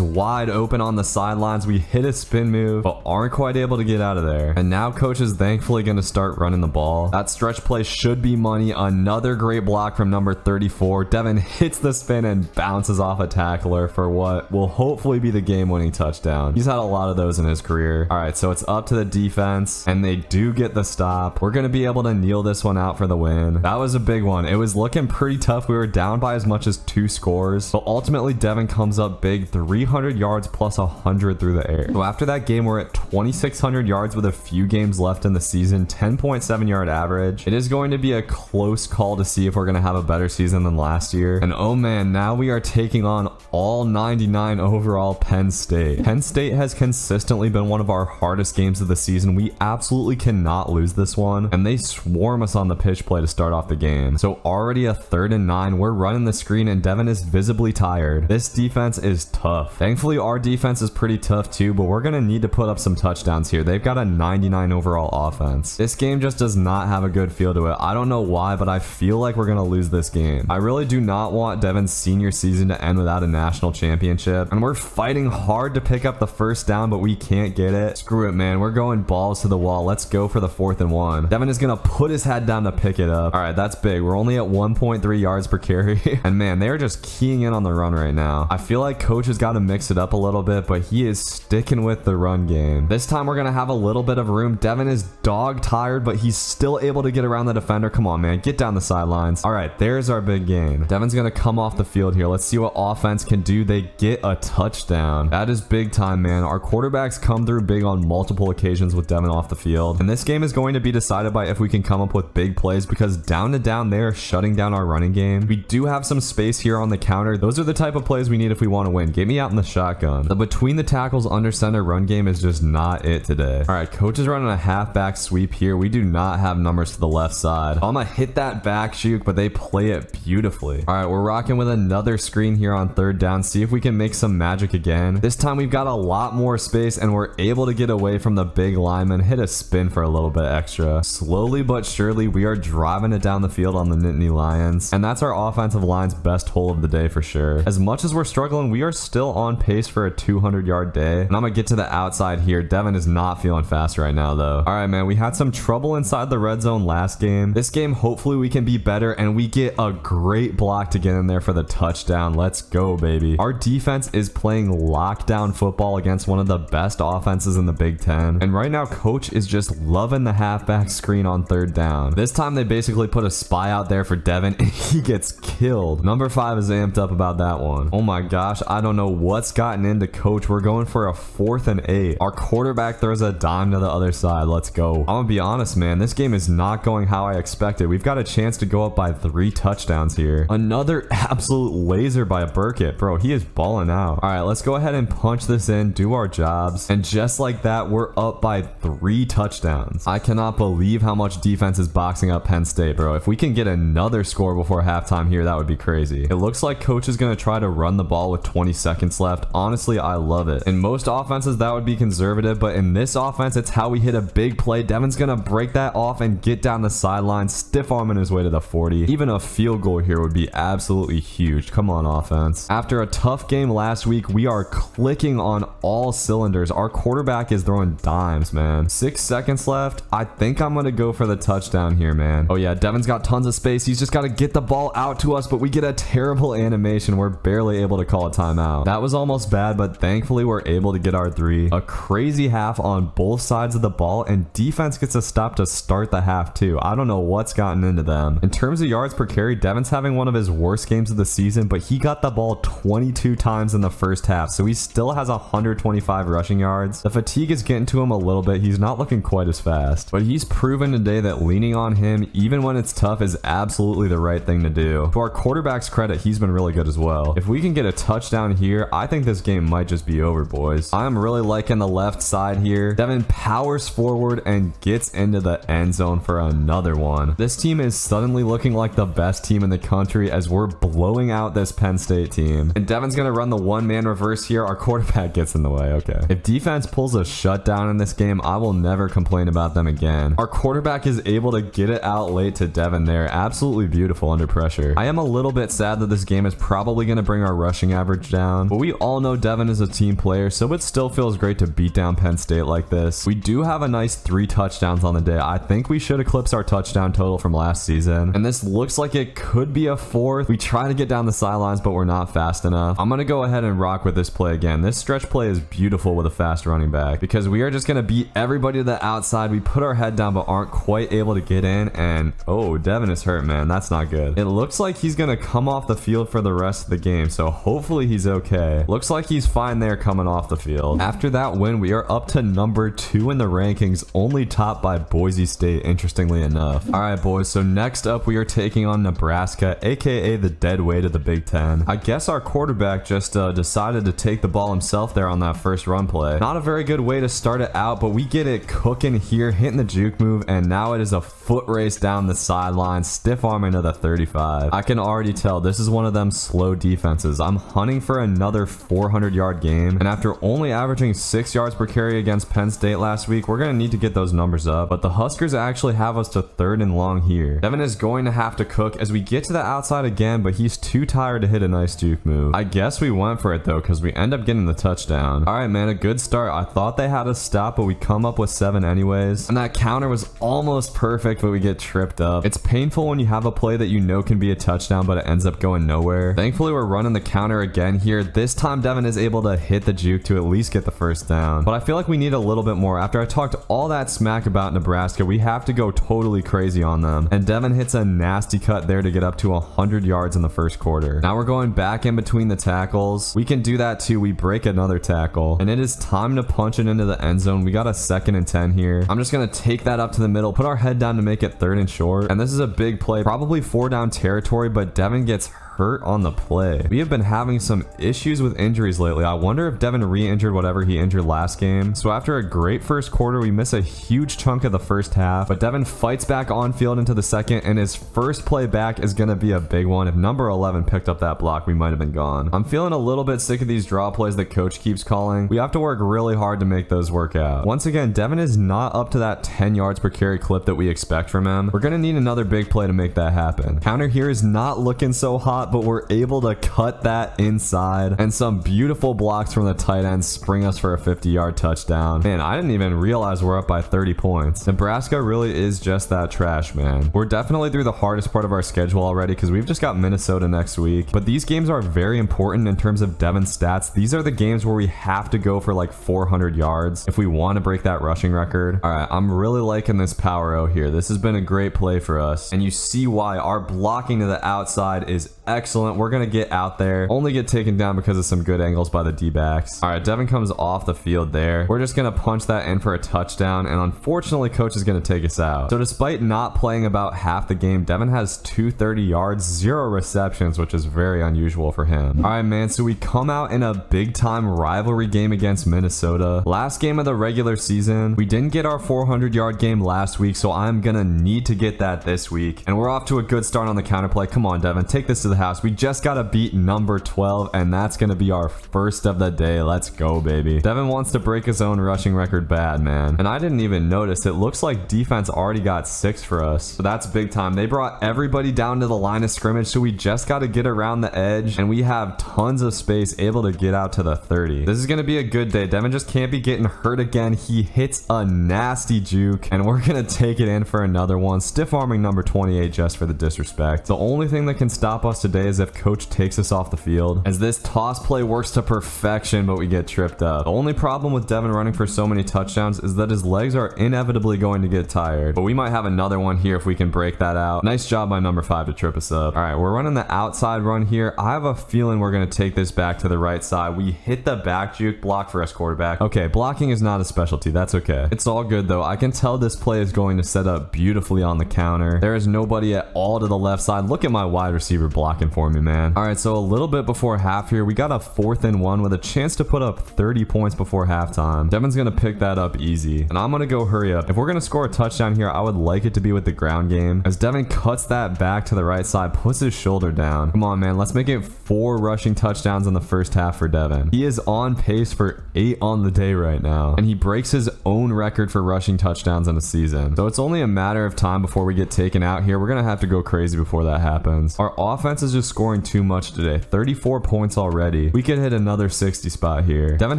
wide open on the sidelines. We hit a spin move, but aren't quite able to get out of there. And now coach is thankfully going to start running the ball. That stretch play should be money. Another great block from number 34. Devin hits the spin and bounces off a tackler for what will hopefully be the game-winning touchdown. He's had a lot of those in his career. All right, so it's up to the defense, and they do get the stop. We're going to be able to kneel this one out for the win. That was a big one. It was looking pretty tough. We were down by as much as 2 scores, but ultimately Devin comes up big, 300 yards plus 100 through the air. So after that game, we're at 2,600 yards with a few games left in the season, 10.7 yard average. It is going to be a close call to see if we're going to have a better season than last year. And oh man, now we are taking on all 99 overall Penn State. Penn State has consistently been one of our hardest games of the season. We absolutely cannot lose this one, and they swarm us on the pitch play to start off the game. So already a 3rd and 9. We're running the screen, and Devin is visibly tired. This defense is tough. Thankfully, our defense is pretty tough too, but we're going to need to put up some touchdowns here. They've got a 99 overall offense. This game just does not have a good feel to it. I don't know why, but I feel like we're going to lose this game. I really do not want Devin's senior season to end without a national championship, and we're fighting hard to pick up the 1st down, but we can't get it. Screw it, man. We're going balls to the wall. Let's go for the 4th and 1. Devin is going to put his head down to pick it up. All right, that's big. We're only at 1.3 yards per carry, and man, they're just keying in on the run right now. I feel like coach has got to mix it up a little bit, but he is sticking with the run game. This time we're going to have a little bit of room. Devin is dog tired, but he's still able to get around the defender. Come on, man. Get down the sidelines. All right, there's our big gain. Devin's going to come off the field here. Let's see what offense can do. They get a touchdown. That is big time, man. Our quarterbacks come through big on multiple occasions with Devin off the field, and this game is going to be decided by if we can come up with big plays, because down to down they are shutting down our running game. We do have some space here on the counter. Those are the type of plays we need if we want to win. Get me out in the shotgun. The between the tackles under center run game is just not it today. All right, coach is running a halfback sweep here. We do not have numbers to the left side. I'm gonna hit that back juke, but they play it beautifully. All right, we're rocking with another screen here on 3rd down. See if we can make some magic again. This time we've got a lot more space, and we're able to get away from the big lineman, hit a spin for a little bit extra. Slowly but surely, we are driving it down the field on the Nittany Lions, and that's our offensive line's best hole of the day for sure. As much as we're struggling, we are still on pace for a 200-yard day, and I'm gonna get to the outside here. Devin is not feeling fast right now though. All right, man, we had some trouble inside the red zone last game. This game, hopefully we can be better, and we get a great block to get in there for the touchdown. Let's go, baby. Our defense is playing lockdown football against one of the best offenses in the Big Ten, and right now coach is just loving the halfback screen on 3rd down. This time they basically put a spy out there for Devin, and he gets killed. Number 5 is amped up about that one. Oh my gosh, I don't know what's gotten into coach. We're going for a 4th and 8. Our quarterback throws a dime to the other side. Let's go. I'm gonna be honest, man, this game is not going how I expected. We've got a chance to go up by 3 touchdowns here. Another absolute laser by Burkett. Bro, he is balling out. All right, let's go ahead and punch this in, do our jobs, and just like that, we're up by 3 touchdowns. I cannot believe how much defense is boxing up Penn State, bro. If we can get another score before halftime here, that would be crazy. It looks like coach is going to try to run the ball with 20 seconds left. Honestly, I love it. In most offenses, that would be conservative, but in this offense, it's how we hit a big play. Devin's gonna break that off and get down the sideline, stiff arming his way to the 40. Even a field goal here would be absolutely huge. Come on, offense. After a tough game last week, we are clicking on all cylinders. Our quarterback is throwing dimes, man. 6 seconds left. I think I'm gonna go for the touchdown here, man. Oh yeah, Devin's got tons of space. He's just got to get the ball out to us, but we get a terrible animation. We're barely able to call a timeout. That was almost bad, but thankfully we're able to get our 3. A crazy half on both sides of the ball, and defense gets a stop to start the half too. I don't know what's gotten into them. In terms of yards per carry, Devin's having one of his worst games of the season, but he got the ball 22 times in the first half, so he still has 125 rushing yards. The fatigue is getting to him a little bit. He's not looking quite as fast, but he's proven today that leaning on him, even when it's tough, is absolutely the right thing to do. To our quarterback's credit, he's been really good as well. If we can get a touchdown here, I think this game might just be over, boys. I'm really liking the left side here. Devin powers forward and gets into the end zone for another one. This team is suddenly looking like the best team in the country as we're blowing out this Penn State team. And Devin's gonna run the one-man reverse here. Our quarterback gets in the way. Okay. If defense pulls a shutdown in this game, I will never complain about them again. Our quarterback is able to get it out late to Devin there. Absolutely beautiful under pressure. I am a little bit sad that this game is probably going to bring our rushing average down, but we all know Devin is a team player, so it still feels great to beat down Penn State like this. We do have a nice 3 touchdowns on the day. I think we should eclipse our touchdown total from last season, and this looks like it could be a 4th. We try to get down the sidelines, but we're not fast enough. I'm going to go ahead and rock with this play again. This stretch play is beautiful with a fast running back because we are just going to beat everybody to the outside. We put our head down, but aren't quite able to get in, and oh, Devin is hurt, man. That's not good. It looks like he's gonna come off the field for the rest of the game, so hopefully he's okay. Looks like he's fine there coming off the field. After that win, we are up to number 2 in the rankings, only topped by Boise State, interestingly enough. All right, boys, so next up we are taking on Nebraska, aka the dead weight of the Big Ten. I guess our quarterback just decided to take the ball himself there on that first run play. Not a very good way to start it out, but we get it cooking here, hitting the juke move, and now it is a foot race down the sideline, stiff arming to the 35. I can already tell this is one of them slow defenses. I'm hunting for another 400-yard game, and after only averaging 6 yards per carry against Penn State last week, we're going to need to get those numbers up, but the Huskers actually have us to 3rd and long here. Devin is going to have to cook as we get to the outside again, but he's too tired to hit a nice juke move. I guess we went for it though, because we end up getting the touchdown. All right, man, a good start. I thought they had us stop, but we come up with 7 anyways, and that counter was almost perfect, but we get tripped up. It's painful when you have a play that you know can be a touchdown, but it ends up going nowhere. Thankfully, we're running the counter again here. This time, Devin is able to hit the juke to at least get the first down, but I feel like we need a little bit more. After I talked all that smack about Nebraska, we have to go totally crazy on them, and Devin hits a nasty cut there to get up to 100 yards in the first quarter. Now we're going back in between the tackles. We can do that too. We break another tackle, and it is time to punch it into the end zone. We got a 2nd and 10 here. I'm just gonna take that up to the middle, put our head down to make it 3rd and short, and this is a big play, probably 4 down territory, but Devin gets hurt on the play. We have been having some issues with injuries lately. I wonder if Devin re-injured whatever he injured last game. So after a great first quarter, we miss a huge chunk of the first half, but Devin fights back on field into the second, and his first play back is going to be a big one. If number 11 picked up that block, we might have been gone. I'm feeling a little bit sick of these draw plays that coach keeps calling. We have to work really hard to make those work out. Once again, Devin is not up to that 10 yards per carry clip that we expect from him. We're going to need another big play to make that happen. Counter here is not looking so hot, but we're able to cut that inside, and some beautiful blocks from the tight end spring us for a 50-yard touchdown. Man, I didn't even realize we're up by 30 points. Nebraska really is just that trash, man. We're definitely through the hardest part of our schedule already because we've just got Minnesota next week, but these games are very important in terms of Devin's stats. These are the games where we have to go for like 400 yards if we want to break that rushing record. All right, I'm really liking this power O here. This has been a great play for us, and you see why. Our blocking to the outside is excellent. We're gonna get out there, only get taken down because of some good angles by the D-backs. All right, Devin comes off the field there. We're just gonna punch that in for a touchdown, and unfortunately coach is gonna take us out. So despite not playing about half the game, Devin has 230 yards, 0 receptions, which is very unusual for him. All right, man, so we come out in a big time rivalry game against Minnesota. Last game of the regular season. We didn't get our 400-yard game last week, so I'm gonna need to get that this week, and we're off to a good start on the counterplay. Come on, Devin, take this to the the house. We just got to beat number 12, and that's going to be our first of the day. Let's go, baby. Devin wants to break his own rushing record bad, man. And I didn't even notice. It looks like defense already got 6 for us. So that's big time. They brought everybody down to the line of scrimmage, so we just got to get around the edge, and we have tons of space able to get out to the 30. This is going to be a good day. Devin just can't be getting hurt again. He hits a nasty juke, and we're going to take it in for another one. Stiff arming number 28 just for the disrespect. The only thing that can stop us today is if coach takes us off the field, as this toss play works to perfection, but we get tripped up. The only problem with Devin running for so many touchdowns is that his legs are inevitably going to get tired, but we might have another one here if we can break that out. Nice job by number 5 to trip us up. All right, we're running the outside run here. I have a feeling we're going to take this back to the right side. We hit the back juke block for us, quarterback. Okay, blocking is not a specialty. That's okay. It's all good though. I can tell this play is going to set up beautifully on the counter. There is nobody at all to the left side. Look at my wide receiver blocking for me, man. All right, so a little bit before half here, we got a 4th and 1 with a chance to put up 30 points before halftime. Devin's going to pick that up easy, and I'm going to go hurry up. If we're going to score a touchdown here, I would like it to be with the ground game, as Devin cuts that back to the right side, puts his shoulder down. Come on, man. Let's make it 4 rushing touchdowns in the first half for Devin. He is on pace for 8 on the day right now, and he breaks his own record for rushing touchdowns in a season. So it's only a matter of time before we get taken out here. We're going to have to go crazy before that happens. Our offense is just scoring too much today. 34 points already. We could hit another 60 spot here. Devin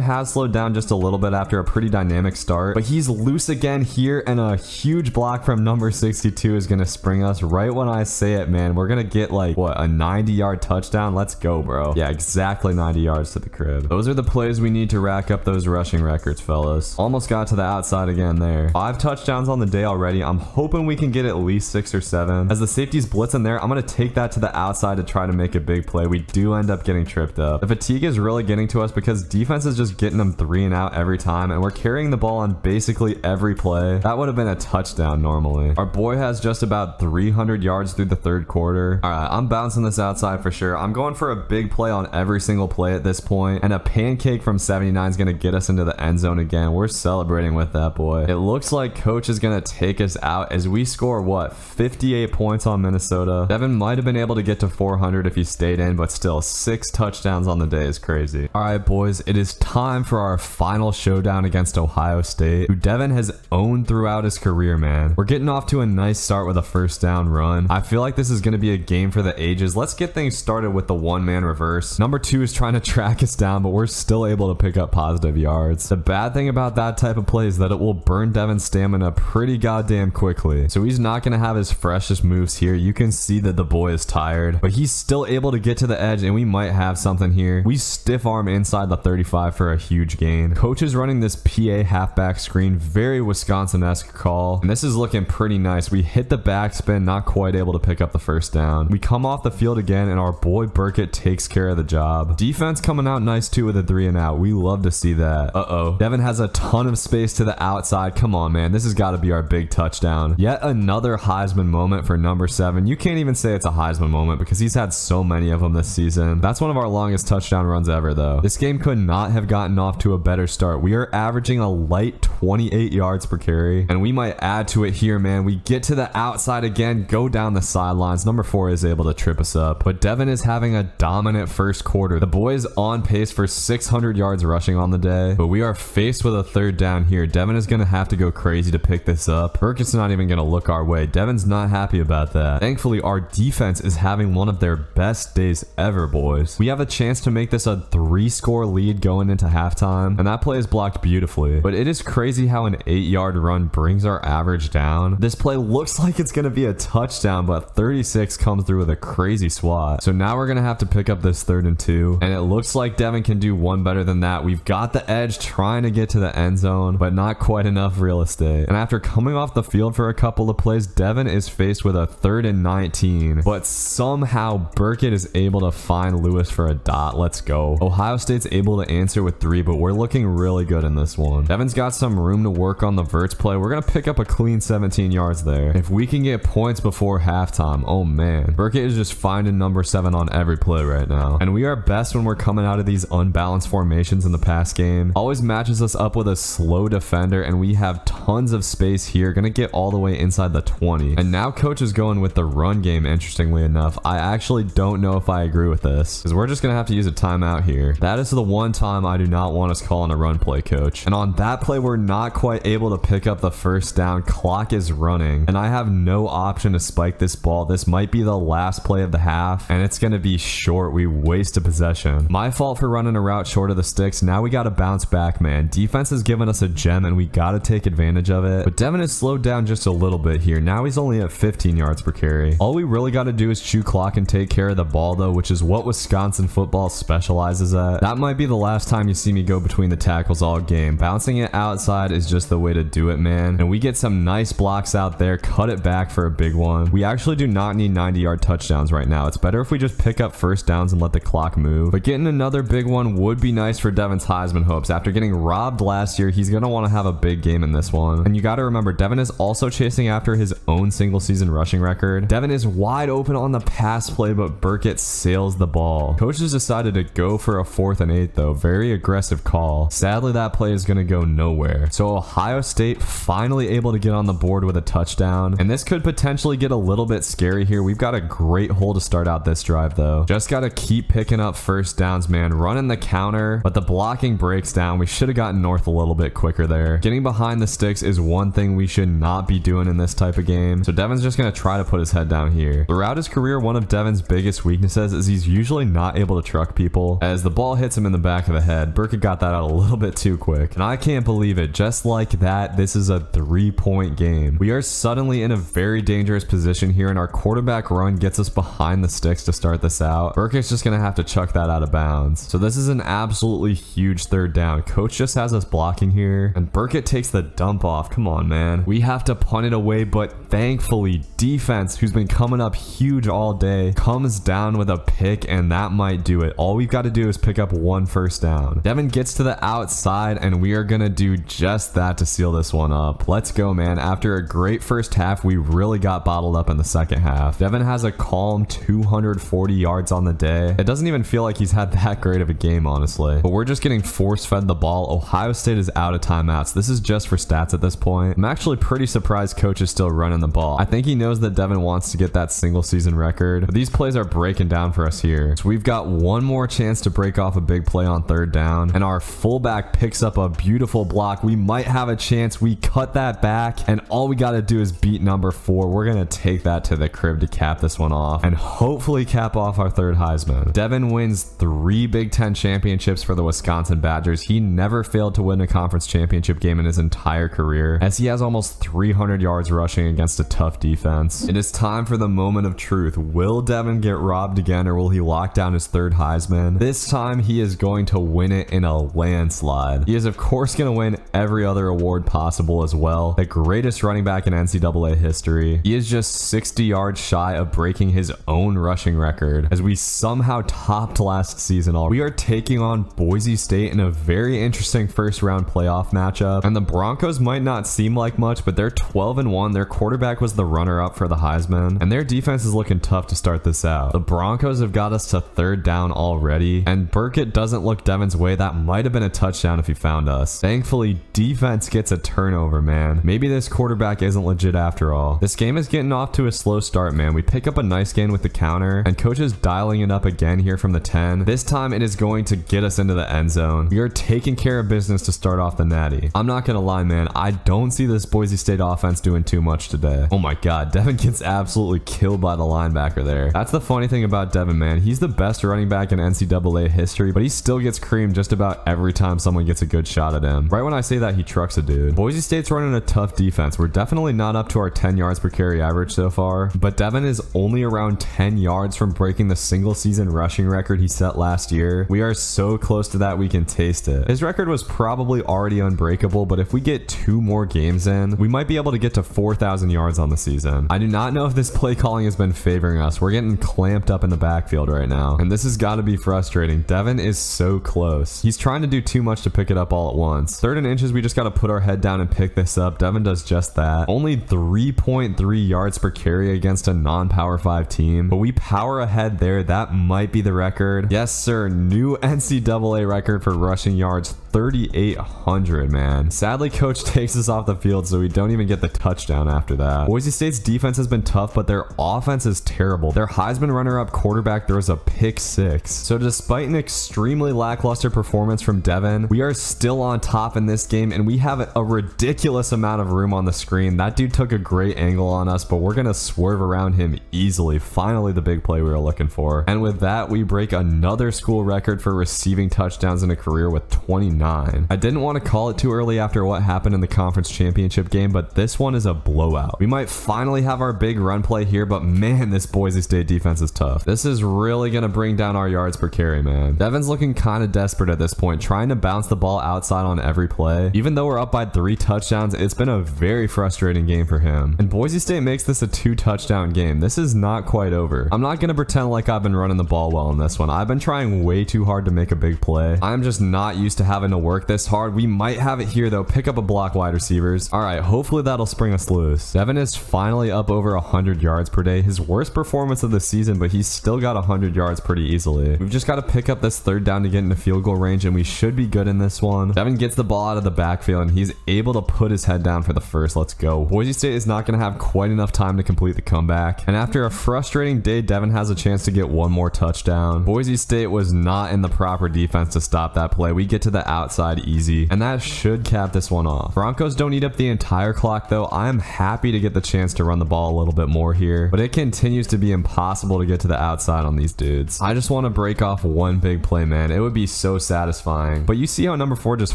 has slowed down just a little bit after a pretty dynamic start, but he's loose again here, and a huge block from number 62 is going to spring us right when I say it, man. We're going to get like, what, a 90-yard touchdown? Let's go, bro. Yeah, exactly 90 yards to the crib. Those are the plays we need to rack up those rushing records, fellas. Almost got to the outside again there. 5 touchdowns on the day already. I'm hoping we can get at least 6 or 7. As the safety's blitzing there, I'm going to take that to the outside to try to make a big play. We do end up getting tripped up. The fatigue is really getting to us because defense is just getting them 3 and out every time, and we're carrying the ball on basically every play. That would have been a touchdown normally. Our boy has just about 300 yards through the 3rd quarter. All right, I'm bouncing this outside for sure. I'm going for a big play on every single play at this point, and a pancake from 79 is going to get us into the end zone again. We're celebrating with that boy. It looks like coach is going to take us out as we score, what, 58 points on Minnesota. Devin might have been able to get to 400 if he stayed in, but still 6 touchdowns on the day is crazy. All right, boys, it is time for our final showdown against Ohio State, who Devin has owned throughout his career, man. We're getting off to a nice start with a first down run. I feel like this is going to be a game for the ages. Let's get things started with the one-man reverse. Number 2 is trying to track us down, but we're still able to pick up positive yards. The bad thing about that type of play is that it will burn Devin's stamina pretty goddamn quickly. So he's not going to have his freshest moves here. You can see that the boy is tired, but he's still able to get to the edge, and we might have something here. We stiff arm inside the 35 for a huge gain. Coach is running this PA halfback screen, very Wisconsin-esque call, and this is looking pretty nice. We hit the backspin, not quite able to pick up the first down. We come off the field again, and our boy Burkett takes care of the job. Defense coming out nice too with a 3 and out. We love to see that. Devin has a ton of space to the outside. Come on, man. This has got to be our big touchdown. Yet another Heisman moment for number 7. You can't even say it's a Heisman moment because he's had so many of them this season. That's one of our longest touchdown runs ever, though. This game could not have gotten off to a better start. We are averaging a light 28 yards per carry, and we might add to it here, man. We get to the outside again, go down the sidelines. Number 4 is able to trip us up, but Devin is having a dominant first quarter. The boy is on pace for 600 yards rushing on the day, but we are faced with a 3rd down here. Devin is going to have to go crazy to pick this up. Burkett's not even going to look our way. Devin's not happy about that. Thankfully, our defense is having one of their best days ever, boys. We have a chance to make this a 3-score lead going into halftime, and that play is blocked beautifully, but it is crazy how an 8-yard run brings our average down. This play looks like it's going to be a touchdown, but 36 comes through with a crazy swat. So now we're going to have to pick up this 3rd and 2, and it looks like Devin can do one better than that. We've got the edge trying to get to the end zone, but not quite enough real estate. And after coming off the field for a couple of plays, Devin is faced with a 3rd and 19, but somehow Burkett is able to find Lewis for a dot. Let's go. Ohio State's able to answer with 3, but we're looking really good in this one. Devin's got some room to work on the verts play. We're going to pick up a clean 17 yards there. If we can get points before halftime, oh man. Burkett is just finding number 7 on every play right now. And we are best when we're coming out of these unbalanced formations in the pass game. Always matches us up with a slow defender, and we have tons of space here. Gonna get all the way inside the 20. And now coach is going with the run game, interestingly enough. I actually don't know if I agree with this, because we're just gonna have to use a timeout here. That is the one time I do not want us calling a run play, coach. And on that play, we're not quite able to pick up the first down. Clock is running, and I have no option to spike this ball. This might be the last play of the half, and it's gonna be short. We waste a possession. My fault for running a route short of the sticks. Now we gotta bounce back, man. Defense has given us a gem, and we gotta take advantage of it. But Devin has slowed down just a little bit here. Now he's only at 15 yards per carry. All we really gotta do is chew clock and take care of the ball, though, which is what Wisconsin football specializes at. That might be the last time you see me go between the tackles all game. Bouncing it outside is just the way to do it, man. And we get some nice blocks out there, cut it back for a big one. We actually do not need 90-yard touchdowns right now. It's better if we just pick up first downs and let the clock move. But getting another big one would be nice for Devin's Heisman hopes. After getting robbed last year, he's gonna want to have a big game in this one. And you gotta remember, Devin is also chasing after his own single season rushing record. Devin is wide open on the pass play, but Burkett sails the ball. Coaches decided to go for a 4th and 8 though. Very aggressive call. Sadly, that play is gonna go nowhere. So Ohio State finally able to get on the board with a touchdown. And this could potentially get a little bit scary here. We've got a great hole to start out this drive though. Just gotta keep picking up first downs, man. Running the counter, but the blocking breaks down. We should have gotten north a little bit quicker there. Getting behind the sticks is one thing we should not be doing in this type of game. So Devin's just gonna try to put his head down here. Throughout his career, one of Devin's biggest weaknesses is he's usually not able to truck people. As the ball hits him in the back of the head, Burkett got that out a little bit too quick. And I can't believe it. Just like that, this is a 3-point game. We are suddenly in a very dangerous position here, and our quarterback run gets us behind the sticks to start this out. Burkett's just gonna have to chuck that out of bounds. So this is an absolutely huge third down. Coach just has us blocking here, and Burkett takes the dump off. Come on, man. We have to punt it away, but thankfully, defense, who's been coming up huge all day, comes down with a pick, and that might do it. All we've got to do is pick up one first down. Devin gets to the outside, and we are gonna do just that to seal this one up. Let's go, man. After a great first half, we really got bottled up in the second half. Devin has a calm 240 yards on the day. It doesn't even feel like he's had that great of a game, honestly. But we're just getting force-fed the ball. Ohio State is out of timeouts. This is just for stats at this point. I'm actually pretty surprised coach is still running the ball. I think he knows that Devin wants to get that single season record. But these plays are breaking down for us here. So we've got one more chance to break off a big play on third down. And our fullback picks up a beautiful block. We might have a chance. We cut that back. And all we got to do is beat number 4. We're going to take that to the crib to cap this one off. And hopefully cap off our third Heisman. Devin wins 3 Big Ten championships for the Wisconsin Badgers. He never failed to win a conference championship game in his entire career, as he has almost 300 yards rushing against a tough defense. It is time for the moment of truth. Will Devin get robbed again, or will he lock down his third Heisman? This time he is going to win it in a landslide. He is of course going to win every other award possible as well. The greatest running back in NCAA history. He is just 60 yards shy of breaking his own rushing record, as we somehow topped last season. We are taking on Boise State in a very interesting first round playoff matchup, and the Broncos might not seem like much, but they're 12-1. Their quarterback was the runner-up for the Heisman, and their defense is looking tough to start this out. The Broncos have got us to third down already, and Burkett doesn't look Devin's way. That might have been a touchdown if he found us. Thankfully, defense gets a turnover, man. Maybe this quarterback isn't legit after all. This game is getting off to a slow start, man. We pick up a nice gain with the counter, and coach is dialing it up again here from the 10. This time it is going to get us into the end zone. We are taking care of business to start off the natty. I'm not gonna lie, man. I don't see this Boise State offense doing too much today. Oh my god, Devin gets absolutely killed by the linebacker there. That's the funny thing about Devin, man. He's the best running back in NCAA history, but he still gets creamed just about every time someone gets a good shot at him. Right when I say that, he trucks a dude. Boise State's running a tough defense. We're definitely not up to our 10 yards per carry average so far, but Devin is only around 10 yards from breaking the single season rushing record he set last year. We are so close to that we can taste it. His record was probably already unbreakable, but if we get 2 more games in, we might be able to get to 4,000 yards on the season. I do not know if this play calling has been favoring us. We're getting clamped up in the backfield right now, and this has got to be frustrating. Devin is so close. He's trying to do too much to pick it up all at once. 3rd and inches, we just got to put our head down and pick this up. Devin does just that. Only 3.3 yards per carry against a non-power 5 team, but we power ahead there. That might be the record. Yes, sir. New NCAA record for rushing yards, 3,800, man. Sadly, coach takes us off the field, so we don't even get the touchdown after that. Boise State's defense has been tough, but their offense is terrible. Their Heisman runner-up quarterback throws a pick 6. So despite an extremely lackluster performance from Devin, we are still on top in this game, and we have a ridiculous amount of room on the screen. That dude took a great angle on us, but we're gonna swerve around him easily. Finally, the big play we were looking for. And with that, we break another school record for receiving touchdowns in a career with 29. I didn't want to call it too early after what happened in the conference championship game, but this one is a blowout. We might finally have our big run play here, but man, this Boise State defense is tough. This is really gonna bring down our yards per carry, man. Devin's looking kind of desperate at this point, trying to bounce the ball outside on every play. Even though we're up by 3 touchdowns, it's been a very frustrating game for him. And Boise State makes this a 2-touchdown game. This is not quite over. I'm not gonna pretend like I've been running the ball well in this one. I've been trying way too hard to make a big play. I'm just not used to having to work this hard. We might have it here though. Pick up a block, wide receivers. All right, hopefully that'll spring us loose. Devin is finally up over 100 yards per day. His worst performance of the season, but he's still got 100 yards pretty easily. We've just got to pick up this 3rd down to get into field goal range, and we should be good in this one. Devin gets the ball out of the backfield, and he's able to put his head down for the first. Let's go. Boise State is not going to have quite enough time to complete the comeback, and after a frustrating day, Devin has a chance to get one more touchdown. Boise State was not in the proper defense to stop that play. We get to the outside easy, and that should cap this one off. Broncos don't eat up the entire clock though. I am happy to get the chance to run the ball a little bit more here, but it continues to be impossible to get to the outside on these dudes. I just want to break off one big play, man. It would be so satisfying. But you see how number 4 just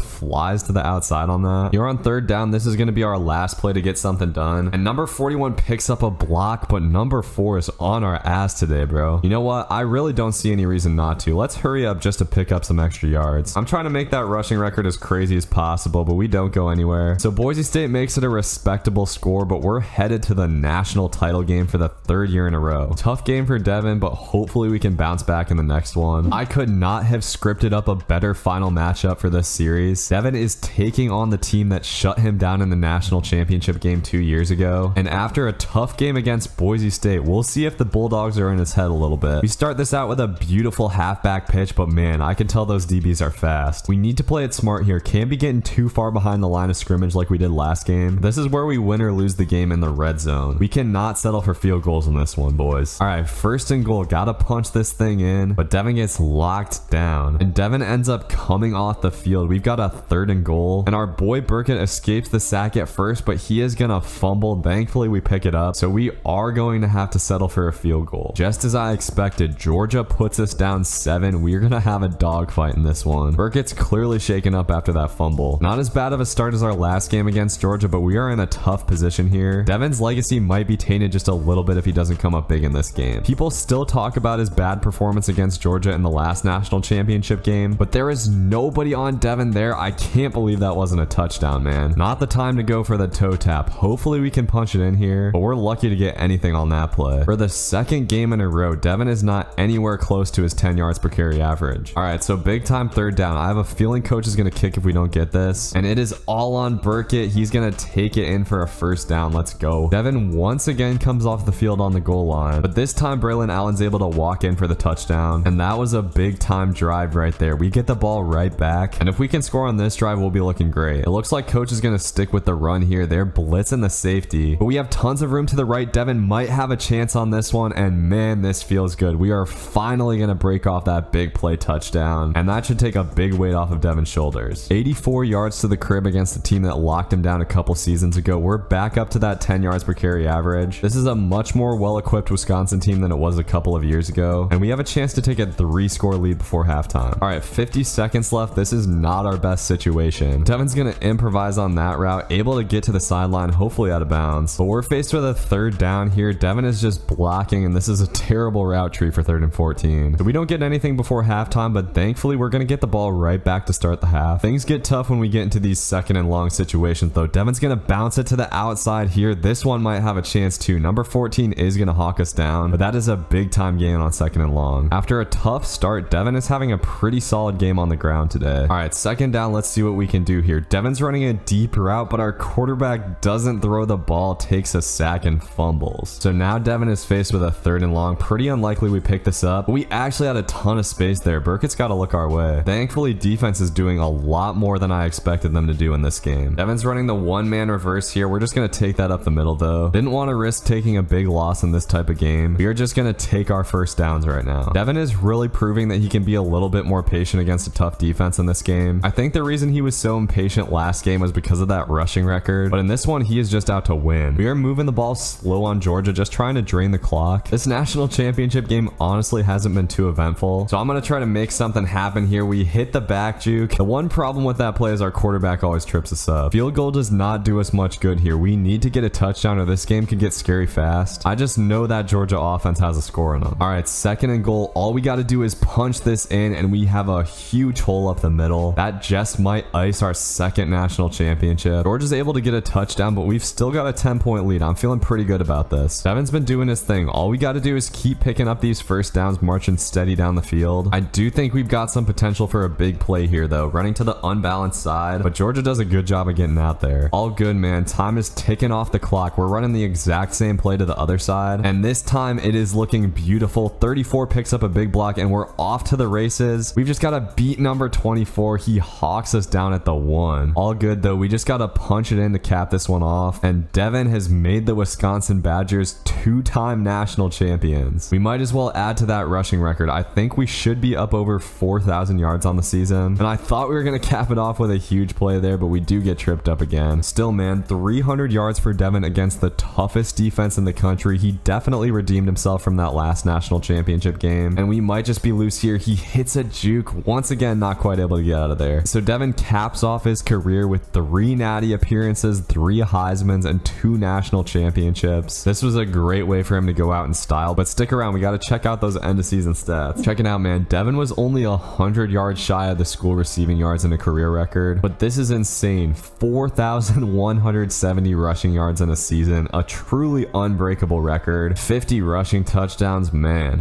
flies to the outside on that? You're on 3rd down. This is going to be our last play to get something done, and number 41 picks up a block, but number 4 is on our ass today, bro. You know what? I really don't see any reason not to. Let's hurry up just to pick up some extra yards. I'm trying to make that rushing record as crazy as possible, but we don't go anywhere. So Boise State makes it a respectable score, but we're headed to the national title game for the 3rd year in a row. Tough game for Devin, but hopefully we can bounce back in the next one. I could not have scripted up a better final matchup for this series. Devin is taking on the team that shut him down in the national championship game 2 years ago, and after a tough game against Boise State, we'll see if the Bulldogs are in his head a little bit. We start this out with a beautiful halfback pitch, but man, I can tell those DBs are fast. We need to play it smart here. Can't be getting too far behind the line of scrimmage like we did last game. This is where we win or lose the game in the red zone. We cannot settle for field goals in this one, boys. All right, 1st and goal. Gotta punch this thing in, but Devin gets locked down, and Devin ends up coming off the field. We've got a 3rd and goal, and our boy Burkett escapes the sack at first, but he is gonna fumble. Thankfully, we pick it up, so we are going to have to settle for a field goal. Just as I expected, Georgia puts us down 7. We're gonna have a dogfight in this one. Burkett's clearly shaken up after that fumble. Not as bad of a start as our last game against Georgia, but we are in a tough position here. Devin's legacy might be tainted just a little bit if he doesn't come up big in this game. People still talk about his bad performance against Georgia in the last national championship game, but there is nobody on Devin there. I can't believe that wasn't a touchdown, man. Not the time to go for the toe tap. Hopefully we can punch it in here, but we're lucky to get anything on that play. For the 2nd game in a row, Devin is not anywhere close to his 10 yards per carry average. All right, so big time 3rd down. I have a feeling coach is going to kick if we don't get this, and it is all on Burkett. He's going to take it in for a 1st down. Let's go. Devin once again comes off the field on the goal line, but this time Braylon Allen's able to walk in for the touchdown, and that was a big time drive right there. We get the ball right back, and if we can score on this drive, we'll be looking great. It looks like coach is going to stick with the run here. They're blitzing the safety, but we have tons of room to the right. Devin might have a chance on this one, and man, this feels good. We are finally going to break off that big play touchdown, and that should take a big weight off of Devin's shoulders. 84 yards to the crib against the team that locked him down a couple seasons ago. We're back up to that 10 yards per carry average. This is a much more well-equipped Wisconsin team than it was a couple of years ago, and we have a chance to take a 3-score lead before halftime. All right, 50 seconds left. This is not our best situation. Devin's going to improvise on that route, able to get to the sideline, hopefully out of bounds, but we're faced with a 3rd down here. Devin is just blocking, and this is a terrible route tree for 3rd and 14. So we don't get anything before halftime, but thankfully we're going to get the ball right back to start the half. Things get tough when we get into these 2nd and long situations though. Devin's going to bounce it to the outside here. This one might have a chance too. Number 14 is going to hawk us down, but that is a big time gain on 2nd and long. After a tough start, Devin is having a pretty solid game on the ground today. All right, 2nd down. Let's see what we can do here. Devin's running a deep route, but our quarterback doesn't throw the ball, takes a sack and fumbles. So now Devin is faced with a 3rd and long. Pretty unlikely we pick this up, but we actually had a ton of space there. Burkett's got to look our way. Thankfully, defense is is doing a lot more than I expected them to do in this game. Devin's running the one-man reverse here. We're just going to take that up the middle though. Didn't want to risk taking a big loss in this type of game. We are just going to take our first downs right now. Devin is really proving that he can be a little bit more patient against a tough defense in this game. I think the reason he was so impatient last game was because of that rushing record, but in this one he is just out to win. We are moving the ball slow on Georgia, just trying to drain the clock. This national championship game honestly hasn't been too eventful, so I'm going to try to make something happen here. We hit the back juke. The one problem with that play is our quarterback always trips us up. Field goal does not do us much good here. We need to get a touchdown or this game can get scary fast. I just know that Georgia offense has a score in them. All right, 2nd and goal. All we got to do is punch this in and we have a huge hole up the middle. That just might ice our 2nd national championship. Georgia's able to get a touchdown, but we've still got a 10-point lead. I'm feeling pretty good about this. Devin's been doing his thing. All we got to do is keep picking up these first downs, marching steady down the field. I do think we've got some potential for a big play here though, running to the unbalanced side, but Georgia does a good job of getting out there. All good, man. Time is ticking off the clock. We're running the exact same play to the other side, and this time it is looking beautiful. 34 picks up a big block and we're off to the races. We've just got to beat number 24. He hawks us down at the 1. All good though. We just got to punch it in to cap this one off, and Devin has made the Wisconsin Badgers 2-time national champions. We might as well add to that rushing record. I think we should be up over 4,000 yards on the season, and I thought we were going to cap it off with a huge play there, but we do get tripped up again. Still, man, 300 yards for Devin against the toughest defense in the country. He definitely redeemed himself from that last national championship game, and we might just be loose here. He hits a juke. Once again, not quite able to get out of there. So Devin caps off his career with 3 natty appearances, 3 Heismans, and 2 national championships. This was a great way for him to go out in style, but stick around. We got to check out those end of season stats. Check it out, man. Devin was only 100 yards shy of the school receiving yards in a career record, but this is insane. 4,170 rushing yards in a season, a truly unbreakable record. 50 rushing touchdowns, man.